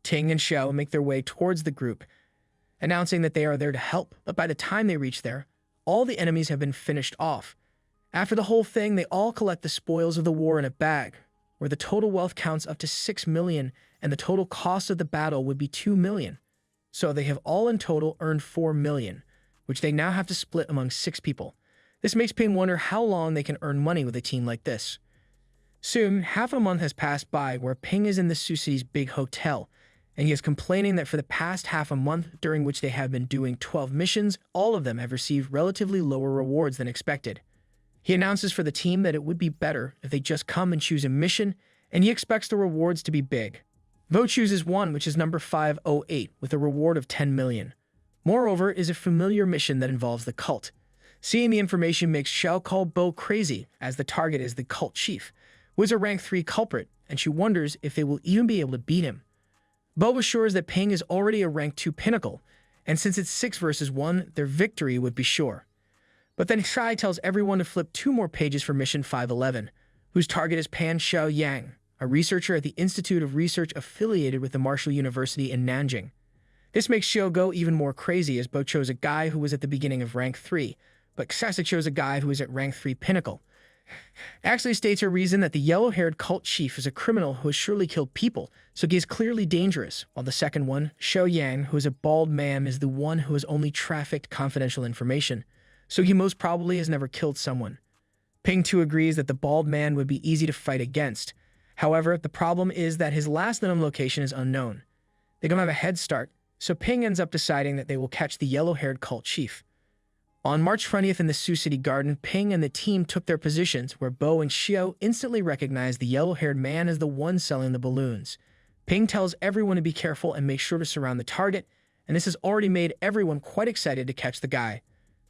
Ting and Xiao make their way towards the group, announcing that they are there to help, but by the time they reach there, all the enemies have been finished off. After the whole thing, they all collect the spoils of the war in a bag, where the total wealth counts up to 6 million, and the total cost of the battle would be 2 million. So they have all in total earned 4 million, which they now have to split among 6 people. This makes Ping wonder how long they can earn money with a team like this. Soon, half a month has passed by where Ping is in the Sioux City's big hotel, and he is complaining that for the past half a month, during which they have been doing 12 missions, all of them have received relatively lower rewards than expected. He announces for the team that it would be better if they just come and choose a mission, and he expects the rewards to be big. Vo chooses one, which is number 508, with a reward of 10 million. Moreover, is a familiar mission that involves the cult. Seeing the information makes Xiao call Bo crazy, as the target is the cult chief, who is a rank 3 culprit, and she wonders if they will even be able to beat him. Bo assures that Ping is already a rank 2 pinnacle, and since it's 6 versus 1, their victory would be sure. But then Shai tells everyone to flip 2 more pages for mission 511, whose target is Pan Xiao Yang, a researcher at the Institute of Research affiliated with the Martial University in Nanjing. This makes Xiao go even more crazy, as Bo chose a guy who was at the beginning of rank 3, but Sasa chose a guy who is at rank 3 pinnacle. Actually states her reason that the yellow-haired cult chief is a criminal who has surely killed people, so he is clearly dangerous, while the second one, Xiao Yang, who is a bald man, is the one who has only trafficked confidential information, so he most probably has never killed someone. Ping too agrees that the bald man would be easy to fight against. However, the problem is that his last known location is unknown. They don't have a head start, so Ping ends up deciding that they will catch the yellow-haired cult chief. On March 20th in the Sioux City Garden, Ping and the team took their positions, where Bo and Xiao instantly recognized the yellow-haired man as the one selling the balloons. Ping tells everyone to be careful and make sure to surround the target, and this has already made everyone quite excited to catch the guy.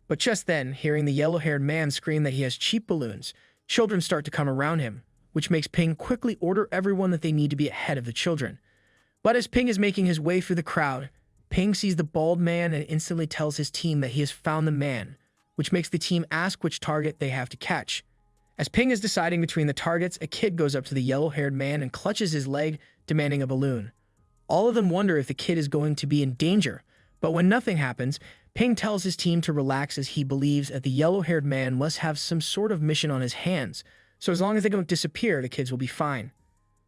But just then, hearing the yellow-haired man scream that he has cheap balloons, children start to come around him, which makes Ping quickly order everyone that they need to be ahead of the children. But as Ping is making his way through the crowd, Ping sees the bald man and instantly tells his team that he has found the man, which makes the team ask which target they have to catch. As Ping is deciding between the targets, a kid goes up to the yellow-haired man and clutches his leg, demanding a balloon. All of them wonder if the kid is going to be in danger, but when nothing happens, Ping tells his team to relax, as he believes that the yellow-haired man must have some sort of mission on his hands, so as long as they don't disappear, the kids will be fine.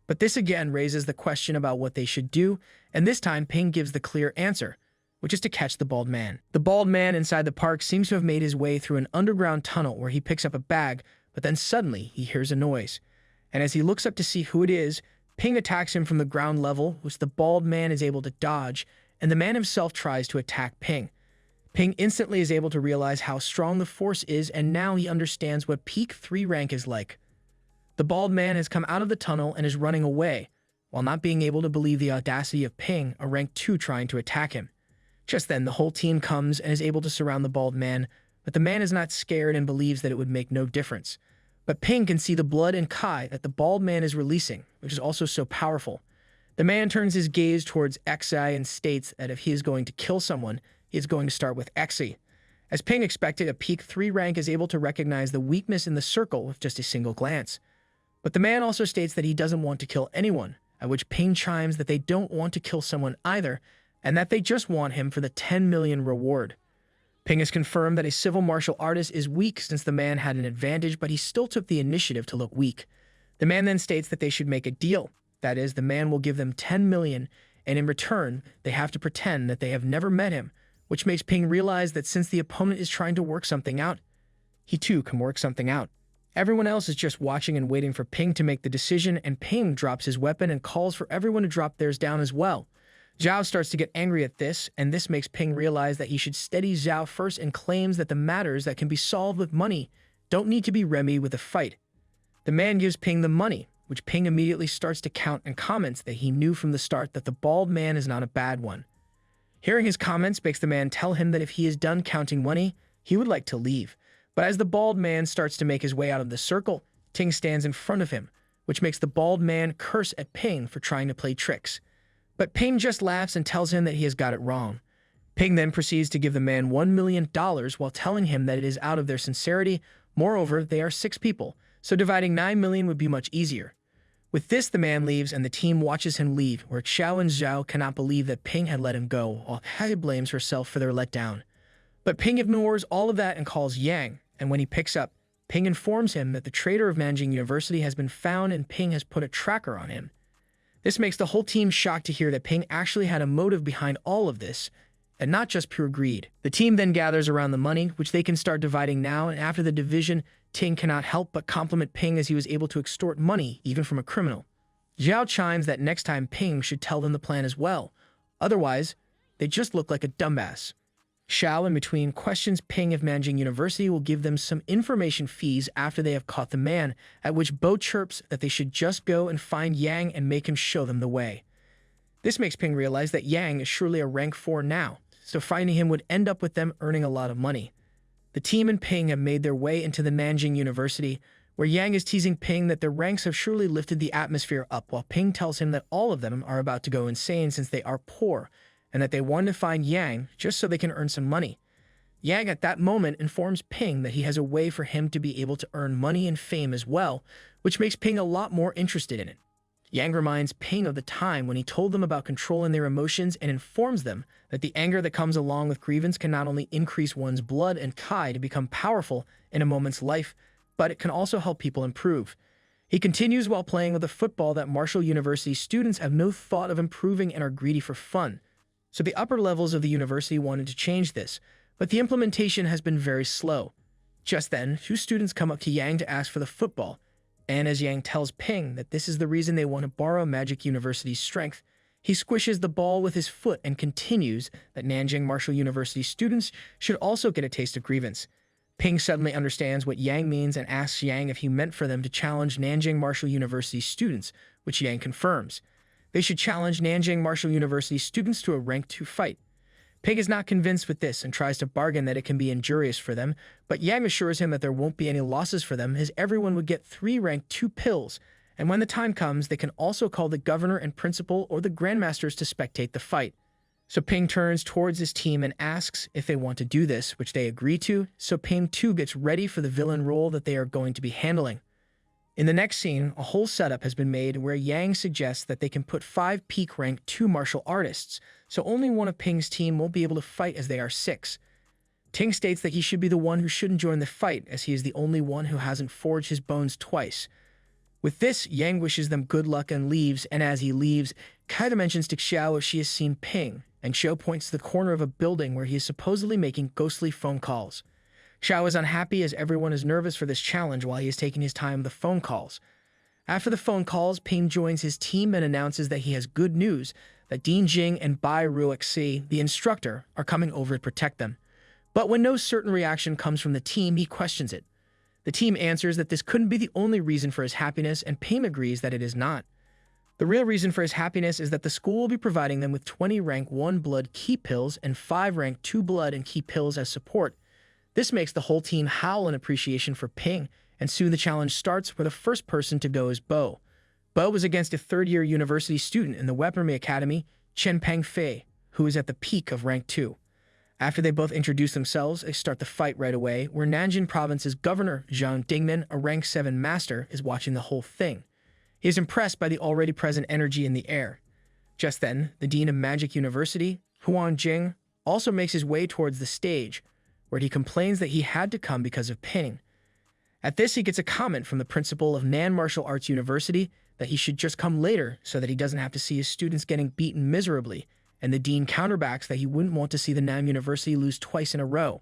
But this again raises the question about what they should do, and this time Ping gives the clear answer, which is to catch the bald man. The bald man inside the park seems to have made his way through an underground tunnel where he picks up a bag, but then suddenly he hears a noise. And as he looks up to see who it is, Ping attacks him from the ground level, which the bald man is able to dodge, and the man himself tries to attack Ping. Ping instantly is able to realize how strong the force is, and now he understands what peak 3 rank is like. The bald man has come out of the tunnel and is running away, while not being able to believe the audacity of Ping, a rank 2, trying to attack him. Just then, the whole team comes and is able to surround the bald man, but the man is not scared and believes that it would make no difference. But Ping can see the blood and Kai that the bald man is releasing, which is also so powerful. The man turns his gaze towards Xi and states that if he is going to kill someone, he is going to start with Xi. As Ping expected, a peak 3 rank is able to recognize the weakness in the circle with just a single glance. But the man also states that he doesn't want to kill anyone, at which Ping chimes that they don't want to kill someone either, and that they just want him for the 10 million reward. Ping has confirmed that a civil martial artist is weak since the man had an advantage, but he still took the initiative to look weak. The man then states that they should make a deal. That is, the man will give them 10 million, and in return, they have to pretend that they have never met him, which makes Ping realize that since the opponent is trying to work something out, he too can work something out. Everyone else is just watching and waiting for Ping to make the decision, and Ping drops his weapon and calls for everyone to drop theirs down as well. Zhao starts to get angry at this, and this makes Ping realize that he should steady Zhao first, and claims that the matters that can be solved with money don't need to be remedied with a fight. The man gives Ping the money, which Ping immediately starts to count and comments that he knew from the start that the bald man is not a bad one. Hearing his comments makes the man tell him that if he is done counting money, he would like to leave. But as the bald man starts to make his way out of the circle, Ting stands in front of him, which makes the bald man curse at Ping for trying to play tricks. But Ping just laughs and tells him that he has got it wrong. Ping then proceeds to give the man $1 million while telling him that it is out of their sincerity. Moreover, they are 6 people, so dividing 9 million would be much easier. With this, the man leaves, and the team watches him leave, where Xiao and Zhao cannot believe that Ping had let him go, while Hai blames herself for their letdown. But Ping ignores all of that and calls Yang, and when he picks up, Ping informs him that the traitor of Nanjing University has been found and Ping has put a tracker on him. This makes the whole team shocked to hear that Ping actually had a motive behind all of this, and not just pure greed. The team then gathers around the money, which they can start dividing now, and after the division, Ting cannot help but compliment Ping as he was able to extort money even from a criminal. Zhao chimes that next time Ping should tell them the plan as well. Otherwise, they just look like a dumbass. Xiao, in between, questions Ping if Nanjing University will give them some information fees after they have caught the man, at which Bo chirps that they should just go and find Yang and make him show them the way. This makes Ping realize that Yang is surely a rank 4 now, so finding him would end up with them earning a lot of money. The team and Ping have made their way into the Nanjing University, where Yang is teasing Ping that their ranks have surely lifted the atmosphere up, while Ping tells him that all of them are about to go insane since they are poor, and that they want to find Yang just so they can earn some money. Yang at that moment informs Ping that he has a way for him to be able to earn money and fame as well, which makes Ping a lot more interested in it. Yang reminds Ping of the time when he told them about controlling their emotions and informs them that the anger that comes along with grievance can not only increase one's blood and Kai to become powerful in a moment's life, but it can also help people improve. He continues while playing with a football that Marshall University students have no thought of improving and are greedy for fun. So the upper levels of the university wanted to change this, but the implementation has been very slow. Just then, 2 students come up to Yang to ask for the football, and as Yang tells Ping that this is the reason they want to borrow Magic University's strength, he squishes the ball with his foot and continues that Nanjing Marshall University students should also get a taste of grievance. Ping suddenly understands what Yang means and asks Yang if he meant for them to challenge Nanjing Marshall University students, which Yang confirms. They should challenge Nanjing Marshall University students to a rank 2 fight. Ping is not convinced with this and tries to bargain that it can be injurious for them, but Yang assures him that there won't be any losses for them as everyone would get 3 rank 2 pills, and when the time comes, they can also call the governor and principal or the grandmasters to spectate the fight. So Ping turns towards his team and asks if they want to do this, which they agree to, so Ping too gets ready for the villain role that they are going to be handling. In the next scene, a whole setup has been made where Yang suggests that they can put 5 peak rank 2 martial artists, so only one of Ping's team won't be able to fight as they are 6. Ting states that he should be the one who shouldn't join the fight as he is the only one who hasn't forged his bones twice. With this, Yang wishes them good luck and leaves, and as he leaves, Kaida mentions to Xiao if she has seen Ping, and Xiao points to the corner of a building where he is supposedly making ghostly phone calls. Xiao is unhappy as everyone is nervous for this challenge while he is taking his time with the phone calls. After the phone calls, Ping joins his team and announces that he has good news, that Dean Jing and Bai Ruoxi, the instructor, are coming over to protect them. But when no certain reaction comes from the team, he questions it. The team answers that this couldn't be the only reason for his happiness, and Ping agrees that it is not. The real reason for his happiness is that the school will be providing them with 20 rank 1 blood key pills and 5 rank 2 blood and key pills as support. This makes the whole team howl in appreciation for Ping, and soon the challenge starts where the first person to go is Bo. Bo is against a third-year university student in the Weaponry Academy, Chen Pengfei, who is at the peak of rank 2. After they both introduce themselves, they start the fight right away, where Nanjing Province's governor, Zhang Dingman, a rank 7 master, is watching the whole thing. He is impressed by the already present energy in the air. Just then, the dean of Magic University, Huan Jing, also makes his way towards the stage, where he complains that he had to come because of Ping. At this, he gets a comment from the principal of Nan Martial Arts University that he should just come later so that he doesn't have to see his students getting beaten miserably, and the dean counterbacks that he wouldn't want to see the Nan University lose twice in a row.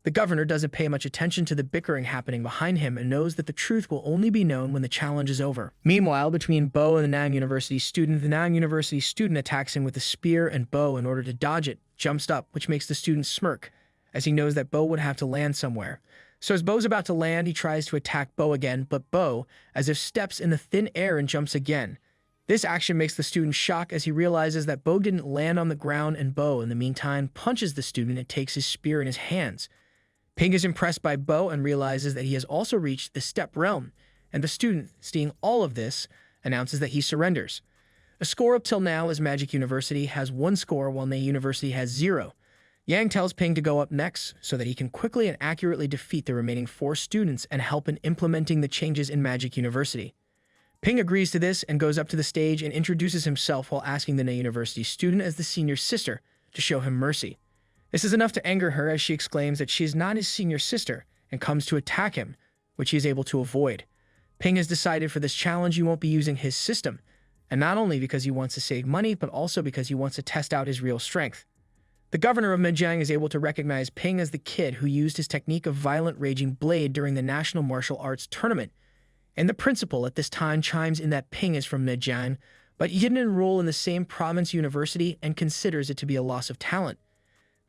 The governor doesn't pay much attention to the bickering happening behind him and knows that the truth will only be known when the challenge is over. Meanwhile, between Bo and the Nan University student, the Nan University student attacks him with a spear, and Bo, in order to dodge it, jumps up, which makes the student smirk, as he knows that Bo would have to land somewhere. So as Bo's about to land, he tries to attack Bo again, but Bo, as if steps in the thin air and jumps again. This action makes the student shock as he realizes that Bo didn't land on the ground, and Bo, in the meantime, punches the student and takes his spear in his hands. Ping is impressed by Bo and realizes that he has also reached the step realm, and the student, seeing all of this, announces that he surrenders. A score up till now is Magic University has 1 score while Nei University has 0. Yang tells Ping to go up next so that he can quickly and accurately defeat the remaining 4 students and help in implementing the changes in Magic University. Ping agrees to this and goes up to the stage and introduces himself while asking the Nei University student as the senior sister to show him mercy. This is enough to anger her as she exclaims that she is not his senior sister and comes to attack him, which he is able to avoid. Ping has decided for this challenge he won't be using his system, and not only because he wants to save money, but also because he wants to test out his real strength. The governor of Mijiang is able to recognize Ping as the kid who used his technique of violent raging blade during the National Martial Arts Tournament, and the principal at this time chimes in that Ping is from Mijiang, but he didn't enroll in the same province university and considers it to be a loss of talent.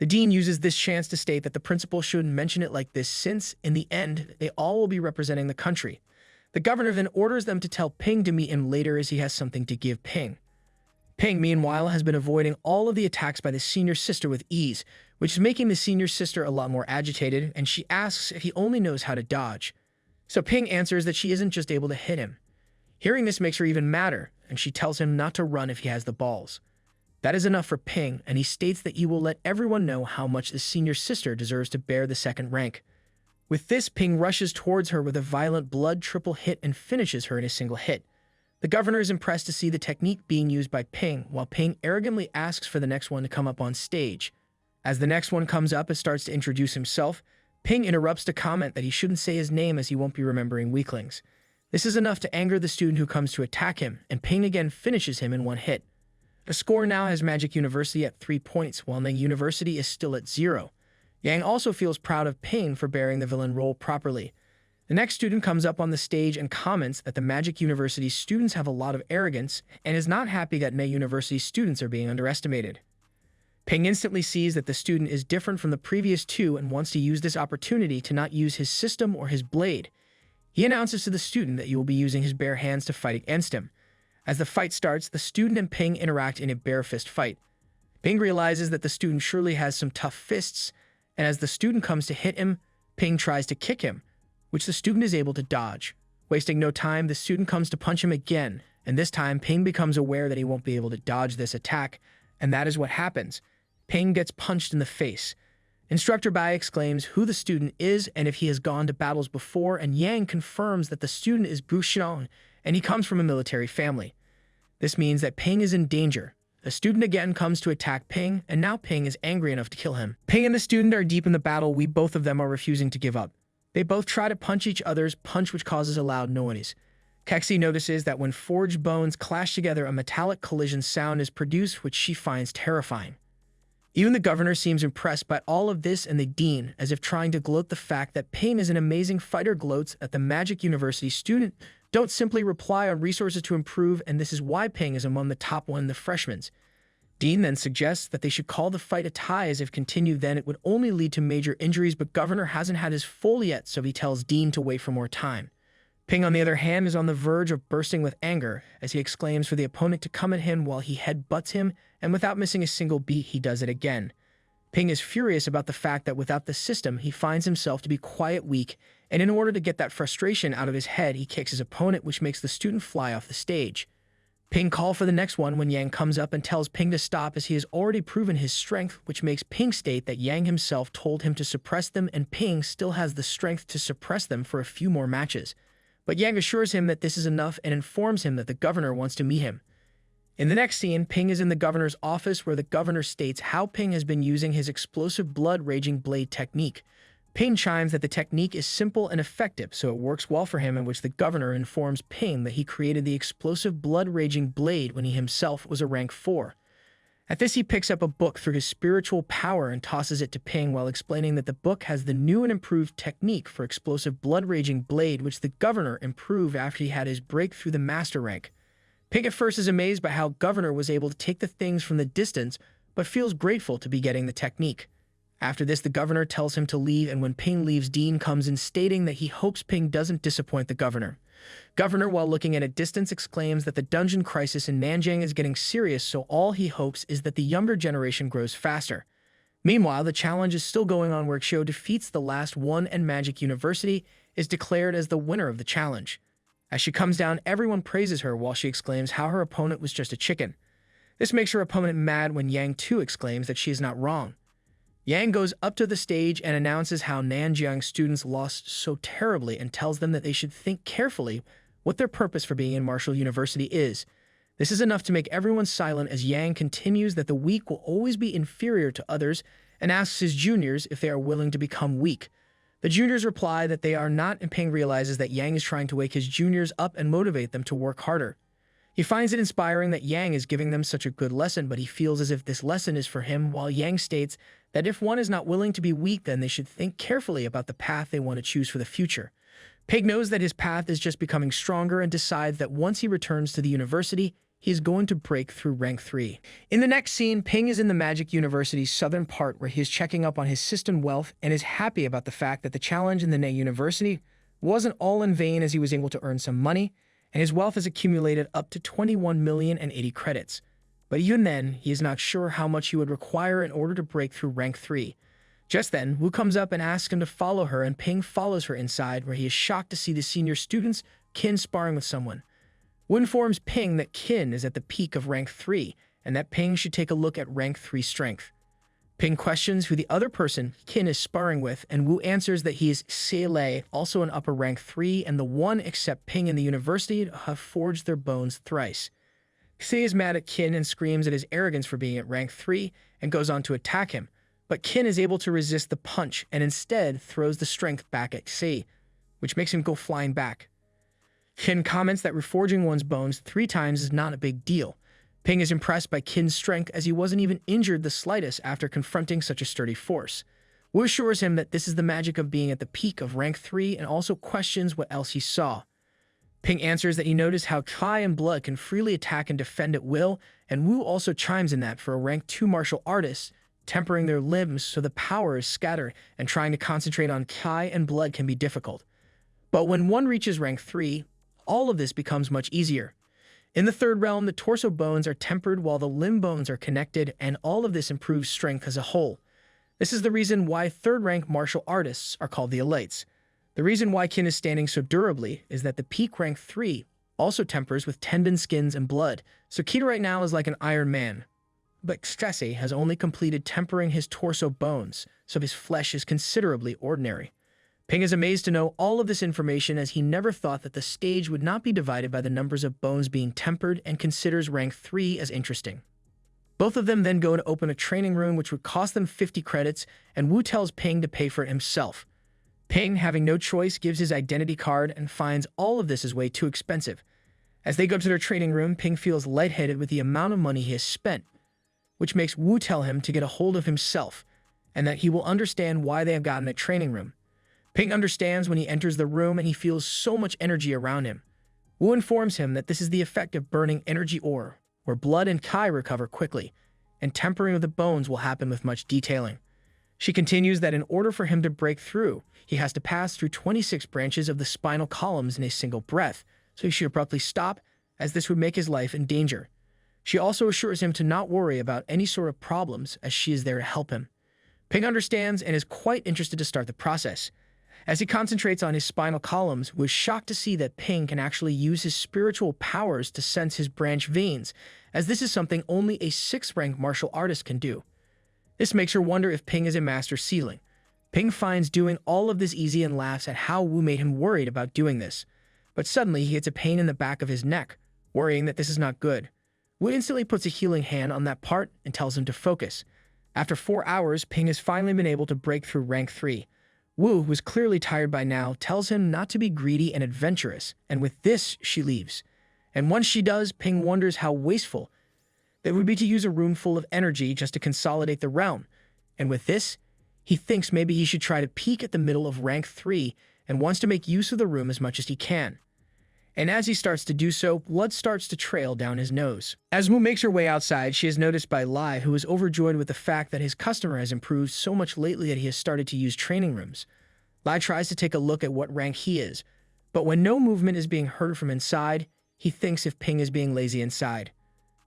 The dean uses this chance to state that the principal shouldn't mention it like this since, in the end, they all will be representing the country. The governor then orders them to tell Ping to meet him later as he has something to give Ping. Ping, meanwhile, has been avoiding all of the attacks by the senior sister with ease, which is making the senior sister a lot more agitated, and she asks if he only knows how to dodge. So Ping answers that she isn't just able to hit him. Hearing this makes her even madder, and she tells him not to run if he has the balls. That is enough for Ping, and he states that he will let everyone know how much the senior sister deserves to bear the second rank. With this, Ping rushes towards her with a violent blood triple hit and finishes her in a single hit. The governor is impressed to see the technique being used by Ping, while Ping arrogantly asks for the next one to come up on stage. As the next one comes up and starts to introduce himself, Ping interrupts to comment that he shouldn't say his name as he won't be remembering weaklings. This is enough to anger the student who comes to attack him, and Ping again finishes him in one hit. The score now has Magic University at 3 points, while Yang University is still at 0. Yang also feels proud of Ping for bearing the villain role properly. The next student comes up on the stage and comments that the Magic University students have a lot of arrogance and is not happy that May University students are being underestimated. Ping instantly sees that the student is different from the previous two and wants to use this opportunity to not use his system or his blade. He announces to the student that he will be using his bare hands to fight against him. As the fight starts, the student and Ping interact in a bare fist fight. Ping realizes that the student surely has some tough fists, and as the student comes to hit him, Ping tries to kick him, which the student is able to dodge. Wasting no time, the student comes to punch him again, and this time Ping becomes aware that he won't be able to dodge this attack, and that is what happens. Ping gets punched in the face. Instructor Bai exclaims who the student is and if he has gone to battles before, and Yang confirms that the student is Bu Xiong, and he comes from a military family. This means that Ping is in danger. The student again comes to attack Ping, and now Ping is angry enough to kill him. Ping and the student are deep in the battle. Both of them are refusing to give up. They both try to punch each other's punch, which causes a loud noise. Kexi notices that when forged bones clash together, a metallic collision sound is produced, which she finds terrifying. Even the governor seems impressed by all of this, and the dean, as if trying to gloat the fact that Ping is an amazing fighter, gloats at the Magic University student, don't simply rely on resources to improve, and this is why Ping is among the top one in the freshmen. Dean then suggests that they should call the fight a tie, as if continued then it would only lead to major injuries, but Governor hasn't had his full yet, so he tells Dean to wait for more time. Ping, on the other hand, is on the verge of bursting with anger, as he exclaims for the opponent to come at him while he headbutts him, and without missing a single beat, he does it again. Ping is furious about the fact that without the system, he finds himself to be quite weak, and in order to get that frustration out of his head, he kicks his opponent, which makes the student fly off the stage. Ping calls for the next one when Yang comes up and tells Ping to stop, as he has already proven his strength, which makes Ping state that Yang himself told him to suppress them, and Ping still has the strength to suppress them for a few more matches. But Yang assures him that this is enough and informs him that the governor wants to meet him. In the next scene, Ping is in the governor's office, where the governor states how Ping has been using his explosive blood-raging blade technique. Ping chimes that the technique is simple and effective, so it works well for him, in which the governor informs Ping that he created the explosive blood-raging blade when he himself was a rank 4. At this, he picks up a book through his spiritual power and tosses it to Ping, while explaining that the book has the new and improved technique for explosive blood-raging blade, which the governor improved after he had his break through the master rank. Ping at first is amazed by how Governor was able to take the things from the distance, but feels grateful to be getting the technique. After this, the governor tells him to leave, and when Ping leaves, Dean comes in stating that he hopes Ping doesn't disappoint the governor. Governor, while looking at a distance, exclaims that the dungeon crisis in Nanjing is getting serious, so all he hopes is that the younger generation grows faster. Meanwhile, the challenge is still going on, where Xiao defeats the last one, and Magic University is declared as the winner of the challenge. As she comes down, everyone praises her, while she exclaims how her opponent was just a chicken. This makes her opponent mad when Yang too exclaims that she is not wrong. Yang goes up to the stage and announces how Nanjiang students lost so terribly, and tells them that they should think carefully what their purpose for being in Martial University is. This is enough to make everyone silent, as Yang continues that the weak will always be inferior to others, and asks his juniors if they are willing to become weak. The juniors reply that they are not, and Ping realizes that Yang is trying to wake his juniors up and motivate them to work harder. He finds it inspiring that Yang is giving them such a good lesson, but he feels as if this lesson is for him, while Yang states that if one is not willing to be weak, then they should think carefully about the path they want to choose for the future. Ping knows that his path is just becoming stronger, and decides that once he returns to the university, he is going to break through rank 3. In the next scene, Ping is in the Magic University's southern part where he is checking up on his system wealth and is happy about the fact that the challenge in the university wasn't all in vain as he was able to earn some money, and his wealth has accumulated up to 21,080 credits. But even then, he is not sure how much he would require in order to break through rank 3. Just then, Wu comes up and asks him to follow her, and Ping follows her inside, where he is shocked to see the senior students, Qin, sparring with someone. Wu informs Ping that Qin is at the peak of rank 3, and that Ping should take a look at rank 3 strength. Ping questions who the other person Qin is sparring with, and Wu answers that he is Lei, also an upper rank 3, and the one except Ping in the university have forged their bones thrice. Xie is mad at Qin and screams at his arrogance for being at rank 3 and goes on to attack him, but Qin is able to resist the punch and instead throws the strength back at Xie, which makes him go flying back. Qin comments that reforging one's bones 3 times is not a big deal. Ping is impressed by Qin's strength as he wasn't even injured the slightest after confronting such a sturdy force. Wu assures him that this is the magic of being at the peak of rank 3 and also questions what else he saw. Ping answers that he noticed how Kai and Blood can freely attack and defend at will, and Wu also chimes in that for a rank 2 martial artist, tempering their limbs so the power is scattered and trying to concentrate on Kai and Blood can be difficult. But when one reaches rank 3, all of this becomes much easier. In the third realm, the torso bones are tempered while the limb bones are connected, and all of this improves strength as a whole. This is the reason why third-rank martial artists are called the elites. The reason why Qin is standing so durably is that the peak rank 3 also tempers with tendon, skins, and blood, so Qin right now is like an Iron Man. But Xie has only completed tempering his torso bones, so his flesh is considerably ordinary. Ping is amazed to know all of this information as he never thought that the stage would not be divided by the numbers of bones being tempered and considers rank 3 as interesting. Both of them then go to open a training room which would cost them 50 credits, and Wu tells Ping to pay for it himself. Ping, having no choice, gives his identity card and finds all of this is way too expensive. As they go to their training room, Ping feels lightheaded with the amount of money he has spent, which makes Wu tell him to get a hold of himself, and that he will understand why they have gotten a training room. Ping understands when he enters the room and he feels so much energy around him. Wu informs him that this is the effect of burning energy ore, where blood and Kai recover quickly, and tempering of the bones will happen with much detailing. She continues that in order for him to break through, he has to pass through 26 branches of the spinal columns in a single breath, so he should abruptly stop, as this would make his life in danger. She also assures him to not worry about any sort of problems, as she is there to help him. Ping understands and is quite interested to start the process. As he concentrates on his spinal columns, Wu is shocked to see that Ping can actually use his spiritual powers to sense his branch veins, as this is something only a 6th-rank martial artist can do. This makes her wonder if Ping is a master sealing. Ping finds doing all of this easy and laughs at how Wu made him worried about doing this. But suddenly he gets a pain in the back of his neck, worrying that this is not good. Wu instantly puts a healing hand on that part and tells him to focus. After 4 hours, Ping has finally been able to break through rank 3. Wu, who is clearly tired by now, tells him not to be greedy and adventurous, and with this, she leaves. And once she does, Ping wonders how wasteful it would be to use a room full of energy just to consolidate the realm. And with this, he thinks maybe he should try to peak at the middle of rank 3 and wants to make use of the room as much as he can. And as he starts to do so, blood starts to trail down his nose. As Wu makes her way outside, she is noticed by Lai, who is overjoyed with the fact that his customer has improved so much lately that he has started to use training rooms. Lai tries to take a look at what rank he is, but when no movement is being heard from inside, he thinks if Ping is being lazy inside.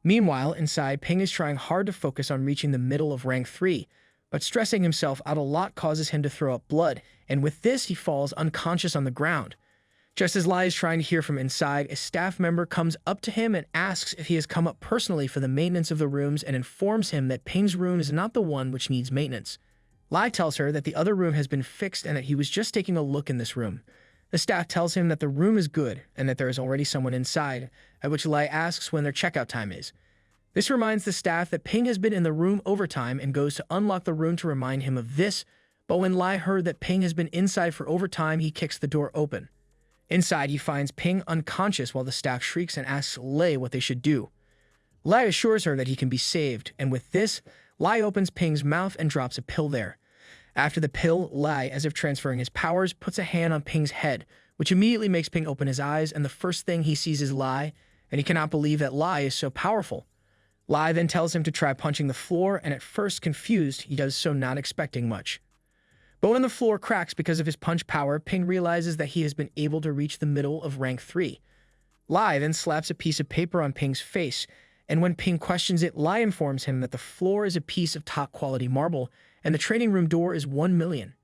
Meanwhile, inside, Ping is trying hard to focus on reaching the middle of rank 3, but stressing himself out a lot causes him to throw up blood, and with this he falls unconscious on the ground. Just as Lai is trying to hear from inside, a staff member comes up to him and asks if he has come up personally for the maintenance of the rooms and informs him that Ping's room is not the one which needs maintenance. Lai tells her that the other room has been fixed and that he was just taking a look in this room. The staff tells him that the room is good and that there is already someone inside, at which Lai asks when their checkout time is. This reminds the staff that Ping has been in the room overtime and goes to unlock the room to remind him of this, but when Lai heard that Ping has been inside for overtime, he kicks the door open. Inside, he finds Ping unconscious while the staff shrieks and asks Lei what they should do. Lai assures her that he can be saved, and with this, Lai opens Ping's mouth and drops a pill there. After the pill, Lai, as if transferring his powers, puts a hand on Ping's head, which immediately makes Ping open his eyes, and the first thing he sees is Lai, and he cannot believe that Lai is so powerful. Lai then tells him to try punching the floor, and at first confused, he does so not expecting much. But when the floor cracks because of his punch power, Ping realizes that he has been able to reach the middle of rank 3. Lai then slaps a piece of paper on Ping's face, and when Ping questions it, Lai informs him that the floor is a piece of top-quality marble, and the training room door is 1 million,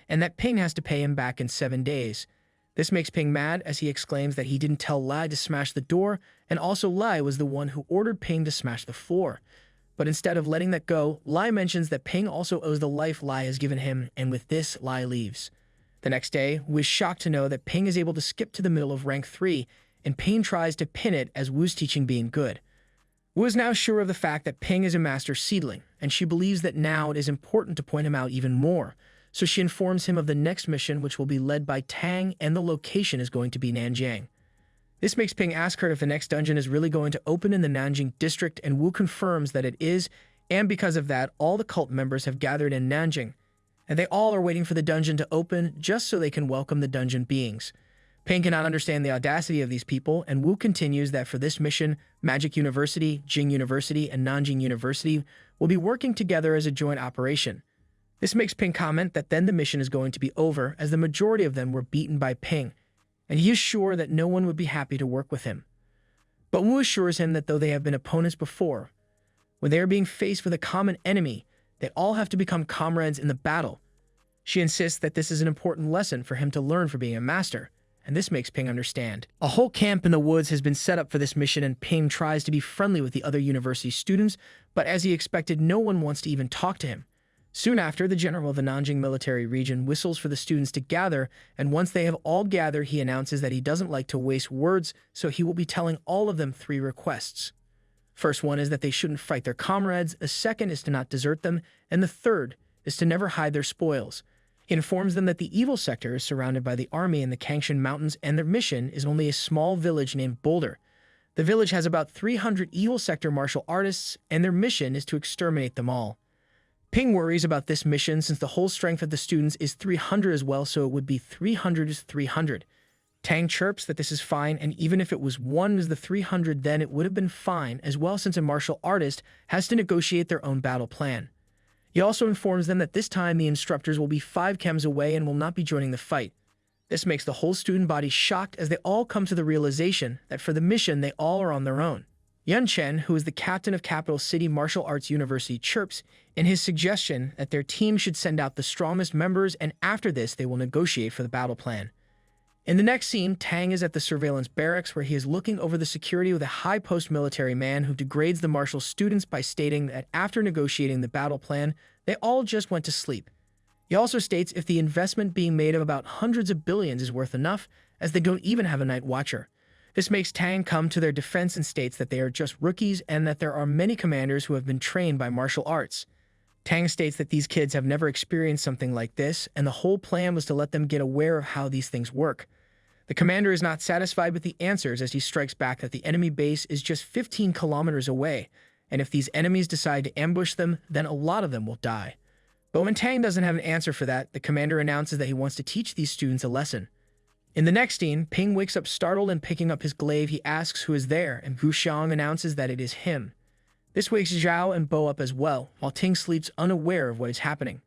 and that Ping has to pay him back in 7 days. This makes Ping mad as he exclaims that he didn't tell Lai to smash the door, and also Lai was the one who ordered Ping to smash the floor. But instead of letting that go, Lai mentions that Ping also owes the life Lai has given him, and with this, Lai leaves. The next day, Wu is shocked to know that Ping is able to skip to the middle of rank 3, and Ping tries to pin it as Wu's teaching being good. Wu is now sure of the fact that Ping is a master seedling, and she believes that now it is important to point him out even more, so she informs him of the next mission, which will be led by Tang, and the location is going to be Nanjing. This makes Ping ask her if the next dungeon is really going to open in the Nanjing district, and Wu confirms that it is, and because of that, all the cult members have gathered in Nanjing, and they all are waiting for the dungeon to open just so they can welcome the dungeon beings. Ping cannot understand the audacity of these people, and Wu continues that for this mission, Magic University, Jing University, and Nanjing University will be working together as a joint operation. This makes Ping comment that then the mission is going to be over, as the majority of them were beaten by Ping, and he is sure that no one would be happy to work with him. But Wu assures him that though they have been opponents before, when they are being faced with a common enemy, they all have to become comrades in the battle. She insists that this is an important lesson for him to learn for being a master, and this makes Ping understand. A whole camp in the woods has been set up for this mission, and Ping tries to be friendly with the other university students, but as he expected, no one wants to even talk to him. Soon after, the general of the Nanjing military region whistles for the students to gather, and once they have all gathered, he announces that he doesn't like to waste words, so he will be telling all of them 3 requests. First one is that they shouldn't fight their comrades, the second is to not desert them, and the third is to never hide their spoils. He informs them that the evil sector is surrounded by the army in the Kangshan Mountains, and their mission is only a small village named Boulder. The village has about 300 evil sector martial artists, and their mission is to exterminate them all. Ping worries about this mission since the whole strength of the students is 300 as well, so it would be 300 is 300. Tang chirps that this is fine, and even if it was 1 as the 300, then it would have been fine as well, since a martial artist has to negotiate their own battle plan. He also informs them that this time the instructors will be 5 chems away and will not be joining the fight. This makes the whole student body shocked as they all come to the realization that for the mission they all are on their own. Yun Chen, who is the captain of Capital City Martial Arts University, chirps in his suggestion that their team should send out the strongest members, and after this they will negotiate for the battle plan. In the next scene, Tang is at the surveillance barracks where he is looking over the security with a high-post military man who degrades the martial students by stating that after negotiating the battle plan, they all just went to sleep. He also states if the investment being made of about hundreds of billions is worth enough, as they don't even have a night watcher. This makes Tang come to their defense and states that they are just rookies and that there are many commanders who have been trained by martial arts. Tang states that these kids have never experienced something like this, and the whole plan was to let them get aware of how these things work. The commander is not satisfied with the answers as he strikes back that the enemy base is just 15 kilometers away, and if these enemies decide to ambush them, then a lot of them will die. But when Tang doesn't have an answer for that, the commander announces that he wants to teach these students a lesson. In the next scene, Ping wakes up startled, and picking up his glaive, he asks who is there, and Gu Xiang announces that it is him. This wakes Zhao and Bo up as well, while Ting sleeps unaware of what is happening.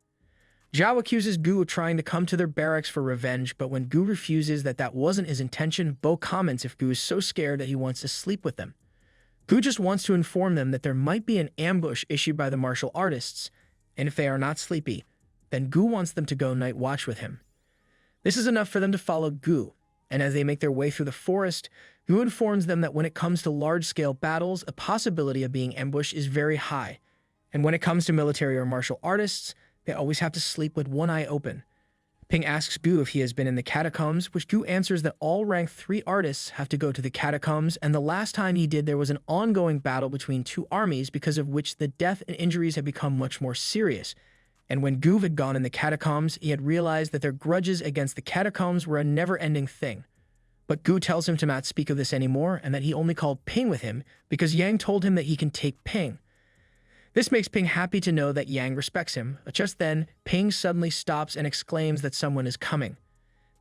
Zhao accuses Gu of trying to come to their barracks for revenge, but when Gu refuses that wasn't his intention, Bo comments if Gu is so scared that he wants to sleep with them. Gu just wants to inform them that there might be an ambush issued by the martial artists, and if they are not sleepy, then Gu wants them to go night watch with him. This is enough for them to follow Gu, and as they make their way through the forest, Gu informs them that when it comes to large-scale battles, a possibility of being ambushed is very high, and when it comes to military or martial artists, they always have to sleep with one eye open. Ping asks Gu if he has been in the catacombs, which Gu answers that all rank 3 artists have to go to the catacombs, and the last time he did there was an ongoing battle between 2 armies because of which the death and injuries had become much more serious. And when Gu had gone in the catacombs, he had realized that their grudges against the catacombs were a never-ending thing. But Gu tells him to not speak of this anymore, and that he only called Ping with him because Yang told him that he can take Ping. This makes Ping happy to know that Yang respects him, but just then, Ping suddenly stops and exclaims that someone is coming.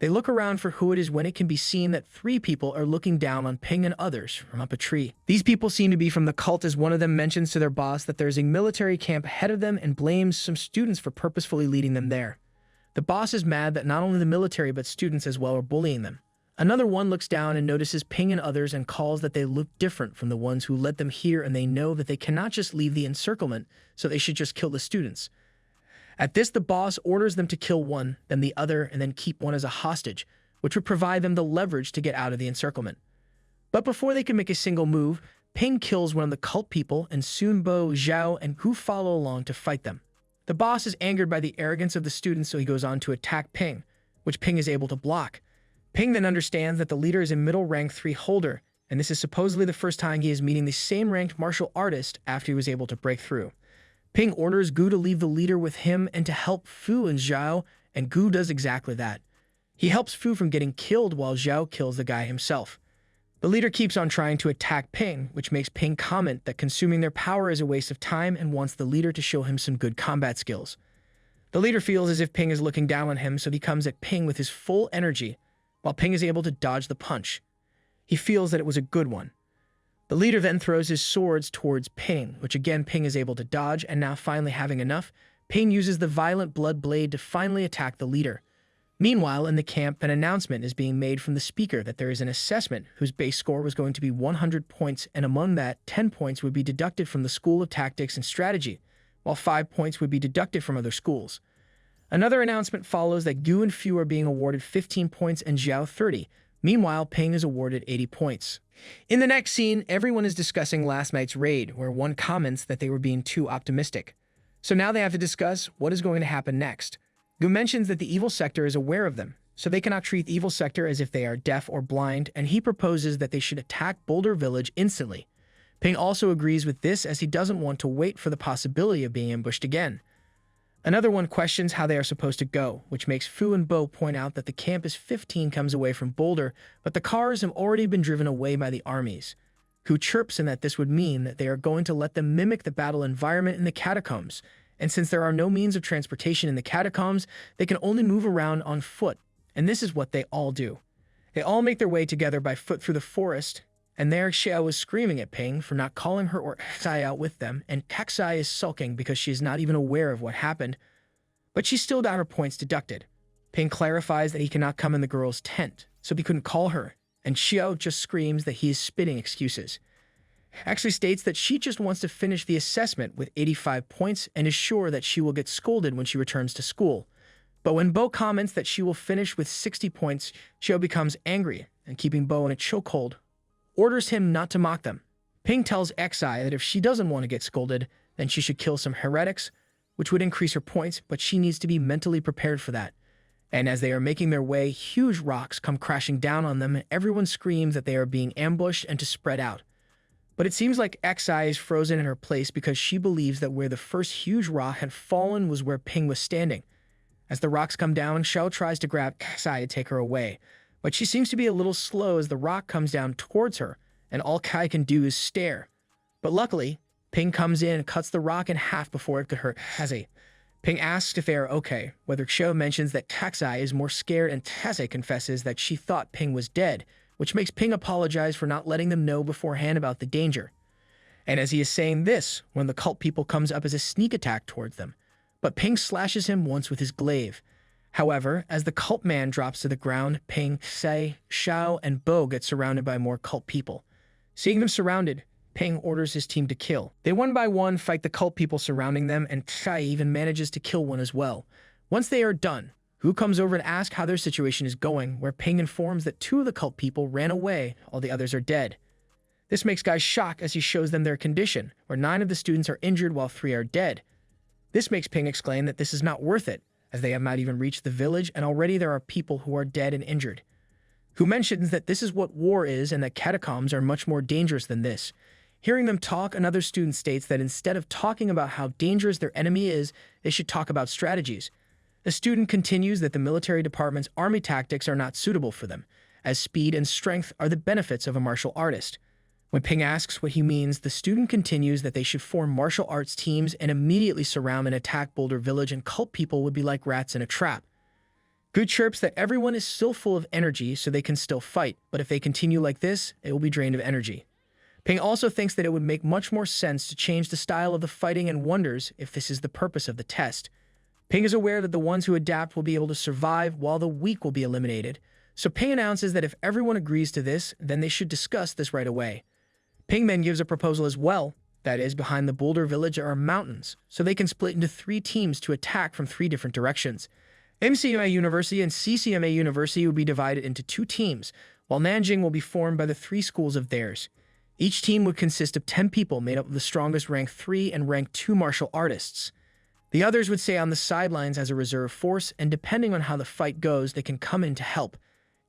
They look around for who it is when it can be seen that 3 people are looking down on Ping and others from up a tree. These people seem to be from the cult, as one of them mentions to their boss that there's a military camp ahead of them and blames some students for purposefully leading them there. The boss is mad that not only the military but students as well are bullying them. Another one looks down and notices Ping and others and calls that they look different from the ones who led them here, and they know that they cannot just leave the encirclement, so they should just kill the students. At this, the boss orders them to kill one, then the other, and then keep one as a hostage, which would provide them the leverage to get out of the encirclement. But before they can make a single move, Ping kills one of the cult people, and soon Bo, Zhao, and Gu follow along to fight them. The boss is angered by the arrogance of the students, so he goes on to attack Ping, which Ping is able to block. Ping then understands that the leader is a middle rank 3 holder, and this is supposedly the first time he is meeting the same ranked martial artist after he was able to break through. Ping orders Gu to leave the leader with him and to help Fu and Zhao, and Gu does exactly that. He helps Fu from getting killed while Zhao kills the guy himself. The leader keeps on trying to attack Ping, which makes Ping comment that consuming their power is a waste of time and wants the leader to show him some good combat skills. The leader feels as if Ping is looking down on him, so he comes at Ping with his full energy, while Ping is able to dodge the punch. He feels that it was a good one. The leader then throws his swords towards Ping, which again Ping is able to dodge, and now finally having enough, Ping uses the violent blood blade to finally attack the leader. Meanwhile, in the camp, an announcement is being made from the speaker that there is an assessment whose base score was going to be 100 points, and among that, 10 points would be deducted from the School of Tactics and Strategy, while 5 points would be deducted from other schools. Another announcement follows that Gu and Fu are being awarded 15 points and Zhao 30. Meanwhile, Ping is awarded 80 points. In the next scene, everyone is discussing last night's raid, where one comments that they were being too optimistic. So now they have to discuss what is going to happen next. Gu mentions that the evil sector is aware of them, so they cannot treat the evil sector as if they are deaf or blind, and he proposes that they should attack Boulder Village instantly. Ping also agrees with this, as he doesn't want to wait for the possibility of being ambushed again. Another one questions how they are supposed to go, which makes Fu and Bo point out that the camp is 15 comes away from Boulder, but the cars have already been driven away by the armies. Gu chirps in that this would mean that they are going to let them mimic the battle environment in the catacombs, and since there are no means of transportation in the catacombs, they can only move around on foot, and this is what they all do. They all make their way together by foot through the forest, and there Xiao is screaming at Ping for not calling her or Kaxai out with them, and Kaxai is sulking because she is not even aware of what happened, but she still got her points deducted. Ping clarifies that he cannot come in the girl's tent, so he couldn't call her, and Xiao just screams that he is spitting excuses. Actually states that she just wants to finish the assessment with 85 points and is sure that she will get scolded when she returns to school. But when Bo comments that she will finish with 60 points, Xiao becomes angry, and keeping Bo in a chokehold, orders him not to mock them. Ping tells Xi that if she doesn't want to get scolded, then she should kill some heretics, which would increase her points, but she needs to be mentally prepared for that. And as they are making their way, huge rocks come crashing down on them, and everyone screams that they are being ambushed and to spread out. But it seems like Xi is frozen in her place because she believes that where the first huge rock had fallen was where Ping was standing. As the rocks come down, Xiao tries to grab Xi to take her away, but she seems to be a little slow as the rock comes down towards her, and all Kai can do is stare. But luckily, Ping comes in and cuts the rock in half before it could hurt Kaze. Ping asks if they are okay, whether Xiao mentions that Kaxai is more scared, and Kaze confesses that she thought Ping was dead, which makes Ping apologize for not letting them know beforehand about the danger. And as he is saying this, one of the cult people comes up as a sneak attack towards them, but Ping slashes him once with his glaive. However, as the cult man drops to the ground, Ping, Sei, Xiao, and Bo get surrounded by more cult people. Seeing them surrounded, Ping orders his team to kill. They one by one fight the cult people surrounding them, and Tsai even manages to kill one as well. Once they are done, Gu comes over to ask how their situation is going, where Ping informs that 2 of the cult people ran away, all the others are dead. This makes guys shocked as he shows them their condition, where 9 of the students are injured while 3 are dead. This makes Ping exclaim that this is not worth it, as they have not even reached the village, and already there are people who are dead and injured. Gu mentions that this is what war is, and that catacombs are much more dangerous than this. Hearing them talk, another student states that instead of talking about how dangerous their enemy is, they should talk about strategies. The student continues that the military department's army tactics are not suitable for them, as speed and strength are the benefits of a martial artist. When Ping asks what he means, the student continues that they should form martial arts teams and immediately surround and attack Boulder Village, and cult people would be like rats in a trap. Gu chirps that everyone is still full of energy so they can still fight, but if they continue like this, it will be drained of energy. Ping also thinks that it would make much more sense to change the style of the fighting and wonders if this is the purpose of the test. Ping is aware that the ones who adapt will be able to survive while the weak will be eliminated, so Ping announces that if everyone agrees to this, then they should discuss this right away. Ping then gives a proposal as well, that is, behind the Boulder Village are mountains, so they can split into 3 teams to attack from 3 different directions. MCMA University and CCMA University will be divided into 2 teams, while Nanjing will be formed by the 3 schools of theirs. Each team would consist of 10 people made up of the strongest rank 3 and rank 2 martial artists. The others would stay on the sidelines as a reserve force, and depending on how the fight goes, they can come in to help.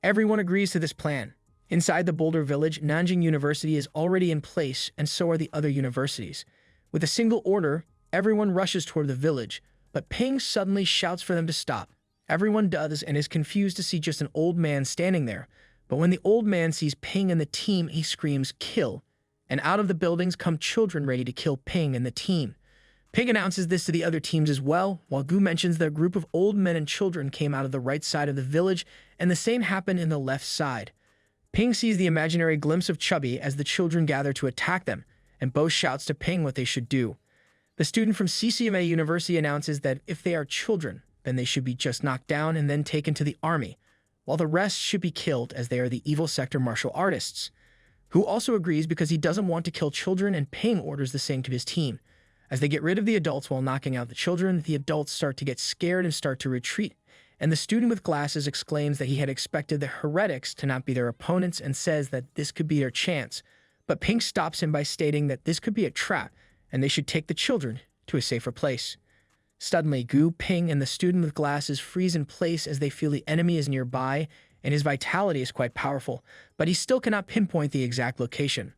Everyone agrees to this plan. Inside the Boulder Village, Nanjing University is already in place, and so are the other universities. With a single order, everyone rushes toward the village, but Ping suddenly shouts for them to stop. Everyone does and is confused to see just an old man standing there, but when the old man sees Ping and the team, he screams, "Kill!" And out of the buildings come children ready to kill Ping and the team. Ping announces this to the other teams as well, while Gu mentions that a group of old men and children came out of the right side of the village, and the same happened in the left side. Ping sees the imaginary glimpse of Chubby as the children gather to attack them, and Bo shouts to Ping what they should do. The student from CCMA University announces that if they are children, then they should be just knocked down and then taken to the army, while the rest should be killed as they are the evil sector martial artists. Gu also agrees because he doesn't want to kill children, and Ping orders the same to his team. As they get rid of the adults while knocking out the children, the adults start to get scared and start to retreat, and the student with glasses exclaims that he had expected the heretics to not be their opponents and says that this could be their chance. But Ping stops him by stating that this could be a trap, and they should take the children to a safer place. Suddenly, Gu, Ping, and the student with glasses freeze in place as they feel the enemy is nearby, and his vitality is quite powerful, but he still cannot pinpoint the exact location.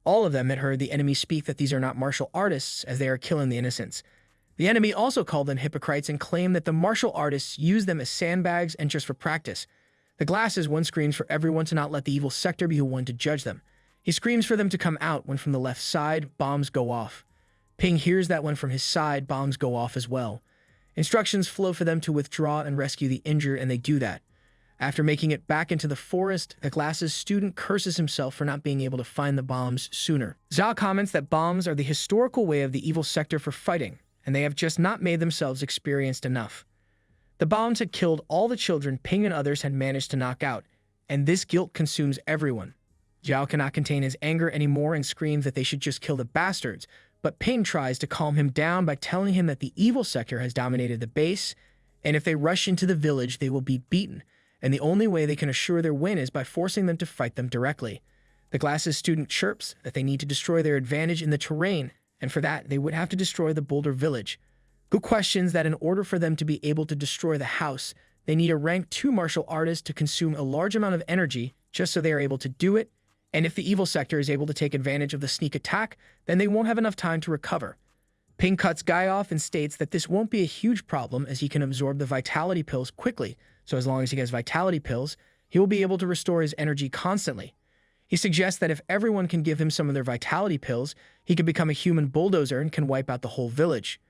All of them had heard the enemy speak that these are not martial artists, as they are killing the innocents. The enemy also called them hypocrites and claimed that the martial artists use them as sandbags and just for practice. The glasses one screams for everyone to not let the evil sector be the one to judge them. He screams for them to come out when from the left side, bombs go off. Ping hears that when from his side, bombs go off as well. Instructions flow for them to withdraw and rescue the injured, and they do that. After making it back into the forest, the glasses student curses himself for not being able to find the bombs sooner. Zhao comments that bombs are the historical way of the evil sector for fighting, and they have just not made themselves experienced enough. The bombs had killed all the children Ping and others had managed to knock out, and this guilt consumes everyone. Zhao cannot contain his anger anymore and screams that they should just kill the bastards, but Ping tries to calm him down by telling him that the evil sector has dominated the base, and if they rush into the village, they will be beaten, and the only way they can assure their win is by forcing them to fight them directly. The glasses student chirps that they need to destroy their advantage in the terrain, and for that, they would have to destroy the Boulder Village. Gu questions that in order for them to be able to destroy the house, they need a rank 2 martial artist to consume a large amount of energy just so they are able to do it, and if the evil sector is able to take advantage of the sneak attack, then they won't have enough time to recover. Ping cuts Guy off and states that this won't be a huge problem as he can absorb the vitality pills quickly, so as long as he gets vitality pills, he will be able to restore his energy constantly. He suggests that if everyone can give him some of their vitality pills, he can become a human bulldozer and can wipe out the whole village.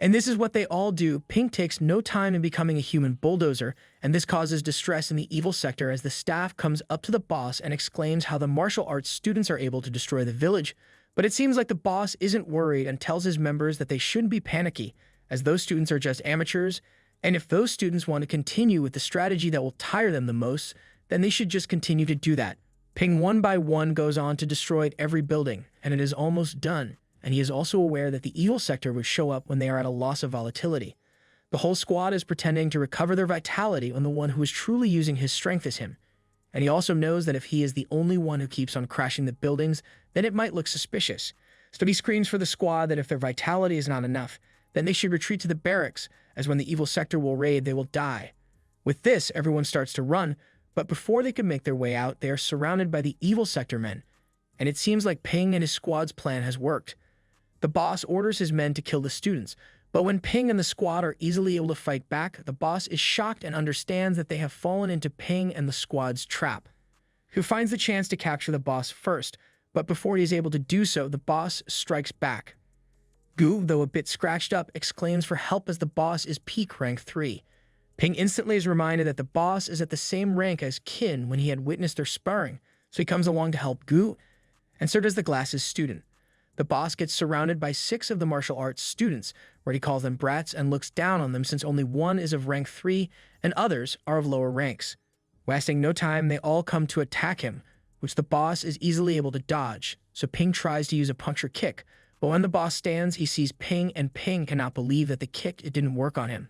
And this is what they all do. Ping takes no time in becoming a human bulldozer, and this causes distress in the evil sector as the staff comes up to the boss and exclaims how the martial arts students are able to destroy the village. But it seems like the boss isn't worried and tells his members that they shouldn't be panicky, as those students are just amateurs, and if those students want to continue with the strategy that will tire them the most, then they should just continue to do that. Ping one by one goes on to destroy every building, and it is almost done, and he is also aware that the evil sector would show up when they are at a loss of volatility. The whole squad is pretending to recover their vitality when the one who is truly using his strength is him. And he also knows that if he is the only one who keeps on crashing the buildings, then it might look suspicious. So he screams for the squad that if their vitality is not enough, then they should retreat to the barracks, as when the evil sector will raid, they will die. With this, everyone starts to run, but before they can make their way out, they are surrounded by the evil sector men, and it seems like Ping and his squad's plan has worked. The boss orders his men to kill the students, but when Ping and the squad are easily able to fight back, the boss is shocked and understands that they have fallen into Ping and the squad's trap. Who finds the chance to capture the boss first, but before he is able to do so, the boss strikes back. Gu, though a bit scratched up, exclaims for help as the boss is peak rank 3. Ping instantly is reminded that the boss is at the same rank as Qin when he had witnessed their sparring, so he comes along to help Gu, and so does the glasses student. The boss gets surrounded by 6 of the martial arts students, where he calls them brats and looks down on them since only one is of rank 3 and others are of lower ranks. Wasting no time, they all come to attack him, which the boss is easily able to dodge, so Ping tries to use a puncture kick, but when the boss stands, he sees Ping and Ping cannot believe that the kick didn't work on him.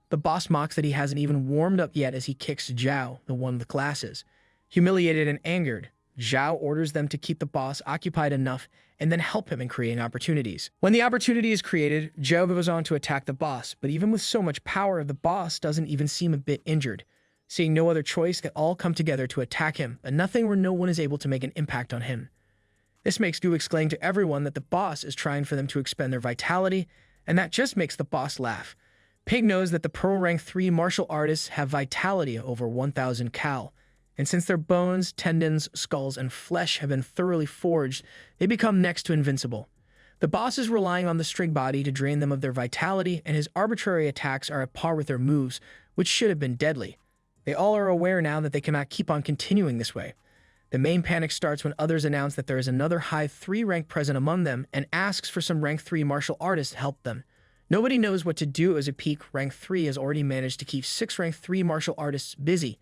The boss mocks that he hasn't even warmed up yet as he kicks Zhao, the one with glasses. Humiliated and angered, Zhao orders them to keep the boss occupied enough and then help him in creating opportunities. When the opportunity is created, Zhao goes on to attack the boss, but even with so much power, the boss doesn't even seem a bit injured. Seeing no other choice, they all come together to attack him, but nothing where no one is able to make an impact on him. This makes Gu exclaim to everyone that the boss is trying for them to expend their vitality, and that just makes the boss laugh. Ping knows that the Pearl Rank 3 martial artists have vitality over 1,000 cal, and since their bones, tendons, skulls, and flesh have been thoroughly forged, they become next to invincible. The boss is relying on the string body to drain them of their vitality, and his arbitrary attacks are at par with their moves, which should have been deadly. They all are aware now that they cannot keep on continuing this way. The main panic starts when others announce that there is another high 3 rank present among them and asks for some rank 3 martial artists to help them. Nobody knows what to do as a peak rank 3 has already managed to keep 6 rank 3 martial artists busy,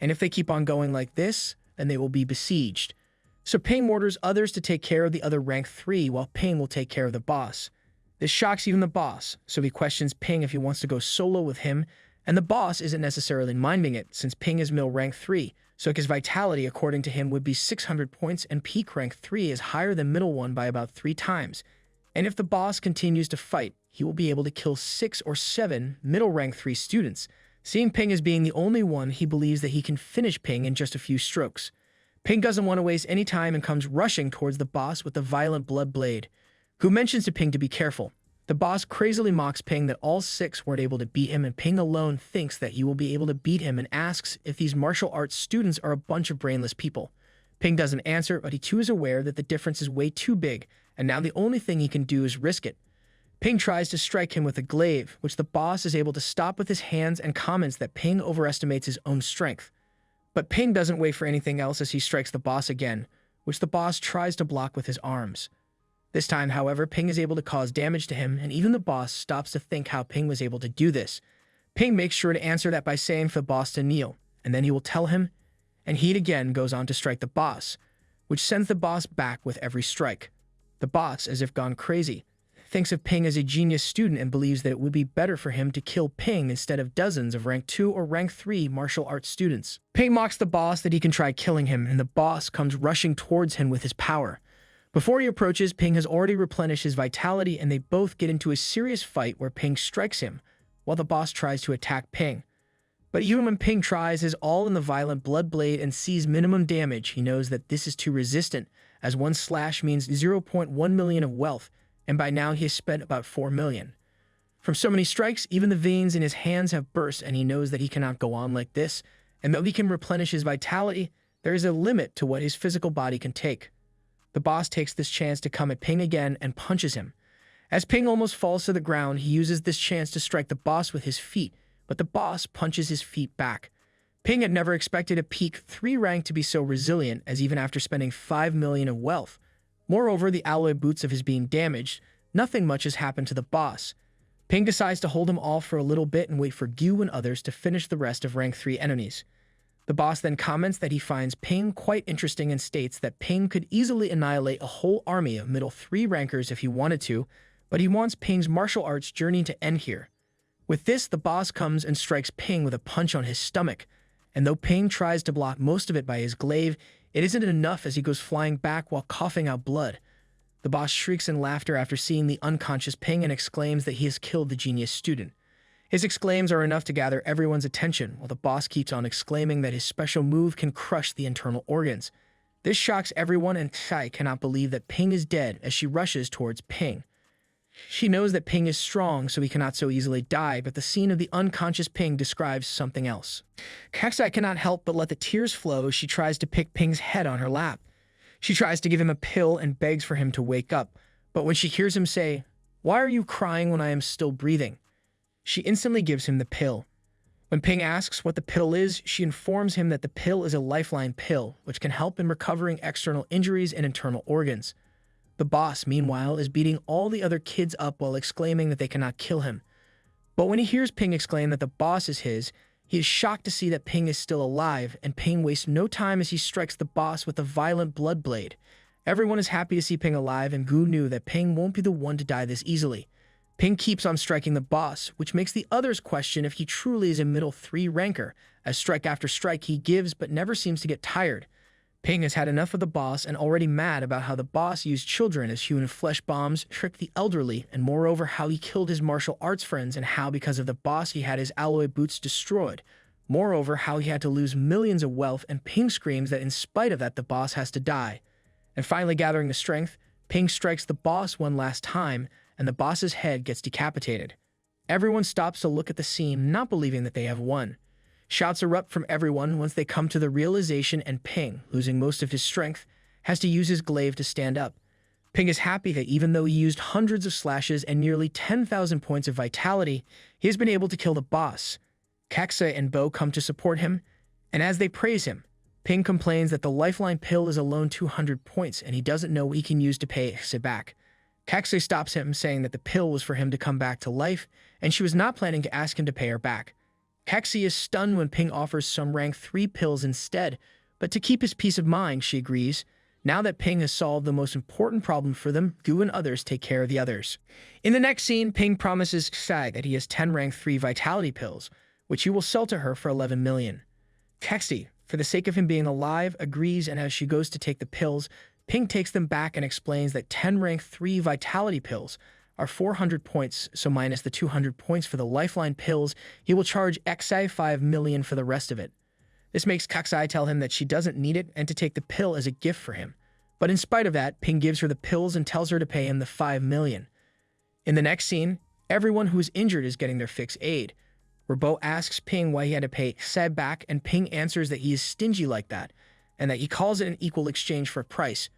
and if they keep on going like this, then they will be besieged. So Ping orders others to take care of the other rank 3 while Ping will take care of the boss. This shocks even the boss, so he questions Ping if he wants to go solo with him, and the boss isn't necessarily minding it since Ping is mill rank 3, so his vitality according to him would be 600 points and peak rank 3 is higher than middle one by about 3 times. And if the boss continues to fight, he will be able to kill 6 or 7 middle rank 3 students. Seeing Ping as being the only one, he believes that he can finish Ping in just a few strokes. Ping doesn't want to waste any time and comes rushing towards the boss with the violent blood blade, who mentions to Ping to be careful. The boss crazily mocks Ping that all 6 weren't able to beat him, and Ping alone thinks that he will be able to beat him and asks if these martial arts students are a bunch of brainless people. Ping doesn't answer, but he too is aware that the difference is way too big, and now the only thing he can do is risk it. Ping tries to strike him with a glaive, which the boss is able to stop with his hands and comments that Ping overestimates his own strength. But Ping doesn't wait for anything else as he strikes the boss again, which the boss tries to block with his arms. This time, however, Ping is able to cause damage to him, and even the boss stops to think how Ping was able to do this. Ping makes sure to answer that by saying for the boss to kneel, and then he will tell him, and he again goes on to strike the boss, which sends the boss back with every strike. The boss, as if gone crazy, thinks of Ping as a genius student and believes that it would be better for him to kill Ping instead of dozens of rank 2 or rank 3 martial arts students. Ping mocks the boss that he can try killing him, and the boss comes rushing towards him with his power. Before he approaches, Ping has already replenished his vitality, and they both get into a serious fight where Ping strikes him, while the boss tries to attack Ping. But even when Ping tries his all in the violent blood blade and sees minimum damage, he knows that this is too resistant, as one slash means 0.1 million of wealth, and by now he has spent about 4 million. From so many strikes, even the veins in his hands have burst, and he knows that he cannot go on like this, and though he can replenish his vitality, there is a limit to what his physical body can take. The boss takes this chance to come at Ping again and punches him. As Ping almost falls to the ground, he uses this chance to strike the boss with his feet, but the boss punches his feet back. Ping had never expected a peak 3 rank to be so resilient, as even after spending 5 million of wealth. Moreover, the alloy boots of his being damaged, nothing much has happened to the boss. Ping decides to hold him off for a little bit and wait for Gu and others to finish the rest of rank 3 enemies. The boss then comments that he finds Ping quite interesting and states that Ping could easily annihilate a whole army of middle 3 rankers if he wanted to, but he wants Ping's martial arts journey to end here. With this, the boss comes and strikes Ping with a punch on his stomach, and though Ping tries to block most of it by his glaive, it isn't enough as he goes flying back while coughing out blood. The boss shrieks in laughter after seeing the unconscious Ping and exclaims that he has killed the genius student. His exclaims are enough to gather everyone's attention, while the boss keeps on exclaiming that his special move can crush the internal organs. This shocks everyone, and Tsai cannot believe that Ping is dead as she rushes towards Ping. She knows that Ping is strong, so he cannot so easily die, but the scene of the unconscious Ping describes something else. Kaksai cannot help but let the tears flow as she tries to pick Ping's head on her lap. She tries to give him a pill and begs for him to wake up, but when she hears him say, "Why are you crying when I am still breathing?" she instantly gives him the pill. When Ping asks what the pill is, she informs him that the pill is a lifeline pill, which can help in recovering external injuries and internal organs. The boss, meanwhile, is beating all the other kids up while exclaiming that they cannot kill him. But when he hears Ping exclaim that the boss is his, he is shocked to see that Ping is still alive, and Ping wastes no time as he strikes the boss with a violent blood blade. Everyone is happy to see Ping alive, and Gu knew that Ping won't be the one to die this easily. Ping keeps on striking the boss, which makes the others question if he truly is a middle 3 ranker, as strike after strike he gives but never seems to get tired. Ping has had enough of the boss and already mad about how the boss used children as human flesh bombs, tricked the elderly, and moreover how he killed his martial arts friends and how because of the boss he had his alloy boots destroyed. Moreover, how he had to lose millions of wealth, and Ping screams that in spite of that the boss has to die. And finally gathering the strength, Ping strikes the boss one last time, and the boss's head gets decapitated. Everyone stops to look at the scene, not believing that they have won. Shouts erupt from everyone once they come to the realization, and Ping, losing most of his strength, has to use his glaive to stand up. Ping is happy that even though he used hundreds of slashes and nearly 10,000 points of vitality, he has been able to kill the boss. Kaksai and Bo come to support him, and as they praise him, Ping complains that the lifeline pill is alone 200 points and he doesn't know what he can use to pay Kaksai back. Kaksai stops him, saying that the pill was for him to come back to life, and she was not planning to ask him to pay her back. Kaksai is stunned when Ping offers some rank 3 pills instead, but to keep his peace of mind, she agrees. Now that Ping has solved the most important problem for them, Gu and others take care of the others. In the next scene, Ping promises Kaksai that he has 10 rank 3 vitality pills, which he will sell to her for 11 million. Kaksai, for the sake of him being alive, agrees, and as she goes to take the pills, Ping takes them back and explains that 10 rank 3 vitality pills are 400 points, so minus the 200 points for the lifeline pills, he will charge Kaksai 5 million for the rest of it. This makes Kaksai tell him that she doesn't need it and to take the pill as a gift for him. But in spite of that, Ping gives her the pills and tells her to pay him the 5 million. In the next scene, everyone who is injured is getting their fixed aid, where Bo asks Ping why he had to pay Kaksai back, and Ping answers that he is stingy like that, and that he calls it an equal exchange for a price.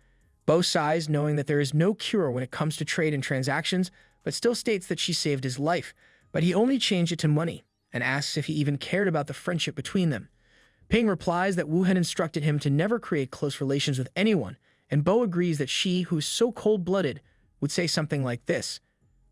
Bo sighs, knowing that there is no cure when it comes to trade and transactions, but still states that she saved his life, but he only changed it to money, and asks if he even cared about the friendship between them. Ping replies that Wu had instructed him to never create close relations with anyone, and Bo agrees that she, who is so cold-blooded, would say something like this.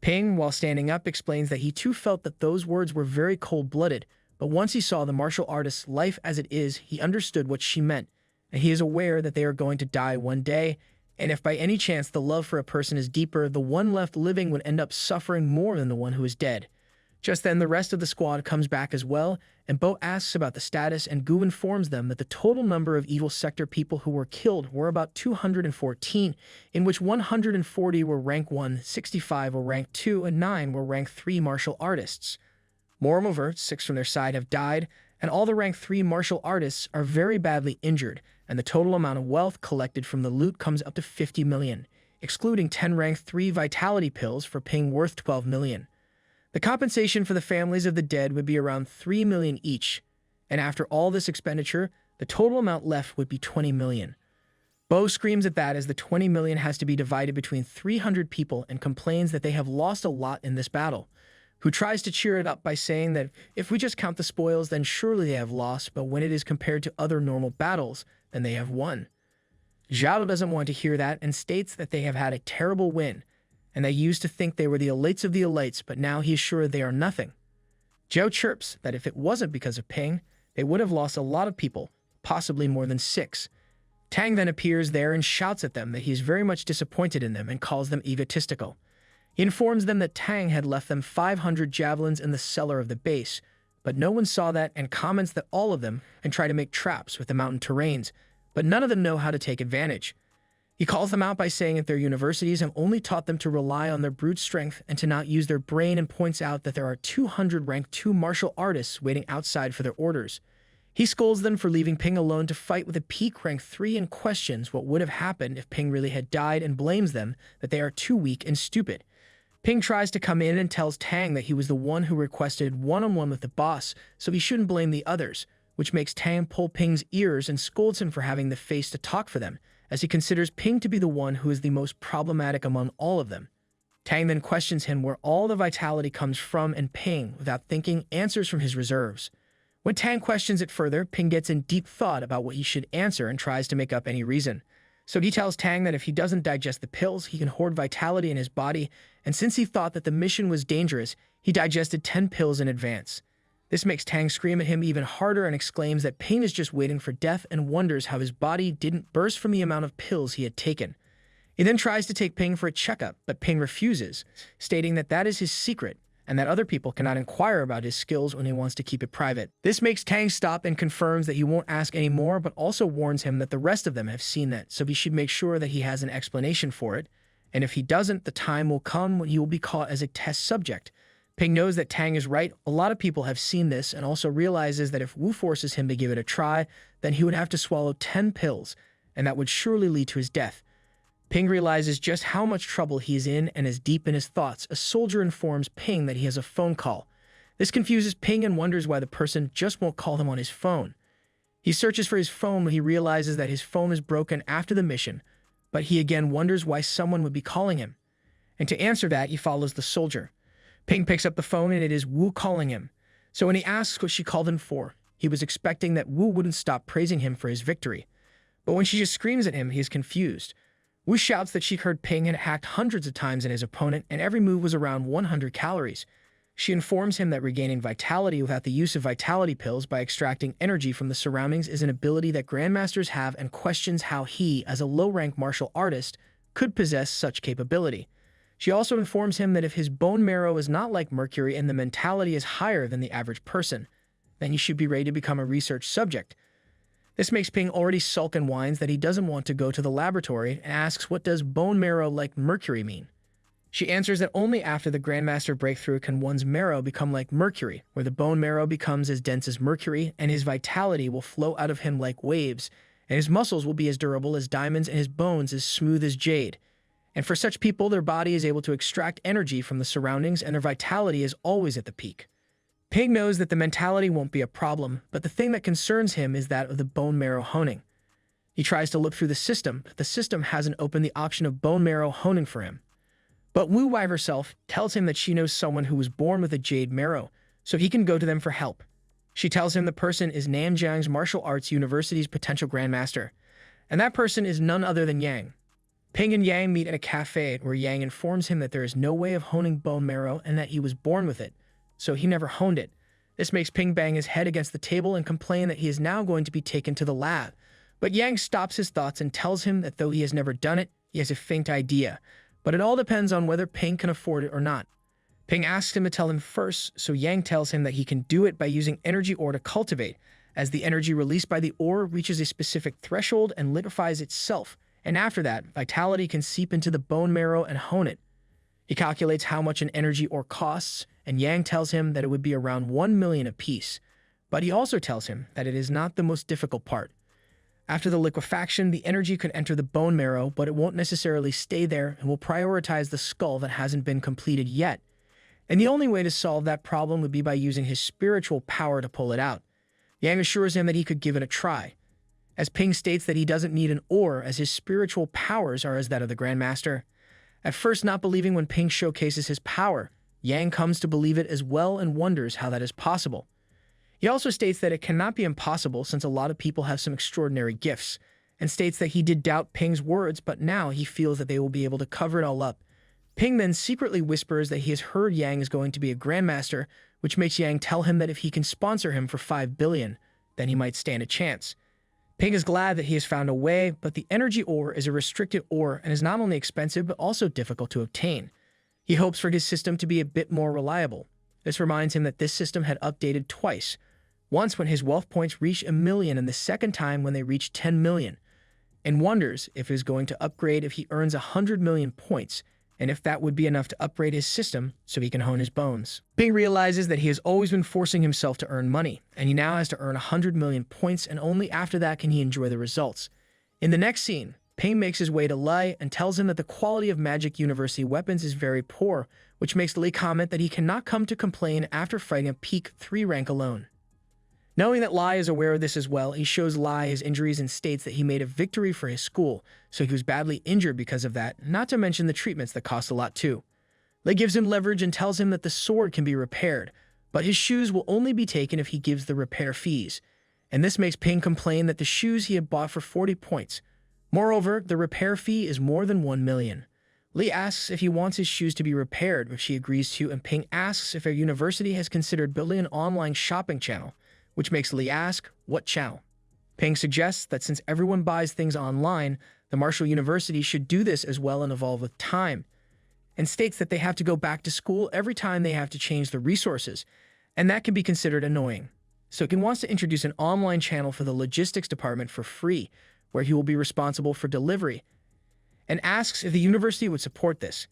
Ping, while standing up, explains that he too felt that those words were very cold-blooded, but once he saw the martial artist's life as it is, he understood what she meant, and he is aware that they are going to die one day, and if by any chance the love for a person is deeper, the one left living would end up suffering more than the one who is dead. Just then, the rest of the squad comes back as well, and Bo asks about the status, and Gu informs them that the total number of Evil Sector people who were killed were about 214, in which 140 were rank 1, 65 were rank 2, and 9 were rank 3 martial artists. Moreover, 6 from their side have died, and all the rank 3 martial artists are very badly injured, and the total amount of wealth collected from the loot comes up to 50 million, excluding 10 rank 3 vitality pills for Ping worth 12 million. The compensation for the families of the dead would be around 3 million each, and after all this expenditure, the total amount left would be 20 million. Bo screams at that as the 20 million has to be divided between 300 people and complains that they have lost a lot in this battle, who tries to cheer it up by saying that if we just count the spoils, then surely they have lost, but when it is compared to other normal battles, then they have won. Zhao doesn't want to hear that and states that they have had a terrible win, and they used to think they were the elites of the elites, but now he is sure they are nothing. Zhao chirps that if it wasn't because of Ping, they would have lost a lot of people, possibly more than 6. Tang then appears there and shouts at them that he is very much disappointed in them and calls them egotistical. He informs them that Tang had left them 500 javelins in the cellar of the base, but no one saw that and comments that all of them can try to make traps with the mountain terrains, but none of them know how to take advantage. He calls them out by saying that their universities have only taught them to rely on their brute strength and to not use their brain, and points out that there are 200 rank 2 martial artists waiting outside for their orders. He scolds them for leaving Ping alone to fight with a peak rank 3 and questions what would have happened if Ping really had died, and blames them that they are too weak and stupid. Ping tries to come in and tells Tang that he was the one who requested one-on-one with the boss, so he shouldn't blame the others, which makes Tang pull Ping's ears and scolds him for having the face to talk for them, as he considers Ping to be the one who is the most problematic among all of them. Tang then questions him where all the vitality comes from, and Ping, without thinking, answers from his reserves. When Tang questions it further, Ping gets in deep thought about what he should answer and tries to make up any reason. So he tells Tang that if he doesn't digest the pills, he can hoard vitality in his body, and since he thought that the mission was dangerous, he digested 10 pills in advance. This makes Tang scream at him even harder and exclaims that Ping is just waiting for death and wonders how his body didn't burst from the amount of pills he had taken. He then tries to take Ping for a checkup, but Ping refuses, stating that that is his secret, and that other people cannot inquire about his skills when he wants to keep it private. This makes Tang stop and confirms that he won't ask any more, but also warns him that the rest of them have seen that, so he should make sure that he has an explanation for it, and if he doesn't, the time will come when he will be caught as a test subject. Ping knows that Tang is right. A lot of people have seen this, and also realizes that if Wu forces him to give it a try, then he would have to swallow 10 pills, and that would surely lead to his death. Ping realizes just how much trouble he is in and is deep in his thoughts. A soldier informs Ping that he has a phone call. This confuses Ping and wonders why the person just won't call him on his phone. He searches for his phone when he realizes that his phone is broken after the mission, but he again wonders why someone would be calling him. And to answer that, he follows the soldier. Ping picks up the phone and it is Wu calling him. So when he asks what she called him for, he was expecting that Wu wouldn't stop praising him for his victory. But when she just screams at him, he is confused. Wu shouts that she heard Ping had hacked hundreds of times in his opponent, and every move was around 100 calories. She informs him that regaining vitality without the use of vitality pills by extracting energy from the surroundings is an ability that grandmasters have, and questions how he, as a low-rank martial artist, could possess such capability. She also informs him that if his bone marrow is not like mercury and the mentality is higher than the average person, then he should be ready to become a research subject. This makes Ping already sulk and whines that he doesn't want to go to the laboratory and asks what does bone marrow like mercury mean. She answers that only after the Grandmaster breakthrough can one's marrow become like mercury, where the bone marrow becomes as dense as mercury and his vitality will flow out of him like waves, and his muscles will be as durable as diamonds and his bones as smooth as jade. And for such people, their body is able to extract energy from the surroundings and their vitality is always at the peak. Ping knows that the mentality won't be a problem, but the thing that concerns him is that of the bone marrow honing. He tries to look through the system, but the system hasn't opened the option of bone marrow honing for him. But Wu Wai herself tells him that she knows someone who was born with a jade marrow, so he can go to them for help. She tells him the person is Nanjiang's Martial Arts University's potential grandmaster, and that person is none other than Yang. Ping and Yang meet at a cafe where Yang informs him that there is no way of honing bone marrow and that he was born with it, so he never honed it. This makes Ping bang his head against the table and complain that he is now going to be taken to the lab. But Yang stops his thoughts and tells him that though he has never done it, he has a faint idea. But it all depends on whether Ping can afford it or not. Ping asks him to tell him first, so Yang tells him that he can do it by using energy ore to cultivate, as the energy released by the ore reaches a specific threshold and liquefies itself, and after that, vitality can seep into the bone marrow and hone it. He calculates how much an energy ore costs, and Yang tells him that it would be around 1 million apiece. But he also tells him that it is not the most difficult part. After the liquefaction, the energy could enter the bone marrow, but it won't necessarily stay there and will prioritize the skull that hasn't been completed yet. And the only way to solve that problem would be by using his spiritual power to pull it out. Yang assures him that he could give it a try. As Ping states that he doesn't need an ore as his spiritual powers are as that of the Grandmaster. At first not believing when Ping showcases his power, Yang comes to believe it as well and wonders how that is possible. He also states that it cannot be impossible since a lot of people have some extraordinary gifts, and states that he did doubt Ping's words, but now he feels that they will be able to cover it all up. Ping then secretly whispers that he has heard Yang is going to be a Grandmaster, which makes Yang tell him that if he can sponsor him for 5 billion, then he might stand a chance. Ping is glad that he has found a way, but the energy ore is a restricted ore and is not only expensive but also difficult to obtain. He hopes for his system to be a bit more reliable. This reminds him that this system had updated twice, once when his wealth points reached 1 million and the second time when they reached 10 million, and wonders if it is going to upgrade if he earns 100 million points, and if that would be enough to upgrade his system so he can hone his bones. Ping realizes that he has always been forcing himself to earn money, and he now has to earn 100 million points, and only after that can he enjoy the results. In the next scene, Ping makes his way to Lai and tells him that the quality of Magic University weapons is very poor, which makes Lai comment that he cannot come to complain after fighting a peak 3 rank alone. Knowing that Lai is aware of this as well, he shows Lai his injuries and states that he made a victory for his school, so he was badly injured because of that, not to mention the treatments that cost a lot too. Lai gives him leverage and tells him that the sword can be repaired, but his shoes will only be taken if he gives the repair fees, and this makes Ping complain that the shoes he had bought for 40 points. Moreover, the repair fee is more than 1 million. Lee asks if he wants his shoes to be repaired, which she agrees to, and Ping asks if a university has considered building an online shopping channel, which makes Lee ask, what channel? Ping suggests that since everyone buys things online, the Marshall University should do this as well and evolve with time, and states that they have to go back to school every time they have to change the resources, and that can be considered annoying. So Ping wants to introduce an online channel for the logistics department for free, where he will be responsible for delivery, and asks if the university would support this.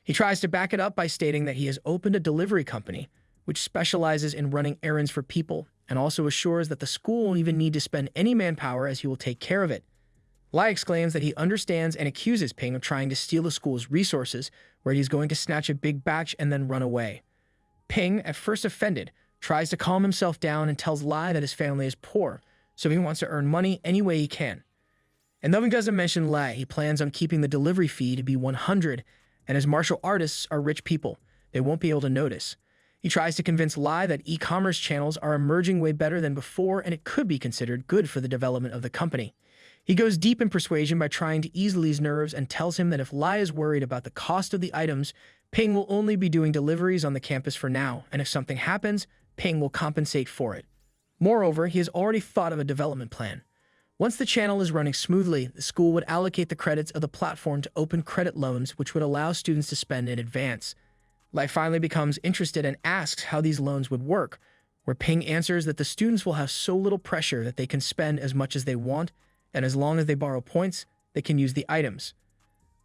He tries to back it up by stating that he has opened a delivery company, which specializes in running errands for people, and also assures that the school won't even need to spend any manpower as he will take care of it. Lai exclaims that he understands and accuses Ping of trying to steal the school's resources, where he's going to snatch a big batch and then run away. Ping, at first offended, tries to calm himself down and tells Lai that his family is poor, so he wants to earn money any way he can. And though he doesn't mention Lai, he plans on keeping the delivery fee to be 100, and as martial artists are rich people, they won't be able to notice. He tries to convince Lai that e-commerce channels are emerging way better than before, and it could be considered good for the development of the company. He goes deep in persuasion by trying to ease Lee's nerves and tells him that if Lai is worried about the cost of the items, Ping will only be doing deliveries on the campus for now, and if something happens, Ping will compensate for it. Moreover, he has already thought of a development plan. Once the channel is running smoothly, the school would allocate the credits of the platform to open credit loans, which would allow students to spend in advance. Lai finally becomes interested and asks how these loans would work, where Ping answers that the students will have so little pressure that they can spend as much as they want, and as long as they borrow points, they can use the items.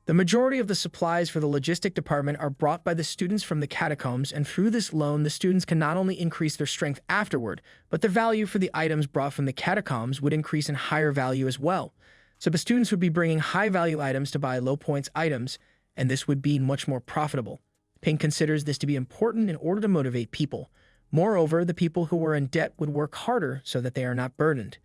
The majority of the supplies for the logistic department are brought by the students from the catacombs, and through this loan, the students can not only increase their strength afterward, but the value for the items brought from the catacombs would increase in higher value as well. So the students would be bringing high-value items to buy low-points items, and this would be much more profitable. Ping considers this to be important in order to motivate people. Moreover, the people who were in debt would work harder so that they are not burdened.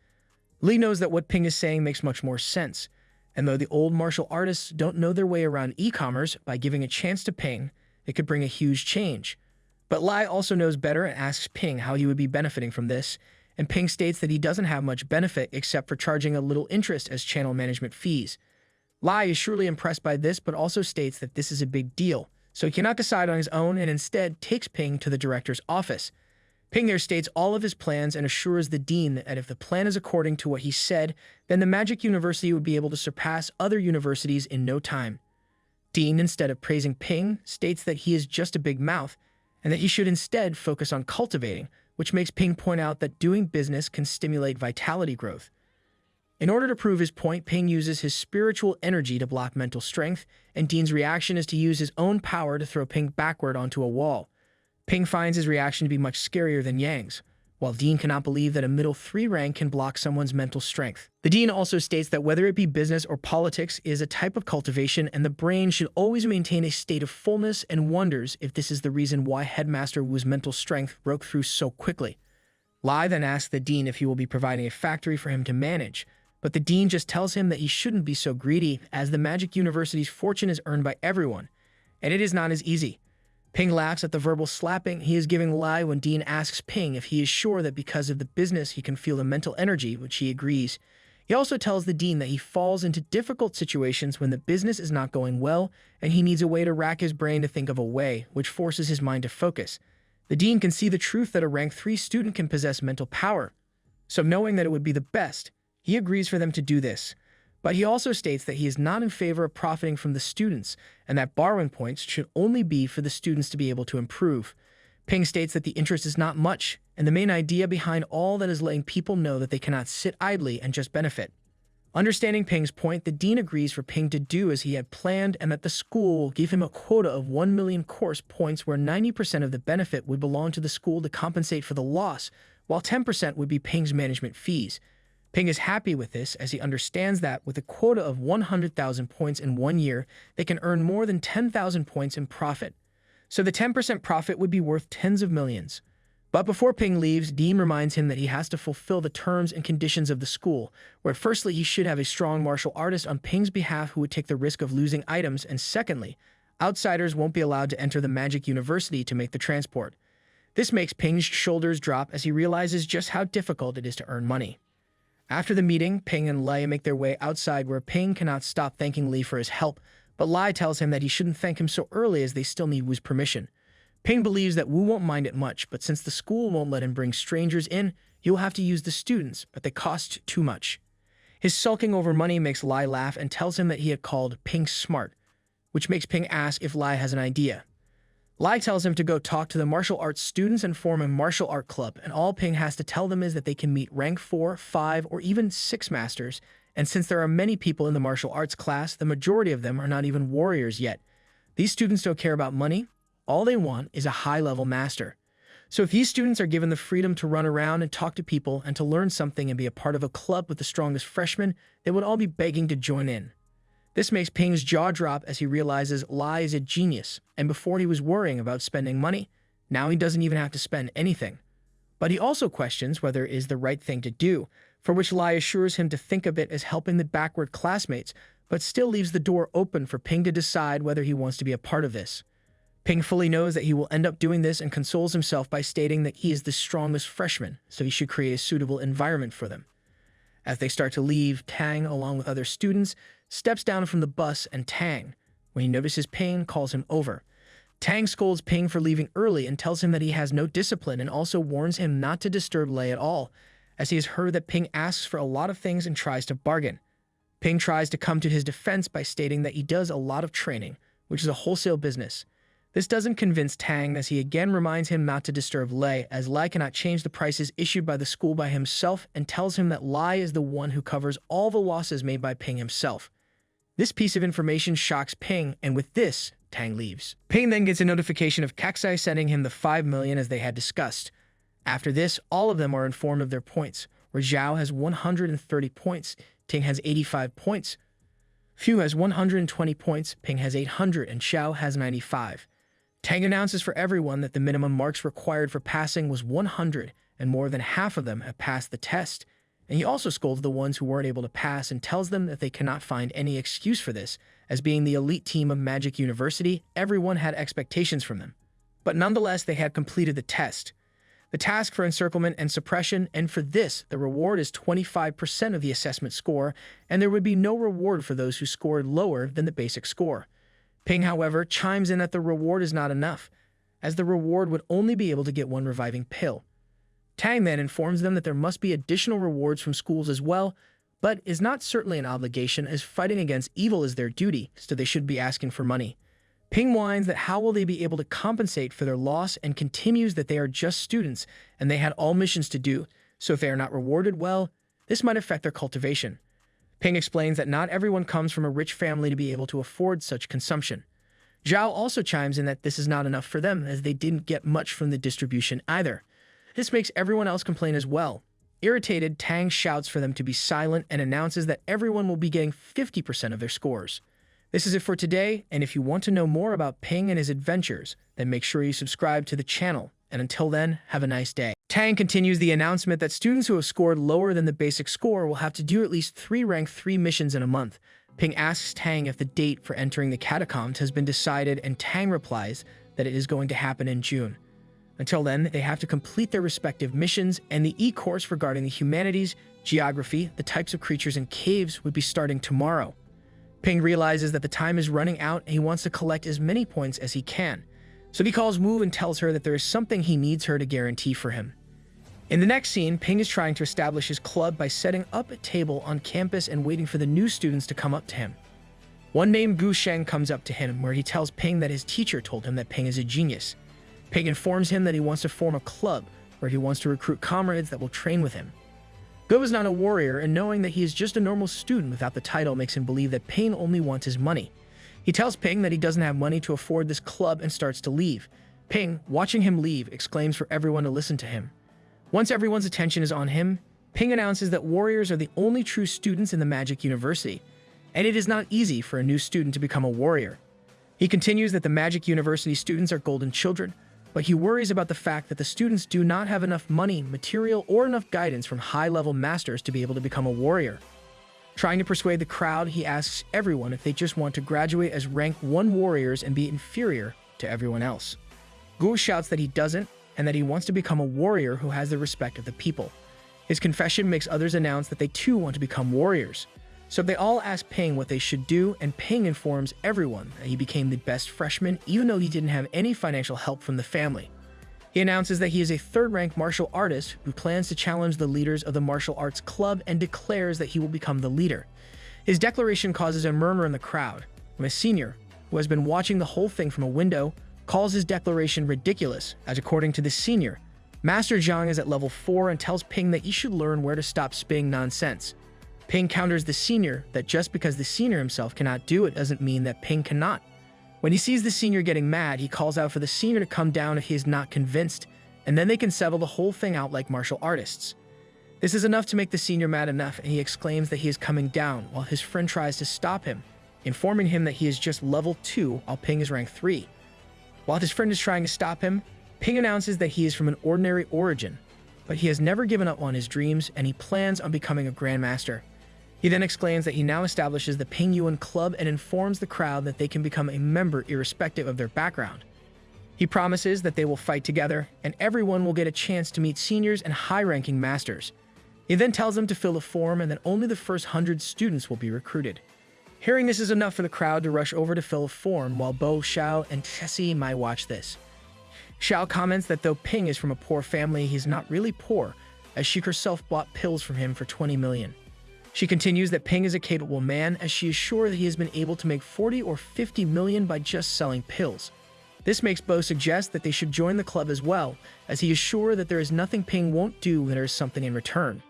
Lee knows that what Ping is saying makes much more sense. And though the old martial artists don't know their way around e-commerce, by giving a chance to Ping, it could bring a huge change. But Lai also knows better and asks Ping how he would be benefiting from this, and Ping states that he doesn't have much benefit except for charging a little interest as channel management fees. Lai is surely impressed by this, but also states that this is a big deal, so he cannot decide on his own and instead takes Ping to the director's office. Ping there states all of his plans and assures the dean that if the plan is according to what he said, then the Magic University would be able to surpass other universities in no time. Dean, instead of praising Ping, states that he is just a big mouth, and that he should instead focus on cultivating, which makes Ping point out that doing business can stimulate vitality growth. In order to prove his point, Ping uses his spiritual energy to block mental strength, and Dean's reaction is to use his own power to throw Ping backward onto a wall. Ping finds his reaction to be much scarier than Yang's, while Dean cannot believe that a middle 3 rank can block someone's mental strength. The Dean also states that whether it be business or politics is a type of cultivation, and the brain should always maintain a state of fullness, and wonders if this is the reason why Headmaster Wu's mental strength broke through so quickly. Lai then asks the Dean if he will be providing a factory for him to manage, but the Dean just tells him that he shouldn't be so greedy, as the Magic University's fortune is earned by everyone, and it is not as easy. Ping laughs at the verbal slapping he is giving Lai when Dean asks Ping if he is sure that because of the business he can feel the mental energy, which he agrees. He also tells the Dean that he falls into difficult situations when the business is not going well, and he needs a way to rack his brain to think of a way, which forces his mind to focus. The Dean can see the truth that a rank 3 student can possess mental power, so knowing that it would be the best, he agrees for them to do this. But he also states that he is not in favor of profiting from the students, and that borrowing points should only be for the students to be able to improve. Ping states that the interest is not much, and the main idea behind all that is letting people know that they cannot sit idly and just benefit. Understanding Ping's point, the Dean agrees for Ping to do as he had planned, and that the school will give him a quota of 1 million course points where 90% of the benefit would belong to the school to compensate for the loss, while 10% would be Ping's management fees. Ping is happy with this, as he understands that with a quota of 100,000 points in 1 year, they can earn more than 10,000 points in profit. So the 10% profit would be worth tens of millions. But before Ping leaves, Dean reminds him that he has to fulfill the terms and conditions of the school, where firstly he should have a strong martial artist on Ping's behalf who would take the risk of losing items, and secondly, outsiders won't be allowed to enter the Magic University to make the transport. This makes Ping's shoulders drop as he realizes just how difficult it is to earn money. After the meeting, Ping and Lei make their way outside where Ping cannot stop thanking Lee for his help, but Lei tells him that he shouldn't thank him so early as they still need Wu's permission. Ping believes that Wu won't mind it much, but since the school won't let him bring strangers in, he will have to use the students, but they cost too much. His sulking over money makes Lei laugh and tells him that he had called Ping smart, which makes Ping ask if Lei has an idea. Lei tells him to go talk to the martial arts students and form a martial art club, and all Ping has to tell them is that they can meet rank 4, 5, or even 6 masters, and since there are many people in the martial arts class, the majority of them are not even warriors yet. These students don't care about money. All they want is a high-level master. So if these students are given the freedom to run around and talk to people and to learn something and be a part of a club with the strongest freshmen, they would all be begging to join in. This makes Ping's jaw drop as he realizes Lei is a genius, and before he was worrying about spending money, now he doesn't even have to spend anything. But he also questions whether it is the right thing to do, for which Lei assures him to think of it as helping the backward classmates, but still leaves the door open for Ping to decide whether he wants to be a part of this. Ping fully knows that he will end up doing this and consoles himself by stating that he is the strongest freshman, so he should create a suitable environment for them. As they start to leave, Tang, along with other students, steps down from the bus, and Tang, when he notices Ping, calls him over. Tang scolds Ping for leaving early and tells him that he has no discipline and also warns him not to disturb Lei at all, as he has heard that Ping asks for a lot of things and tries to bargain. Ping tries to come to his defense by stating that he does a lot of training, which is a wholesale business. This doesn't convince Tang as he again reminds him not to disturb Lei, as Lei cannot change the prices issued by the school by himself and tells him that Lei is the one who covers all the losses made by Ping himself. This piece of information shocks Ping, and with this, Tang leaves. Ping then gets a notification of Kakusai sending him the 5 million as they had discussed. After this, all of them are informed of their points, where Zhao has 130 points, Ting has 85 points, Fu has 120 points, Ping has 800, and Xiao has 95. Tang announces for everyone that the minimum marks required for passing was 100, and more than half of them have passed the test. And he also scolds the ones who weren't able to pass and tells them that they cannot find any excuse for this, as being the elite team of Magic University, everyone had expectations from them. But nonetheless, they had completed the test. The task for encirclement and suppression, and for this, the reward is 25% of the assessment score, and there would be no reward for those who scored lower than the basic score. Ping, however, chimes in that the reward is not enough, as the reward would only be able to get one reviving pill. Tang then informs them that there must be additional rewards from schools as well, but is not certainly an obligation, as fighting against evil is their duty, so they should be asking for money. Ping whines that how will they be able to compensate for their loss and continues that they are just students and they had all missions to do, so if they are not rewarded well, this might affect their cultivation. Ping explains that not everyone comes from a rich family to be able to afford such consumption. Zhao also chimes in that this is not enough for them, as they didn't get much from the distribution either. This makes everyone else complain as well. Irritated, Tang shouts for them to be silent and announces that everyone will be getting 50% of their scores. This is it for today, and if you want to know more about Ping and his adventures, then make sure you subscribe to the channel, and until then, have a nice day. Tang continues the announcement that students who have scored lower than the basic score will have to do at least 3 rank 3 missions in a month. Ping asks Tang if the date for entering the catacombs has been decided, and Tang replies that it is going to happen in June. Until then, they have to complete their respective missions, and the e-course regarding the humanities, geography, the types of creatures and caves would be starting tomorrow. Ping realizes that the time is running out and he wants to collect as many points as he can. So he calls Wu and tells her that there is something he needs her to guarantee for him. In the next scene, Ping is trying to establish his club by setting up a table on campus and waiting for the new students to come up to him. One named Gu Sheng comes up to him, where he tells Ping that his teacher told him that Ping is a genius. Ping informs him that he wants to form a club where he wants to recruit comrades that will train with him. Gu is not a warrior, and knowing that he is just a normal student without the title makes him believe that Ping only wants his money. He tells Ping that he doesn't have money to afford this club and starts to leave. Ping, watching him leave, exclaims for everyone to listen to him. Once everyone's attention is on him, Ping announces that warriors are the only true students in the Magic University, and it is not easy for a new student to become a warrior. He continues that the Magic University students are golden children, but he worries about the fact that the students do not have enough money, material, or enough guidance from high-level masters to be able to become a warrior. Trying to persuade the crowd, he asks everyone if they just want to graduate as rank 1 warriors and be inferior to everyone else. Gu shouts that he doesn't, and that he wants to become a warrior who has the respect of the people. His confession makes others announce that they too want to become warriors. So they all ask Ping what they should do, and Ping informs everyone that he became the best freshman even though he didn't have any financial help from the family. He announces that he is a third-rank martial artist who plans to challenge the leaders of the martial arts club and declares that he will become the leader. His declaration causes a murmur in the crowd, when a senior, who has been watching the whole thing from a window, calls his declaration ridiculous, as according to the senior, Master Zhang is at level 4 and tells Ping that he should learn where to stop spitting nonsense. Ping counters the senior that just because the senior himself cannot do it doesn't mean that Ping cannot. When he sees the senior getting mad, he calls out for the senior to come down if he is not convinced, and then they can settle the whole thing out like martial artists. This is enough to make the senior mad enough, and he exclaims that he is coming down while his friend tries to stop him, informing him that he is just level 2 while Ping is rank 3. While his friend is trying to stop him, Ping announces that he is from an ordinary origin, but he has never given up on his dreams and he plans on becoming a grandmaster. He then exclaims that he now establishes the Ping Yuan Club and informs the crowd that they can become a member irrespective of their background. He promises that they will fight together and everyone will get a chance to meet seniors and high-ranking masters. He then tells them to fill a form and that only the first 100 students will be recruited. Hearing this is enough for the crowd to rush over to fill a form while Bo, Xiao, and Tessie might watch this. Xiao comments that though Ping is from a poor family, he's not really poor, as she herself bought pills from him for 20 million. She continues that Ping is a capable man, as she is sure that he has been able to make 40 or 50 million by just selling pills. This makes Bo suggest that they should join the club as well, as he is sure that there is nothing Ping won't do when there is something in return.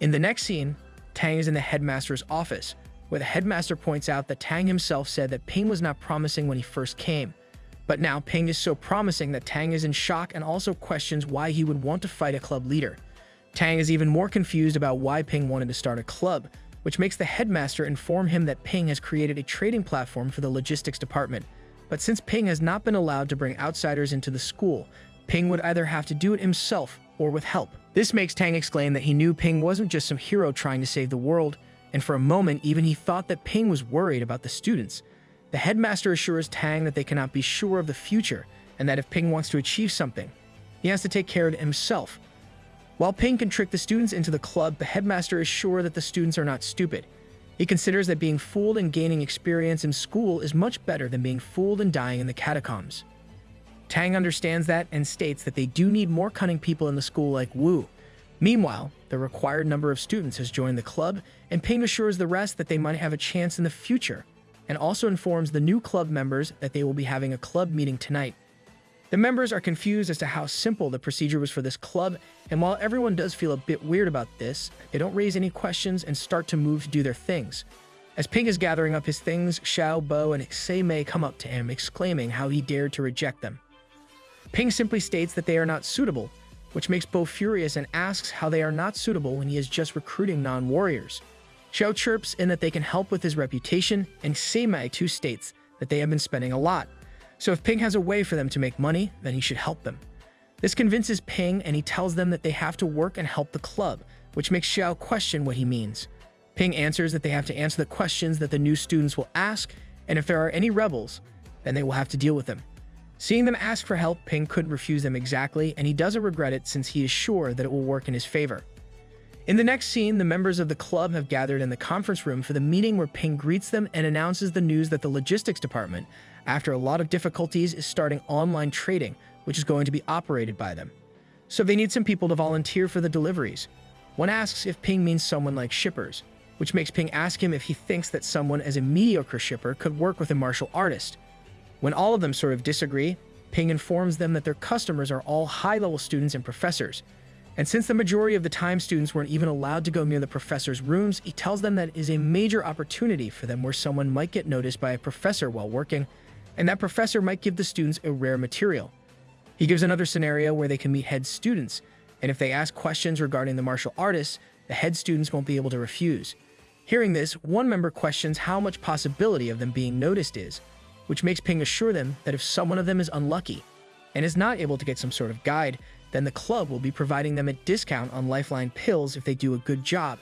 In the next scene, Tang is in the headmaster's office, where the headmaster points out that Tang himself said that Ping was not promising when he first came. But now Ping is so promising that Tang is in shock and also questions why he would want to fight a club leader. Tang is even more confused about why Ping wanted to start a club, which makes the headmaster inform him that Ping has created a trading platform for the logistics department. But since Ping has not been allowed to bring outsiders into the school, Ping would either have to do it himself or with help. This makes Tang exclaim that he knew Ping wasn't just some hero trying to save the world, and for a moment even he thought that Ping was worried about the students. The headmaster assures Tang that they cannot be sure of the future, and that if Ping wants to achieve something, he has to take care of it himself. While Ping can trick the students into the club, the headmaster is sure that the students are not stupid. He considers that being fooled and gaining experience in school is much better than being fooled and dying in the catacombs. Tang understands that and states that they do need more cunning people in the school like Wu. Meanwhile, the required number of students has joined the club, and Ping assures the rest that they might have a chance in the future, and also informs the new club members that they will be having a club meeting tonight. The members are confused as to how simple the procedure was for this club, and while everyone does feel a bit weird about this, they don't raise any questions and start to move to do their things. As Ping is gathering up his things, Xiao, Bo, and Sei Mei come up to him, exclaiming how he dared to reject them. Ping simply states that they are not suitable, which makes Bo furious and asks how they are not suitable when he is just recruiting non-warriors. Xiao chirps in that they can help with his reputation, and Sei Mei too states that they have been spending a lot. So if Ping has a way for them to make money, then he should help them. This convinces Ping, and he tells them that they have to work and help the club, which makes Xiao question what he means. Ping answers that they have to answer the questions that the new students will ask, and if there are any rebels, then they will have to deal with them. Seeing them ask for help, Ping couldn't refuse them exactly, and he doesn't regret it since he is sure that it will work in his favor. In the next scene, the members of the club have gathered in the conference room for the meeting where Ping greets them and announces the news that the logistics department, after a lot of difficulties, is starting online trading, which is going to be operated by them. So they need some people to volunteer for the deliveries. One asks if Ping means someone like shippers, which makes Ping ask him if he thinks that someone as a mediocre shipper could work with a martial artist. When all of them sort of disagree, Ping informs them that their customers are all high-level students and professors. And since the majority of the time students weren't even allowed to go near the professor's rooms, he tells them that it is a major opportunity for them where someone might get noticed by a professor while working, and that professor might give the students a rare material. He gives another scenario where they can meet head students, and if they ask questions regarding the martial artists, the head students won't be able to refuse. Hearing this, one member questions how much possibility of them being noticed is, which makes Ping assure them that if someone of them is unlucky and is not able to get some sort of guide, then the club will be providing them a discount on lifeline pills if they do a good job,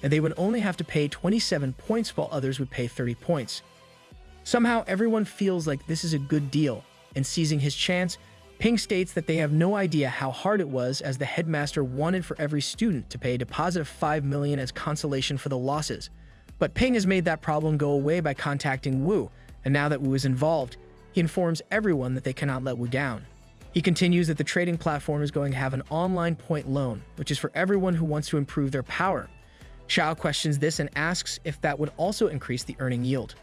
and they would only have to pay 27 points while others would pay 30 points. Somehow everyone feels like this is a good deal, and seizing his chance, Ping states that they have no idea how hard it was, as the headmaster wanted for every student to pay a deposit of 5 million as consolation for the losses. But Ping has made that problem go away by contacting Wu, and now that Wu is involved, he informs everyone that they cannot let Wu down. He continues that the trading platform is going to have an online point loan, which is for everyone who wants to improve their power. Xiao questions this and asks if that would also increase the earning yield.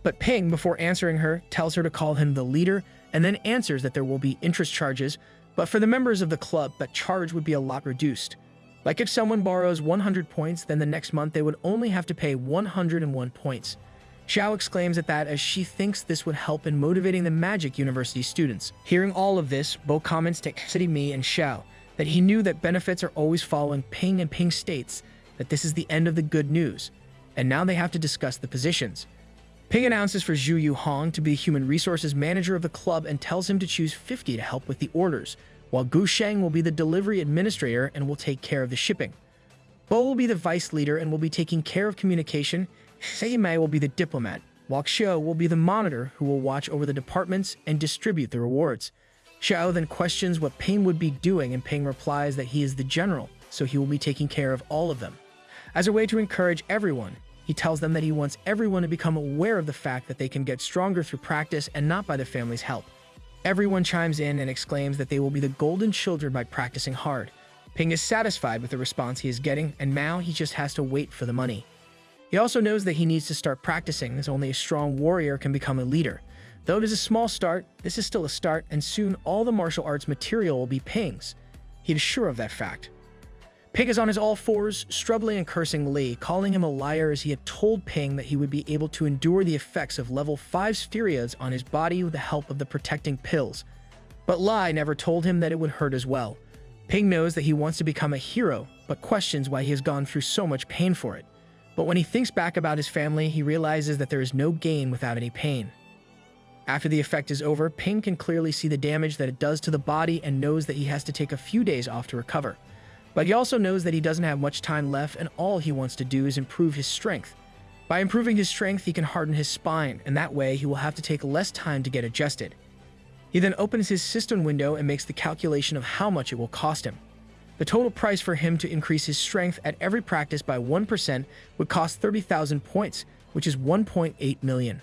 But Ping, before answering her, tells her to call him the leader, and then answers that there will be interest charges, but for the members of the club, that charge would be a lot reduced. Like if someone borrows 100 points, then the next month they would only have to pay 101 points. Xiao exclaims at that, as she thinks this would help in motivating the Magic University students. Hearing all of this, Bo comments to City Me and Xiao that he knew that benefits are always following Ping, and Ping states that this is the end of the good news, and now they have to discuss the positions. Ping announces for Zhu Yuhong to be human resources manager of the club and tells him to choose 50 to help with the orders, while Gu Sheng will be the delivery administrator and will take care of the shipping. Bo will be the vice leader and will be taking care of communication. Sei Mei will be the diplomat, while Xiao will be the monitor who will watch over the departments and distribute the rewards. Xiao then questions what Ping would be doing, and Ping replies that he is the general, so he will be taking care of all of them. As a way to encourage everyone, he tells them that he wants everyone to become aware of the fact that they can get stronger through practice and not by the family's help. Everyone chimes in and exclaims that they will be the golden children by practicing hard. Ping is satisfied with the response he is getting, and now he just has to wait for the money. He also knows that he needs to start practicing, as only a strong warrior can become a leader. Though it is a small start, this is still a start, and soon all the martial arts material will be Ping's. He is sure of that fact. Ping is on his all fours, struggling and cursing Li, calling him a liar, as he had told Ping that he would be able to endure the effects of level 5 spheres on his body with the help of the protecting pills. But Li never told him that it would hurt as well. Ping knows that he wants to become a hero, but questions why he has gone through so much pain for it. But when he thinks back about his family, he realizes that there is no gain without any pain. After the effect is over, Ping can clearly see the damage that it does to the body and knows that he has to take a few days off to recover. But he also knows that he doesn't have much time left, and all he wants to do is improve his strength. By improving his strength, he can harden his spine, and that way he will have to take less time to get adjusted. He then opens his cistern window and makes the calculation of how much it will cost him. The total price for him to increase his strength at every practice by 1% would cost 30,000 points, which is 1.8 million.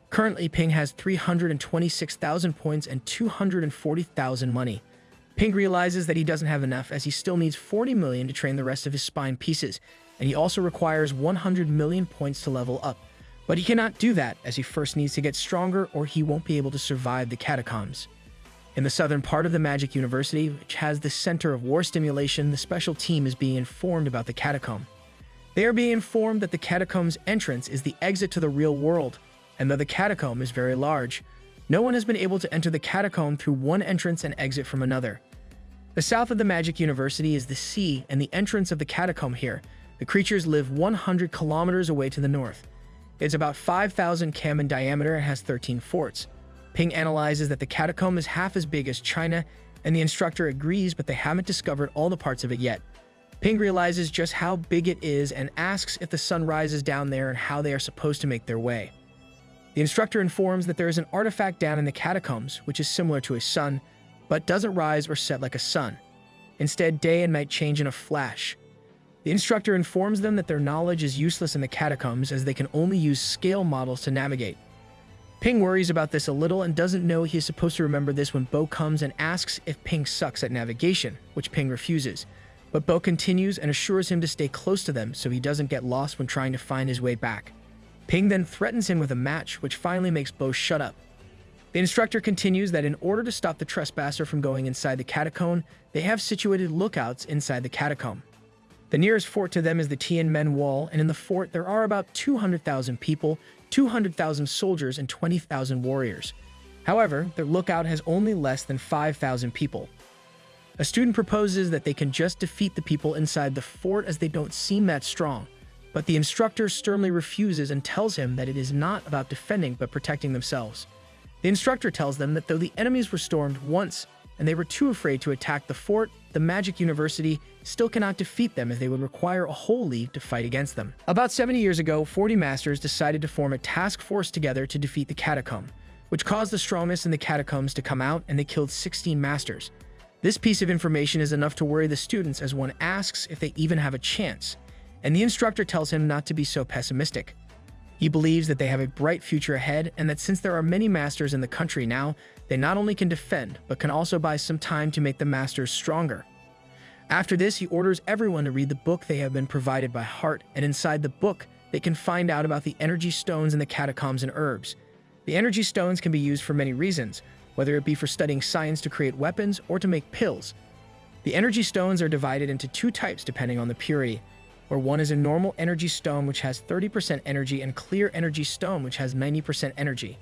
Currently, Ping has 326,000 points and 240,000 money. Ping realizes that he doesn't have enough, as he still needs 40 million to train the rest of his spine pieces, and he also requires 100 million points to level up. But he cannot do that, as he first needs to get stronger or he won't be able to survive the catacombs. In the southern part of the Magic University, which has the center of war stimulation, the special team is being informed about the catacomb. They are being informed that the catacomb's entrance is the exit to the real world, and though the catacomb is very large, no one has been able to enter the catacomb through one entrance and exit from another. The south of the Magic University is the sea and the entrance of the catacomb here. The creatures live 100 kilometers away to the north. It's about 5,000 km in diameter and has 13 forts. Ping analyzes that the catacomb is half as big as China, and the instructor agrees, but they haven't discovered all the parts of it yet. Ping realizes just how big it is and asks if the sun rises down there and how they are supposed to make their way. The instructor informs that there is an artifact down in the catacombs, which is similar to a sun, but doesn't rise or set like a sun. Instead, day and night change in a flash. The instructor informs them that their knowledge is useless in the catacombs, as they can only use scale models to navigate. Ping worries about this a little and doesn't know he is supposed to remember this when Bo comes and asks if Ping sucks at navigation, which Ping refuses. But Bo continues and assures him to stay close to them so he doesn't get lost when trying to find his way back. Ping then threatens him with a match, which finally makes Bo shut up. The instructor continues that in order to stop the trespasser from going inside the catacomb, they have situated lookouts inside the catacomb. The nearest fort to them is the Tianmen Wall, and in the fort there are about 200,000 people, 200,000 soldiers, and 20,000 warriors. However, their lookout has only less than 5,000 people. A student proposes that they can just defeat the people inside the fort, as they don't seem that strong. But the instructor sternly refuses and tells him that it is not about defending but protecting themselves. The instructor tells them that though the enemies were stormed once, and they were too afraid to attack the fort, the Magic University still cannot defeat them, as they would require a whole league to fight against them. About 70 years ago, 40 masters decided to form a task force together to defeat the catacomb. which caused the strongest in the catacombs to come out, and they killed 16 masters. This piece of information is enough to worry the students as one asks if they even have a chance, and the instructor tells him not to be so pessimistic. He believes that they have a bright future ahead, and that since there are many masters in the country now, they not only can defend, but can also buy some time to make the masters stronger. After this, he orders everyone to read the book they have been provided by heart, and inside the book, they can find out about the energy stones in the catacombs and herbs. The energy stones can be used for many reasons, whether it be for studying science to create weapons or to make pills. The energy stones are divided into two types depending on the purity, where one is a normal energy stone which has 30% energy and clear energy stone which has 90% energy.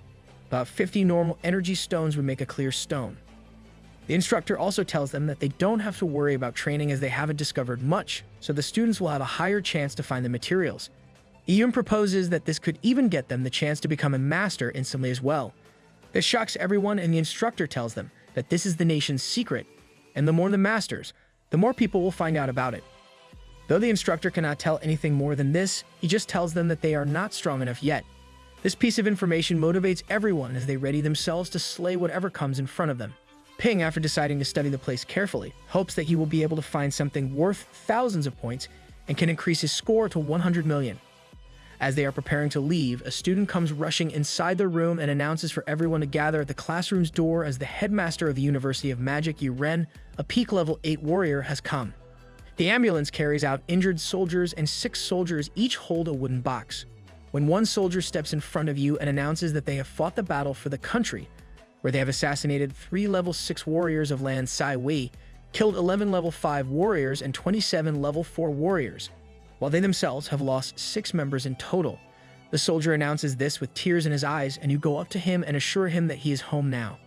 About 50 normal energy stones would make a clear stone. The instructor also tells them that they don't have to worry about training as they haven't discovered much, so the students will have a higher chance to find the materials. He even proposes that this could even get them the chance to become a master instantly as well. This shocks everyone, and the instructor tells them that this is the nation's secret, and the more the masters, the more people will find out about it. Though the instructor cannot tell anything more than this, he just tells them that they are not strong enough yet. This piece of information motivates everyone as they ready themselves to slay whatever comes in front of them. Ping, after deciding to study the place carefully, hopes that he will be able to find something worth thousands of points and can increase his score to 100 million. As they are preparing to leave, a student comes rushing inside the room and announces for everyone to gather at the classroom's door as the headmaster of the University of Magic, Yu-Ren, a peak level 8 warrior, has come. The ambulance carries out injured soldiers, and 6 soldiers each hold a wooden box. When one soldier steps in front of you and announces that they have fought the battle for the country, where they have assassinated 3 level 6 warriors of Lan Sai Wei, killed 11 level 5 warriors and 27 level 4 warriors, while they themselves have lost 6 members in total. The soldier announces this with tears in his eyes, and you go up to him and assure him that he is home now.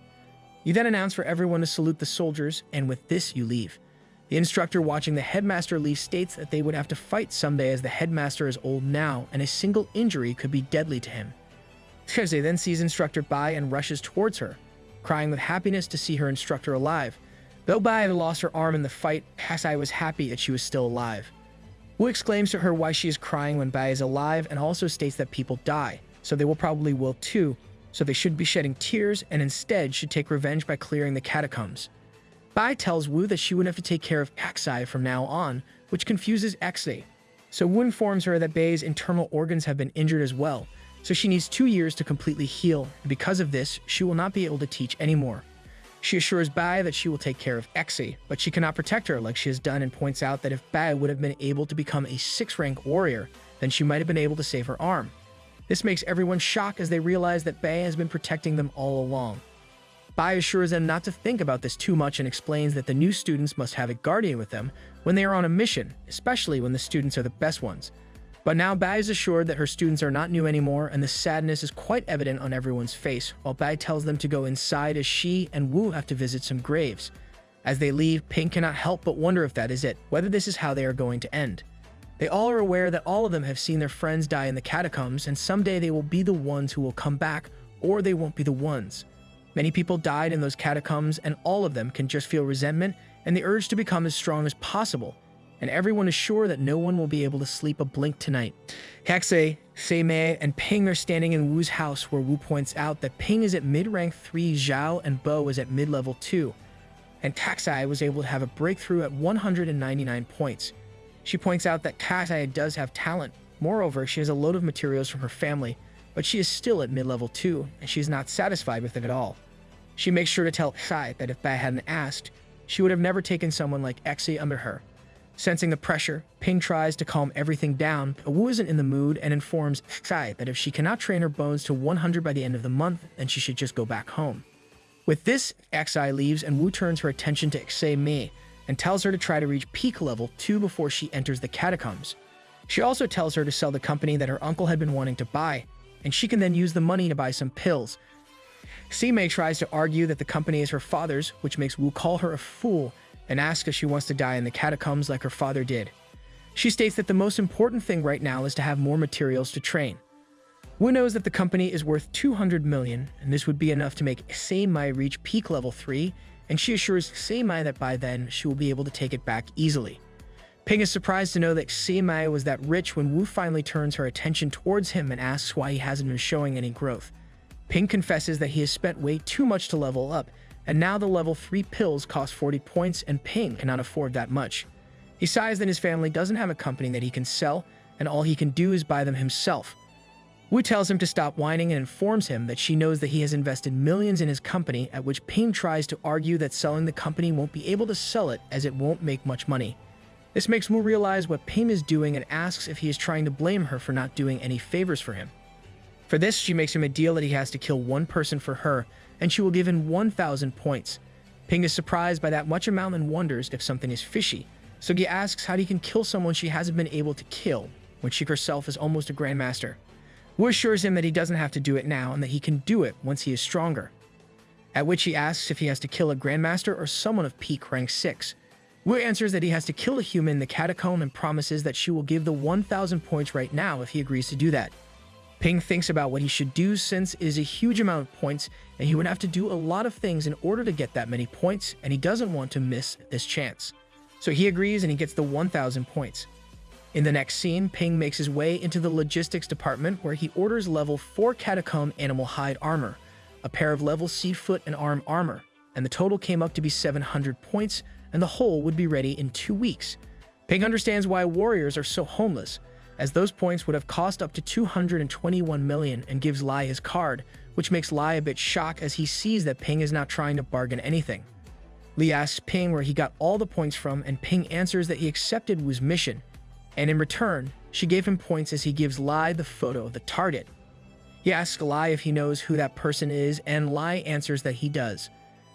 You then announce for everyone to salute the soldiers, and with this you leave. The instructor watching the headmaster leave states that they would have to fight someday as the headmaster is old now, and a single injury could be deadly to him. Kaze then sees instructor Bai and rushes towards her, crying with happiness to see her instructor alive. Though Bai had lost her arm in the fight, Kaze was happy that she was still alive. Wu exclaims to her why she is crying when Bai is alive, and also states that people die, so they will probably will too, so they should be shedding tears and instead should take revenge by clearing the catacombs. Bai tells Wu that she would have to take care of Kaksai from now on, which confuses Kaksai. So Wu informs her that Bai's internal organs have been injured as well, so she needs 2 years to completely heal, and because of this, she will not be able to teach anymore. She assures Bai that she will take care of Kaksai, but she cannot protect her like she has done, and points out that if Bai would have been able to become a 6-rank warrior, then she might have been able to save her arm. This makes everyone shocked as they realize that Bai has been protecting them all along. Bai assures them not to think about this too much and explains that the new students must have a guardian with them when they are on a mission, especially when the students are the best ones. But now Bai is assured that her students are not new anymore, and the sadness is quite evident on everyone's face, while Bai tells them to go inside as she and Wu have to visit some graves. As they leave, Ping cannot help but wonder if that is it, whether this is how they are going to end. They all are aware that all of them have seen their friends die in the catacombs, and someday they will be the ones who will come back, or they won't be the ones. Many people died in those catacombs, and all of them can just feel resentment and the urge to become as strong as possible, and everyone is sure that no one will be able to sleep a blink tonight. Kaksai, Seimei, and Ping are standing in Wu's house, where Wu points out that Ping is at mid-rank 3 Zhao and Bo is at mid-level 2, and Kaksai was able to have a breakthrough at 199 points. She points out that Kaksai does have talent. Moreover, she has a load of materials from her family, but she is still at mid-level 2, and she is not satisfied with it at all. She makes sure to tell Kaksai that if Bai hadn't asked, she would have never taken someone like Kaksai under her. Sensing the pressure, Ping tries to calm everything down, but Wu isn't in the mood and informs Kaksai that if she cannot train her bones to 100 by the end of the month, then she should just go back home. With this, Kaksai leaves, and Wu turns her attention to Seimei and tells her to try to reach peak level 2 before she enters the catacombs. She also tells her to sell the company that her uncle had been wanting to buy, and she can then use the money to buy some pills. Seimei tries to argue that the company is her father's, which makes Wu call her a fool and asks if she wants to die in the catacombs like her father did. She states that the most important thing right now is to have more materials to train. Wu knows that the company is worth 200 million, and this would be enough to make Seimei reach peak level 3, and she assures Seimei that by then she will be able to take it back easily. Ping is surprised to know that Seimei was that rich when Wu finally turns her attention towards him and asks why he hasn't been showing any growth. Ping confesses that he has spent way too much to level up, and now the level 3 pills cost 40 points and Ping cannot afford that much. He sighs that his family doesn't have a company that he can sell, and all he can do is buy them himself. Wu tells him to stop whining and informs him that she knows that he has invested millions in his company, at which Ping tries to argue that selling the company won't be able to sell it as it won't make much money. This makes Wu realize what Ping is doing and asks if he is trying to blame her for not doing any favors for him. For this, she makes him a deal that he has to kill one person for her, and she will give him 1,000 points. Ping is surprised by that much amount and wonders if something is fishy, so he asks how he can kill someone she hasn't been able to kill, when she herself is almost a grandmaster. Wu assures him that he doesn't have to do it now and that he can do it once he is stronger. At which he asks if he has to kill a grandmaster or someone of peak rank 6. Wu answers that he has to kill a human in the catacomb and promises that she will give the 1,000 points right now if he agrees to do that. Ping thinks about what he should do since it is a huge amount of points and he would have to do a lot of things in order to get that many points, and he doesn't want to miss this chance. So he agrees and he gets the 1,000 points. In the next scene, Ping makes his way into the logistics department where he orders level 4 catacomb animal hide armor, a pair of level C foot and arm armor, and the total came up to be 700 points, and the whole would be ready in 2 weeks. Ping understands why warriors are so homeless, as those points would have cost up to 221 million, and gives Lai his card, which makes Lai a bit shocked as he sees that Ping is not trying to bargain anything. Li asks Ping where he got all the points from, and Ping answers that he accepted Wu's mission, and in return, she gave him points as he gives Lai the photo of the target. He asks Lai if he knows who that person is, and Lai answers that he does.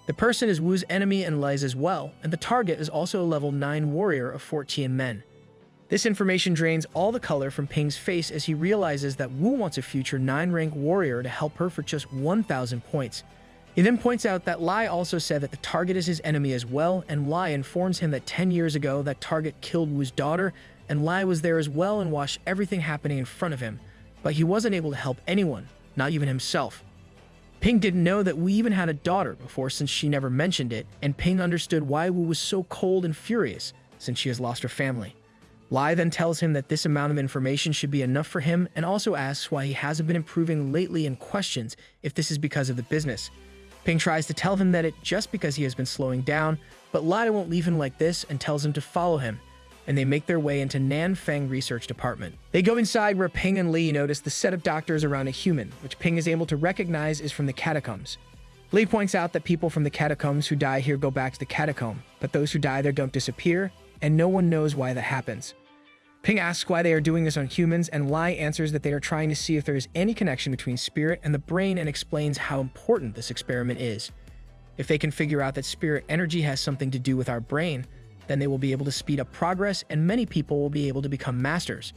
The person is Wu's enemy and Lai's as well, and the target is also a level 9 warrior of 14 men. This information drains all the color from Ping's face as he realizes that Wu wants a future 9-rank warrior to help her for just 1,000 points. He then points out that Lai also said that the target is his enemy as well, and Lai informs him that 10 years ago that target killed Wu's daughter, and Lai was there as well and watched everything happening in front of him, but he wasn't able to help anyone, not even himself. Ping didn't know that Wu even had a daughter before since she never mentioned it, and Ping understood why Wu was so cold and furious since she has lost her family. Lai then tells him that this amount of information should be enough for him and also asks why he hasn't been improving lately and questions if this is because of the business. Ping tries to tell him that it's just because he has been slowing down, but Lai won't leave him like this and tells him to follow him, and they make their way into Nanfang Research Department. They go inside where Ping and Li notice the set of doctors around a human, which Ping is able to recognize is from the catacombs. Li points out that people from the catacombs who die here go back to the catacomb, but those who die there don't disappear, and no one knows why that happens. Ping asks why they are doing this on humans, and Lai answers that they are trying to see if there is any connection between spirit and the brain and explains how important this experiment is. If they can figure out that spirit energy has something to do with our brain, then they will be able to speed up progress and many people will be able to become masters.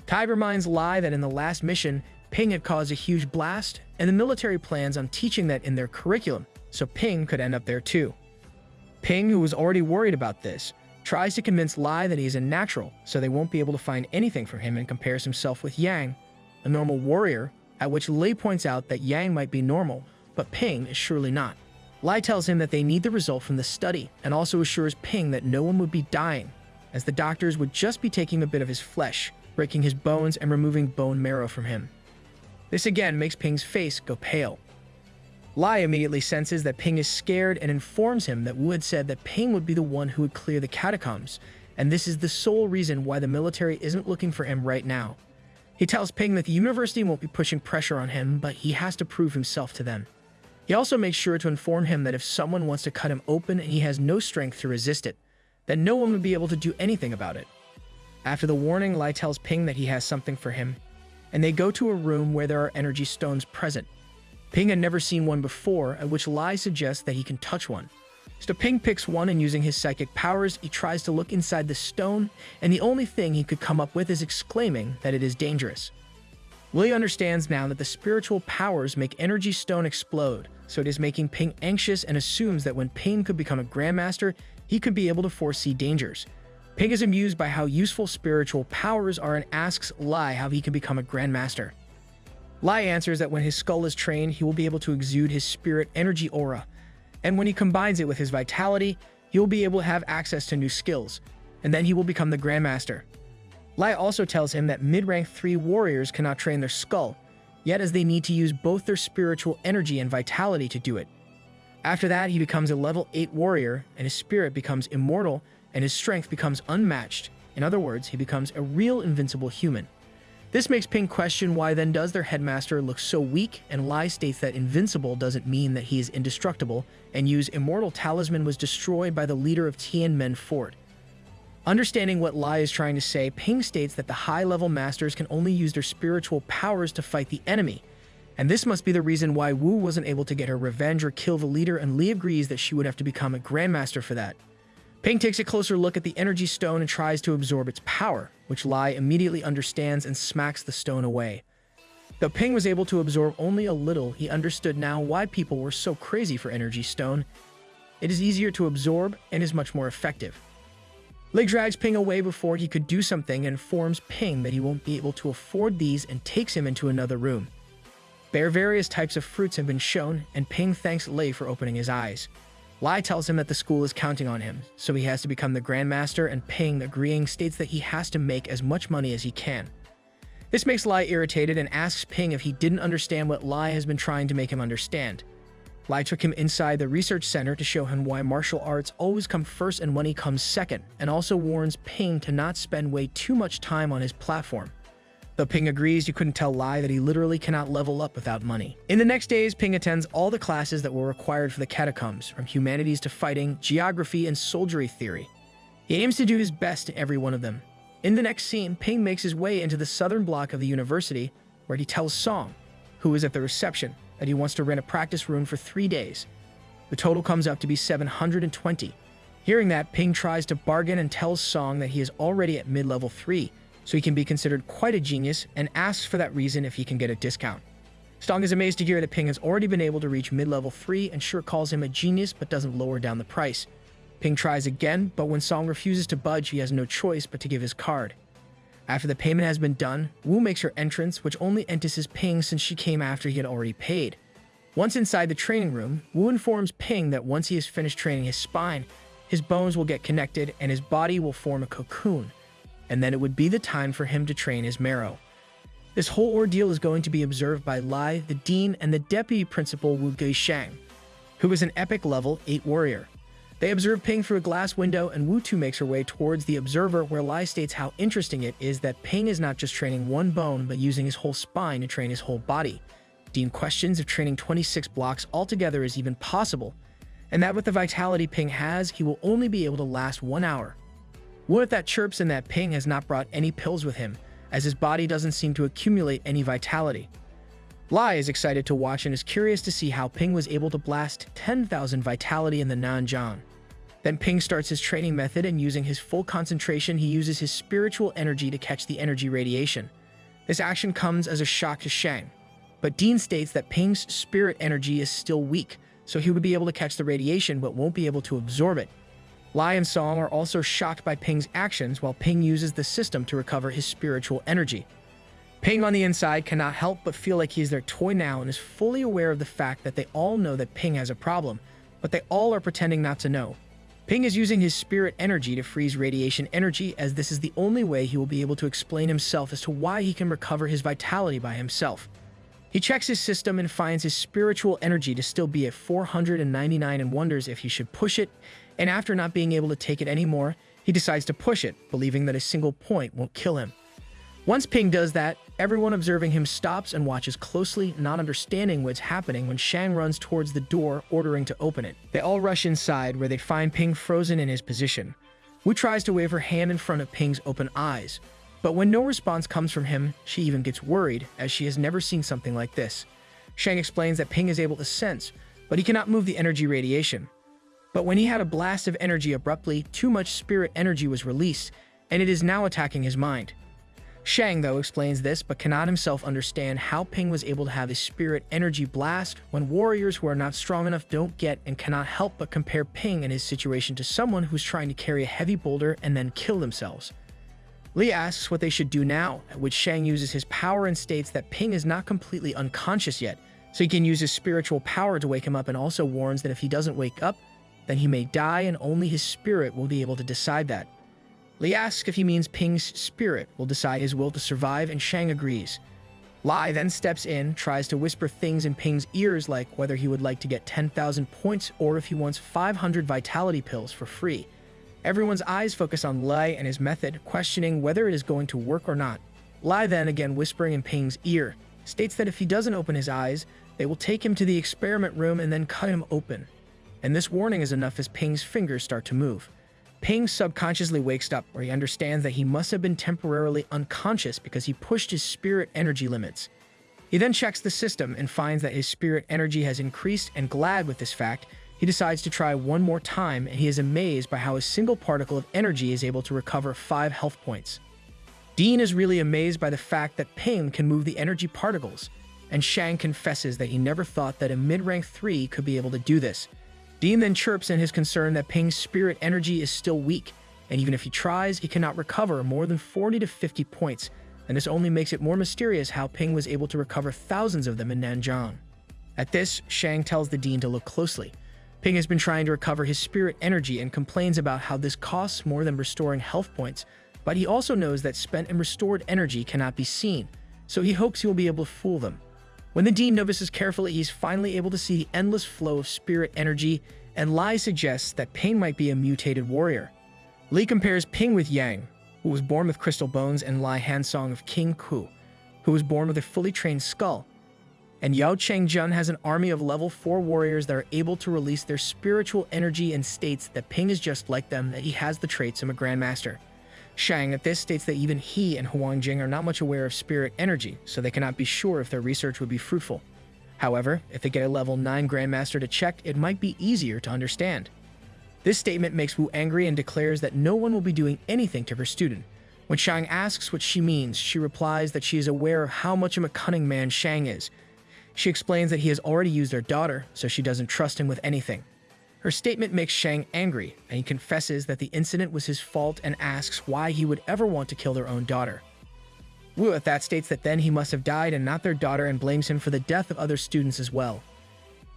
Tai reminds Lai that in the last mission, Ping had caused a huge blast, and the military plans on teaching that in their curriculum, so Ping could end up there too. Ping, who was already worried about this, tries to convince Lai that he is a natural, so they won't be able to find anything from him, and compares himself with Yang, a normal warrior, at which Lei points out that Yang might be normal, but Ping is surely not. Lai tells him that they need the result from the study, and also assures Ping that no one would be dying, as the doctors would just be taking a bit of his flesh, breaking his bones and removing bone marrow from him. This again makes Ping's face go pale. Lai immediately senses that Ping is scared and informs him that Wu had said that Ping would be the one who would clear the catacombs, and this is the sole reason why the military isn't looking for him right now. He tells Ping that the university won't be pushing pressure on him, but he has to prove himself to them. He also makes sure to inform him that if someone wants to cut him open and he has no strength to resist it, then no one would be able to do anything about it. After the warning, Lai tells Ping that he has something for him, and they go to a room where there are energy stones present. Ping had never seen one before, at which Lai suggests that he can touch one. So Ping picks one, and using his psychic powers, he tries to look inside the stone, and the only thing he could come up with is exclaiming that it is dangerous. Willie understands now that the spiritual powers make energy stone explode, so it is making Ping anxious and assumes that when Ping could become a grandmaster, he could be able to foresee dangers. Ping is amused by how useful spiritual powers are and asks Lai how he can become a grandmaster. Lai answers that when his skull is trained, he will be able to exude his spirit energy aura, and when he combines it with his vitality, he will be able to have access to new skills, and then he will become the grandmaster. Lai also tells him that mid-rank 3 warriors cannot train their skull. yet as they need to use both their spiritual energy and vitality to do it. After that, he becomes a level 8 warrior, and his spirit becomes immortal, and his strength becomes unmatched. In other words, he becomes a real invincible human. This makes Ping question why then does their headmaster look so weak, and Lai states that invincible doesn't mean that he is indestructible, and Yu's immortal talisman was destroyed by the leader of Tianmen Fort. Understanding what Lai is trying to say, Ping states that the high-level masters can only use their spiritual powers to fight the enemy, and this must be the reason why Wu wasn't able to get her revenge or kill the leader, and Li agrees that she would have to become a grandmaster for that. Ping takes a closer look at the energy stone and tries to absorb its power, which Lai immediately understands and smacks the stone away. Though Ping was able to absorb only a little, he understood now why people were so crazy for energy stone. It is easier to absorb and is much more effective. Li drags Ping away before he could do something and informs Ping that he won't be able to afford these and takes him into another room. Various types of fruits have been shown, and Ping thanks Lei for opening his eyes. Lai tells him that the school is counting on him, so he has to become the Grandmaster, and Ping, agreeing, states that he has to make as much money as he can. This makes Lai irritated and asks Ping if he didn't understand what Lai has been trying to make him understand. Lai took him inside the research center to show him why martial arts always come first and money comes second, and also warns Ping to not spend way too much time on his platform. Though Ping agrees, you couldn't tell Lai that he literally cannot level up without money. In the next days, Ping attends all the classes that were required for the catacombs, from humanities to fighting, geography, and soldiery theory. He aims to do his best in every one of them. In the next scene, Ping makes his way into the southern block of the university, where he tells Song, who is at the reception, that he wants to rent a practice room for 3 days. The total comes up to be 720. Hearing that, Ping tries to bargain and tells Song that he is already at mid-level 3, so he can be considered quite a genius, and asks for that reason if he can get a discount. Song is amazed to hear that Ping has already been able to reach mid-level 3 and sure calls him a genius but doesn't lower down the price. Ping tries again, but when Song refuses to budge, he has no choice but to give his card. After the payment has been done, Wu makes her entrance, which only entices Ping since she came after he had already paid. Once inside the training room, Wu informs Ping that once he has finished training his spine, his bones will get connected and his body will form a cocoon, and then it would be the time for him to train his marrow. This whole ordeal is going to be observed by Lai, the dean, and the deputy principal Wu Geishang, who is an epic level 8 warrior. They observe Ping through a glass window, and Wu Tu makes her way towards the observer, where Lai states how interesting it is that Ping is not just training one bone, but using his whole spine to train his whole body. Dean questions if training 26 blocks altogether is even possible, and that with the vitality Ping has, he will only be able to last 1 hour. Wu at that chirps in that Ping has not brought any pills with him, as his body doesn't seem to accumulate any vitality. Lai is excited to watch and is curious to see how Ping was able to blast 10,000 vitality in the Nanjiang. Then Ping starts his training method, and using his full concentration, he uses his spiritual energy to catch the energy radiation. This action comes as a shock to Shang, but Dean states that Ping's spirit energy is still weak, so he would be able to catch the radiation but won't be able to absorb it. Lai and Song are also shocked by Ping's actions, while Ping uses the system to recover his spiritual energy. Ping on the inside cannot help but feel like he's their toy now, and is fully aware of the fact that they all know that Ping has a problem, but they all are pretending not to know. Ping is using his spirit energy to freeze radiation energy, as this is the only way he will be able to explain himself as to why he can recover his vitality by himself. He checks his system and finds his spiritual energy to still be at 499 and wonders if he should push it, and after not being able to take it anymore, he decides to push it, believing that a single point won't kill him. Once Ping does that, everyone observing him stops and watches closely, not understanding what's happening when Shang runs towards the door, ordering to open it. They all rush inside, where they find Ping frozen in his position. Wu tries to wave her hand in front of Ping's open eyes, but when no response comes from him, she even gets worried, as she has never seen something like this. Shang explains that Ping is able to sense, but he cannot move the energy radiation. But when he had a blast of energy abruptly, too much spirit energy was released, and it is now attacking his mind. Shang, though, explains this, but cannot himself understand how Ping was able to have his spirit energy blast when warriors who are not strong enough don't get, and cannot help but compare Ping and his situation to someone who's trying to carry a heavy boulder and then kill themselves. Li asks what they should do now, at which Shang uses his power and states that Ping is not completely unconscious yet, so he can use his spiritual power to wake him up, and also warns that if he doesn't wake up, then he may die, and only his spirit will be able to decide that. Li asks if he means Ping's spirit will decide his will to survive, and Shang agrees. Lai then steps in, tries to whisper things in Ping's ears like whether he would like to get 10,000 points or if he wants 500 vitality pills for free. Everyone's eyes focus on Lai and his method, questioning whether it is going to work or not. Lai then, again whispering in Ping's ear, states that if he doesn't open his eyes, they will take him to the experiment room and then cut him open. And this warning is enough as Ping's fingers start to move. Ping subconsciously wakes up, where he understands that he must have been temporarily unconscious because he pushed his spirit energy limits. He then checks the system and finds that his spirit energy has increased, and glad with this fact, he decides to try one more time, and he is amazed by how a single particle of energy is able to recover 5 health points. Dean is really amazed by the fact that Ping can move the energy particles, and Shang confesses that he never thought that a mid-rank 3 could be able to do this. Dean then chirps in his concern that Ping's spirit energy is still weak, and even if he tries, he cannot recover more than 40 to 50 points, and this only makes it more mysterious how Ping was able to recover thousands of them in Nanjiang. At this, Shang tells the Dean to look closely. Ping has been trying to recover his spirit energy and complains about how this costs more than restoring health points, but he also knows that spent and restored energy cannot be seen, so he hopes he will be able to fool them. When the Dean notices carefully, he's finally able to see the endless flow of spirit energy, and Lai suggests that Ping might be a mutated warrior. Li compares Ping with Yang, who was born with crystal bones, and Lai Hansong of King Ku, who was born with a fully trained skull. And Yao Chengjun has an army of level 4 warriors that are able to release their spiritual energy, and states that Ping is just like them, that he has the traits of a grandmaster. Shang at this states that even he and Huang Jing are not much aware of spirit energy, so they cannot be sure if their research would be fruitful. However, if they get a level 9 grandmaster to check, it might be easier to understand. This statement makes Wu angry and declares that no one will be doing anything to her student. When Shang asks what she means, she replies that she is aware of how much of a cunning man Shang is. She explains that he has already used their daughter, so she doesn't trust him with anything. Her statement makes Shang angry, and he confesses that the incident was his fault and asks why he would ever want to kill their own daughter. Wu at that states that then he must have died and not their daughter, and blames him for the death of other students as well.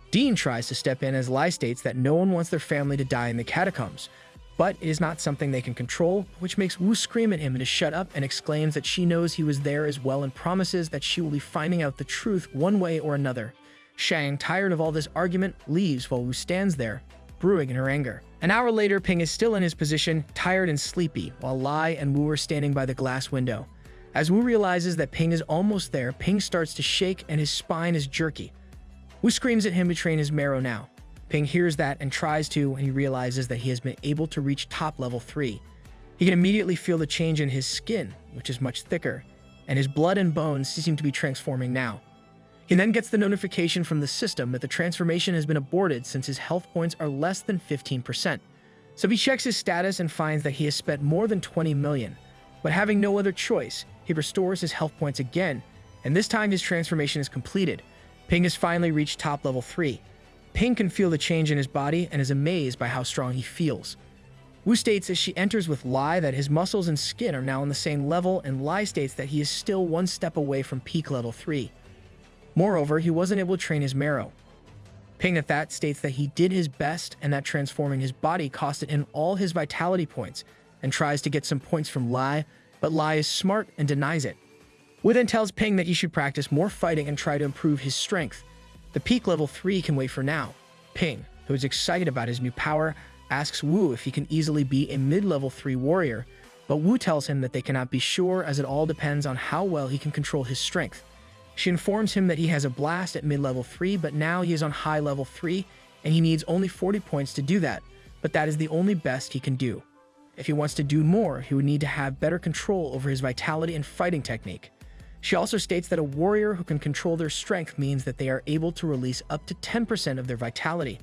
Dean tries to step in as Lai states that no one wants their family to die in the catacombs, but it is not something they can control, which makes Wu scream at him to shut up and exclaims that she knows he was there as well and promises that she will be finding out the truth one way or another. Shang, tired of all this argument, leaves while Wu stands there, brewing in her anger. An hour later, Ping is still in his position, tired and sleepy, while Lai and Wu are standing by the glass window. As Wu realizes that Ping is almost there, Ping starts to shake and his spine is jerky. Wu screams at him to train his marrow now. Ping hears that and tries to, and he realizes that he has been able to reach top level 3. He can immediately feel the change in his skin, which is much thicker, and his blood and bones seem to be transforming now. He then gets the notification from the system that the transformation has been aborted since his health points are less than 15%. So he checks his status and finds that he has spent more than 20 million. But having no other choice, he restores his health points again, and this time his transformation is completed. Ping has finally reached top level 3. Ping can feel the change in his body and is amazed by how strong he feels. Wu states as she enters with Lai that his muscles and skin are now on the same level, and Lai states that he is still one step away from peak level 3. Moreover, he wasn't able to train his marrow. Ping at that states that he did his best and that transforming his body costed him all his vitality points, and tries to get some points from Lai, but Lai is smart and denies it. Wu then tells Ping that he should practice more fighting and try to improve his strength. The peak level 3 can wait for now. Ping, who is excited about his new power, asks Wu if he can easily be a mid-level 3 warrior, but Wu tells him that they cannot be sure as it all depends on how well he can control his strength. She informs him that he has a blast at mid-level 3, but now he is on high level 3, and he needs only 40 points to do that, but that is the only best he can do. If he wants to do more, he would need to have better control over his vitality and fighting technique. She also states that a warrior who can control their strength means that they are able to release up to 10% of their vitality,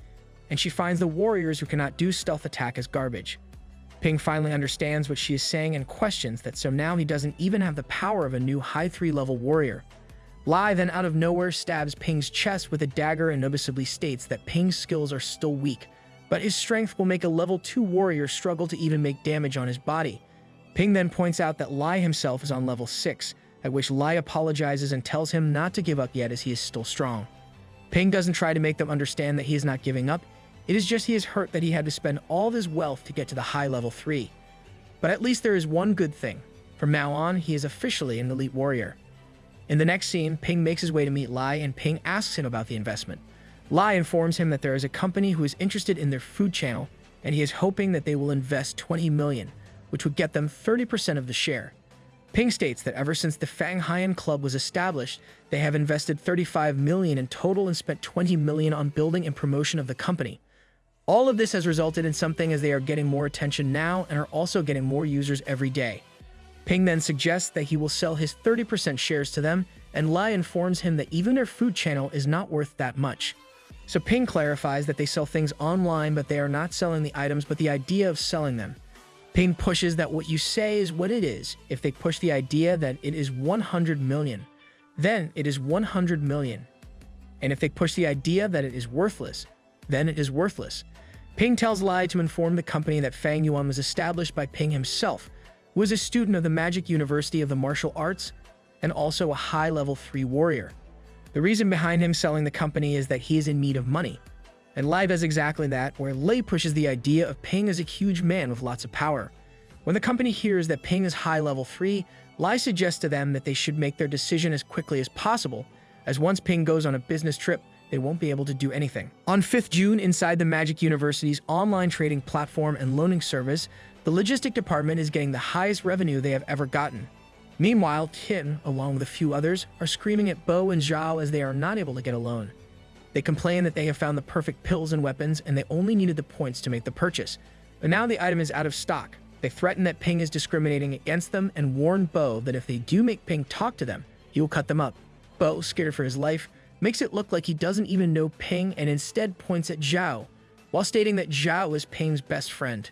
and she finds the warriors who cannot do stealth attack as garbage. Ping finally understands what she is saying and questions that, so now he doesn't even have the power of a new high 3 level warrior. Lai then out of nowhere stabs Ping's chest with a dagger and noticeably states that Ping's skills are still weak, but his strength will make a level 2 warrior struggle to even make damage on his body. Ping then points out that Lai himself is on level 6, at which Lai apologizes and tells him not to give up yet as he is still strong. Ping doesn't try to make them understand that he is not giving up, it is just he is hurt that he had to spend all of his wealth to get to the high level 3. But at least there is one good thing. From now on, he is officially an elite warrior. In the next scene, Ping makes his way to meet Lai, and Ping asks him about the investment. Lai informs him that there is a company who is interested in their food channel, and he is hoping that they will invest 20 million, which would get them 30% of the share. Ping states that ever since the Fang Haiyan Club was established, they have invested 35 million in total and spent 20 million on building and promotion of the company. All of this has resulted in something, as they are getting more attention now and are also getting more users every day. Ping then suggests that he will sell his 30% shares to them, and Lai informs him that even their food channel is not worth that much. So Ping clarifies that they sell things online, but they are not selling the items, but the idea of selling them. Ping pushes that what you say is what it is. If they push the idea that it is 100 million, then it is 100 million. And if they push the idea that it is worthless, then it is worthless. Ping tells Lai to inform the company that Fang Yuan was established by Ping himself, who was a student of the Magic University of the Martial Arts and also a high-level 3 warrior. The reason behind him selling the company is that he is in need of money. And Lai does exactly that, where Lai pushes the idea of Ping as a huge man with lots of power. When the company hears that Ping is high-level 3, Lai suggests to them that they should make their decision as quickly as possible, as once Ping goes on a business trip, they won't be able to do anything. On 5th June, inside the Magic University's online trading platform and loaning service, the logistic department is getting the highest revenue they have ever gotten. Meanwhile, Tin, along with a few others, are screaming at Bo and Zhao as they are not able to get a loan. They complain that they have found the perfect pills and weapons, and they only needed the points to make the purchase. But now the item is out of stock. They threaten that Ping is discriminating against them and warn Bo that if they do make Ping talk to them, he will cut them up. Bo, scared for his life, makes it look like he doesn't even know Ping and instead points at Zhao, while stating that Zhao is Ping's best friend.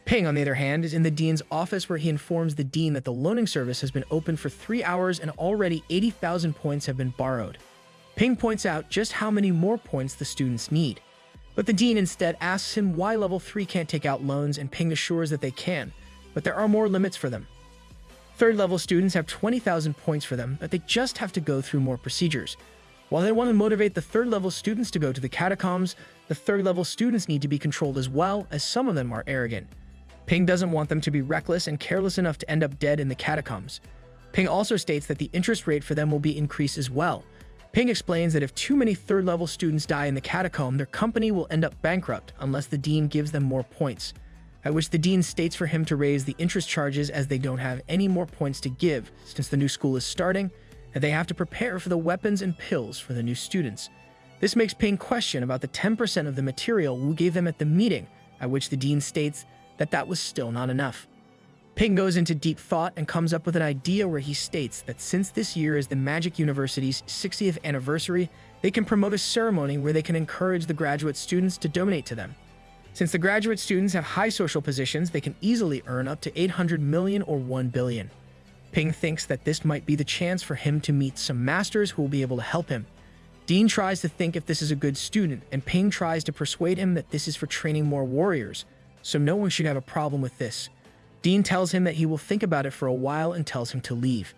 Ping, on the other hand, is in the dean's office, where he informs the dean that the loaning service has been open for 3 hours and already 80,000 points have been borrowed. Ping points out just how many more points the students need. But the dean instead asks him why level 3 can't take out loans, and Ping assures that they can, but there are more limits for them. 3rd level students have 20,000 points for them, but they just have to go through more procedures. While they want to motivate the 3rd level students to go to the catacombs, the 3rd level students need to be controlled as well, as some of them are arrogant. Ping doesn't want them to be reckless and careless enough to end up dead in the catacombs. Ping also states that the interest rate for them will be increased as well. Ping explains that if too many 3rd level students die in the catacomb, their company will end up bankrupt unless the dean gives them more points, at which the dean states for him to raise the interest charges, as they don't have any more points to give since the new school is starting, and they have to prepare for the weapons and pills for the new students. This makes Ping question about the 10% of the material Wu gave them at the meeting, at which the dean states that that was still not enough. Ping goes into deep thought and comes up with an idea where he states that since this year is the Magic University's 60th anniversary, they can promote a ceremony where they can encourage the graduate students to donate to them. Since the graduate students have high social positions, they can easily earn up to 800 million or 1 billion. Ping thinks that this might be the chance for him to meet some masters who will be able to help him. Dean tries to think if this is a good student, and Ping tries to persuade him that this is for training more warriors, so no one should have a problem with this. Dean tells him that he will think about it for a while and tells him to leave.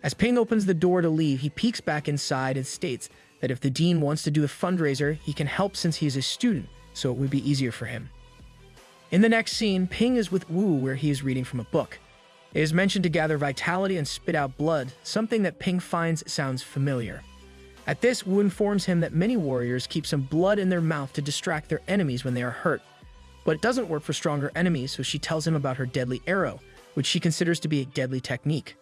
As Ping opens the door to leave, he peeks back inside and states that if the dean wants to do a fundraiser, he can help since he is a student, so it would be easier for him. In the next scene, Ping is with Wu, where he is reading from a book. It is mentioned to gather vitality and spit out blood, something that Ping finds sounds familiar. At this, Wu informs him that many warriors keep some blood in their mouth to distract their enemies when they are hurt. But it doesn't work for stronger enemies, so she tells him about her deadly arrow, which she considers to be a deadly technique.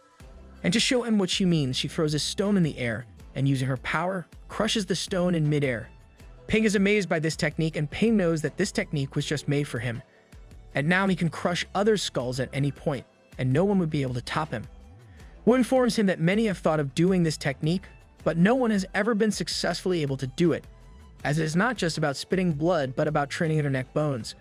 And to show him what she means, she throws a stone in the air, and using her power, crushes the stone in midair. Ping is amazed by this technique, and Ping knows that this technique was just made for him. And now he can crush other skulls at any point, and no one would be able to top him. Wu informs him that many have thought of doing this technique, but no one has ever been successfully able to do it, as it is not just about spitting blood, but about training their neck bones.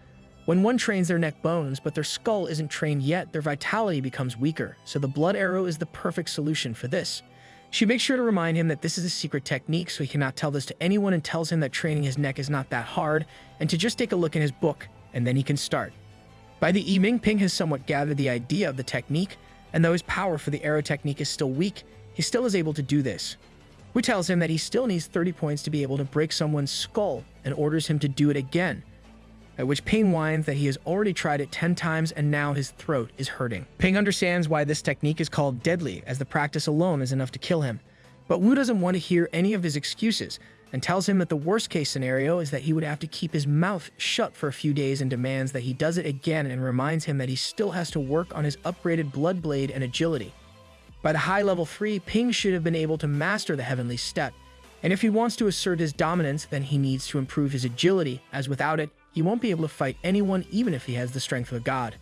When one trains their neck bones, but their skull isn't trained yet, their vitality becomes weaker, so the blood arrow is the perfect solution for this. She makes sure to remind him that this is a secret technique, so he cannot tell this to anyone, and tells him that training his neck is not that hard, and to just take a look in his book, and then he can start. By the evening, Ping has somewhat gathered the idea of the technique, and though his power for the arrow technique is still weak, he still is able to do this. Wu tells him that he still needs 30 points to be able to break someone's skull, and orders him to do it again. at which Ping whines that he has already tried it 10 times and now his throat is hurting. Ping understands why this technique is called deadly, as the practice alone is enough to kill him. But Wu doesn't want to hear any of his excuses and tells him that the worst-case scenario is that he would have to keep his mouth shut for a few days and demands that he does it again, and reminds him that he still has to work on his upgraded blood blade and agility. By the high level 3, Ping should have been able to master the heavenly step, and if he wants to assert his dominance, then he needs to improve his agility, as without it, he won't be able to fight anyone even if he has the strength of a god.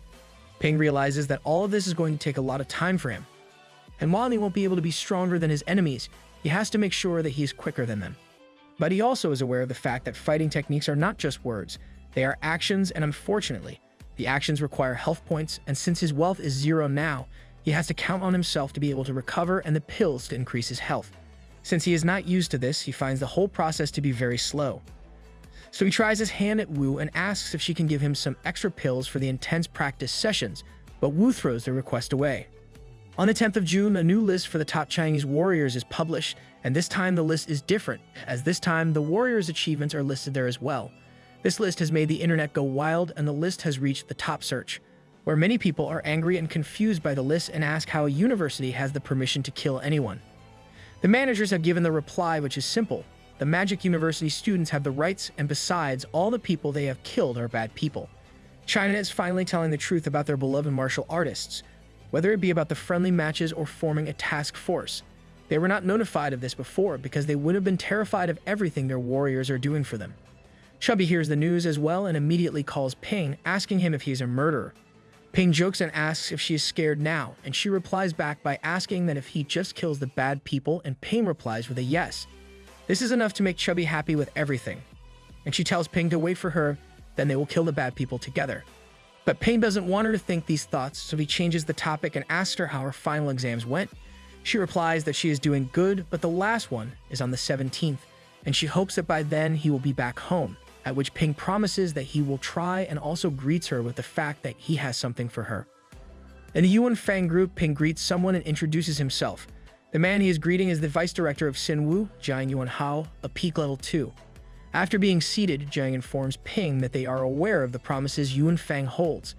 Ping realizes that all of this is going to take a lot of time for him, and while he won't be able to be stronger than his enemies, he has to make sure that he is quicker than them. But he also is aware of the fact that fighting techniques are not just words, they are actions, and unfortunately, the actions require health points, and since his wealth is 0 now, he has to count on himself to be able to recover and the pills to increase his health. Since he is not used to this, he finds the whole process to be very slow. So he tries his hand at Wu and asks if she can give him some extra pills for the intense practice sessions, but Wu throws the request away. On the 10th of June, a new list for the top Chinese warriors is published, and this time the list is different, as this time the warriors' achievements are listed there as well. This list has made the internet go wild, and the list has reached the top search, where many people are angry and confused by the list and ask how a university has the permission to kill anyone. The managers have given the reply, which is simple. The Magic University students have the rights, and besides, all the people they have killed are bad people. China is finally telling the truth about their beloved martial artists, whether it be about the friendly matches or forming a task force. They were not notified of this before because they would have been terrified of everything their warriors are doing for them. Chubby hears the news as well and immediately calls Ping, asking him if he is a murderer. Ping jokes and asks if she is scared now, and she replies back by asking that if he just kills the bad people, and Ping replies with a yes. This is enough to make Chubby happy with everything, and she tells Ping to wait for her, then they will kill the bad people together. But Ping doesn't want her to think these thoughts, so he changes the topic and asks her how her final exams went. She replies that she is doing good, but the last one is on the 17th, and she hopes that by then he will be back home, at which Ping promises that he will try and also greets her with the fact that he has something for her. In the Yuan Fang group, Ping greets someone and introduces himself. The man he is greeting is the vice director of Xinwu, Jiang Yuanhao, a peak level 2. After being seated, Jiang informs Ping that they are aware of the promises Yuan Fang holds.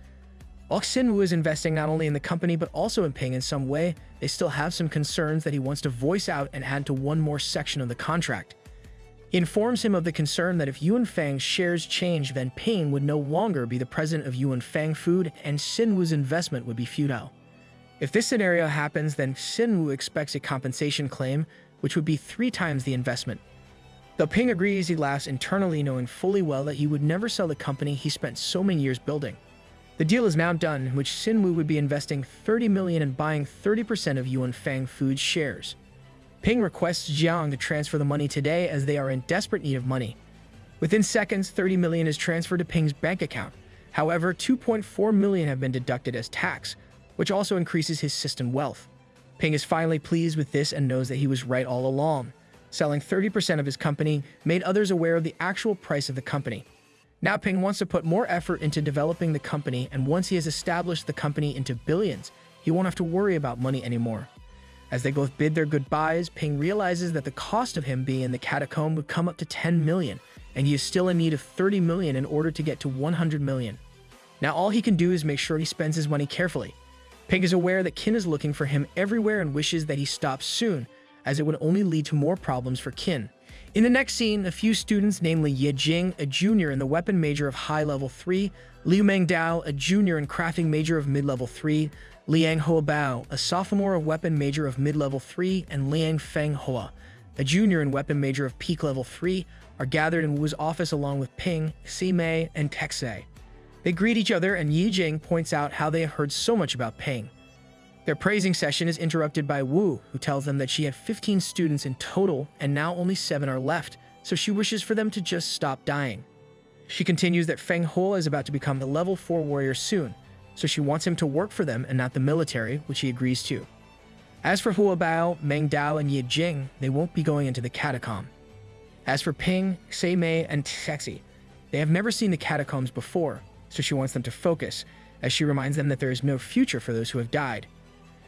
While Xinwu is investing not only in the company but also in Ping in some way, they still have some concerns that he wants to voice out and add to one more section of the contract. He informs him of the concern that if Yuan Fang's shares change, then Ping would no longer be the president of Yuan Fang Food and Xinwu's investment would be futile. If this scenario happens, then Xinwu expects a compensation claim, which would be 3 times the investment. Though Ping agrees, he laughs internally, knowing fully well that he would never sell the company he spent so many years building. The deal is now done, in which Xinwu would be investing 30 million and buying 30% of Yuan Fang Food's shares. Ping requests Jiang to transfer the money today as they are in desperate need of money. Within seconds, 30 million is transferred to Ping's bank account. However, 2.4 million have been deducted as tax, which also increases his system wealth. Ping is finally pleased with this and knows that he was right all along. Selling 30% of his company made others aware of the actual price of the company. Now Ping wants to put more effort into developing the company, and once he has established the company into billions, he won't have to worry about money anymore. As they both bid their goodbyes, Ping realizes that the cost of him being in the catacomb would come up to 10 million, and he is still in need of 30 million in order to get to 100 million. Now all he can do is make sure he spends his money carefully. Ping is aware that Qin is looking for him everywhere and wishes that he stops soon, as it would only lead to more problems for Qin. In the next scene, a few students, namely Ye Jing, a junior in the weapon major of high level 3, Liu Mengdao, a junior in crafting major of mid-level 3, Liang Huabao, a sophomore of weapon major of mid-level 3, and Liang Fenghua, a junior in weapon major of peak level 3, are gathered in Wu's office along with Ping, Ximei, and Texei. They greet each other, and Ye Jing points out how they have heard so much about Ping. Their praising session is interrupted by Wu, who tells them that she had 15 students in total and now only 7 are left, so she wishes for them to just stop dying. She continues that Feng Hua is about to become a level 4 warrior soon, so she wants him to work for them and not the military, which he agrees to. As for Hua Bao, Meng Dao, and Ye Jing, they won't be going into the catacomb. As for Ping, Ximei, and Texei, they have never seen the catacombs before, so she wants them to focus, as she reminds them that there is no future for those who have died.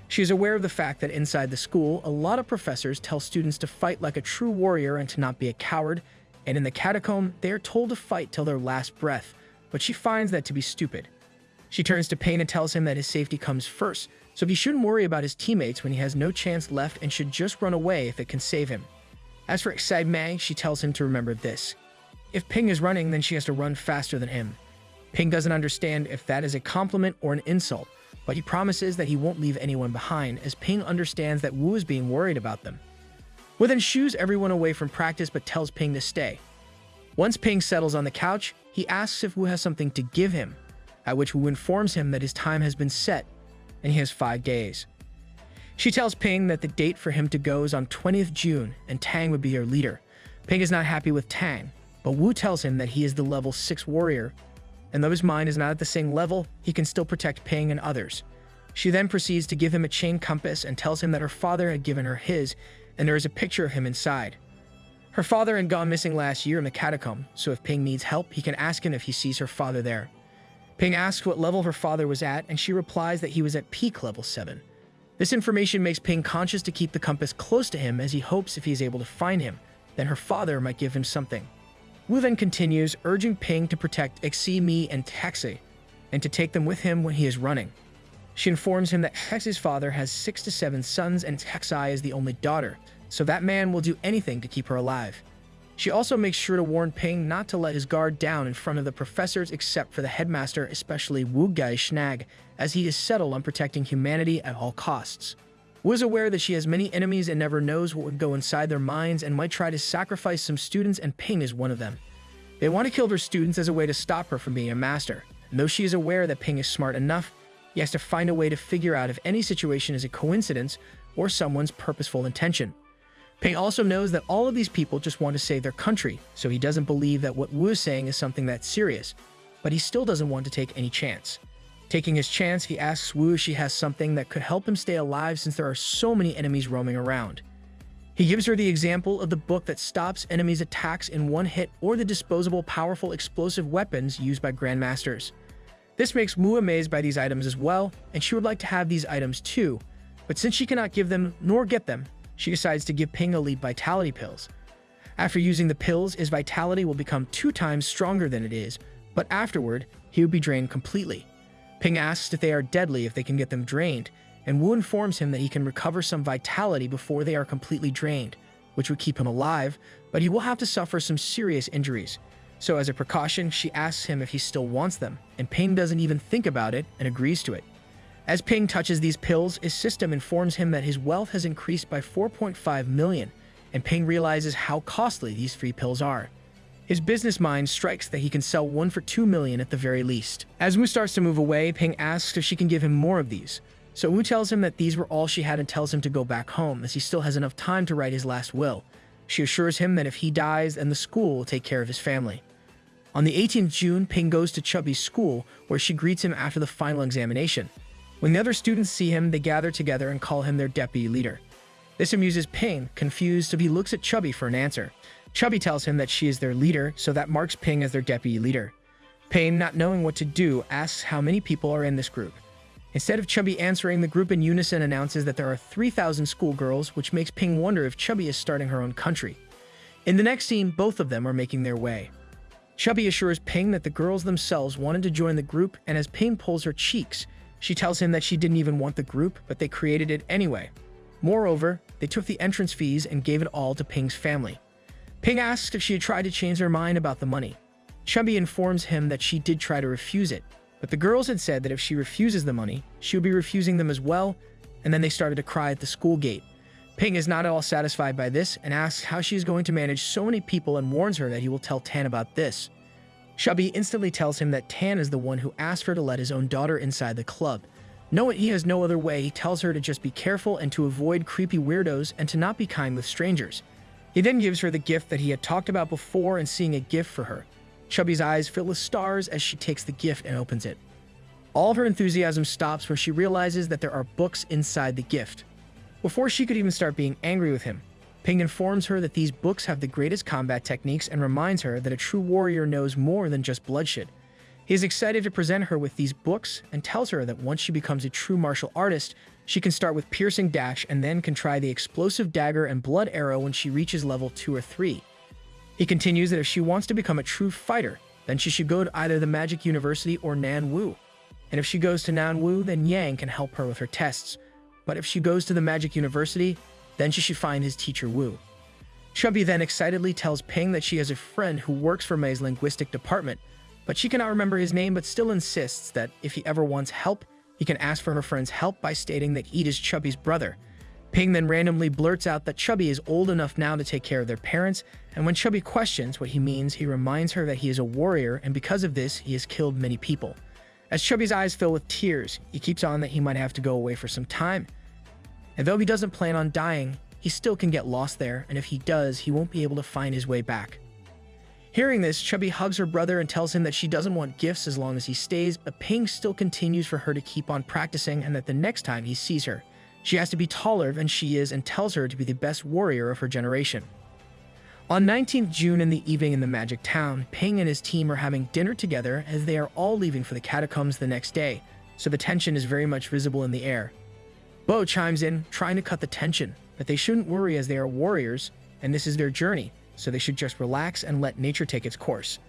She is aware of the fact that inside the school, a lot of professors tell students to fight like a true warrior and to not be a coward, and in the catacomb, they are told to fight till their last breath, but she finds that to be stupid. She turns to Ping and tells him that his safety comes first, so he shouldn't worry about his teammates when he has no chance left and should just run away if it can save him. As for Excitement, she tells him to remember this. If Ping is running, then she has to run faster than him. Ping doesn't understand if that is a compliment or an insult, but he promises that he won't leave anyone behind, as Ping understands that Wu is being worried about them. Wu then shoos everyone away from practice but tells Ping to stay. Once Ping settles on the couch, he asks if Wu has something to give him, at which Wu informs him that his time has been set, and he has 5 days. She tells Ping that the date for him to go is on 20th June, and Tang would be her leader. Ping is not happy with Tang, but Wu tells him that he is the level 6 warrior, and though his mind is not at the same level, he can still protect Ping and others. She then proceeds to give him a chain compass and tells him that her father had given her his, and there is a picture of him inside. Her father had gone missing last year in the catacomb, so if Ping needs help, he can ask him if he sees her father there. Ping asks what level her father was at, and she replies that he was at peak level 7. This information makes Ping conscious to keep the compass close to him, as he hopes if he is able to find him, then her father might give him something. Wu then continues, urging Ping to protect Xi, Mi, and Taxi, and to take them with him when he is running. She informs him that Taxi's father has 6 to 7 sons and Taxi is the only daughter, so that man will do anything to keep her alive. She also makes sure to warn Ping not to let his guard down in front of the professors except for the headmaster, especially Wu Gai Schnag, as he is settled on protecting humanity at all costs. Wu is aware that she has many enemies and never knows what would go inside their minds and might try to sacrifice some students, and Ping is one of them. They want to kill their students as a way to stop her from being a master, and though she is aware that Ping is smart enough, he has to find a way to figure out if any situation is a coincidence or someone's purposeful intention. Ping also knows that all of these people just want to save their country, so he doesn't believe that what Wu is saying is something that serious, but he still doesn't want to take any chance. Taking his chance, he asks Wu if she has something that could help him stay alive since there are so many enemies roaming around. He gives her the example of the book that stops enemies' attacks in one hit or the disposable powerful explosive weapons used by grandmasters. This makes Wu amazed by these items as well, and she would like to have these items too, but since she cannot give them nor get them, she decides to give Ping elite vitality pills. After using the pills, his vitality will become 2 times stronger than it is, but afterward, he would be drained completely. Ping asks if they are deadly if they can get them drained, and Wu informs him that he can recover some vitality before they are completely drained, which would keep him alive, but he will have to suffer some serious injuries. So as a precaution, she asks him if he still wants them, and Ping doesn't even think about it and agrees to it. As Ping touches these pills, his system informs him that his wealth has increased by 4.5 million, and Ping realizes how costly these free pills are. His business mind strikes that he can sell 1 for 2 million at the very least. As Wu starts to move away, Ping asks if she can give him more of these. So Wu tells him that these were all she had and tells him to go back home, as he still has enough time to write his last will. She assures him that if he dies, then the school will take care of his family. On the 18th June, Ping goes to Chubby's school, where she greets him after the final examination. When the other students see him, they gather together and call him their deputy leader. This amuses Ping, confused, so he looks at Chubby for an answer. Chubby tells him that she is their leader, so that marks Ping as their deputy leader. Ping, not knowing what to do, asks how many people are in this group. Instead of Chubby answering, the group in unison announces that there are 3,000 schoolgirls, which makes Ping wonder if Chubby is starting her own country. In the next scene, both of them are making their way. Chubby assures Ping that the girls themselves wanted to join the group, and as Ping pulls her cheeks, she tells him that she didn't even want the group, but they created it anyway. Moreover, they took the entrance fees and gave it all to Ping's family. Ping asks if she had tried to change her mind about the money. Chubby informs him that she did try to refuse it, but the girls had said that if she refuses the money, she would be refusing them as well, and then they started to cry at the school gate. Ping is not at all satisfied by this and asks how she is going to manage so many people and warns her that he will tell Tan about this. Chubby instantly tells him that Tan is the one who asked her to let his own daughter inside the club. Knowing he has no other way, he tells her to just be careful and to avoid creepy weirdos and to not be kind with strangers. He then gives her the gift that he had talked about before and seeing a gift for her. Chubby's eyes fill with stars as she takes the gift and opens it. All of her enthusiasm stops when she realizes that there are books inside the gift. Before she could even start being angry with him, Ping informs her that these books have the greatest combat techniques and reminds her that a true warrior knows more than just bloodshed. He is excited to present her with these books and tells her that once she becomes a true martial artist, she can start with piercing dash and then can try the explosive dagger and blood arrow when she reaches level 2 or 3. He continues that if she wants to become a true fighter, then she should go to either the Magic University or Nanwu. And if she goes to Nanwu, then Yang can help her with her tests. But if she goes to the Magic University, then she should find his teacher Wu. Chubby then excitedly tells Ping that she has a friend who works for Mei's linguistic department, but she cannot remember his name but still insists that if he ever wants help, he can ask for her friend's help by stating that he is Chubby's brother. Ping then randomly blurts out that Chubby is old enough now to take care of their parents, and when Chubby questions what he means, he reminds her that he is a warrior, and because of this, he has killed many people. As Chubby's eyes fill with tears, he keeps on that he might have to go away for some time. And though he doesn't plan on dying, he still can get lost there, and if he does, he won't be able to find his way back. Hearing this, Chubby hugs her brother and tells him that she doesn't want gifts as long as he stays, but Ping still continues for her to keep on practicing and that the next time he sees her, she has to be taller than she is and tells her to be the best warrior of her generation. On 19th June in the evening in the Magic Town, Ping and his team are having dinner together as they are all leaving for the catacombs the next day, so the tension is very much visible in the air. Bo chimes in, trying to cut the tension, that they shouldn't worry as they are warriors, and this is their journey, so they should just relax and let nature take its course.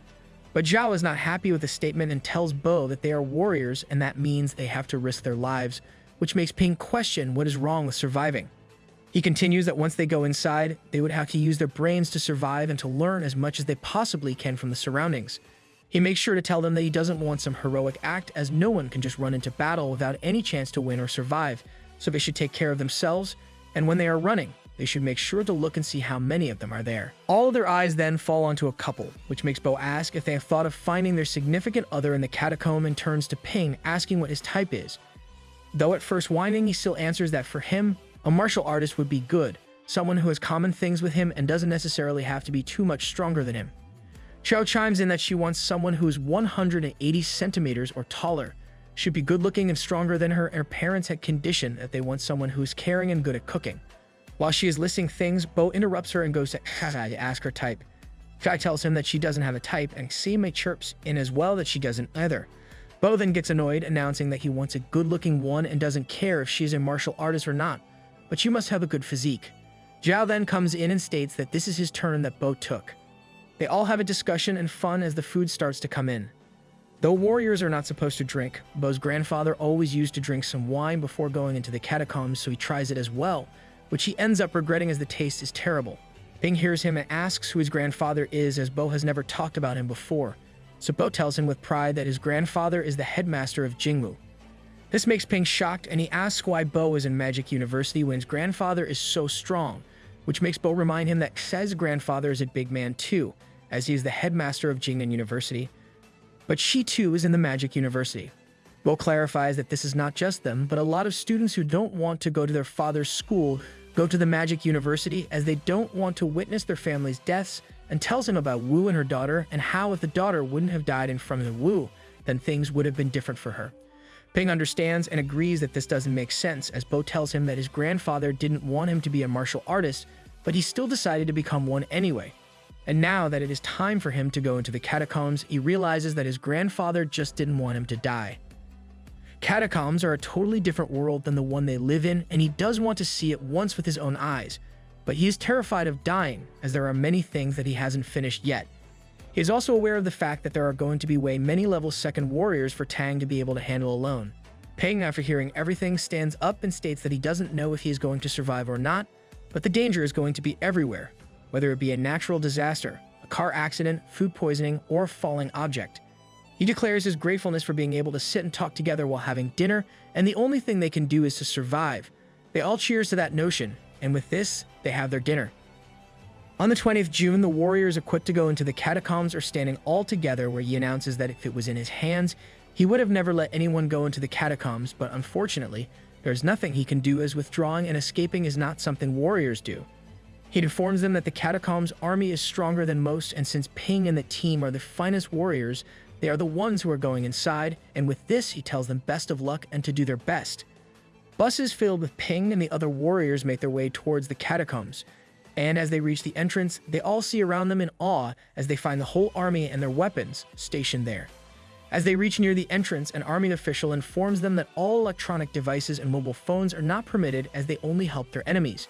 But Zhao is not happy with the statement and tells Bo that they are warriors and that means they have to risk their lives, which makes Ping question what is wrong with surviving. He continues that once they go inside, they would have to use their brains to survive and to learn as much as they possibly can from the surroundings. He makes sure to tell them that he doesn't want some heroic act as no one can just run into battle without any chance to win or survive, so they should take care of themselves, and when they are running, they should make sure to look and see how many of them are there. All of their eyes then fall onto a couple, which makes Bo ask if they have thought of finding their significant other in the catacomb and turns to Ping, asking what his type is. Though at first whining, he still answers that for him, a martial artist would be good, someone who has common things with him and doesn't necessarily have to be too much stronger than him. Xiao chimes in that she wants someone who is 180 centimeters or taller, should be good looking and stronger than her, and her parents had conditioned that they want someone who is caring and good at cooking. While she is listing things, Bo interrupts her and goes to ask her type. Kai tells him that she doesn't have a type, and Xime chirps in as well that she doesn't either. Bo then gets annoyed, announcing that he wants a good-looking one and doesn't care if she's a martial artist or not, but she must have a good physique. Zhao then comes in and states that this is his turn that Bo took. They all have a discussion and fun as the food starts to come in. Though warriors are not supposed to drink, Bo's grandfather always used to drink some wine before going into the catacombs, so he tries it as well, which he ends up regretting as the taste is terrible. Ping hears him and asks who his grandfather is as Bo has never talked about him before. So Bo tells him with pride that his grandfather is the headmaster of Jingwu. This makes Ping shocked, and he asks why Bo is in Magic University when his grandfather is so strong, which makes Bo remind him that Xe's grandfather is a big man too, as he is the headmaster of Jingnan University. But she too is in the Magic University. Bo clarifies that this is not just them, but a lot of students who don't want to go to their father's school go to the Magic University as they don't want to witness their family's deaths, and tells him about Wu and her daughter and how if the daughter wouldn't have died in front of Wu, then things would have been different for her. Ping understands and agrees that this doesn't make sense as Bo tells him that his grandfather didn't want him to be a martial artist, but he still decided to become one anyway. And now that it is time for him to go into the catacombs, he realizes that his grandfather just didn't want him to die. Catacombs are a totally different world than the one they live in, and he does want to see it once with his own eyes, but he is terrified of dying as there are many things that he hasn't finished yet. He is also aware of the fact that there are going to be way many level 2nd warriors for Tang to be able to handle alone. Ping, after hearing everything, stands up and states that he doesn't know if he is going to survive or not, but the danger is going to be everywhere, whether it be a natural disaster, a car accident, food poisoning, or a falling object. He declares his gratefulness for being able to sit and talk together while having dinner, and the only thing they can do is to survive. They all cheers to that notion, and with this, they have their dinner. On the 20th June, the warriors equipped to go into the catacombs are standing all together where he announces that if it was in his hands, he would have never let anyone go into the catacombs, but unfortunately, there's nothing he can do as withdrawing and escaping is not something warriors do. He informs them that the catacombs army is stronger than most, and since Ping and the team are the finest warriors, they are the ones who are going inside, and with this, he tells them best of luck and to do their best. Buses filled with Ping and the other warriors make their way towards the catacombs, and as they reach the entrance, they all see around them in awe as they find the whole army and their weapons stationed there. As they reach near the entrance, an army official informs them that all electronic devices and mobile phones are not permitted as they only help their enemies.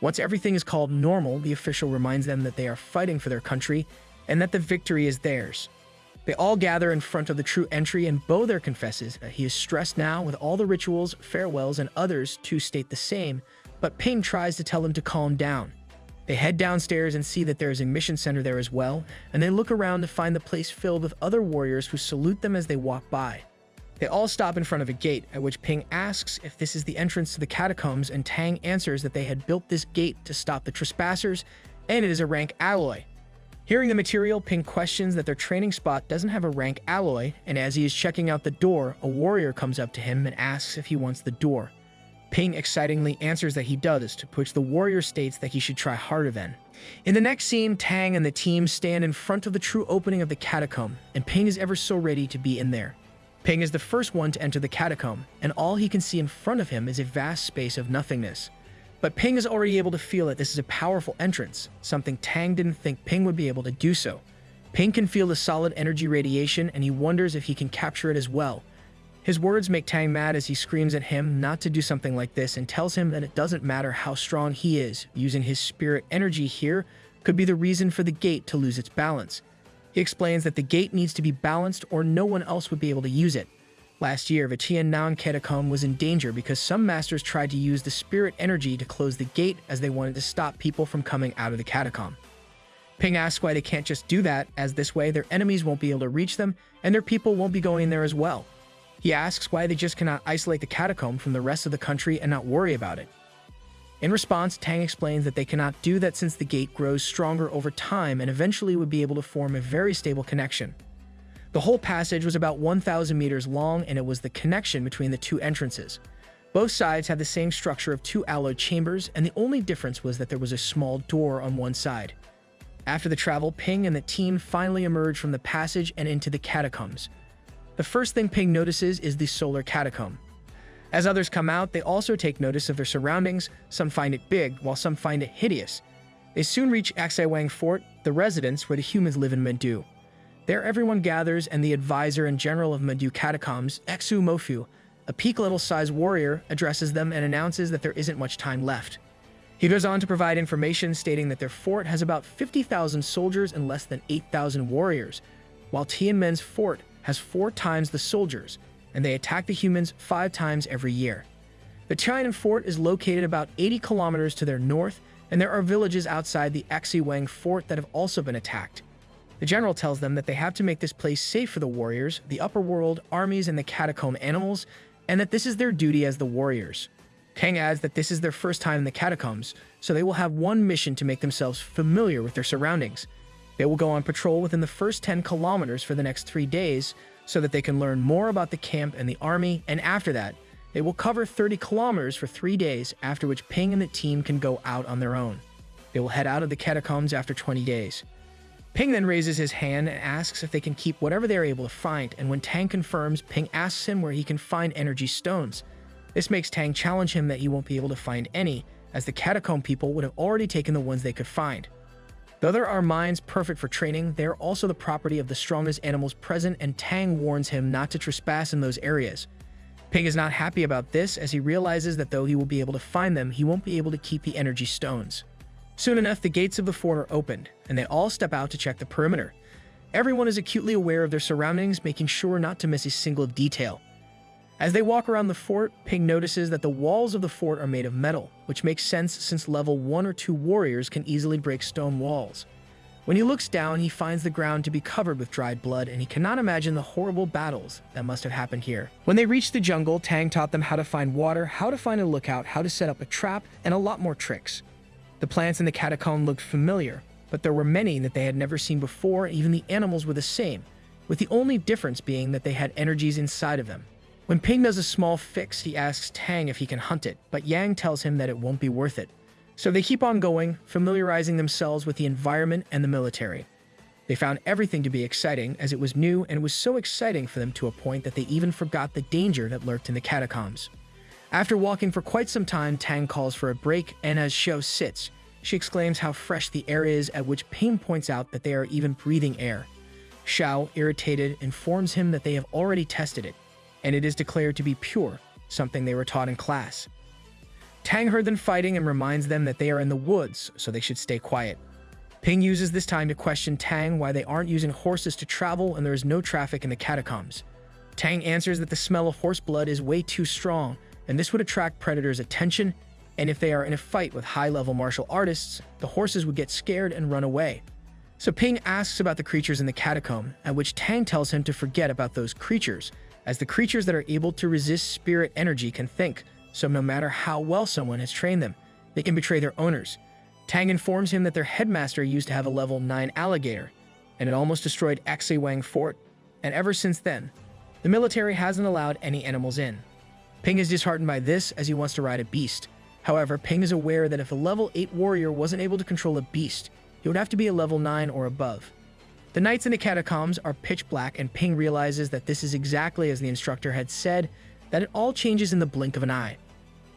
Once everything is called normal, the official reminds them that they are fighting for their country and that the victory is theirs. They all gather in front of the true entry, and Bo there confesses that he is stressed now with all the rituals, farewells, and others too state the same, but Ping tries to tell him to calm down. They head downstairs and see that there is a mission center there as well, and they look around to find the place filled with other warriors who salute them as they walk by. They all stop in front of a gate, at which Ping asks if this is the entrance to the catacombs, and Tang answers that they had built this gate to stop the trespassers, and it is a rank alloy. Hearing the material, Ping questions that their training spot doesn't have a rank alloy, and as he is checking out the door, a warrior comes up to him and asks if he wants the door. Ping excitingly answers that he does, to which the warrior states that he should try harder then. In the next scene, Tang and the team stand in front of the true opening of the catacomb, and Ping is ever so ready to be in there. Ping is the first one to enter the catacomb, and all he can see in front of him is a vast space of nothingness. But Ping is already able to feel that this is a powerful entrance, something Tang didn't think Ping would be able to do so. Ping can feel the solid energy radiation, and he wonders if he can capture it as well. His words make Tang mad as he screams at him not to do something like this and tells him that it doesn't matter how strong he is, using his spirit energy here could be the reason for the gate to lose its balance. He explains that the gate needs to be balanced or no one else would be able to use it. Last year, the Tiannan catacomb was in danger because some masters tried to use the spirit energy to close the gate as they wanted to stop people from coming out of the catacomb. Ping asks why they can't just do that, as this way their enemies won't be able to reach them and their people won't be going there as well. He asks why they just cannot isolate the catacomb from the rest of the country and not worry about it. In response, Tang explains that they cannot do that since the gate grows stronger over time and eventually would be able to form a very stable connection. The whole passage was about 1,000 meters long, and it was the connection between the two entrances. Both sides had the same structure of two alloy chambers, and the only difference was that there was a small door on one side. After the travel, Ping and the team finally emerge from the passage and into the catacombs. The first thing Ping notices is the solar catacomb. As others come out, they also take notice of their surroundings. Some find it big, while some find it hideous. They soon reach Axiwang Fort, the residence where the humans live in Mandu. There everyone gathers, and the advisor and general of Mandu Catacombs, Exu Mofu, a peak-level-sized warrior, addresses them and announces that there isn't much time left. He goes on to provide information stating that their fort has about 50,000 soldiers and less than 8,000 warriors, while Tianmen's fort has 4 times the soldiers, and they attack the humans 5 times every year. The Tianan fort is located about 80 kilometers to their north, and there are villages outside the Axiwang fort that have also been attacked. The general tells them that they have to make this place safe for the warriors, the upper world, armies, and the catacomb animals, and that this is their duty as the warriors. Tang adds that this is their first time in the catacombs, so they will have one mission to make themselves familiar with their surroundings. They will go on patrol within the first 10 kilometers for the next 3 days, so that they can learn more about the camp and the army, and after that, they will cover 30 kilometers for 3 days, after which Ping and the team can go out on their own. They will head out of the catacombs after 20 days. Ping then raises his hand and asks if they can keep whatever they are able to find, and when Tang confirms, Ping asks him where he can find energy stones. This makes Tang challenge him that he won't be able to find any, as the catacomb people would have already taken the ones they could find. Though there are mines perfect for training, they are also the property of the strongest animals present, and Tang warns him not to trespass in those areas. Ping is not happy about this, as he realizes that though he will be able to find them, he won't be able to keep the energy stones. Soon enough, the gates of the fort are opened, and they all step out to check the perimeter. Everyone is acutely aware of their surroundings, making sure not to miss a single detail. As they walk around the fort, Ping notices that the walls of the fort are made of metal, which makes sense since level 1 or 2 warriors can easily break stone walls. When he looks down, he finds the ground to be covered with dried blood, and he cannot imagine the horrible battles that must have happened here. When they reached the jungle, Tang taught them how to find water, how to find a lookout, how to set up a trap, and a lot more tricks. The plants in the catacomb looked familiar, but there were many that they had never seen before. Even the animals were the same, with the only difference being that they had energies inside of them. When Ping does a small fix, he asks Tang if he can hunt it, but Yang tells him that it won't be worth it. So they keep on going, familiarizing themselves with the environment and the military. They found everything to be exciting, as it was new, and it was so exciting for them to a point that they even forgot the danger that lurked in the catacombs. After walking for quite some time, Tang calls for a break, and as Xiao sits, she exclaims how fresh the air is, at which Ping points out that they are even breathing air. Xiao, irritated, informs him that they have already tested it, and it is declared to be pure, something they were taught in class. Tang heard them fighting and reminds them that they are in the woods, so they should stay quiet. Ping uses this time to question Tang why they aren't using horses to travel and there is no traffic in the catacombs. Tang answers that the smell of horse blood is way too strong, and this would attract predators' attention, and if they are in a fight with high-level martial artists, the horses would get scared and run away. So Ping asks about the creatures in the catacomb, at which Tang tells him to forget about those creatures, as the creatures that are able to resist spirit energy can think, so no matter how well someone has trained them, they can betray their owners. Tang informs him that their headmaster used to have a level 9 alligator, and it almost destroyed Wang Fort, and ever since then, the military hasn't allowed any animals in. Ping is disheartened by this as he wants to ride a beast. However, Ping is aware that if a level 8 warrior wasn't able to control a beast, he would have to be a level 9 or above. The nights in the catacombs are pitch black, and Ping realizes that this is exactly as the instructor had said, that it all changes in the blink of an eye.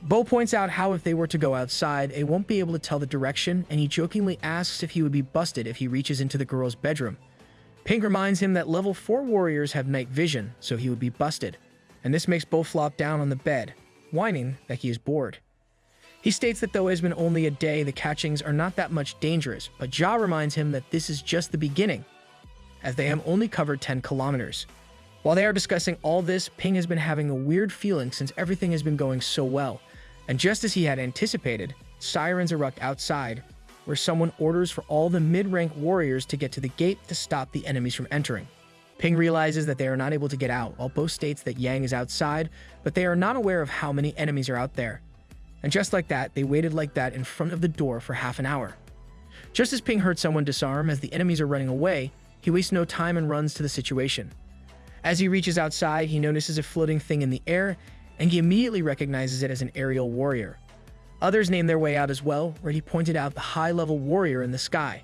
Bo points out how if they were to go outside, they won't be able to tell the direction, and he jokingly asks if he would be busted if he reaches into the girl's bedroom. Ping reminds him that level 4 warriors have night vision, so he would be busted, and this makes Bo flop down on the bed, whining that he is bored. He states that though it has been only a day, the catchings are not that much dangerous, but Ja reminds him that this is just the beginning, as they have only covered 10 kilometers. While they are discussing all this, Ping has been having a weird feeling since everything has been going so well, and just as he had anticipated, sirens erupt outside, where someone orders for all the mid-rank warriors to get to the gate to stop the enemies from entering. Ping realizes that they are not able to get out, while Bo states that Yang is outside, but they are not aware of how many enemies are out there. And just like that, they waited like that in front of the door for half an hour. Just as Ping heard someone disarm as the enemies are running away, he wastes no time and runs to the situation. As he reaches outside, he notices a floating thing in the air, and he immediately recognizes it as an aerial warrior. Others name their way out as well, where he pointed out the high-level warrior in the sky.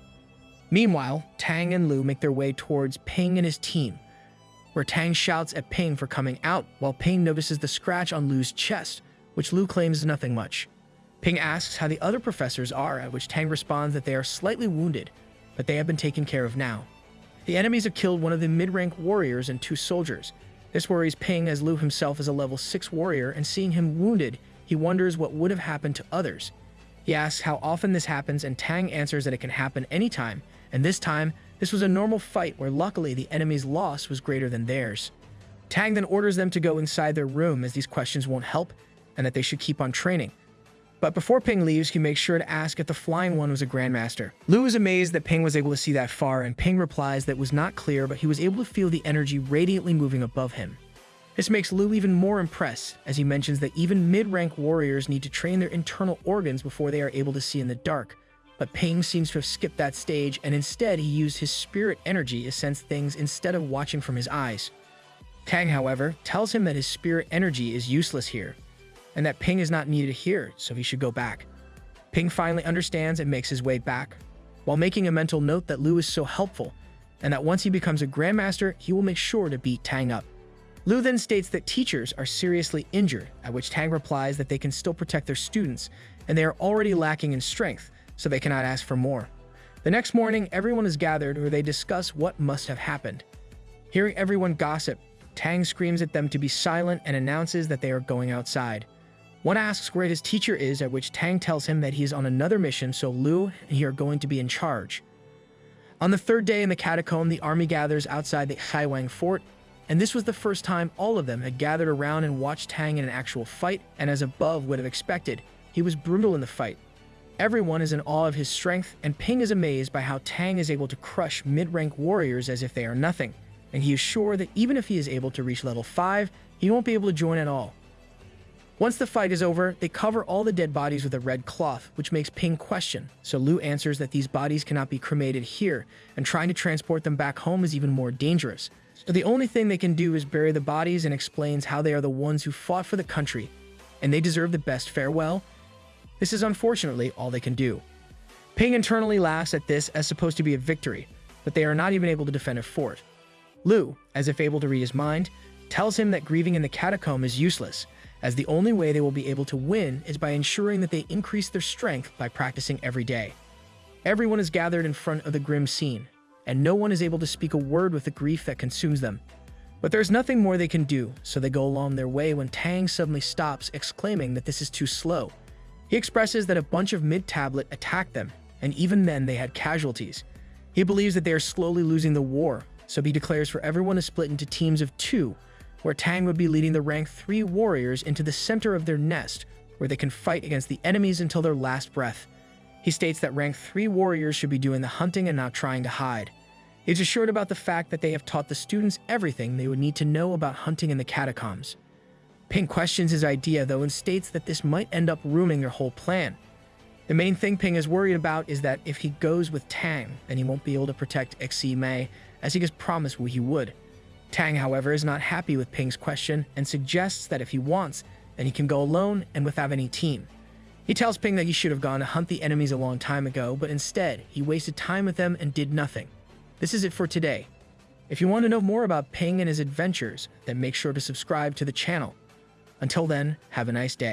Meanwhile, Tang and Lu make their way towards Ping and his team, where Tang shouts at Ping for coming out, while Ping notices the scratch on Lu's chest, which Lu claims is nothing much. Ping asks how the other professors are, at which Tang responds that they are slightly wounded, but they have been taken care of now. The enemies have killed one of the mid-rank warriors and 2 soldiers. This worries Ping, as Lu himself is a level 6 warrior, and seeing him wounded, he wonders what would have happened to others. He asks how often this happens, and Tang answers that it can happen anytime, and this time, this was a normal fight where luckily the enemy's loss was greater than theirs. Tang then orders them to go inside their room, as these questions won't help, and that they should keep on training. But before Ping leaves, he makes sure to ask if the Flying One was a Grandmaster. Lu is amazed that Ping was able to see that far, and Ping replies that it was not clear, but he was able to feel the energy radiantly moving above him. This makes Lu even more impressed, as he mentions that even mid-rank warriors need to train their internal organs before they are able to see in the dark. But Ping seems to have skipped that stage, and instead he used his spirit energy to sense things instead of watching from his eyes. Tang, however, tells him that his spirit energy is useless here, and that Ping is not needed here, so he should go back. Ping finally understands and makes his way back, while making a mental note that Lu is so helpful, and that once he becomes a Grandmaster, he will make sure to beat Tang up. Lu then states that teachers are seriously injured, at which Tang replies that they can still protect their students, and they are already lacking in strength, so they cannot ask for more. The next morning, everyone is gathered where they discuss what must have happened. Hearing everyone gossip, Tang screams at them to be silent and announces that they are going outside. One asks where his teacher is, at which Tang tells him that he is on another mission, so Lu and he are going to be in charge. On the 3rd day in the catacomb, the army gathers outside the Wang Fort, and this was the first time all of them had gathered around and watched Tang in an actual fight, and as above would have expected, he was brutal in the fight. Everyone is in awe of his strength, and Ping is amazed by how Tang is able to crush mid-rank warriors as if they are nothing, and he is sure that even if he is able to reach level 5, he won't be able to join at all. Once the fight is over, they cover all the dead bodies with a red cloth, which makes Ping question, so Lu answers that these bodies cannot be cremated here, and trying to transport them back home is even more dangerous. So the only thing they can do is bury the bodies, and explains how they are the ones who fought for the country, and they deserve the best farewell. This is unfortunately all they can do. Ping internally laughs at this as supposed to be a victory, but they are not even able to defend a fort. Lu, as if able to read his mind, tells him that grieving in the catacomb is useless, as the only way they will be able to win is by ensuring that they increase their strength by practicing every day. Everyone is gathered in front of the grim scene, and no one is able to speak a word with the grief that consumes them. But there's nothing more they can do, so they go along their way when Tang suddenly stops, exclaiming that this is too slow. He expresses that a bunch of mid-tablet attacked them, and even then they had casualties. He believes that they are slowly losing the war, so he declares for everyone to split into teams of 2, where Tang would be leading the rank 3 warriors into the center of their nest, where they can fight against the enemies until their last breath. He states that rank 3 warriors should be doing the hunting and not trying to hide. He's assured about the fact that they have taught the students everything they would need to know about hunting in the catacombs. Ping questions his idea, though, and states that this might end up ruining their whole plan. The main thing Ping is worried about is that if he goes with Tang, then he won't be able to protect Xi Mei, as he has promised he would. Tang, however, is not happy with Ping's question and suggests that if he wants, then he can go alone and without any team. He tells Ping that he should have gone to hunt the enemies a long time ago, but instead, he wasted time with them and did nothing. This is it for today. If you want to know more about Ping and his adventures, then make sure to subscribe to the channel. Until then, have a nice day.